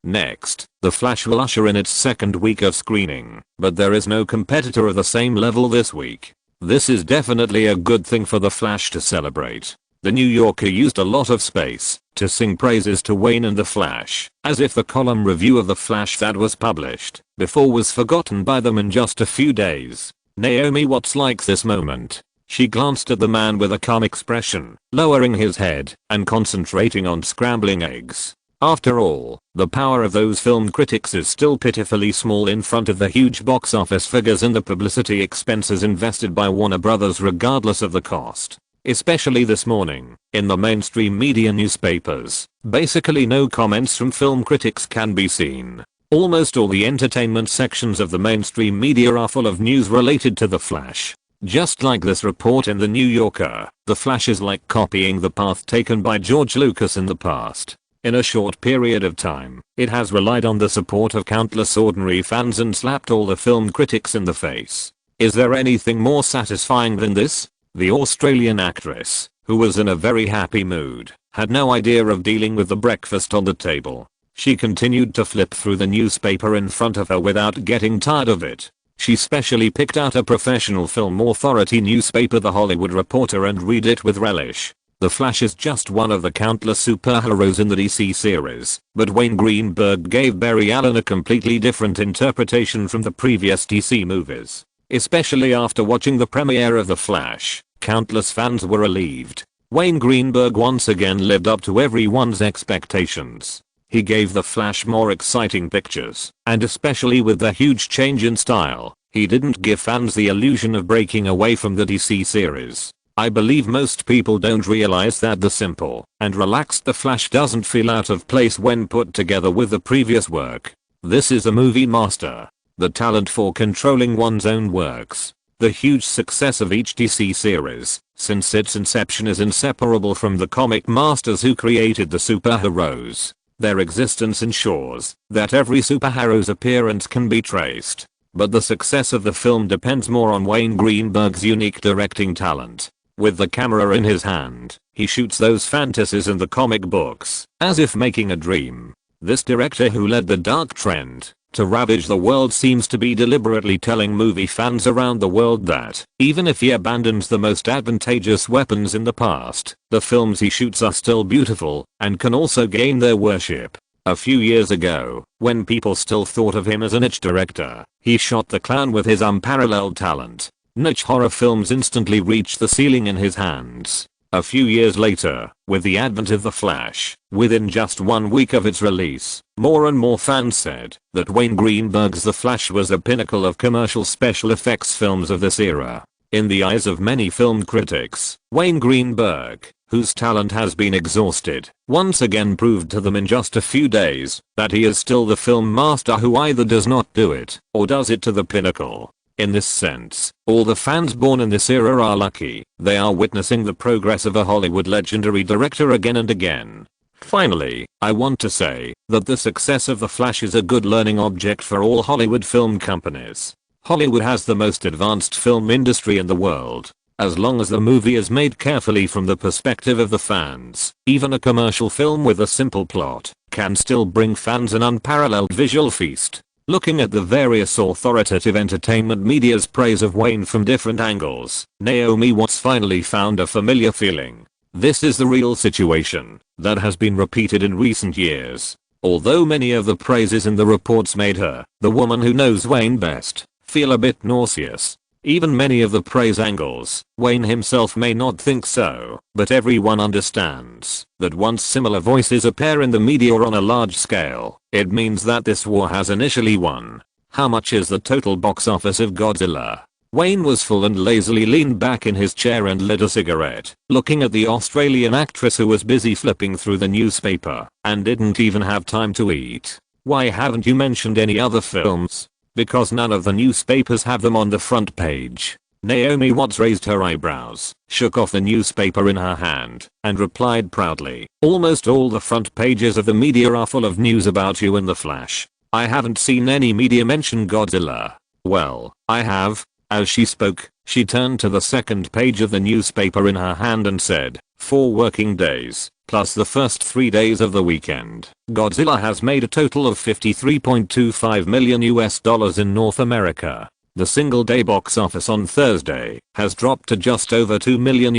Next, The Flash will usher in its second week of screening, but there is no competitor of the same level this week. This is definitely a good thing for The Flash to celebrate. The New Yorker used a lot of space to sing praises to Wayne and The Flash, as if the column review of The Flash that was published before was forgotten by them in just a few days. Naomi Watts likes this moment. She glanced at the man with a calm expression, lowering his head and concentrating on scrambling eggs. After all, the power of those film critics is still pitifully small in front of the huge box office figures and the publicity expenses invested by Warner Brothers regardless of the cost. Especially this morning, in the mainstream media newspapers, basically no comments from film critics can be seen. Almost all the entertainment sections of the mainstream media are full of news related to The Flash. Just like this report in the New Yorker, The Flash is like copying the path taken by George Lucas in the past. In a short period of time, it has relied on the support of countless ordinary fans and slapped all the film critics in the face. Is there anything more satisfying than this? The Australian actress, who was in a very happy mood, had no idea of dealing with the breakfast on the table. She continued to flip through the newspaper in front of her without getting tired of it. She specially picked out a professional film authority newspaper, The Hollywood Reporter, and read it with relish. The Flash is just one of the countless superheroes in the DC series, but Wayne Greenberg gave Barry Allen a completely different interpretation from the previous DC movies. Especially after watching the premiere of The Flash, countless fans were relieved. Wayne Greenberg once again lived up to everyone's expectations. He gave The Flash more exciting pictures, and especially with the huge change in style, he didn't give fans the illusion of breaking away from the DC series. I believe most people don't realize that the simple and relaxed The Flash doesn't feel out of place when put together with the previous work. This is a movie master. The talent for controlling one's own works. The huge success of each DC series, since its inception, is inseparable from the comic masters who created the superheroes. Their existence ensures that every superhero's appearance can be traced. But the success of the film depends more on Wayne Greenberg's unique directing talent. With the camera in his hand, he shoots those fantasies in the comic books, as if making a dream. This director, who led the dark trend to ravage the world, seems to be deliberately telling movie fans around the world that, even if he abandons the most advantageous weapons in the past, the films he shoots are still beautiful and can also gain their worship. A few years ago, when people still thought of him as a niche director, he shot The Clown with his unparalleled talent. Niche horror films instantly reached the ceiling in his hands. A few years later, with the advent of The Flash, within just 1 week of its release, more and more fans said that Wayne Greenberg's The Flash was the pinnacle of commercial special effects films of this era. In the eyes of many film critics, Wayne Greenberg, whose talent has been exhausted, once again proved to them in just a few days that he is still the film master who either does not do it or does it to the pinnacle. In this sense, all the fans born in this era are lucky. They are witnessing the progress of a Hollywood legendary director again and again. Finally, I want to say that the success of The Flash is a good learning object for all Hollywood film companies. Hollywood has the most advanced film industry in the world. As long as the movie is made carefully from the perspective of the fans, even a commercial film with a simple plot can still bring fans an unparalleled visual feast. Looking at the various authoritative entertainment media's praise of Wayne from different angles, Naomi Watts finally found a familiar feeling. This is the real situation that has been repeated in recent years. Although many of the praises in the reports made her, the woman who knows Wayne best, feel a bit nauseous. Even many of the praise angles, Wayne himself may not think so, but everyone understands that once similar voices appear in the media on a large scale, it means that this war has initially won. How much is the total box office of Godzilla? Wayne was full and lazily leaned back in his chair and lit a cigarette, looking at the Australian actress who was busy flipping through the newspaper and didn't even have time to eat. Why haven't you mentioned any other films? Because none of the newspapers have them on the front page. Naomi Watts raised her eyebrows, shook off the newspaper in her hand, and replied proudly, "Almost all the front pages of the media are full of news about you and The Flash. I haven't seen any media mention Godzilla." Well, I have. As she spoke, she turned to the second page of the newspaper in her hand and said, 4 working days, plus the first 3 days of the weekend, Godzilla has made a total of $53.25 million in North America. The single day box office on Thursday has dropped to just over $2 million.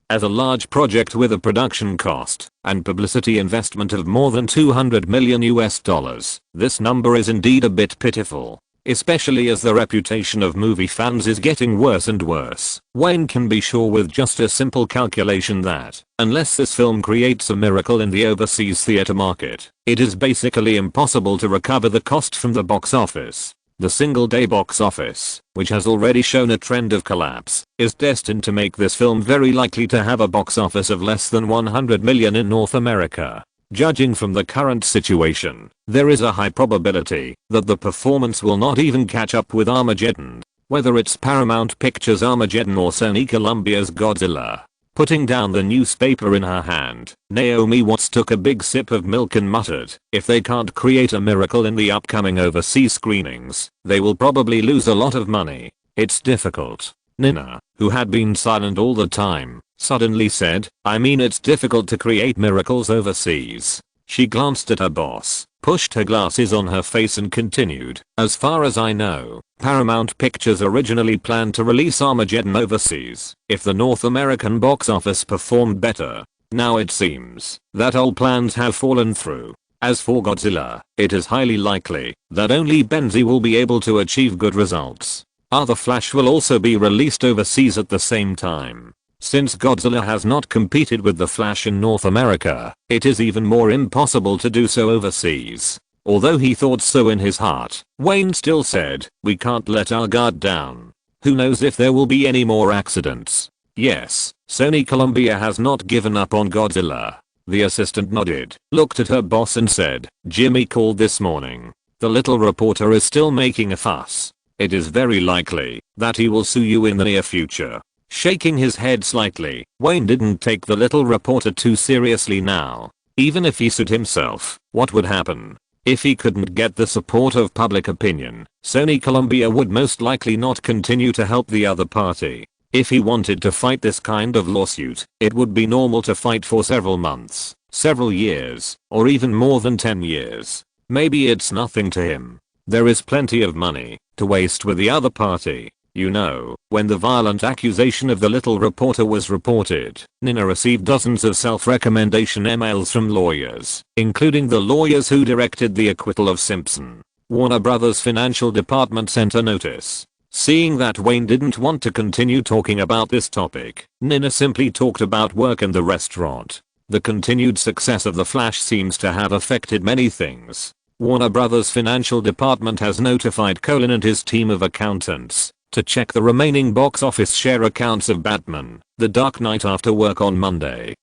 As a large project with a production cost and publicity investment of more than $200 million, this number is indeed a bit pitiful. Especially as the reputation of movie fans is getting worse and worse. Wayne can be sure with just a simple calculation that, unless this film creates a miracle in the overseas theater market, it is basically impossible to recover the cost from the box office. The single day box office, which has already shown a trend of collapse, is destined to make this film very likely to have a box office of less than $100 million in North America. Judging from the current situation, there is a high probability that the performance will not even catch up with Armageddon. Whether it's Paramount Pictures' Armageddon or Sony Columbia's Godzilla. Putting down the newspaper in her hand, Naomi Watts took a big sip of milk and muttered, if they can't create a miracle in the upcoming overseas screenings, they will probably lose a lot of money. It's difficult. Nina, who had been silent all the time, suddenly said, I mean it's difficult to create miracles overseas. She glanced at her boss, pushed her glasses on her face and continued, as far as I know, Paramount Pictures originally planned to release Armageddon overseas if the North American box office performed better. Now it seems that all plans have fallen through. As for Godzilla, it is highly likely that only Benzi will be able to achieve good results. The Flash will also be released overseas at the same time. Since Godzilla has not competed with The Flash in North America, it is even more impossible to do so overseas. Although he thought so in his heart, Wayne still said, we can't let our guard down. Who knows if there will be any more accidents? Yes, Sony Columbia has not given up on Godzilla. The assistant nodded, looked at her boss and said, Jimmy called this morning. The little reporter is still making a fuss. It is very likely that he will sue you in the near future. Shaking his head slightly, Wayne didn't take the little reporter too seriously now. Even if he sued himself, what would happen? If he couldn't get the support of public opinion, Sony Columbia would most likely not continue to help the other party. If he wanted to fight this kind of lawsuit, it would be normal to fight for several months, several years, or even more than 10 years. Maybe it's nothing to him. There is plenty of money to waste with the other party. You know, when the violent accusation of the little reporter was reported, Nina received dozens of self-recommendation emails from lawyers, including the lawyers who directed the acquittal of Simpson. Warner Brothers' financial department sent a notice. Seeing that Wayne didn't want to continue talking about this topic, Nina simply talked about work and the restaurant. The continued success of The Flash seems to have affected many things. Warner Brothers' financial department has notified Colin and his team of accountants to check the remaining box office share accounts of Batman: The Dark Knight after work on Monday.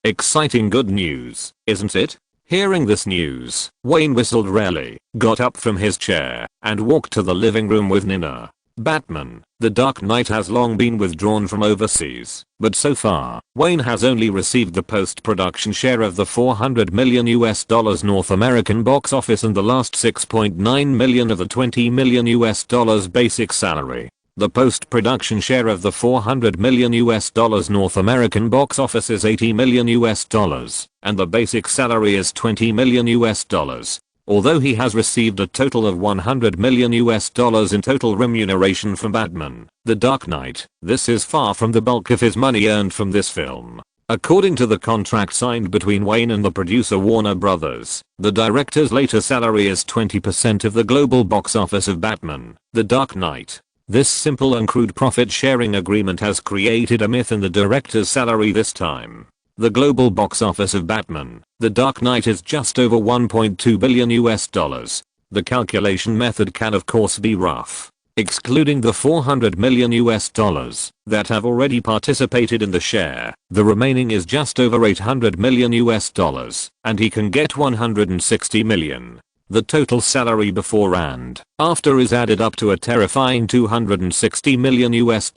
Exciting good news, isn't it? Hearing this news, Wayne whistled rarely, got up from his chair, and walked to the living room with Nina. Batman: The Dark Knight has long been withdrawn from overseas, but so far, Wayne has only received the post-production share of the $400 million North American box office and the last $6.9 million of the $20 million basic salary. The post-production share of the $400 million North American box office is $80 million, and the basic salary is $20 million. Although he has received a total of $100 million in total remuneration from Batman: The Dark Knight, this is far from the bulk of his money earned from this film. According to the contract signed between Wayne and the producer Warner Brothers, the director's later salary is 20% of the global box office of Batman: The Dark Knight. This simple and crude profit-sharing agreement has created a myth in the director's salary this time. The global box office of Batman: The Dark Knight is just over $1.2 billion. The calculation method can of course be rough. Excluding the $400 million that have already participated in the share, the remaining is just over $800 million, and he can get $160 million. The total salary before and after is added up to a terrifying $260 million. Is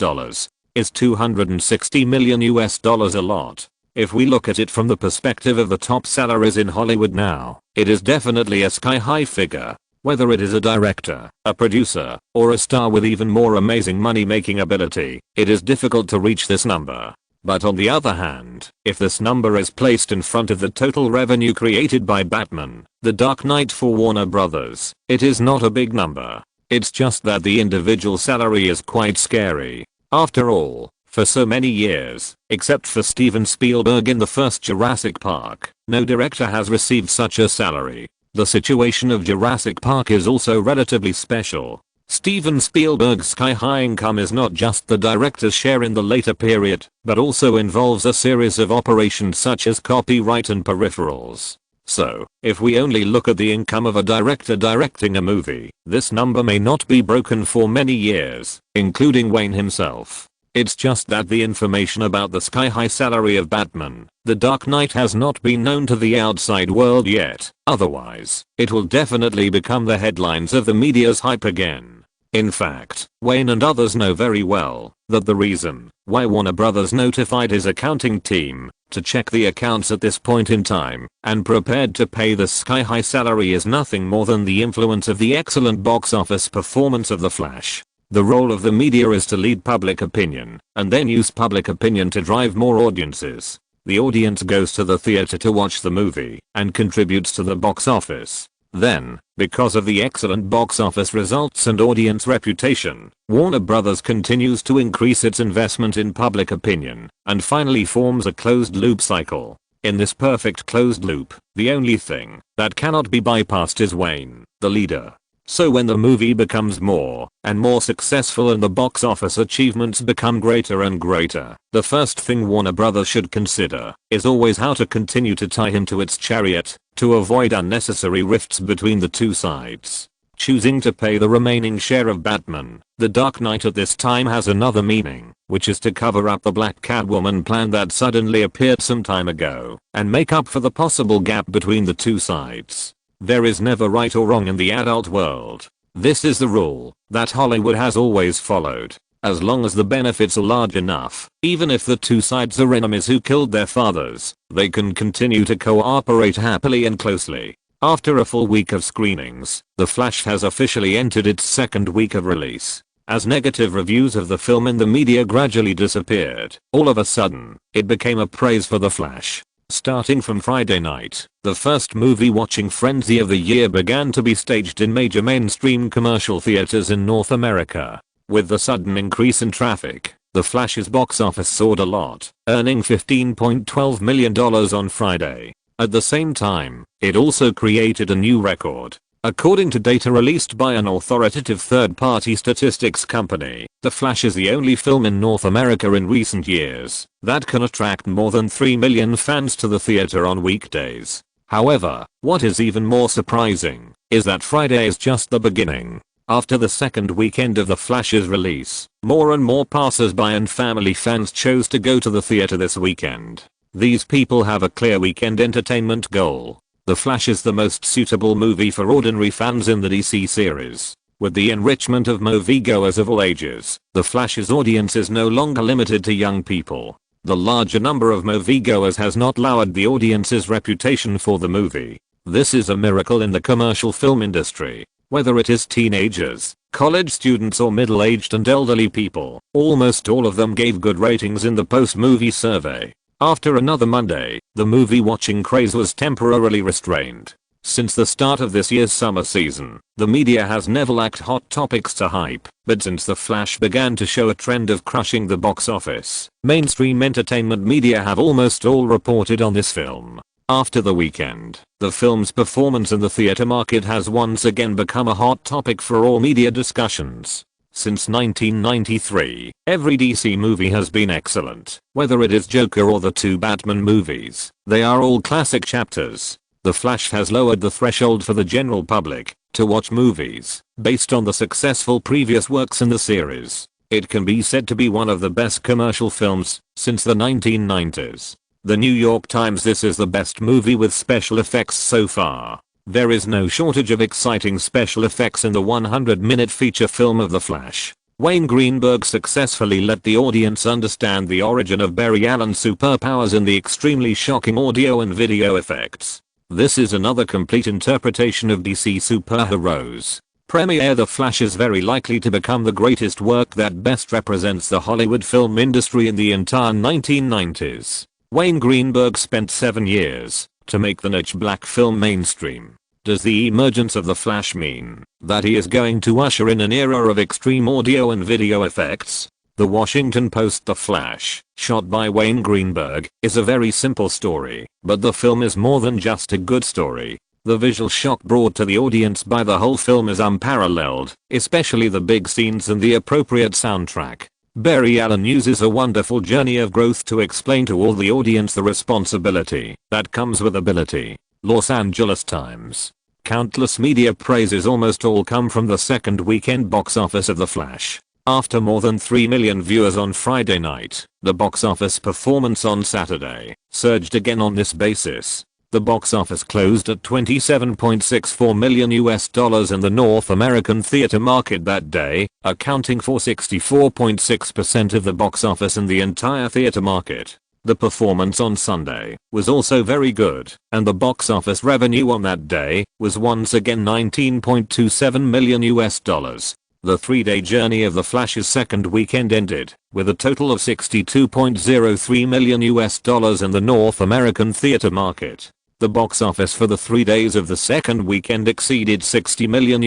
$260 million a lot? If we look at it from the perspective of the top salaries in Hollywood now, it is definitely a sky-high figure. Whether it is a director, a producer, or a star with even more amazing money-making ability, it is difficult to reach this number. But on the other hand, if this number is placed in front of the total revenue created by Batman: The Dark Knight for Warner Brothers, it is not a big number. It's just that the individual salary is quite scary. After all, for so many years, except for Steven Spielberg in the first Jurassic Park, no director has received such a salary. The situation of Jurassic Park is also relatively special. Steven Spielberg's sky-high income is not just the director's share in the later period, but also involves a series of operations such as copyright and peripherals. So, if we only look at the income of a director directing a movie, this number may not be broken for many years, including Wayne himself. It's just that the information about the sky-high salary of Batman: The Dark Knight has not been known to the outside world yet, otherwise, it will definitely become the headlines of the media's hype again. In fact, Wayne and others know very well that the reason why Warner Brothers notified his accounting team to check the accounts at this point in time and prepared to pay the sky-high salary is nothing more than the influence of the excellent box office performance of The Flash. The role of the media is to lead public opinion and then use public opinion to drive more audiences. The audience goes to the theater to watch the movie and contributes to the box office. Then, because of the excellent box office results and audience reputation, Warner Brothers continues to increase its investment in public opinion and finally forms a closed loop cycle. In this perfect closed loop, the only thing that cannot be bypassed is Wayne, the leader. So when the movie becomes more and more successful and the box office achievements become greater and greater, the first thing Warner Brothers should consider is always how to continue to tie him to its chariot to avoid unnecessary rifts between the two sides. Choosing to pay the remaining share of Batman, The Dark Knight at this time has another meaning, which is to cover up the Black Catwoman plan that suddenly appeared some time ago and make up for the possible gap between the two sides. There is never right or wrong in the adult world. This is the rule that Hollywood has always followed. As long as the benefits are large enough, even if the two sides are enemies who killed their fathers, they can continue to cooperate happily and closely. After a full week of screenings, The Flash has officially entered its second week of release. As negative reviews of the film in the media gradually disappeared, all of a sudden, it became a praise for The Flash. Starting from Friday night, the first movie-watching frenzy of the year began to be staged in major mainstream commercial theaters in North America. With the sudden increase in traffic, The Flash's box office soared a lot, earning $15.12 million on Friday. At the same time, it also created a new record. According to data released by an authoritative third-party statistics company, The Flash is the only film in North America in recent years that can attract more than 3 million fans to the theater on weekdays. However, what is even more surprising is that Friday is just the beginning. After the second weekend of The Flash's release, more and more passers-by and family fans chose to go to the theater this weekend. These people have a clear weekend entertainment goal. The Flash is the most suitable movie for ordinary fans in the DC series. With the enrichment of moviegoers of all ages, The Flash's audience is no longer limited to young people. The larger number of moviegoers has not lowered the audience's reputation for the movie. This is a miracle in the commercial film industry. Whether it is teenagers, college students or middle-aged and elderly people, almost all of them gave good ratings in the post-movie survey. After another Monday, the movie-watching craze was temporarily restrained. Since the start of this year's summer season, the media has never lacked hot topics to hype, but since The Flash began to show a trend of crushing the box office, mainstream entertainment media have almost all reported on this film. After the weekend, the film's performance in the theater market has once again become a hot topic for all media discussions. Since 1993, every DC movie has been excellent. Whether it is Joker or the two Batman movies, they are all classic chapters. The Flash has lowered the threshold for the general public to watch movies based on the successful previous works in the series. It can be said to be one of the best commercial films since the 1990s. The New York Times this is the best movie with special effects so far. There is no shortage of exciting special effects in the 100-minute feature film of The Flash. Wayne Greenberg successfully let the audience understand the origin of Barry Allen's superpowers in the extremely shocking audio and video effects. This is another complete interpretation of DC superheroes. Premiere The Flash is very likely to become the greatest work that best represents the Hollywood film industry in the entire 1990s. Wayne Greenberg spent 7 years to make the niche black film mainstream. Does the emergence of The Flash mean that he is going to usher in an era of extreme audio and video effects? The Washington Post. The Flash, shot by Wayne Greenberg, is a very simple story, but the film is more than just a good story. The visual shock brought to the audience by the whole film is unparalleled, especially the big scenes and the appropriate soundtrack. Barry Allen uses a wonderful journey of growth to explain to all the audience the responsibility that comes with ability. Los Angeles Times. Countless media praises almost all come from the second weekend box office of The Flash. After more than 3 million viewers on Friday night, the box office performance on Saturday surged again on this basis. The box office closed at $27.64 million in the North American theater market that day, accounting for 64.6% of the box office in the entire theater market. The performance on Sunday was also very good, and the box office revenue on that day was once again $19.27 million. The 3-day journey of The Flash's second weekend ended with a total of $62.03 million in the North American theater market. The box office for the 3 days of the second weekend exceeded $60 million.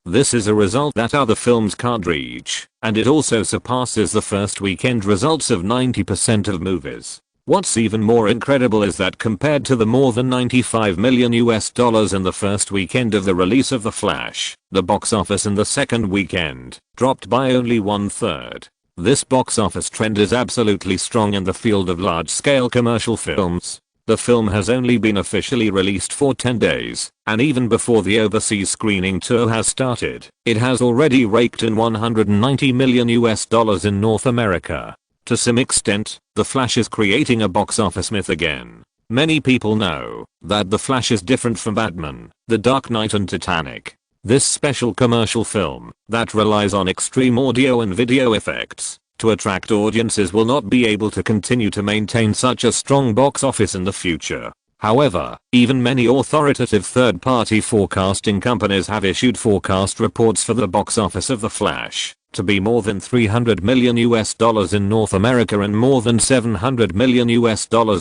This is a result that other films can't reach, and it also surpasses the first weekend results of 90% of movies. What's even more incredible is that compared to the more than $95 million in the first weekend of the release of The Flash, the box office in the second weekend dropped by only 1/3. This box office trend is absolutely strong in the field of large-scale commercial films. The film has only been officially released for 10 days, and even before the overseas screening tour has started, it has already raked in $190 million in North America. To some extent, The Flash is creating a box office myth again. Many people know that The Flash is different from Batman, The Dark Knight and Titanic. This special commercial film that relies on extreme audio and video effects to attract audiences will not be able to continue to maintain such a strong box office in the future. However, even many authoritative third-party forecasting companies have issued forecast reports for the box office of The Flash to be more than $300 million in North America and more than $700 million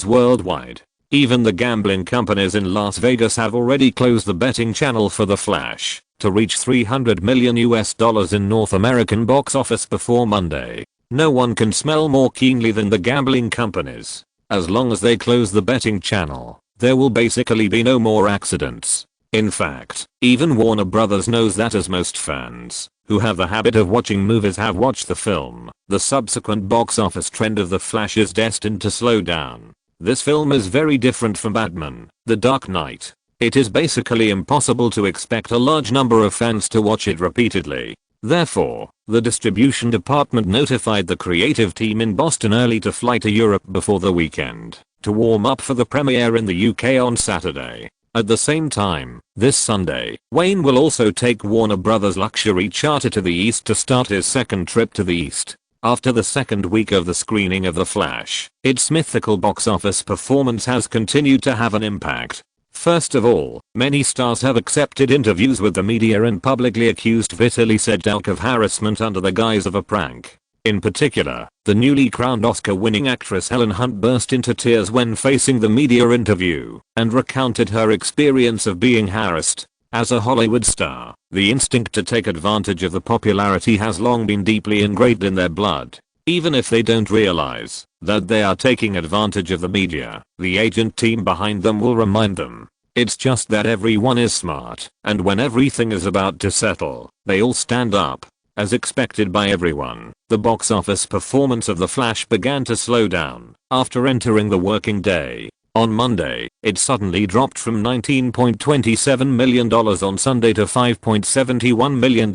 worldwide. Even the gambling companies in Las Vegas have already closed the betting channel for The Flash to reach $300 million in North American box office before Monday. No one can smell more keenly than the gambling companies. As long as they close the betting channel, there will basically be no more accidents. In fact, even Warner Brothers knows that, as most fans who have the habit of watching movies have watched the film. The subsequent box office trend of The Flash is destined to slow down. This film is very different from Batman, The Dark Knight. It is basically impossible to expect a large number of fans to watch it repeatedly. Therefore, the distribution department notified the creative team in Boston early to fly to Europe before the weekend to warm up for the premiere in the UK on Saturday. At the same time, this Sunday, Wayne will also take Warner Brothers' luxury charter to the East to start his second trip to the East. After the second week of the screening of The Flash, its mythical box office performance has continued to have an impact. First of all, many stars have accepted interviews with the media and publicly accused Vitaly Sedlak of harassment under the guise of a prank. In particular, the newly crowned Oscar-winning actress Helen Hunt burst into tears when facing the media interview and recounted her experience of being harassed. As a Hollywood star, the instinct to take advantage of the popularity has long been deeply ingrained in their blood. Even if they don't realize that they are taking advantage of the media, the agent team behind them will remind them. It's just that everyone is smart, and when everything is about to settle, they all stand up. As expected by everyone, the box office performance of The Flash began to slow down after entering the working day. On Monday, it suddenly dropped from $19.27 million on Sunday to $5.71 million,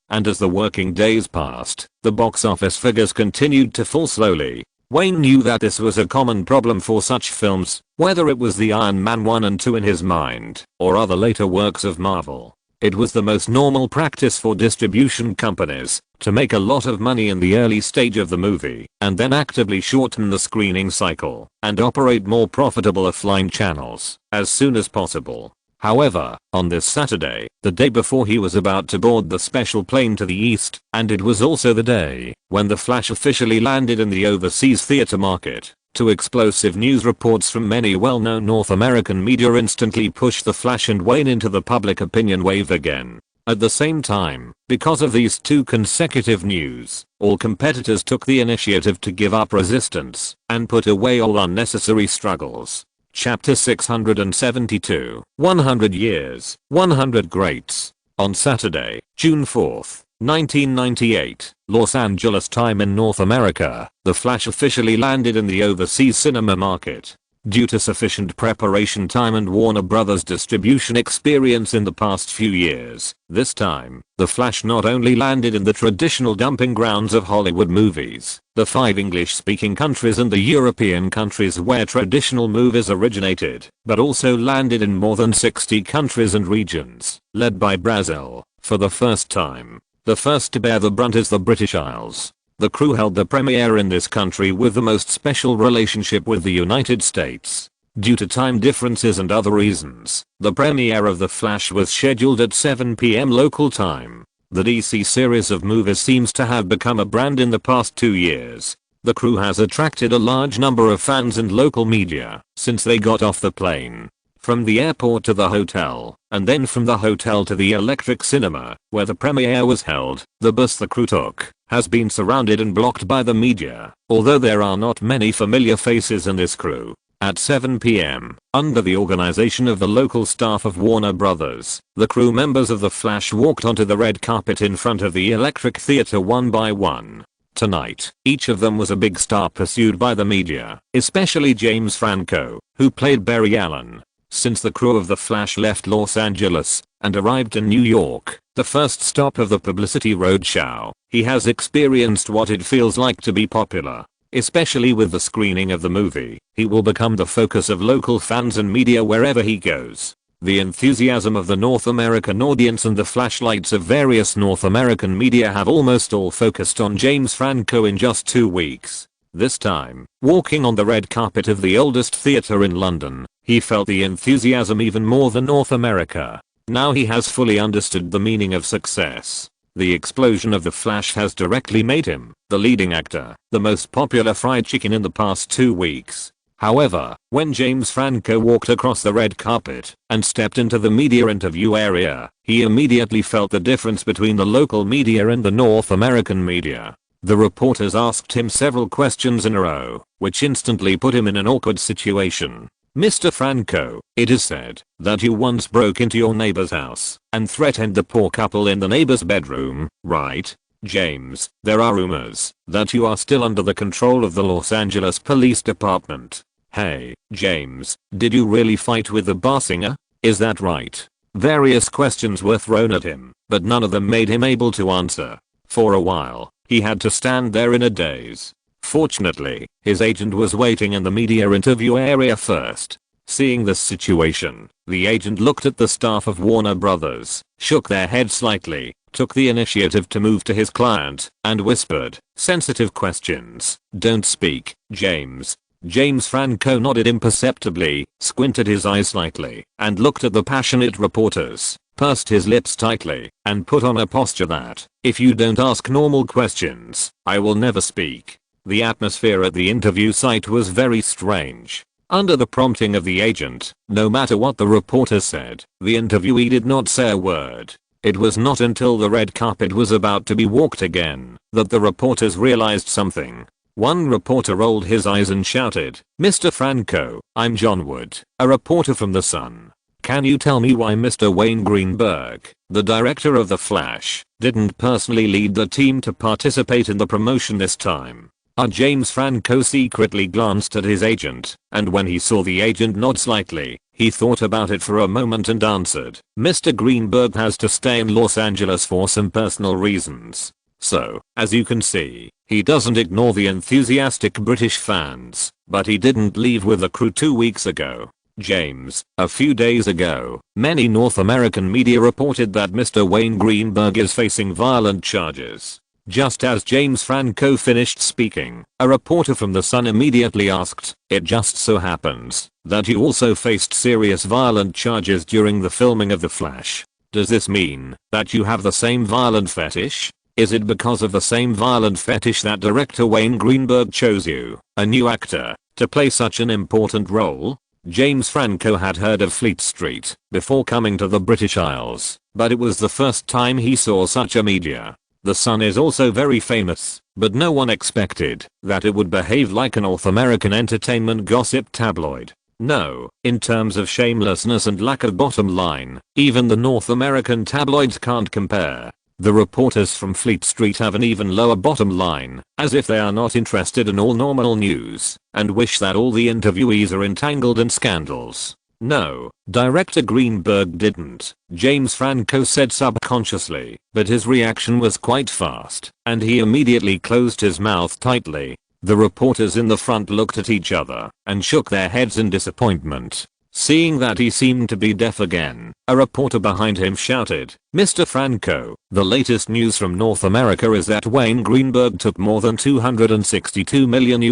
and as the working days passed, the box office figures continued to fall slowly. Wayne knew that this was a common problem for such films, whether it was the Iron Man 1 and 2 in his mind, or other later works of Marvel. It was the most normal practice for distribution companies to make a lot of money in the early stage of the movie and then actively shorten the screening cycle and operate more profitable offline channels as soon as possible. However, on this Saturday, the day before he was about to board the special plane to the East, and it was also the day when The Flash officially landed in the overseas theater market, two explosive news reports from many well-known North American media instantly pushed The Flash and Wayne into the public opinion wave again. At the same time, because of these two consecutive news, all competitors took the initiative to give up resistance and put away all unnecessary struggles. Chapter 672, 100 Years, 100 Greats. On Saturday, June 4th, 1998, Los Angeles time in North America, The Flash officially landed in the overseas cinema market. Due to sufficient preparation time and Warner Bros. Distribution experience in the past few years, this time, The Flash not only landed in the traditional dumping grounds of Hollywood movies, the 5 English-speaking countries and the European countries where traditional movies originated, but also landed in more than 60 countries and regions, led by Brazil, for the first time. The first to bear the brunt is the British Isles. The crew held the premiere in this country with the most special relationship with the United States. Due to time differences and other reasons, the premiere of The Flash was scheduled at 7 p.m. local time. The DC series of movies seems to have become a brand in the past 2 years. The crew has attracted a large number of fans and local media since they got off the plane. From the airport to the hotel, and then from the hotel to the Electric Cinema, where the premiere was held, the bus the crew took has been surrounded and blocked by the media, although there are not many familiar faces in this crew. At 7 p.m., under the organization of the local staff of Warner Bros., the crew members of The Flash walked onto the red carpet in front of the Electric Theater one by one. Tonight, each of them was a big star pursued by the media, especially James Franco, who played Barry Allen. Since the crew of The Flash left Los Angeles and arrived in New York, the first stop of the publicity roadshow, he has experienced what it feels like to be popular. Especially with the screening of the movie, he will become the focus of local fans and media wherever he goes. The enthusiasm of the North American audience and the flashlights of various North American media have almost all focused on James Franco in just 2 weeks. This time, walking on the red carpet of the oldest theater in London, he felt the enthusiasm even more than North America. Now he has fully understood the meaning of success. The explosion of The Flash has directly made him the leading actor, the most popular fried chicken in the past 2 weeks. However, when James Franco walked across the red carpet and stepped into the media interview area, he immediately felt the difference between the local media and the North American media. The reporters asked him several questions in a row, which instantly put him in an awkward situation. Mr. Franco, it is said that you once broke into your neighbor's house and threatened the poor couple in the neighbor's bedroom, right? James, there are rumors that you are still under the control of the Los Angeles Police Department. Hey, James, did you really fight with the bar singer? Is that right? Various questions were thrown at him, but none of them made him able to answer. For a while, he had to stand there in a daze. Fortunately, his agent was waiting in the media interview area first. Seeing this situation, the agent looked at the staff of Warner Bros., shook their head slightly, took the initiative to move to his client, and whispered, "Sensitive questions, don't speak, James." James Franco nodded imperceptibly, squinted his eyes slightly, and looked at the passionate reporters, pursed his lips tightly, and put on a posture that, if you don't ask normal questions, I will never speak. The atmosphere at the interview site was very strange. Under the prompting of the agent, no matter what the reporter said, the interviewee did not say a word. It was not until the red carpet was about to be walked again that the reporters realized something. One reporter rolled his eyes and shouted, "Mr. Franco, I'm John Wood, a reporter from The Sun. Can you tell me why Mr. Wayne Greenberg, the director of The Flash, didn't personally lead the team to participate in the promotion this time?" James Franco secretly glanced at his agent, and when he saw the agent nod slightly, he thought about it for a moment and answered, "Mr. Greenberg has to stay in Los Angeles for some personal reasons." So, as you can see, he doesn't ignore the enthusiastic British fans, but he didn't leave with the crew 2 weeks ago. James, a few days ago, many North American media reported that Mr. Wayne Greenberg is facing violent charges. Just as James Franco finished speaking, a reporter from The Sun immediately asked, "It just so happens that you also faced serious violent charges during the filming of The Flash. Does this mean that you have the same violent fetish? Is it because of the same violent fetish that director Wayne Greenberg chose you, a new actor, to play such an important role?" James Franco had heard of Fleet Street before coming to the British Isles, but it was the first time he saw such a media. The Sun is also very famous, but no one expected that it would behave like a North American entertainment gossip tabloid. No, in terms of shamelessness and lack of bottom line, even the North American tabloids can't compare. The reporters from Fleet Street have an even lower bottom line, as if they are not interested in all normal news, and wish that all the interviewees are entangled in scandals. No, director Greenberg didn't, James Franco said subconsciously, but his reaction was quite fast, and he immediately closed his mouth tightly. The reporters in the front looked at each other and shook their heads in disappointment. Seeing that he seemed to be deaf again, a reporter behind him shouted, "Mr. Franco, the latest news from North America is that Wayne Greenberg took more than $262 million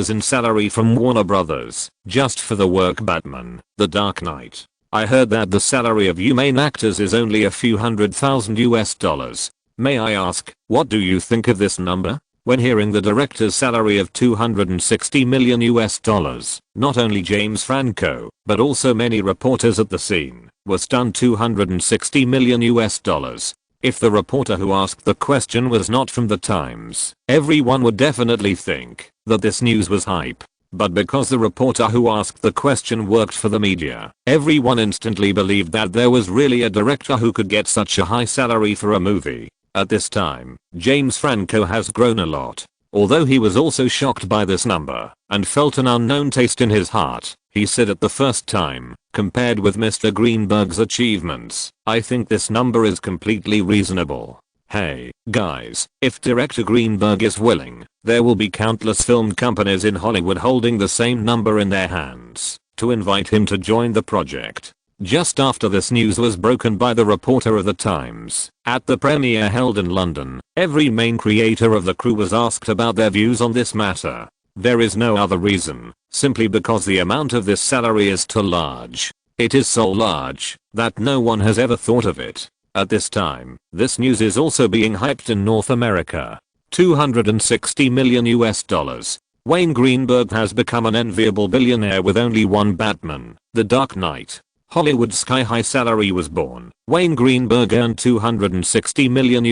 in salary from Warner Brothers, just for the work Batman, The Dark Knight. I heard that the salary of you main actors is only a few $100,000. May I ask, what do you think of this number?" When hearing the director's salary of $260 million, not only James Franco, but also many reporters at the scene, were stunned. $260 million. If the reporter who asked the question was not from the Times, everyone would definitely think that this news was hype. But because the reporter who asked the question worked for the media, everyone instantly believed that there was really a director who could get such a high salary for a movie. At this time, James Franco has grown a lot. Although he was also shocked by this number and felt an unknown taste in his heart, he said at the first time, compared with Mr. Greenberg's achievements, I think this number is completely reasonable. Hey, guys, if director Greenberg is willing, there will be countless film companies in Hollywood holding the same number in their hands to invite him to join the project. Just after this news was broken by the reporter of the Times, at the premiere held in London, every main creator of the crew was asked about their views on this matter. There is no other reason, simply because the amount of this salary is too large. It is so large that no one has ever thought of it. At this time, this news is also being hyped in North America. $260 million. Wayne Greenberg has become an enviable billionaire with only one Batman, The Dark Knight. Hollywood's sky-high salary was born. Wayne Greenberg earned $260 million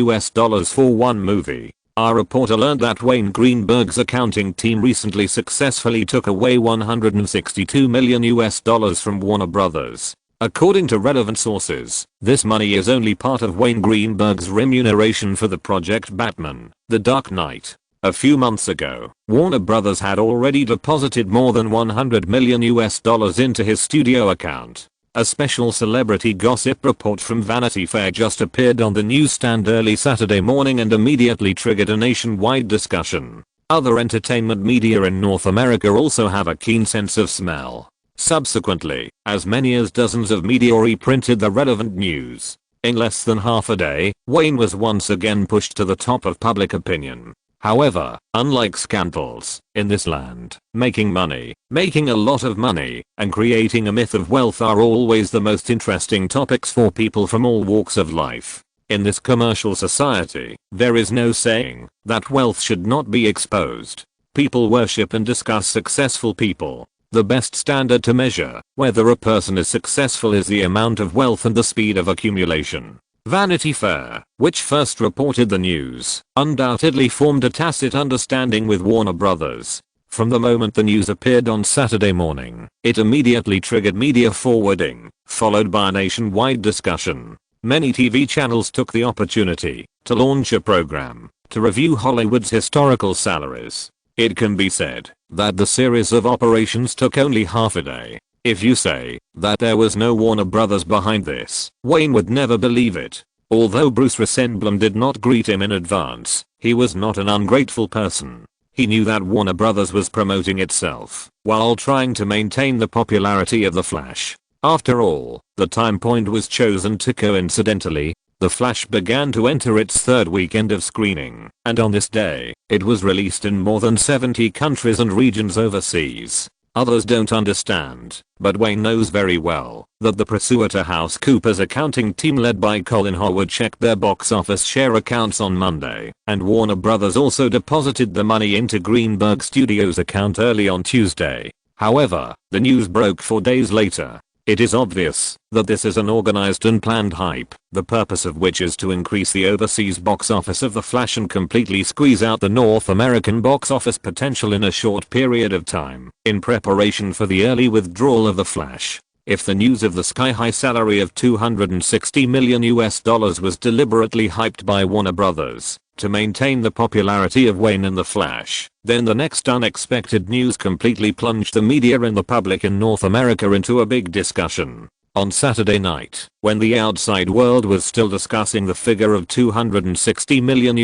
for one movie. Our reporter learned that Wayne Greenberg's accounting team recently successfully took away $162 million from Warner Brothers. According to relevant sources, this money is only part of Wayne Greenberg's remuneration for the project Batman, The Dark Knight. A few months ago, Warner Brothers had already deposited more than $100 million into his studio account. A special celebrity gossip report from Vanity Fair just appeared on the newsstand early Saturday morning and immediately triggered a nationwide discussion. Other entertainment media in North America also have a keen sense of smell. Subsequently, as many as dozens of media reprinted the relevant news. In less than half a day, Wayne was once again pushed to the top of public opinion. However, unlike scandals, in this land, making money, making a lot of money, and creating a myth of wealth are always the most interesting topics for people from all walks of life. In this commercial society, there is no saying that wealth should not be exposed. People worship and discuss successful people. The best standard to measure whether a person is successful is the amount of wealth and the speed of accumulation. Vanity Fair, which first reported the news, undoubtedly formed a tacit understanding with Warner Brothers. From the moment the news appeared on Saturday morning, it immediately triggered media forwarding, followed by a nationwide discussion. Many TV channels took the opportunity to launch a program to review Hollywood's historical salaries. It can be said that the series of operations took only half a day. If you say that there was no Warner Brothers behind this, Wayne would never believe it. Although Bruce Rosenblum did not greet him in advance, he was not an ungrateful person. He knew that Warner Brothers was promoting itself while trying to maintain the popularity of The Flash. After all, the time point was chosen to coincidentally. The Flash began to enter its third weekend of screening, and on this day, it was released in more than 70 countries and regions overseas. Others don't understand, but Wayne knows very well that the PricewaterhouseCoopers accounting team led by Colin Howard checked their box office share accounts on Monday, and Warner Brothers also deposited the money into Greenberg Studios' account early on Tuesday. However, the news broke 4 days later. It is obvious that this is an organized and planned hype, the purpose of which is to increase the overseas box office of The Flash and completely squeeze out the North American box office potential in a short period of time, in preparation for the early withdrawal of The Flash. If the news of the sky-high salary of $260 million was deliberately hyped by Warner Brothers to maintain the popularity of Wayne and the Flash, then the next unexpected news completely plunged the media and the public in North America into a big discussion. On Saturday night, when the outside world was still discussing the figure of $260 million,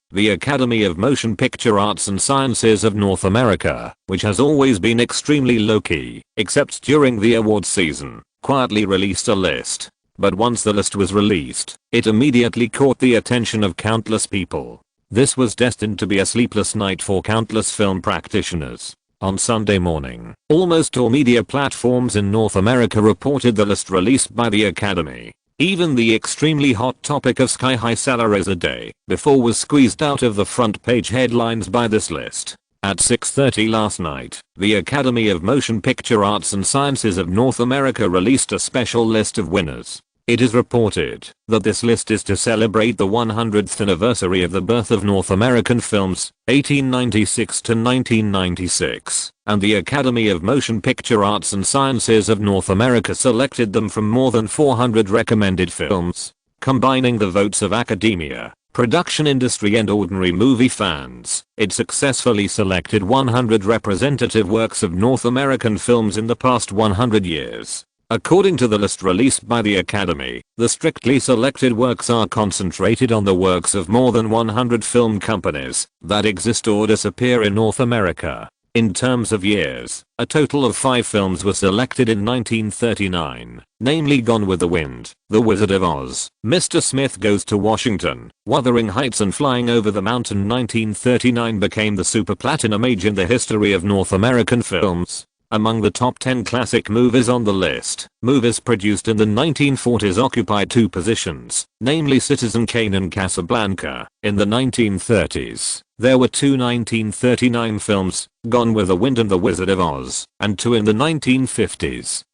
the Academy of Motion Picture Arts and Sciences of North America, which has always been extremely low-key, except during the awards season, quietly released a list. But once the list was released, it immediately caught the attention of countless people. This was destined to be a sleepless night for countless film practitioners. On Sunday morning, almost all media platforms in North America reported the list released by the Academy. Even the extremely hot topic of sky-high salaries a day before was squeezed out of the front page headlines by this list. At 6:30 last night, the Academy of Motion Picture Arts and Sciences of North America released a special list of winners. It is reported that this list is to celebrate the 100th anniversary of the birth of North American films, 1896 to 1996, and the Academy of Motion Picture Arts and Sciences of North America selected them from more than 400 recommended films. Combining the votes of academia, production industry and ordinary movie fans, it successfully selected 100 representative works of North American films in the past 100 years. According to the list released by the Academy, the strictly selected works are concentrated on the works of more than 100 film companies that exist or disappear in North America. In terms of years, a total of 5 films were selected in 1939, namely Gone with the Wind, The Wizard of Oz, Mr. Smith Goes to Washington, Wuthering Heights and Flying Over the Mountain. 1939 became the super platinum age in the history of North American films. Among the top 10 classic movies on the list, movies produced in the 1940s occupied 2 positions, namely Citizen Kane and Casablanca. In the 1930s, there were 2 1939 films, Gone with the Wind and The Wizard of Oz, and 2 in the 1950s.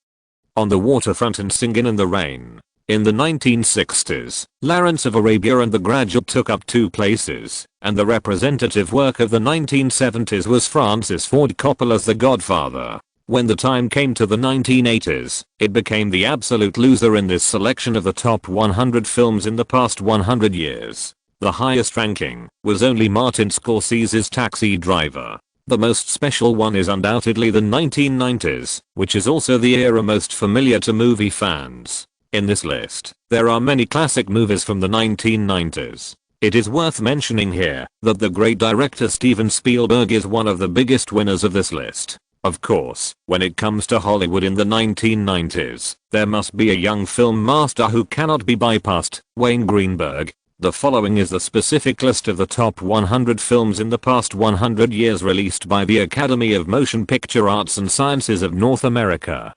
On the Waterfront and Singin' in the Rain. In the 1960s, Lawrence of Arabia and The Graduate took up 2 places, and the representative work of the 1970s was Francis Ford Coppola's The Godfather. When the time came to the 1980s, it became the absolute loser in this selection of the top 100 films in the past 100 years. The highest ranking was only Martin Scorsese's Taxi Driver. The most special one is undoubtedly the 1990s, which is also the era most familiar to movie fans. In this list, there are many classic movies from the 1990s. It is worth mentioning here that the great director Steven Spielberg is one of the biggest winners of this list. Of course, when it comes to Hollywood in the 1990s, there must be a young film master who cannot be bypassed, Wayne Greenberg. The following is the specific list of the top 100 films in the past 100 years released by the Academy of Motion Picture Arts and Sciences of North America.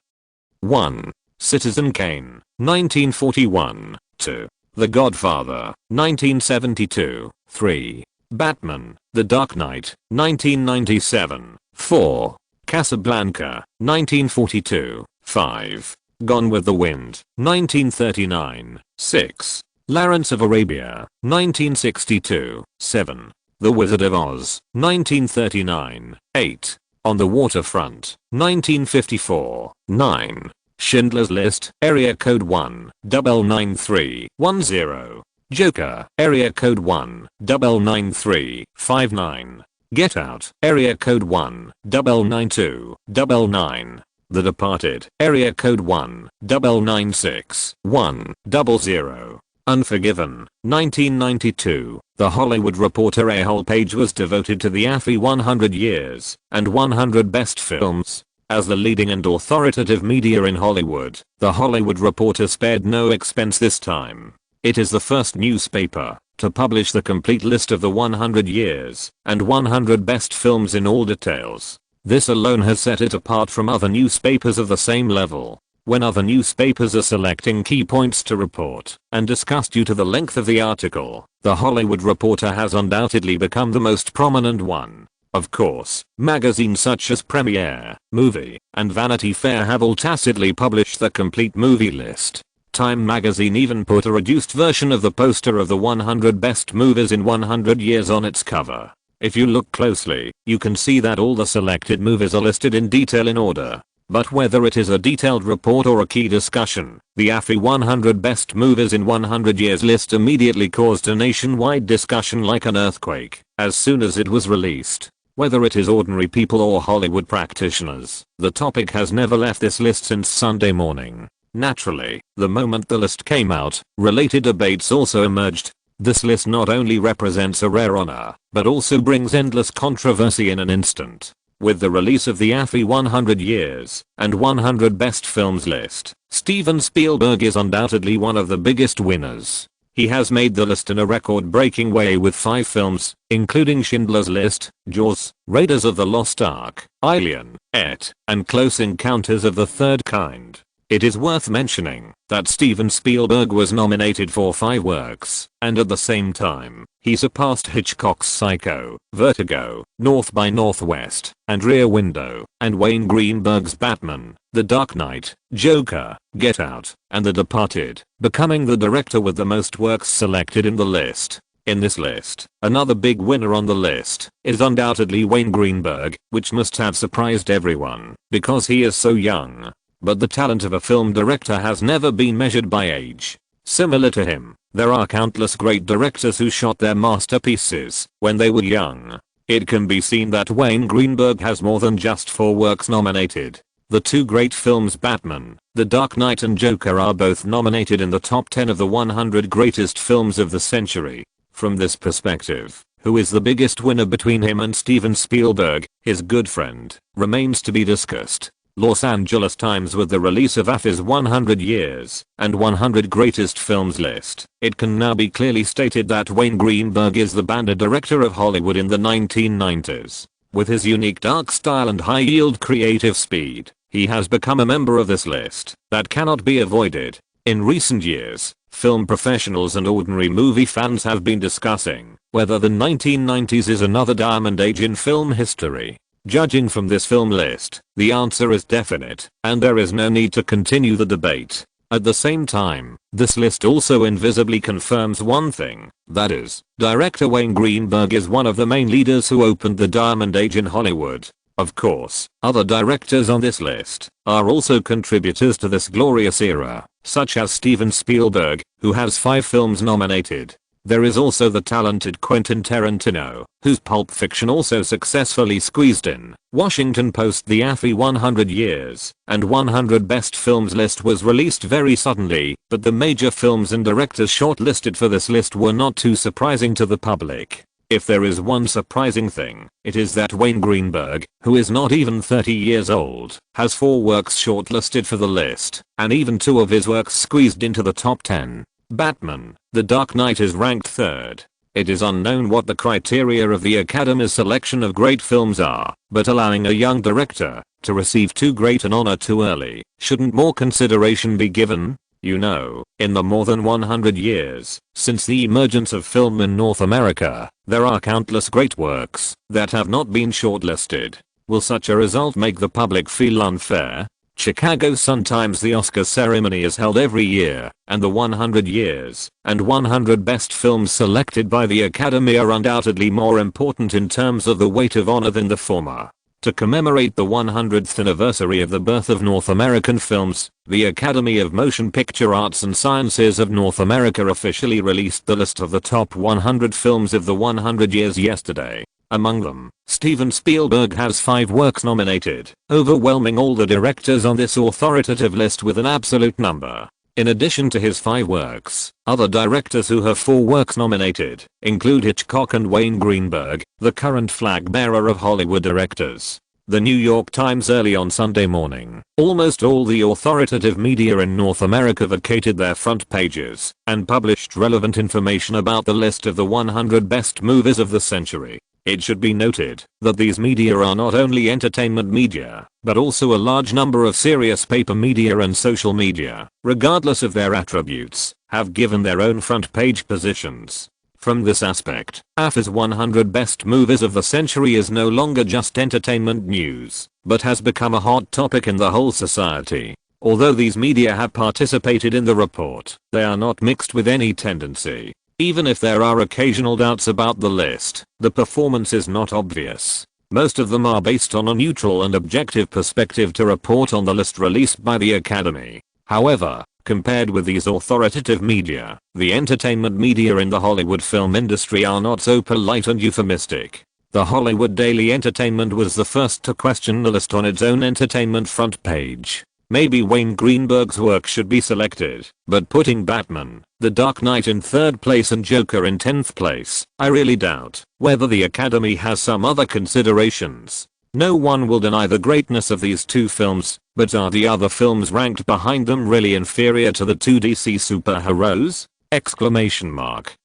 1. Citizen Kane, 1941. 2. The Godfather, 1972. 3. Batman, The Dark Knight, 1997. 4. Casablanca, 1942. 5. Gone with the Wind, 1939. 6. Lawrence of Arabia, 1962. 7. The Wizard of Oz, 1939. 8. On the Waterfront, 1954. 9. Schindler's List, Area Code 1-99310. Joker, Area Code 1-99359. Get Out, Area Code 1-99299. The Departed, Area Code 1-99610. Unforgiven, 1992. The Hollywood Reporter a whole page was devoted to the AFI 100 Years and 100 Best Films. As the leading and authoritative media in Hollywood, the Hollywood Reporter spared no expense this time. It is the first newspaper to publish the complete list of the 100 years and 100 best films in all details. This alone has set it apart from other newspapers of the same level. When other newspapers are selecting key points to report and discuss due to the length of the article, the Hollywood Reporter has undoubtedly become the most prominent one. Of course, magazines such as Premiere, Movie, and Vanity Fair have all tacitly published the complete movie list. Time magazine even put a reduced version of the poster of the 100 best movies in 100 years on its cover. If you look closely, you can see that all the selected movies are listed in detail in order. But whether it is a detailed report or a key discussion, the AFI 100 Best Movies in 100 Years list immediately caused a nationwide discussion like an earthquake as soon as it was released. Whether it is ordinary people or Hollywood practitioners, the topic has never left this list since Sunday morning. Naturally, the moment the list came out, related debates also emerged. This list not only represents a rare honor, but also brings endless controversy in an instant. With the release of the AFI 100 Years and 100 Best Films list, Steven Spielberg is undoubtedly one of the biggest winners. He has made the list in a record-breaking way with 5 films, including Schindler's List, Jaws, Raiders of the Lost Ark, Alien, ET, and Close Encounters of the Third Kind. It is worth mentioning that Steven Spielberg was nominated for 5 works, and at the same time, he surpassed Hitchcock's Psycho, Vertigo, North by Northwest, and Rear Window, and Wayne Greenberg's Batman, The Dark Knight, Joker, Get Out, and The Departed, becoming the director with the most works selected in the list. In this list, another big winner on the list is undoubtedly Wayne Greenberg, which must have surprised everyone, because he is so young. But the talent of a film director has never been measured by age. Similar to him, there are countless great directors who shot their masterpieces when they were young. It can be seen that Wayne Greenberg has more than just 4 works nominated. The 2 great films Batman, The Dark Knight and Joker are both nominated in the top 10 of the 100 greatest films of the century. From this perspective, who is the biggest winner between him and Steven Spielberg, his good friend, remains to be discussed. Los Angeles Times. With the release of AFI's 100 Years and 100 Greatest Films list, it can now be clearly stated that Wayne Greenberg is the banded director of Hollywood in the 1990s. With his unique dark style and high-yield creative speed, he has become a member of this list that cannot be avoided. In recent years, film professionals and ordinary movie fans have been discussing whether the 1990s is another diamond age in film history. Judging from this film list, the answer is definite, and there is no need to continue the debate. At the same time, this list also invisibly confirms one thing, that is, director Wayne Greenberg is one of the main leaders who opened the diamond age in Hollywood. Of course, other directors on this list are also contributors to this glorious era, such as Steven Spielberg, who has 5 films nominated. There is also the talented Quentin Tarantino, whose Pulp Fiction also successfully squeezed in. Washington Post. The AFI 100 Years and 100 Best Films list was released very suddenly, but the major films and directors shortlisted for this list were not too surprising to the public. If there is one surprising thing, it is that Wayne Greenberg, who is not even 30 years old, has 4 works shortlisted for the list, and even 2 of his works squeezed into the top 10. Batman, The Dark Knight is ranked 3rd. It is unknown what the criteria of the Academy's selection of great films are, but allowing a young director to receive too great an honor too early, shouldn't more consideration be given? You know, in the more than 100 years since the emergence of film in North America, there are countless great works that have not been shortlisted. Will such a result make the public feel unfair? Chicago Sun-Times. The Oscar ceremony is held every year, and the 100 years and 100 best films selected by the Academy are undoubtedly more important in terms of the weight of honor than the former. To commemorate the 100th anniversary of the birth of North American films, the Academy of Motion Picture Arts and Sciences of North America officially released the list of the top 100 films of the 100 years yesterday. Among them, Steven Spielberg has 5 works nominated, overwhelming all the directors on this authoritative list with an absolute number. In addition to his 5 works, other directors who have 4 works nominated include Hitchcock and Wayne Greenberg, the current flag bearer of Hollywood directors. The New York Times. Early on Sunday morning, almost all the authoritative media in North America vacated their front pages and published relevant information about the list of the 100 best movies of the century. It should be noted that these media are not only entertainment media, but also a large number of serious paper media and social media, regardless of their attributes, have given their own front page positions. From this aspect, AFI's 100 best movies of the century is no longer just entertainment news, but has become a hot topic in the whole society. Although these media have participated in the report, they are not mixed with any tendency. Even if there are occasional doubts about the list, the performance is not obvious. Most of them are based on a neutral and objective perspective to report on the list released by the Academy. However, compared with these authoritative media, the entertainment media in the Hollywood film industry are not so polite and euphemistic. The Hollywood Daily Entertainment was the first to question the list on its own entertainment front page. Maybe Wayne Greenberg's work should be selected, but putting Batman, The Dark Knight in 3rd place and Joker in 10th place, I really doubt whether the Academy has some other considerations. No one will deny the greatness of these two films, but are the other films ranked behind them really inferior to the two DC superheroes? Exclamation mark.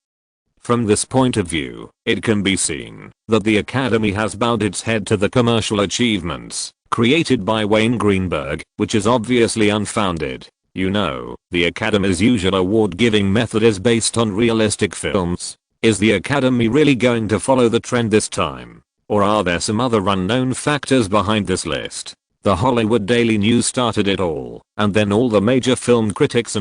From this point of view, it can be seen that the Academy has bowed its head to the commercial achievements created by Wayne Greenberg, which is obviously unfounded. You know, the Academy's usual award-giving method is based on realistic films. Is the Academy really going to follow the trend this time? Or are there some other unknown factors behind this list? The Hollywood Daily News started it all, and then all the major film critics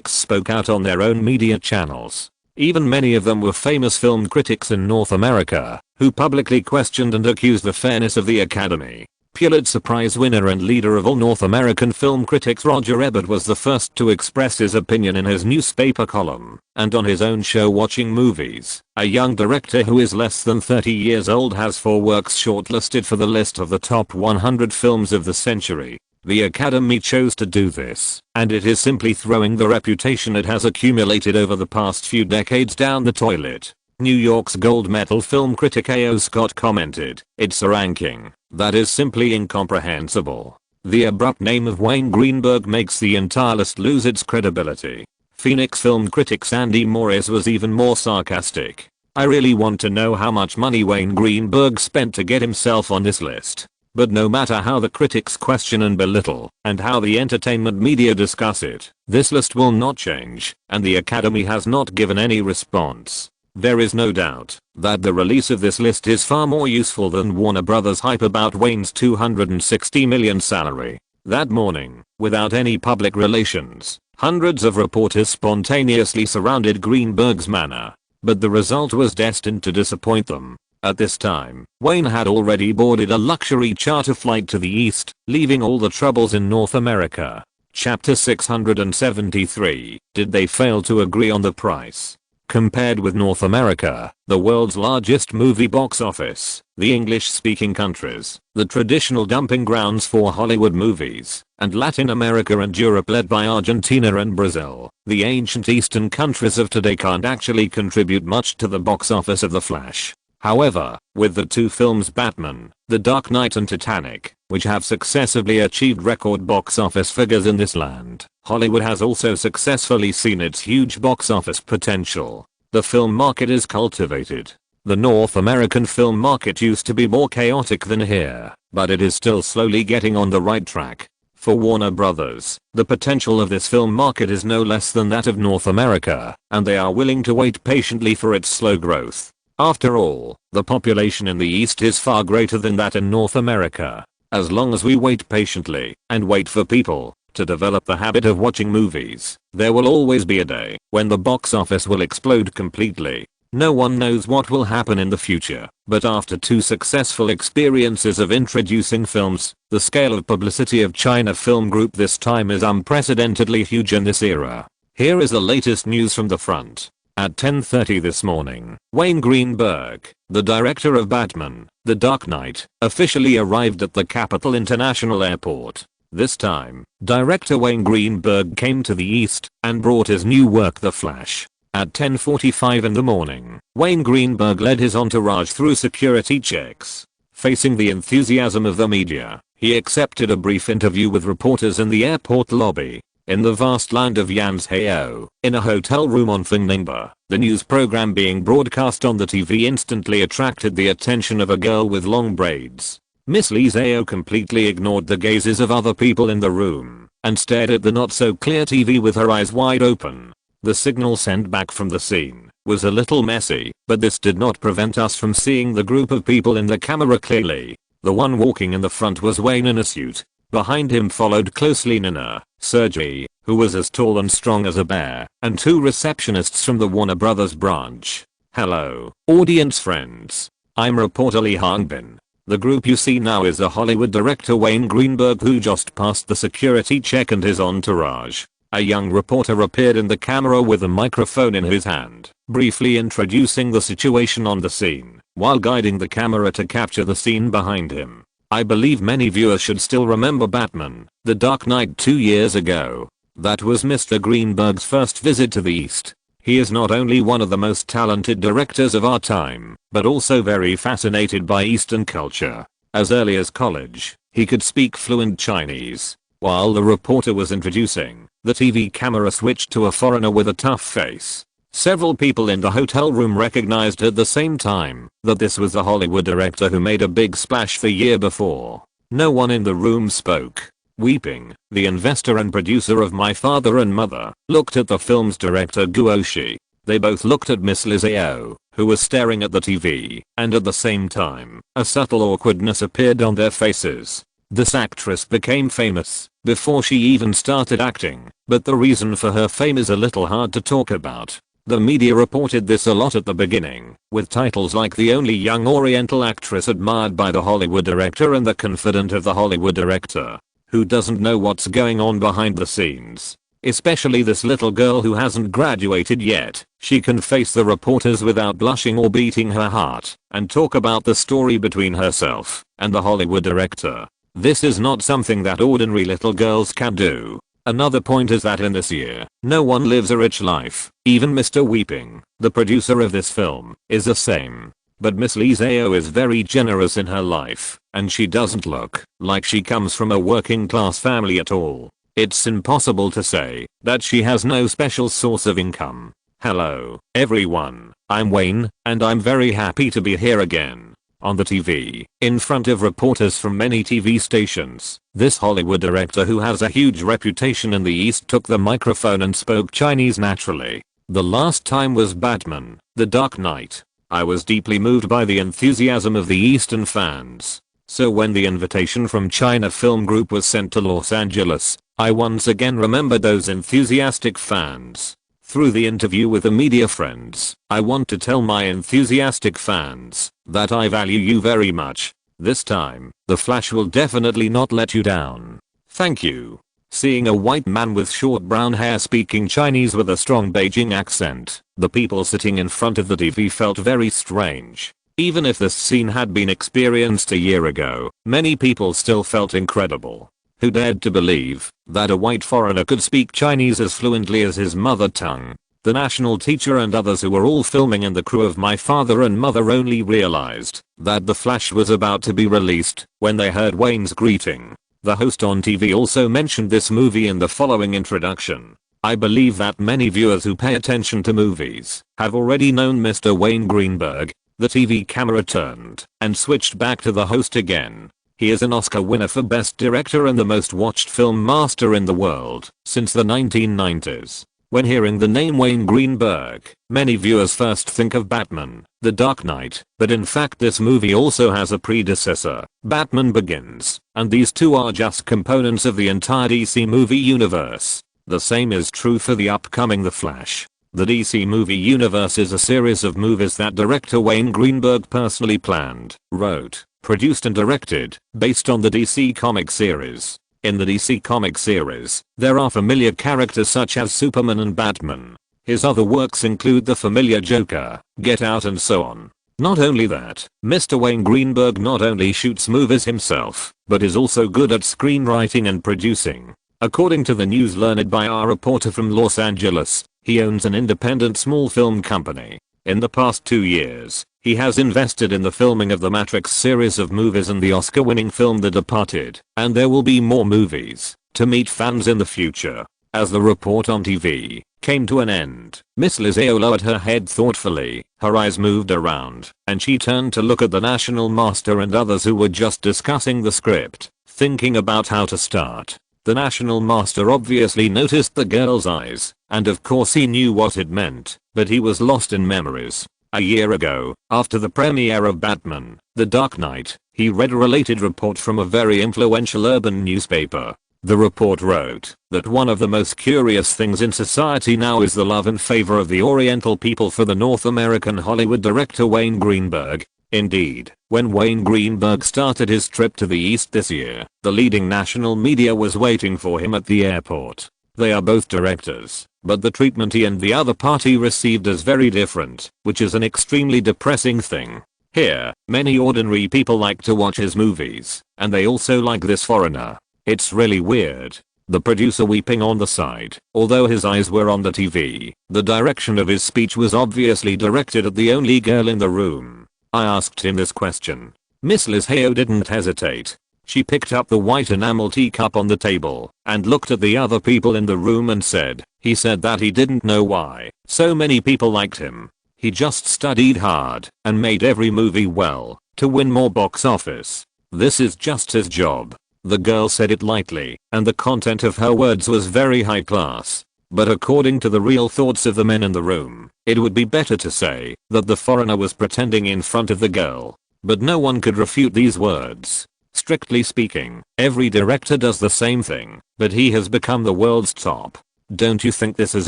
spoke out on their own media channels. Even many of them were famous film critics in North America, who publicly questioned and accused the fairness of the Academy. Pulitzer Prize winner and leader of all North American film critics Roger Ebert was the first to express his opinion in his newspaper column, and on his own show Watching Movies. A young director who is less than 30 years old has 4 works shortlisted for the list of the top 100 films of the century. The Academy chose to do this, and it is simply throwing the reputation it has accumulated over the past few decades down the toilet. New York's gold medal film critic A.O. Scott commented, "It's a ranking that is simply incomprehensible. The abrupt name of Wayne Greenberg makes the entire list lose its credibility." Phoenix film critic Sandy Morris was even more sarcastic. "I really want to know how much money Wayne Greenberg spent to get himself on this list. But no matter how the critics question and belittle, and how the entertainment media discuss it, this list will not change, and the Academy has not given any response. There is no doubt that the release of this list is far more useful than Warner Brothers' hype about Wayne's $260 million salary." That morning, without any public relations, hundreds of reporters spontaneously surrounded Greenberg's manor. But the result was destined to disappoint them. At this time, Wayne had already boarded a luxury charter flight to the East, leaving all the troubles in North America. Chapter 673, Did they fail to agree on the price? Compared with North America, the world's largest movie box office, the English-speaking countries, the traditional dumping grounds for Hollywood movies, and Latin America and Europe led by Argentina and Brazil, the ancient Eastern countries of today can't actually contribute much to the box office of The Flash. However, with the two films Batman, The Dark Knight and Titanic, which have successively achieved record box office figures in this land, Hollywood has also successfully seen its huge box office potential. The film market is cultivated. The North American film market used to be more chaotic than here, but it is still slowly getting on the right track. For Warner Brothers, the potential of this film market is no less than that of North America, and they are willing to wait patiently for its slow growth. After all, the population in the East is far greater than that in North America. As long as we wait patiently and wait for people to develop the habit of watching movies, there will always be a day when the box office will explode completely. No one knows what will happen in the future, but after 2 successful experiences of introducing films, the scale of publicity of China Film Group this time is unprecedentedly huge in this era. Here is the latest news from the front. At 10:30 this morning, Wayne Greenberg, the director of Batman, The Dark Knight, officially arrived at the Capital International Airport. This time, director Wayne Greenberg came to the East and brought his new work The Flash. At 10:45 in the morning, Wayne Greenberg led his entourage through security checks. Facing the enthusiasm of the media, he accepted a brief interview with reporters in the airport lobby. In the vast land of Yanshao, in a hotel room on Ningbo, the news program being broadcast on the TV instantly attracted the attention of a girl with long braids. Miss Lee Zhao completely ignored the gazes of other people in the room and stared at the not-so-clear TV with her eyes wide open. The signal sent back from the scene was a little messy, but this did not prevent us from seeing the group of people in the camera clearly. The one walking in the front was Wayne in a suit. Behind him followed closely Nina, Sergey, who was as tall and strong as a bear, and 2 receptionists from the Warner Brothers branch. "Hello, audience friends. I'm reporter Lee Hangbin. The group you see now is the Hollywood director Wayne Greenberg, who just passed the security check, and his entourage. A young reporter appeared in the camera with a microphone in his hand, briefly introducing the situation on the scene, while guiding the camera to capture the scene behind him. I believe many viewers should still remember Batman: The Dark Knight 2 years ago. That was Mr. Greenberg's first visit to the East. He is not only one of the most talented directors of our time, but also very fascinated by Eastern culture. As early as college, he could speak fluent Chinese. While the reporter was introducing, the TV camera switched to a foreigner with a tough face. Several people in the hotel room recognized at the same time that this was the Hollywood director who made a big splash the year before. No one in the room spoke. Weeping, the investor and producer of My Father and Mother, looked at the film's director Guoshi. They both looked at Miss Lizao, who was staring at the TV, and at the same time, a subtle awkwardness appeared on their faces. This actress became famous before she even started acting, but the reason for her fame is a little hard to talk about. The media reported this a lot at the beginning, with titles like "The Only Young Oriental Actress Admired by the Hollywood Director" and "The Confidant of the Hollywood Director." Who doesn't know what's going on behind the scenes? Especially this little girl who hasn't graduated yet. She can face the reporters without blushing or beating her heart, and talk about the story between herself and the Hollywood director. This is not something that ordinary little girls can do. Another point is that in this year, no one lives a rich life. Even Mr. Weeping, the producer of this film, is the same. But Miss Lizao is very generous in her life, and she doesn't look like she comes from a working class family at all. It's impossible to say that she has no special source of income. Hello, everyone. I'm Wayne, and I'm very happy to be here again. On the TV, in front of reporters from many TV stations, this Hollywood director who has a huge reputation in the East took the microphone and spoke Chinese naturally. The last time was Batman: The Dark Knight. I was deeply moved by the enthusiasm of the Eastern fans. So when the invitation from China Film Group was sent to Los Angeles, I once again remembered those enthusiastic fans. Through the interview with the media friends, I want to tell my enthusiastic fans that I value you very much. This time, the Flash will definitely not let you down. Thank you. Seeing a white man with short brown hair speaking Chinese with a strong Beijing accent, the people sitting in front of the TV felt very strange. Even if this scene had been experienced a year ago, many people still felt incredible. Who dared to believe that a white foreigner could speak Chinese as fluently as his mother tongue? The national teacher and others who were all filming and the crew of My Father and Mother only realized that The Flash was about to be released when they heard Wayne's greeting. The host on TV also mentioned this movie in the following introduction. I believe that many viewers who pay attention to movies have already known Mr. Wayne Greenberg. The TV camera turned and switched back to the host again. He is an Oscar winner for Best Director and the most watched film master in the world since the 1990s. When hearing the name Wayne Greenberg, many viewers first think of Batman: The Dark Knight, but in fact this movie also has a predecessor, Batman Begins, and these two are just components of the entire DC movie universe. The same is true for the upcoming The Flash. The DC movie universe is a series of movies that director Wayne Greenberg personally planned, wrote, produced and directed, based on the DC comic series. In the DC comic series, there are familiar characters such as Superman and Batman. His other works include the familiar Joker, Get Out and so on. Not only that, Mr. Wayne Greenberg not only shoots movies himself, but is also good at screenwriting and producing. According to the news learned by our reporter from Los Angeles, he owns an independent small film company. In the past 2 years, he has invested in the filming of the Matrix series of movies and the Oscar-winning film The Departed, and there will be more movies to meet fans in the future. As the report on TV came to an end, Miss Lizao lowered her head thoughtfully, her eyes moved around, and she turned to look at the National Master and others who were just discussing the script, thinking about how to start. The National Master obviously noticed the girl's eyes, and of course he knew what it meant, but he was lost in memories. A year ago, after the premiere of Batman: The Dark Knight, he read a related report from a very influential urban newspaper. The report wrote that one of the most curious things in society now is the love and favor of the Oriental people for the North American Hollywood director Wayne Greenberg. Indeed, when Wayne Greenberg started his trip to the East this year, the leading national media was waiting for him at the airport. They are both directors, but the treatment he and the other party received is very different, which is an extremely depressing thing. Here, many ordinary people like to watch his movies, and they also like this foreigner. It's really weird. The producer weeping on the side, although his eyes were on the TV, the direction of his speech was obviously directed at the only girl in the room. I asked him this question. Miss Liz Heo didn't hesitate. She picked up the white enamel teacup on the table and looked at the other people in the room and said, he said that he didn't know why so many people liked him. He just studied hard and made every movie well to win more box office. This is just his job. The girl said it lightly, and the content of her words was very high class. But according to the real thoughts of the men in the room, it would be better to say that the foreigner was pretending in front of the girl. But no one could refute these words. Strictly speaking, every director does the same thing, but he has become the world's top. Don't you think this is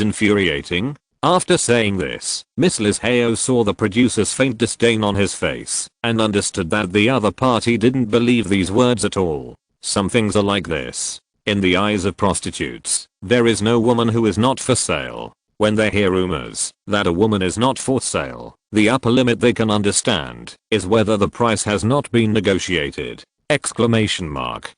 infuriating? After saying this, Miss Liz Heo saw the producer's faint disdain on his face and understood that the other party didn't believe these words at all. Some things are like this. In the eyes of prostitutes, there is no woman who is not for sale. When they hear rumors that a woman is not for sale, the upper limit they can understand is whether the price has not been negotiated. Exclamation mark.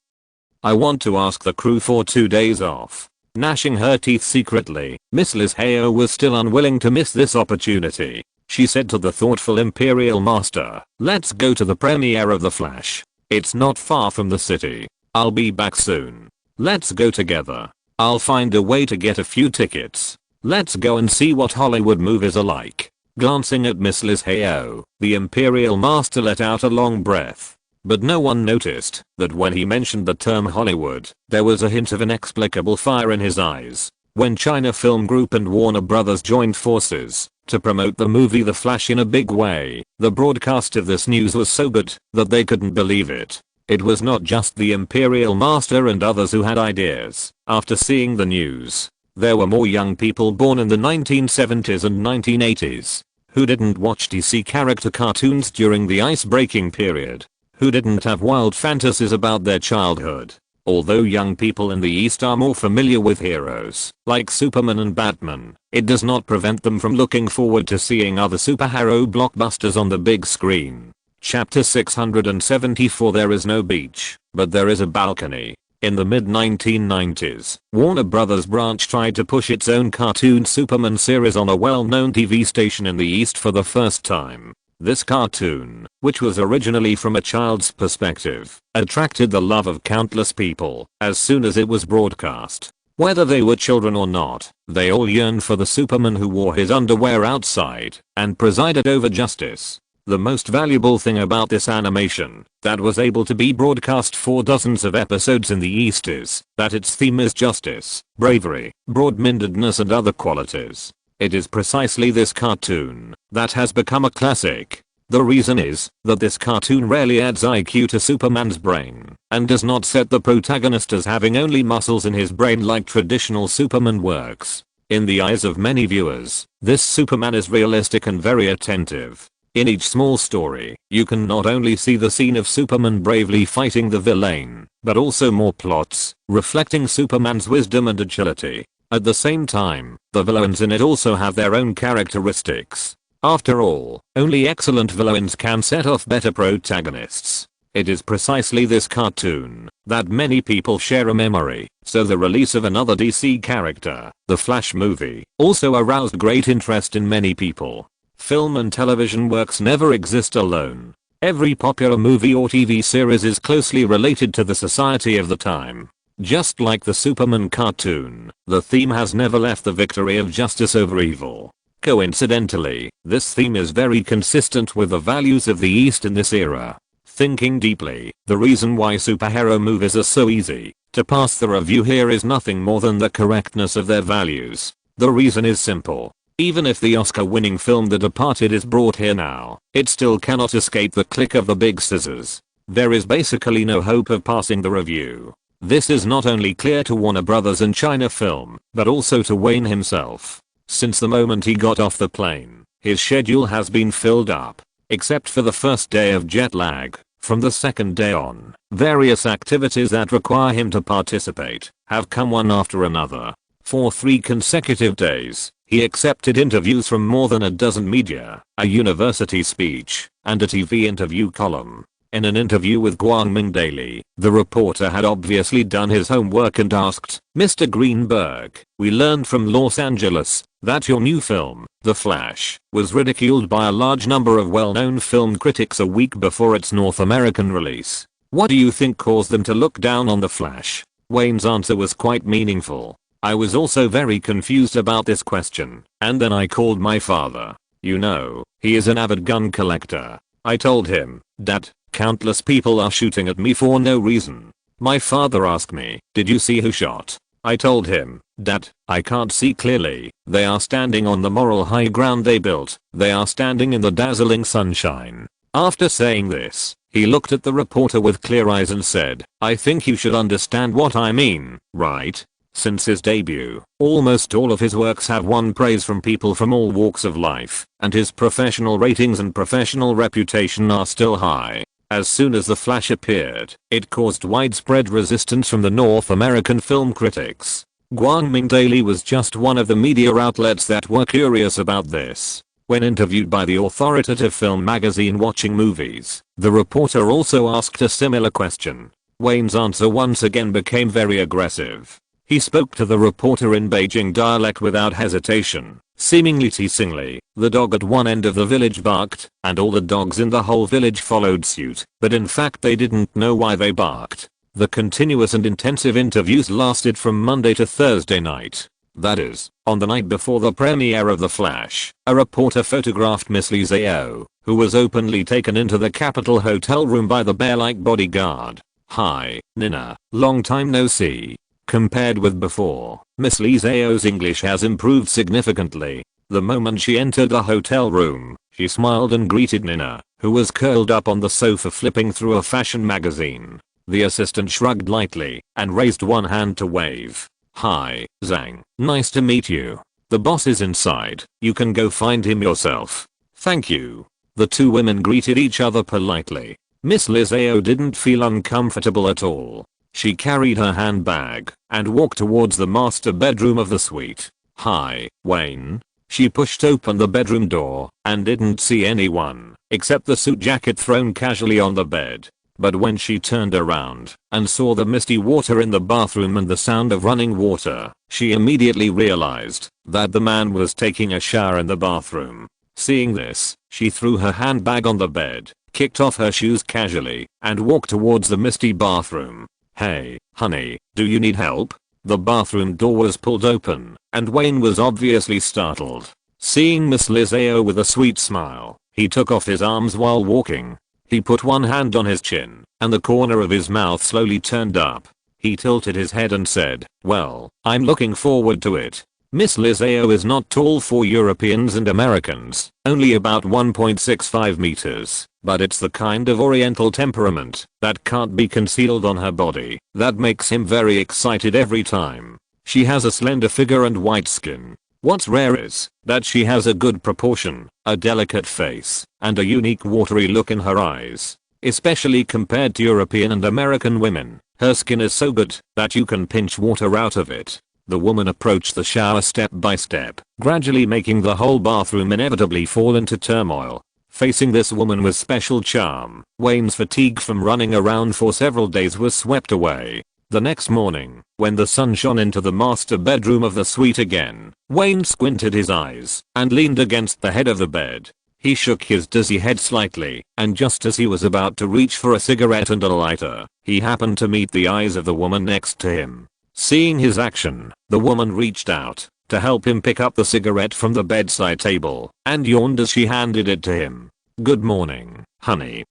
I want to ask the crew for 2 days off. Gnashing her teeth secretly, Miss Liz Heo was still unwilling to miss this opportunity. She said to the thoughtful Imperial Master, let's go to the premiere of The Flash. It's not far from the city. I'll be back soon. Let's go together. I'll find a way to get a few tickets. Let's go and see what Hollywood movies are like. Glancing at Miss Liz Heo, the Imperial Master let out a long breath. But no one noticed that when he mentioned the term Hollywood, there was a hint of inexplicable fire in his eyes. When China Film Group and Warner Brothers joined forces to promote the movie The Flash in a big way, the broadcast of this news was so good that they couldn't believe it. It was not just the Imperial Master and others who had ideas. After seeing the news, there were more young people born in the 1970s and 1980s who didn't watch DC character cartoons during the ice-breaking period, who didn't have wild fantasies about their childhood. Although young people in the East are more familiar with heroes like Superman and Batman, it does not prevent them from looking forward to seeing other superhero blockbusters on the big screen. Chapter 674. There is no beach, but there is a balcony. In the mid-1990s, Warner Brothers branch tried to push its own cartoon Superman series on a well-known TV station in the East for the first time. This cartoon, which was originally from a child's perspective, attracted the love of countless people as soon as it was broadcast. Whether they were children or not, they all yearned for the Superman who wore his underwear outside and presided over justice. The most valuable thing about this animation that was able to be broadcast for dozens of episodes in the East is that its theme is justice, bravery, broad-mindedness and other qualities. It is precisely this cartoon that has become a classic. The reason is that this cartoon rarely adds IQ to Superman's brain and does not set the protagonist as having only muscles in his brain like traditional Superman works. In the eyes of many viewers, this Superman is realistic and very attentive. In each small story, you can not only see the scene of Superman bravely fighting the villain, but also more plots reflecting Superman's wisdom and agility. At the same time, the villains in it also have their own characteristics. After all, only excellent villains can set off better protagonists. It is precisely this cartoon that many people share a memory, so the release of another DC character, the Flash movie, also aroused great interest in many people. Film and television works never exist alone. Every popular movie or TV series is closely related to the society of the time. Just like the Superman cartoon, the theme has never left the victory of justice over evil. Coincidentally, this theme is very consistent with the values of the East in this era. Thinking deeply, the reason why superhero movies are so easy to pass the review here is nothing more than the correctness of their values. The reason is simple. Even if the Oscar-winning film The Departed is brought here now, it still cannot escape the click of the big scissors. There is basically no hope of passing the review. This is not only clear to Warner Brothers and China Film, but also to Wayne himself. Since the moment he got off the plane, his schedule has been filled up. except for the first day of jet lag. From the second day on, various activities that require him to participate have come one after another. For 3 consecutive days, he accepted interviews from more than a dozen media, a university speech, and a TV interview column. In an interview with Guangming Daily, the reporter had obviously done his homework and asked, "Mr. Greenberg, we learned from Los Angeles that your new film, The Flash, was ridiculed by a large number of well-known film critics a week before its North American release. What do you think caused them to look down on The Flash?" Wayne's answer was quite meaningful. "I was also very confused about this question, and then I called my father. You know, he is an avid gun collector. I told him, Dad, countless people are shooting at me for no reason. My father asked me, did you see who shot? I told him, Dad, I can't see clearly. They are standing on the moral high ground they built. They are standing in the dazzling sunshine." After saying this, he looked at the reporter with clear eyes and said, "I think you should understand what I mean, right?" Since his debut, almost all of his works have won praise from people from all walks of life, and his professional ratings and professional reputation are still high. As soon as The Flash appeared, it caused widespread resistance from the North American film critics. Guangming Daily was just one of the media outlets that were curious about this. When interviewed by the authoritative film magazine Watching Movies, the reporter also asked a similar question. Wayne's answer once again became very aggressive. He spoke to the reporter in Beijing dialect without hesitation, seemingly teasingly. The dog at one end of the village barked, and all the dogs in the whole village followed suit, but in fact they didn't know why they barked. The continuous and intensive interviews lasted from Monday to Thursday night. That is, on the night before the premiere of The Flash, a reporter photographed Miss Lee Zhao, who was openly taken into the Capitol hotel room by the bear-like bodyguard. "Hi, Nina, long time no see." Compared with before, Miss Lee Zhao's English has improved significantly. The moment she entered the hotel room, she smiled and greeted Nina, who was curled up on the sofa flipping through a fashion magazine. The assistant shrugged lightly and raised one hand to wave. "Hi, Zhang, nice to meet you. The boss is inside, you can go find him yourself." "Thank you." The two women greeted each other politely. Miss Lee Zhao didn't feel uncomfortable at all. She carried her handbag and walked towards the master bedroom of the suite. "Hi, Wayne." She pushed open the bedroom door and didn't see anyone except the suit jacket thrown casually on the bed. But when she turned around and saw the misty water in the bathroom and the sound of running water, she immediately realized that the man was taking a shower in the bathroom. Seeing this, she threw her handbag on the bed, kicked off her shoes casually, and walked towards the misty bathroom. "Hey, honey, do you need help?" The bathroom door was pulled open, and Wayne was obviously startled. Seeing Miss Lee Zhao with a sweet smile, he took off his arms while walking. He put one hand on his chin, and the corner of his mouth slowly turned up. He tilted his head and said, "Well, I'm looking forward to it." Miss Lee Zhao is not tall for Europeans and Americans, only about 1.65 meters, but it's the kind of oriental temperament that can't be concealed on her body that makes him very excited every time. She has a slender figure and white skin. What's rare is that she has a good proportion, a delicate face, and a unique watery look in her eyes. Especially compared to European and American women, her skin is so good that you can pinch water out of it. The woman approached the shower step by step, gradually making the whole bathroom inevitably fall into turmoil. Facing this woman with special charm, Wayne's fatigue from running around for several days was swept away. The next morning, when the sun shone into the master bedroom of the suite again, Wayne squinted his eyes and leaned against the head of the bed. He shook his dizzy head slightly, and just as he was about to reach for a cigarette and a lighter, he happened to meet the eyes of the woman next to him. Seeing his action, the woman reached out to help him pick up the cigarette from the bedside table and yawned as she handed it to him. "Good morning, honey."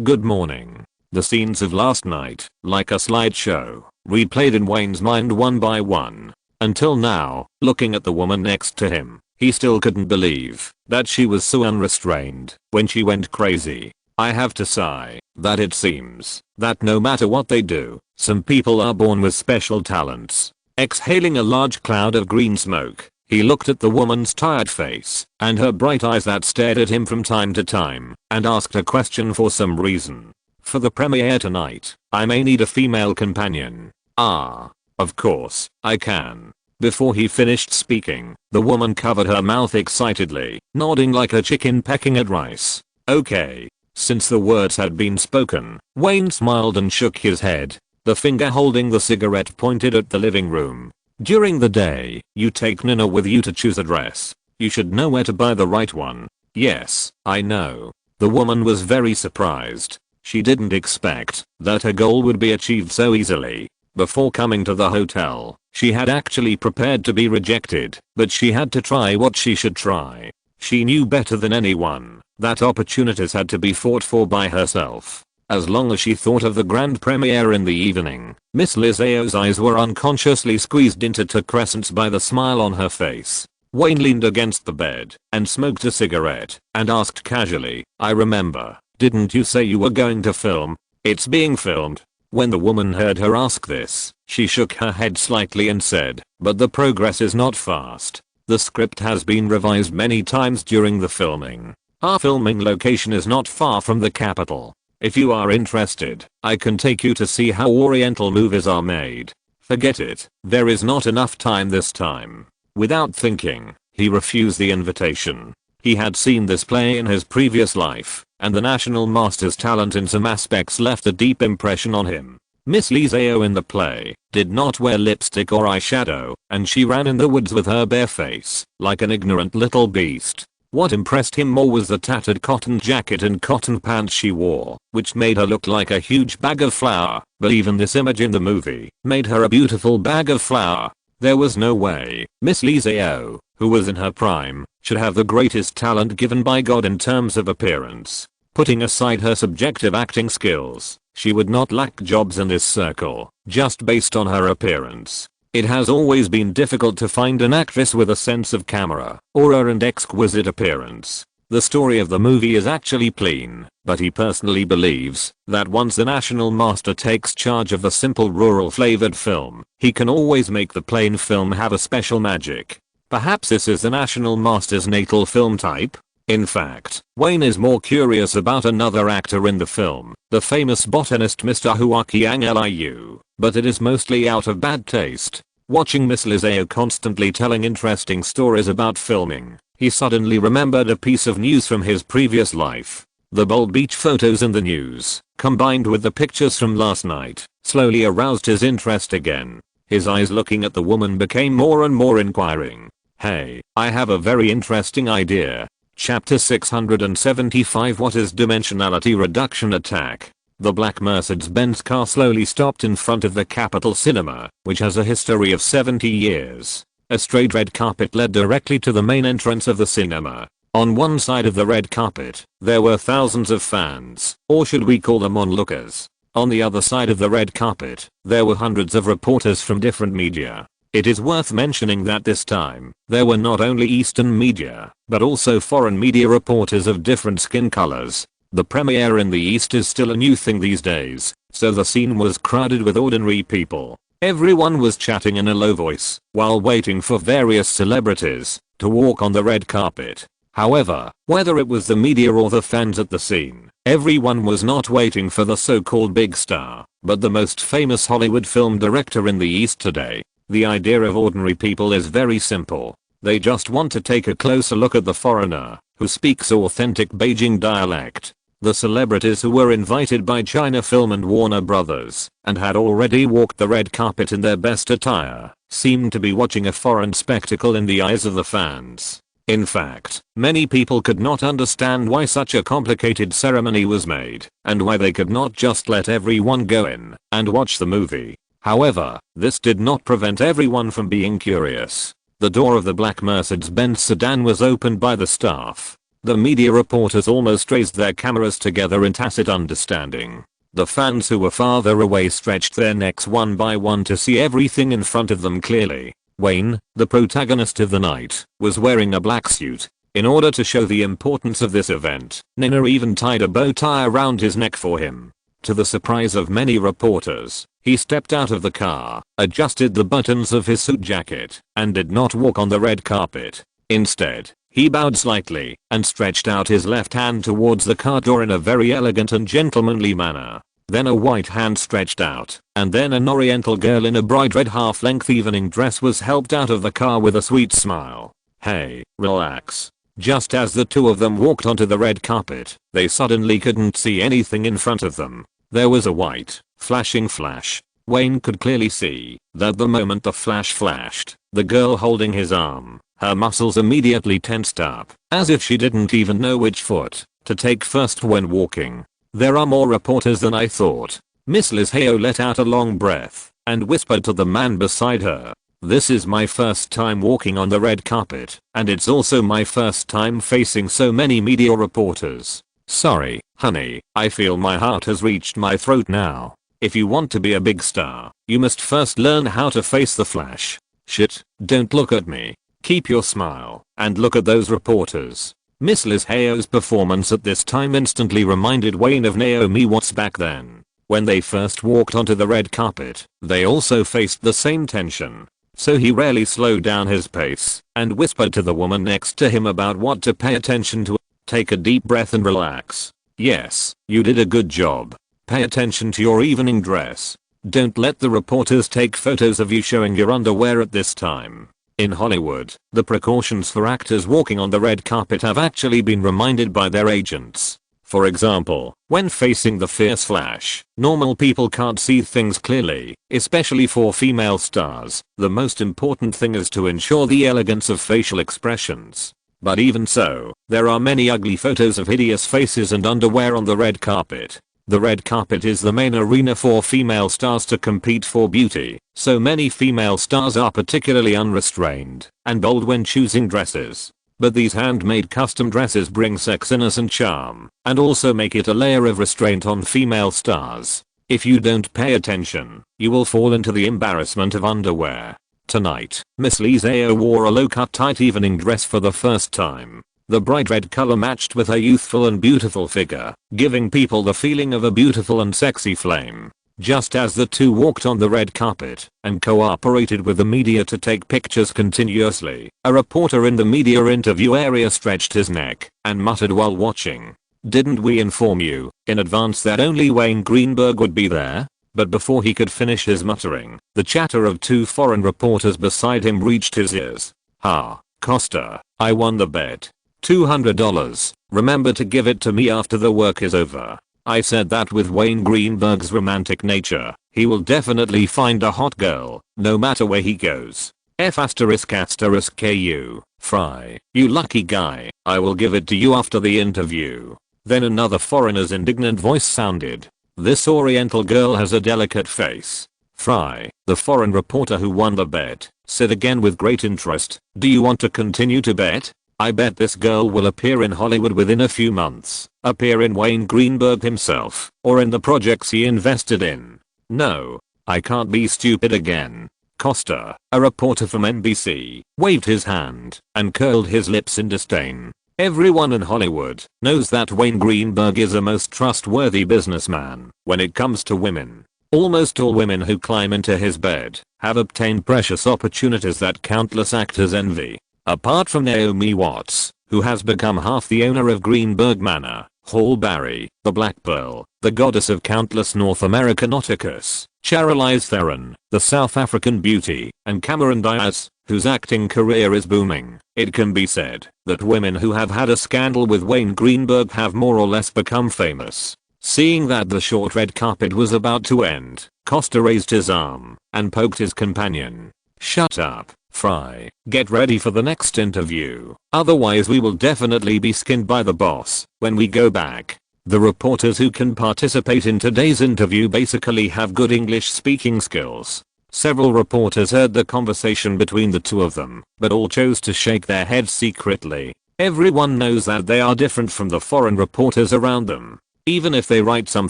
Good morning." The scenes of last night, like a slideshow, replayed in Wayne's mind one by one. Until now, looking at the woman next to him, he still couldn't believe that she was so unrestrained when she went crazy. I have to sigh that it seems that no matter what they do, some people are born with special talents. Exhaling a large cloud of green smoke, He looked at the woman's tired face and her bright eyes that stared at him from time to time and asked a question for some reason. For the premiere tonight, I may need a female companion. Ah. Of course, I can. Before he finished speaking, the woman covered her mouth excitedly, nodding like a chicken pecking at rice. Okay. Since the words had been spoken, Wayne smiled and shook his head. The finger holding the cigarette pointed at the living room. During the day, you take Nina with you to choose a dress. You should know where to buy the right one. Yes, I know. The woman was very surprised. She didn't expect that her goal would be achieved so easily. Before coming to the hotel, she had actually prepared to be rejected, but she had to try what she should try. She knew better than anyone that opportunities had to be fought for by herself. As long as she thought of the grand premiere in the evening, Miss Lizao's eyes were unconsciously squeezed into two crescents by the smile on her face. Wayne leaned against the bed and smoked a cigarette and asked casually, I remember, didn't you say you were going to film? It's being filmed. When the woman heard her ask this, she shook her head slightly and said, but the progress is not fast. The script has been revised many times during the filming. Our filming location is not far from the capital. If you are interested, I can take you to see how Oriental movies are made. Forget it, there is not enough time this time. Without thinking, he refused the invitation. He had seen this play in his previous life, and the National Master's talent in some aspects left a deep impression on him. Miss Lizao in the play did not wear lipstick or eyeshadow, and she ran in the woods with her bare face, like an ignorant little beast. What impressed him more was the tattered cotton jacket and cotton pants she wore, which made her look like a huge bag of flour, but even this image in the movie made her a beautiful bag of flour. There was no way Miss Lizao, who was in her prime, should have the greatest talent given by God in terms of appearance. Putting aside her subjective acting skills, she would not lack jobs in this circle, just based on her appearance. It has always been difficult to find an actress with a sense of camera, aura and exquisite appearance. The story of the movie is actually plain, but he personally believes that once the National Master takes charge of the simple rural flavored film, he can always make the plain film have a special magic. Perhaps this is the National Master's natal film type? In fact, Wayne is more curious about another actor in the film, the famous botanist Mr. Huaqiang Liu, but it is mostly out of bad taste. Watching Miss Lizao constantly telling interesting stories about filming, he suddenly remembered a piece of news from his previous life. The bold beach photos in the news, combined with the pictures from last night, slowly aroused his interest again. His eyes looking at the woman became more and more inquiring. Hey, I have a very interesting idea. Chapter 675 What is Dimensionality Reduction Attack? The black Mercedes-Benz car slowly stopped in front of the Capitol Cinema, which has a history of 70 years. A straight red carpet led directly to the main entrance of the cinema. On one side of the red carpet, there were thousands of fans, or should we call them onlookers. On the other side of the red carpet, there were hundreds of reporters from different media. It is worth mentioning that this time, there were not only Eastern media, but also foreign media reporters of different skin colors. The premiere in the East is still a new thing these days, so the scene was crowded with ordinary people. Everyone was chatting in a low voice, while waiting for various celebrities to walk on the red carpet. However, whether it was the media or the fans at the scene, everyone was not waiting for the so-called big star, but the most famous Hollywood film director in the East today. The idea of ordinary people is very simple. They just want to take a closer look at the foreigner, who speaks authentic Beijing dialect. The celebrities who were invited by China Film and Warner Brothers, and had already walked the red carpet in their best attire, seemed to be watching a foreign spectacle in the eyes of the fans. In fact, many people could not understand why such a complicated ceremony was made, and why they could not just let everyone go in and watch the movie. However, this did not prevent everyone from being curious. The door of the black Mercedes-Benz sedan was opened by the staff. The media reporters almost raised their cameras together in tacit understanding. The fans who were farther away stretched their necks one by one to see everything in front of them clearly. Wayne, the protagonist of the night, was wearing a black suit. In order to show the importance of this event, Nina even tied a bow tie around his neck for him. To the surprise of many reporters, He stepped out of the car, adjusted the buttons of his suit jacket, and did not walk on the red carpet. Instead, he bowed slightly and stretched out his left hand towards the car door in a very elegant and gentlemanly manner. Then a white hand stretched out, and then an oriental girl in a bright red half-length evening dress was helped out of the car with a sweet smile. "Hey, relax." Just as the two of them walked onto the red carpet, they suddenly couldn't see anything in front of them. There was a white, flashing flash. Wayne could clearly see that the moment the flash flashed, the girl holding his arm, her muscles immediately tensed up, as if she didn't even know which foot to take first when walking. "There are more reporters than I thought." Miss Liz Heo let out a long breath and whispered to the man beside her. "This is my first time walking on the red carpet, and it's also my first time facing so many media reporters. Sorry, honey, I feel my heart has reached my throat now. If you want to be a big star, you must first learn how to face the flash. Shit, don't look at me. Keep your smile and look at those reporters." Miss Liz Heo's performance at this time instantly reminded Wayne of Naomi Watts back then. When they first walked onto the red carpet, they also faced the same tension. So he rarely slowed down his pace and whispered to the woman next to him about what to pay attention to. "Take a deep breath and relax. Yes, you did a good job. Pay attention to your evening dress. Don't let the reporters take photos of you showing your underwear at this time." In Hollywood, the precautions for actors walking on the red carpet have actually been reminded by their agents. For example, when facing the fierce flash, normal people can't see things clearly, especially for female stars. The most important thing is to ensure the elegance of facial expressions. But even so, there are many ugly photos of hideous faces and underwear on the red carpet. The red carpet is the main arena for female stars to compete for beauty, so many female stars are particularly unrestrained and bold when choosing dresses. But these handmade custom dresses bring sexiness and charm, and also make it a layer of restraint on female stars. If you don't pay attention, you will fall into the embarrassment of underwear. Tonight, Miss Liz Heo wore a low-cut tight evening dress for the first time. The bright red color matched with her youthful and beautiful figure, giving people the feeling of a beautiful and sexy flame. Just as the two walked on the red carpet and cooperated with the media to take pictures continuously, a reporter in the media interview area stretched his neck and muttered while watching, "Didn't we inform you in advance that only Wayne Greenberg would be there?" But before he could finish his muttering, the chatter of two foreign reporters beside him reached his ears. "Ha, Costa, I won the bet. $200. Remember to give it to me after the work is over." I said that with Wayne Greenberg's romantic nature, he will definitely find a hot girl, no matter where he goes. F***ku. Fry, you lucky guy, I will give it to you after the interview. Then another foreigner's indignant voice sounded. "This oriental girl has a delicate face." Fry, the foreign reporter who won the bet, said again with great interest, "Do you want to continue to bet? I bet this girl will appear in Hollywood within a few months, appear in Wayne Greenberg himself, or in the projects he invested in." "No, I can't be stupid again." Costa, a reporter from NBC, waved his hand and curled his lips in disdain. Everyone in Hollywood knows that Wayne Greenberg is a most trustworthy businessman when it comes to women. Almost all women who climb into his bed have obtained precious opportunities that countless actors envy. Apart from Naomi Watts, who has become half the owner of Greenberg Manor, Hall Barry, the Black Pearl, the goddess of countless North American Nauticus, Charlize Theron, the South African beauty, and Cameron Diaz, whose acting career is booming, it can be said that women who have had a scandal with Wayne Greenberg have more or less become famous. Seeing that the short red carpet was about to end, Costa raised his arm and poked his companion. "Shut up, Fry. Get ready for the next interview. Otherwise we will definitely be skinned by the boss when we go back." The reporters who can participate in today's interview basically have good English speaking skills. Several reporters heard the conversation between the two of them, but all chose to shake their heads secretly. Everyone knows that they are different from the foreign reporters around them. Even if they write some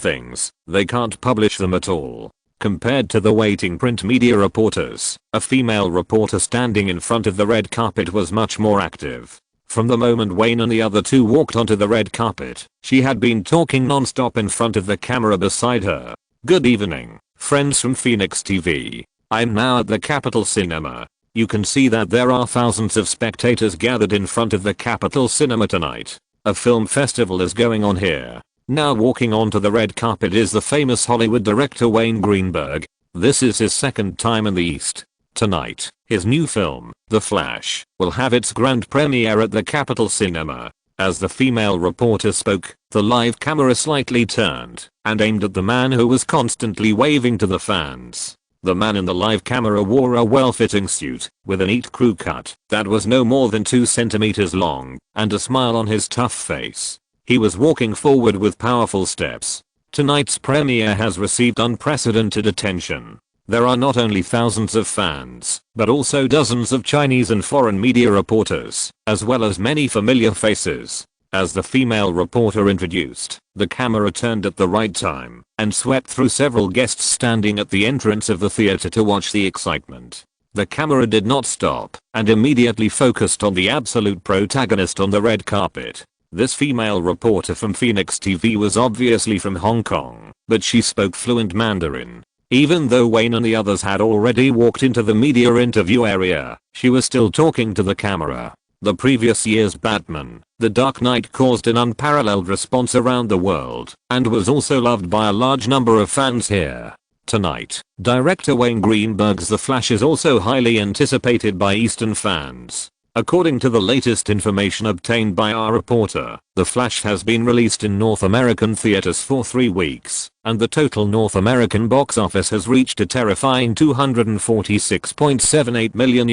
things, they can't publish them at all. Compared to the waiting print media reporters, a female reporter standing in front of the red carpet was much more active. From the moment Wayne and the other two walked onto the red carpet, she had been talking non-stop in front of the camera beside her. "Good evening, Friends from Phoenix TV. I'm now at the Capitol Cinema. You can see that there are thousands of spectators gathered in front of the Capitol Cinema tonight. A film festival is going on here. Now walking onto the red carpet is the famous Hollywood director Wayne Greenberg. This is his second time in the East. Tonight, his new film, The Flash, will have its grand premiere at the Capitol Cinema. As the female reporter spoke, the live camera slightly turned and aimed at the man who was constantly waving to the fans. The man in the live camera wore a well-fitting suit with a neat crew cut that was no more than 2 centimeters long and a smile on his tough face. He was walking forward with powerful steps. Tonight's premiere has received unprecedented attention. There are not only thousands of fans, but also dozens of Chinese and foreign media reporters, as well as many familiar faces. As the female reporter introduced, the camera turned at the right time and swept through several guests standing at the entrance of the theater to watch the excitement. The camera did not stop and immediately focused on the absolute protagonist on the red carpet. This female reporter from Phoenix TV was obviously from Hong Kong, but she spoke fluent Mandarin. Even though Wayne and the others had already walked into the media interview area, she was still talking to the camera. The previous year's Batman, The Dark Knight caused an unparalleled response around the world and was also loved by a large number of fans here. Tonight, director Wayne Greenberg's The Flash is also highly anticipated by Eastern fans. According to the latest information obtained by our reporter, The Flash has been released in North American theaters for 3 weeks, and the total North American box office has reached a terrifying $246.78 million.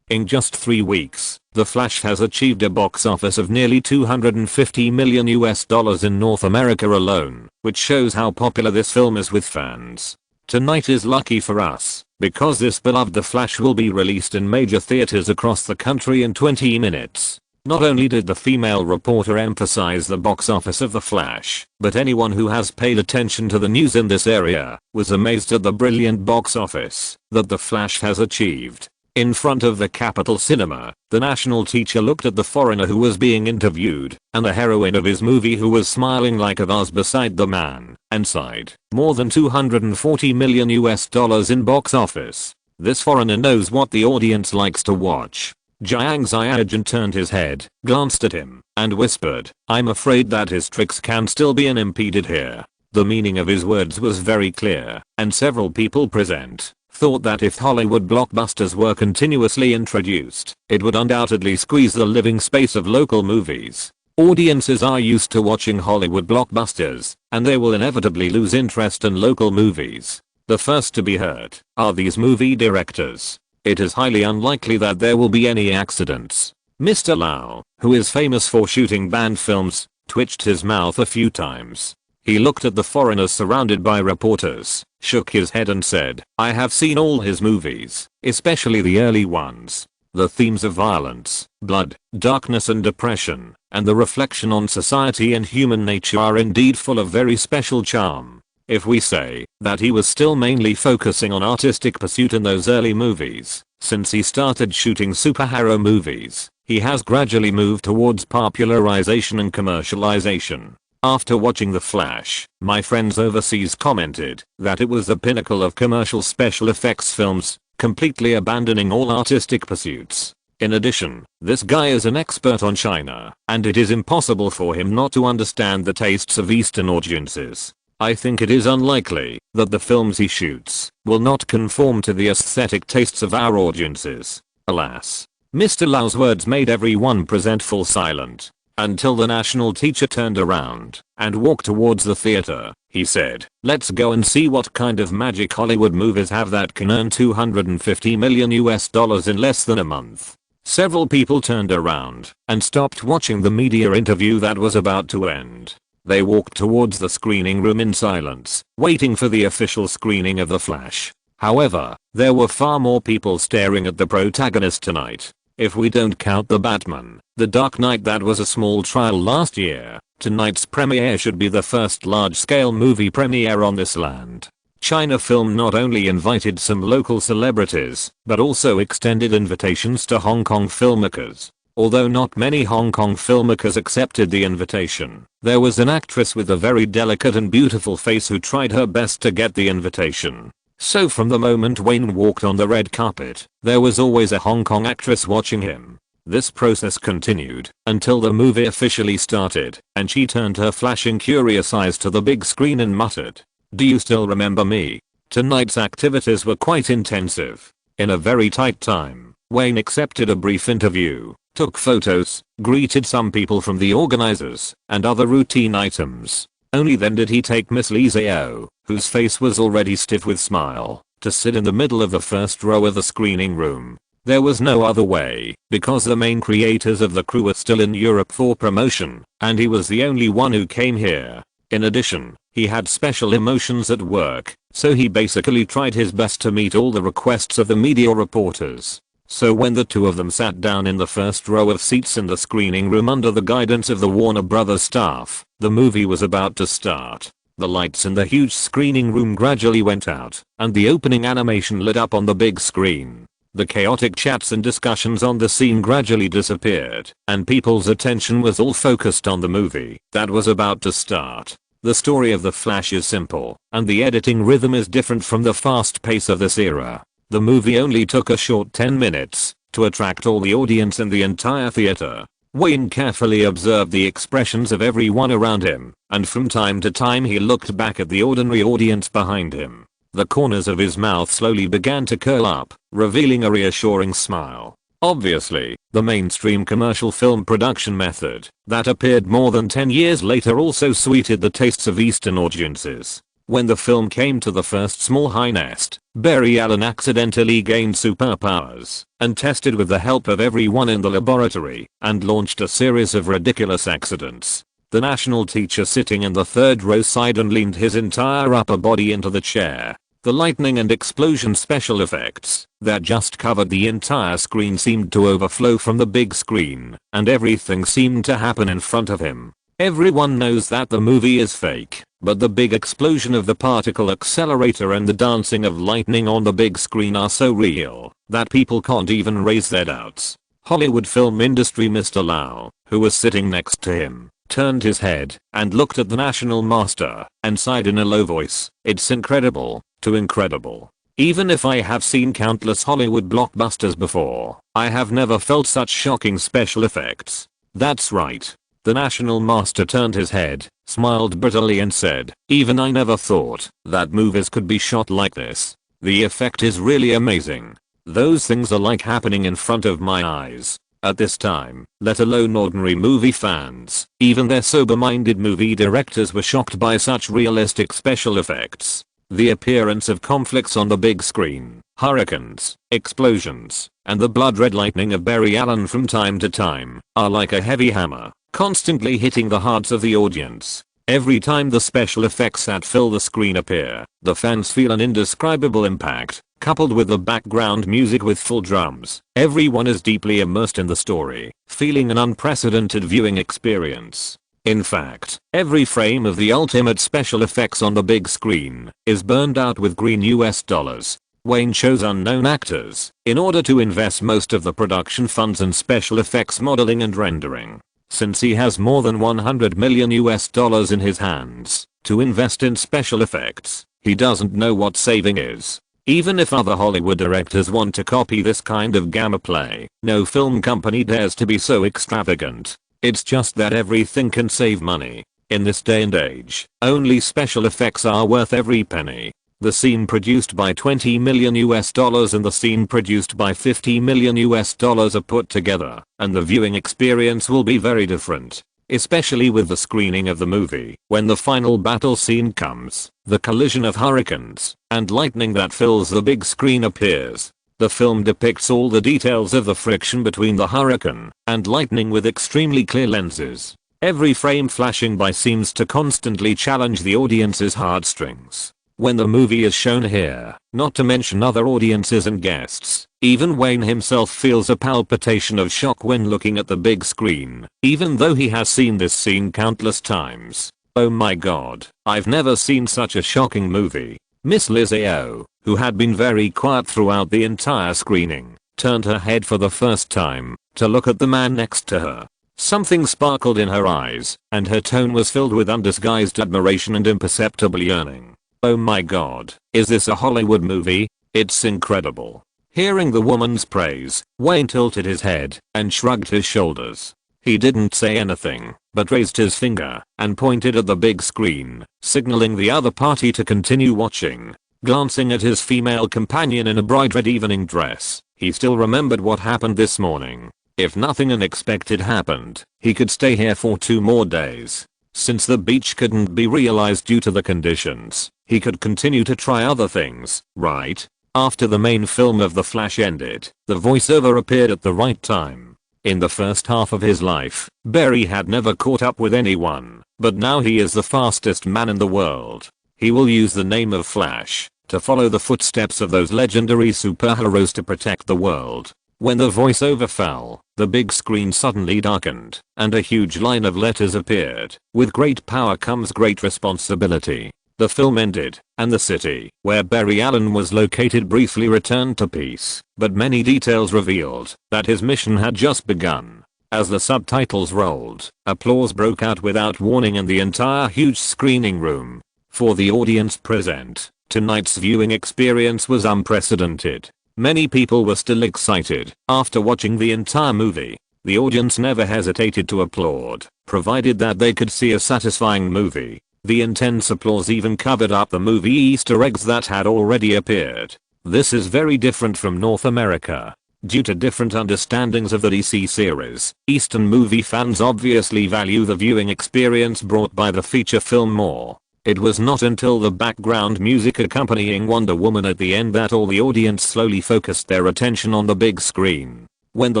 In just 3 weeks, The Flash has achieved a box office of nearly $250 million in North America alone, which shows how popular this film is with fans. Tonight is lucky for us, because this beloved The Flash will be released in major theaters across the country in 20 minutes. Not only did the female reporter emphasize the box office of The Flash, but anyone who has paid attention to the news in this area was amazed at the brilliant box office that The Flash has achieved. In front of the Capitol Cinema, the national teacher looked at the foreigner who was being interviewed and the heroine of his movie who was smiling like a vase beside the man and sighed. More than $240 million in box office. This foreigner knows what the audience likes to watch. Jiang Ziajan turned his head, glanced at him, and whispered, "I'm afraid that his tricks can still be unimpeded here." The meaning of his words was very clear, and several people present thought that if Hollywood blockbusters were continuously introduced, it would undoubtedly squeeze the living space of local movies. Audiences are used to watching Hollywood blockbusters, and they will inevitably lose interest in local movies. The first to be hurt are these movie directors. It is highly unlikely that there will be any accidents. Mr. Lau, who is famous for shooting banned films, twitched his mouth a few times. He looked at the foreigners surrounded by reporters, shook his head and said, "I have seen all his movies, especially the early ones. The themes of violence, blood, darkness and depression, and the reflection on society and human nature are indeed full of very special charm." If we say that he was still mainly focusing on artistic pursuit in those early movies, since he started shooting superhero movies, he has gradually moved towards popularization and commercialization. After watching The Flash, my friends overseas commented that it was the pinnacle of commercial special effects films, completely abandoning all artistic pursuits. In addition, this guy is an expert on China, and it is impossible for him not to understand the tastes of Eastern audiences. I think it is unlikely that the films he shoots will not conform to the aesthetic tastes of our audiences. Alas. Mr. Lau's words made everyone present fall silent. Until the national teacher turned around and walked towards the theater. He said, "Let's go and see what kind of magic Hollywood movies have that can earn $250 million in less than a month." Several people turned around and stopped watching the media interview that was about to end. They walked towards the screening room in silence, waiting for the official screening of The Flash. However, there were far more people staring at the protagonist tonight. If we don't count the Batman, The Dark Knight that was a small trial last year, tonight's premiere should be the first large-scale movie premiere on this land. China Film not only invited some local celebrities, but also extended invitations to Hong Kong filmmakers. Although not many Hong Kong filmmakers accepted the invitation, there was an actress with a very delicate and beautiful face who tried her best to get the invitation. So from the moment Wayne walked on the red carpet, there was always a Hong Kong actress watching him. This process continued until the movie officially started, and she turned her flashing curious eyes to the big screen and muttered, "Do you still remember me?" Tonight's activities were quite intensive. In a very tight time, Wayne accepted a brief interview, took photos, greeted some people from the organizers, and other routine items. Only then did he take Miss Lee Zhao, whose face was already stiff with smile, to sit in the middle of the first row of the screening room. There was no other way, because the main creators of the crew were still in Europe for promotion, and he was the only one who came here. In addition, he had special emotions at work, so he basically tried his best to meet all the requests of the media reporters. So when the two of them sat down in the first row of seats in the screening room under the guidance of the Warner Brothers staff, the movie was about to start. The lights in the huge screening room gradually went out, and the opening animation lit up on the big screen. The chaotic chats and discussions on the scene gradually disappeared, and people's attention was all focused on the movie that was about to start. The story of The Flash is simple, and the editing rhythm is different from the fast pace of this era. The movie only took a short 10 minutes to attract all the audience in the entire theater. Wayne carefully observed the expressions of everyone around him, and from time to time he looked back at the ordinary audience behind him. The corners of his mouth slowly began to curl up, revealing a reassuring smile. Obviously, the mainstream commercial film production method that appeared more than 10 years later also suited the tastes of Eastern audiences. When the film came to the first small high nest, Barry Allen accidentally gained superpowers and tested with the help of everyone in the laboratory and launched a series of ridiculous accidents. The national teacher sitting in the third row sighed and leaned his entire upper body into the chair. The lightning and explosion special effects that just covered the entire screen seemed to overflow from the big screen, and everything seemed to happen in front of him. Everyone knows that the movie is fake, but the big explosion of the particle accelerator and the dancing of lightning on the big screen are so real that people can't even raise their doubts. Hollywood film industry Mr. Lau, who was sitting next to him, turned his head and looked at the national master and sighed in a low voice, "It's incredible, too incredible. Even if I have seen countless Hollywood blockbusters before, I have never felt such shocking special effects." That's right. The national master turned his head, smiled bitterly and said, "Even I never thought that movies could be shot like this. The effect is really amazing. Those things are like happening in front of my eyes." At this time, let alone ordinary movie fans, even their sober-minded movie directors were shocked by such realistic special effects. The appearance of conflicts on the big screen, hurricanes, explosions, and the blood-red lightning of Barry Allen from time to time are like a heavy hammer, constantly hitting the hearts of the audience. Every time the special effects that fill the screen appear, the fans feel an indescribable impact. Coupled with the background music with full drums, everyone is deeply immersed in the story, feeling an unprecedented viewing experience. In fact, every frame of the ultimate special effects on the big screen is burned out with green US dollars. Wayne chose unknown actors in order to invest most of the production funds in special effects modeling and rendering. Since he has more than 100 million US dollars in his hands to invest in special effects, he doesn't know what saving is. Even if other Hollywood directors want to copy this kind of gamma play, no film company dares to be so extravagant. It's just that everything can save money. In this day and age, only special effects are worth every penny. The scene produced by 20 million US dollars and the scene produced by 50 million US dollars are put together, and the viewing experience will be very different. Especially with the screening of the movie, when the final battle scene comes, the collision of hurricanes and lightning that fills the big screen appears. The film depicts all the details of the friction between the hurricane and lightning with extremely clear lenses. Every frame flashing by seems to constantly challenge the audience's heartstrings. When the movie is shown here, not to mention other audiences and guests, even Wayne himself feels a palpitation of shock when looking at the big screen, even though he has seen this scene countless times. Oh my god, I've never seen such a shocking movie. Miss Lee Zhao, who had been very quiet throughout the entire screening, turned her head for the first time to look at the man next to her. Something sparkled in her eyes, and her tone was filled with undisguised admiration and imperceptible yearning. "Oh my god, is this a Hollywood movie? It's incredible." Hearing the woman's praise, Wayne tilted his head and shrugged his shoulders. He didn't say anything, but raised his finger and pointed at the big screen, signaling the other party to continue watching. Glancing at his female companion in a bright red evening dress, he still remembered what happened this morning. If nothing unexpected happened, he could stay here for 2 more days. Since the beach couldn't be realized due to the conditions, he could continue to try other things, right? After the main film of The Flash ended, the voiceover appeared at the right time. In the first half of his life, Barry had never caught up with anyone, but now he is the fastest man in the world. He will use the name of Flash to follow the footsteps of those legendary superheroes to protect the world. When the voiceover fell, the big screen suddenly darkened, and a huge line of letters appeared. "With great power comes great responsibility." The film ended, and the city, where Barry Allen was located, briefly returned to peace, but many details revealed that his mission had just begun. As the subtitles rolled, applause broke out without warning in the entire huge screening room. For the audience present, tonight's viewing experience was unprecedented. Many people were still excited after watching the entire movie. The audience never hesitated to applaud, provided that they could see a satisfying movie. The intense applause even covered up the movie Easter eggs that had already appeared. This is very different from North America. Due to different understandings of the DC series, Eastern movie fans obviously value the viewing experience brought by the feature film more. It was not until the background music accompanying Wonder Woman at the end that all the audience slowly focused their attention on the big screen. When the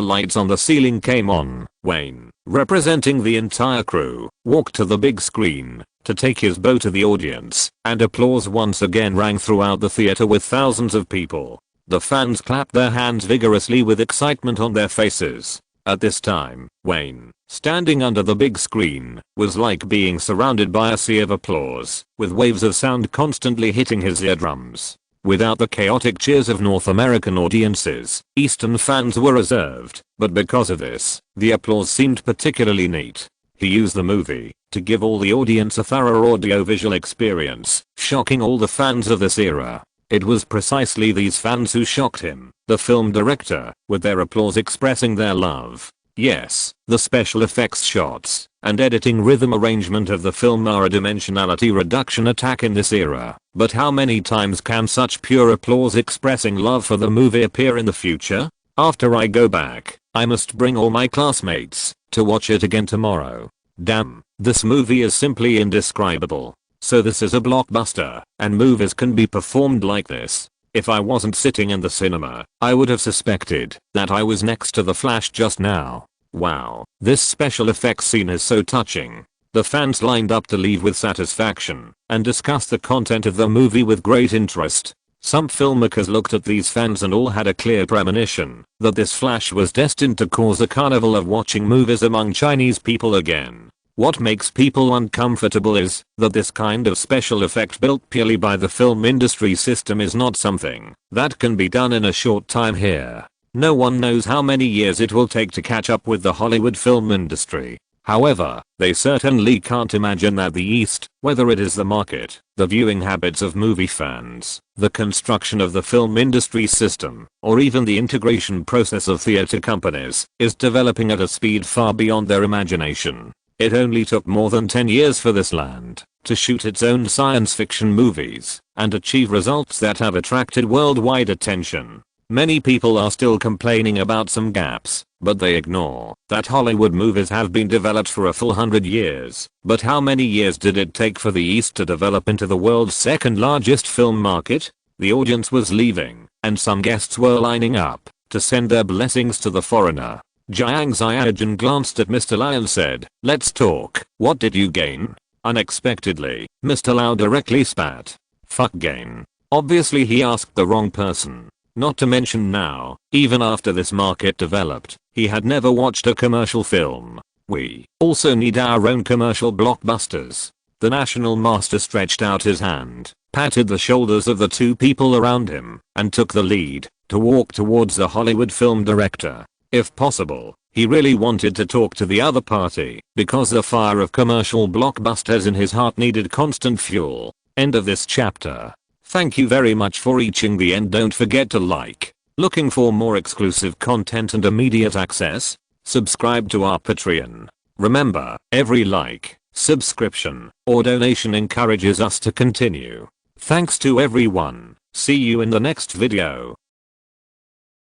lights on the ceiling came on, Wayne, representing the entire crew, walked to the big screen to take his bow to the audience, and applause once again rang throughout the theater with thousands of people. The fans clapped their hands vigorously with excitement on their faces. At this time, Wayne, standing under the big screen, was like being surrounded by a sea of applause, with waves of sound constantly hitting his eardrums. Without the chaotic cheers of North American audiences, Eastern fans were reserved, but because of this, the applause seemed particularly neat. He used the movie to give all the audience a thorough audio-visual experience, shocking all the fans of this era. It was precisely these fans who shocked him, the film director, with their applause expressing their love. Yes, the special effects shots and editing rhythm arrangement of the film are a dimensionality reduction attack in this era. But how many times can such pure applause expressing love for the movie appear in the future? After I go back, I must bring all my classmates to watch it again tomorrow. Damn, this movie is simply indescribable. So this is a blockbuster, and movies can be performed like this. If I wasn't sitting in the cinema, I would have suspected that I was next to the Flash just now. Wow, this special effects scene is so touching. The fans lined up to leave with satisfaction and discuss the content of the movie with great interest. Some filmmakers looked at these fans and all had a clear premonition that this Flash was destined to cause a carnival of watching movies among Chinese people again. What makes people uncomfortable is that this kind of special effect built purely by the film industry system is not something that can be done in a short time here. No one knows how many years it will take to catch up with the Hollywood film industry. However, they certainly can't imagine that the East, whether it is the market, the viewing habits of movie fans, the construction of the film industry system, or even the integration process of theater companies, is developing at a speed far beyond their imagination. It only took more than 10 years for this land to shoot its own science fiction movies and achieve results that have attracted worldwide attention. Many people are still complaining about some gaps, but they ignore that Hollywood movies have been developed for a full 100 years. But how many years did it take for the East to develop into the world's second largest film market? The audience was leaving, and some guests were lining up to send their blessings to the foreigner. Jiang Ziajan glanced at Mr. Lau and said, "Let's talk. What did you gain?" Unexpectedly, Mr. Lau directly spat. "Fuck gain." Obviously he asked the wrong person. Not to mention now, even after this market developed, he had never watched a commercial film. We also need our own commercial blockbusters. The National Master stretched out his hand, patted the shoulders of the two people around him, and took the lead. to walk towards the Hollywood film director. If possible, he really wanted to talk to the other party because the fire of commercial blockbusters in his heart needed constant fuel. End of this chapter. Thank you very much for reaching the end. Don't forget to like. Looking for more exclusive content and immediate access? Subscribe to our Patreon. Remember, every like, subscription, or donation encourages us to continue. Thanks to everyone. See you in the next video.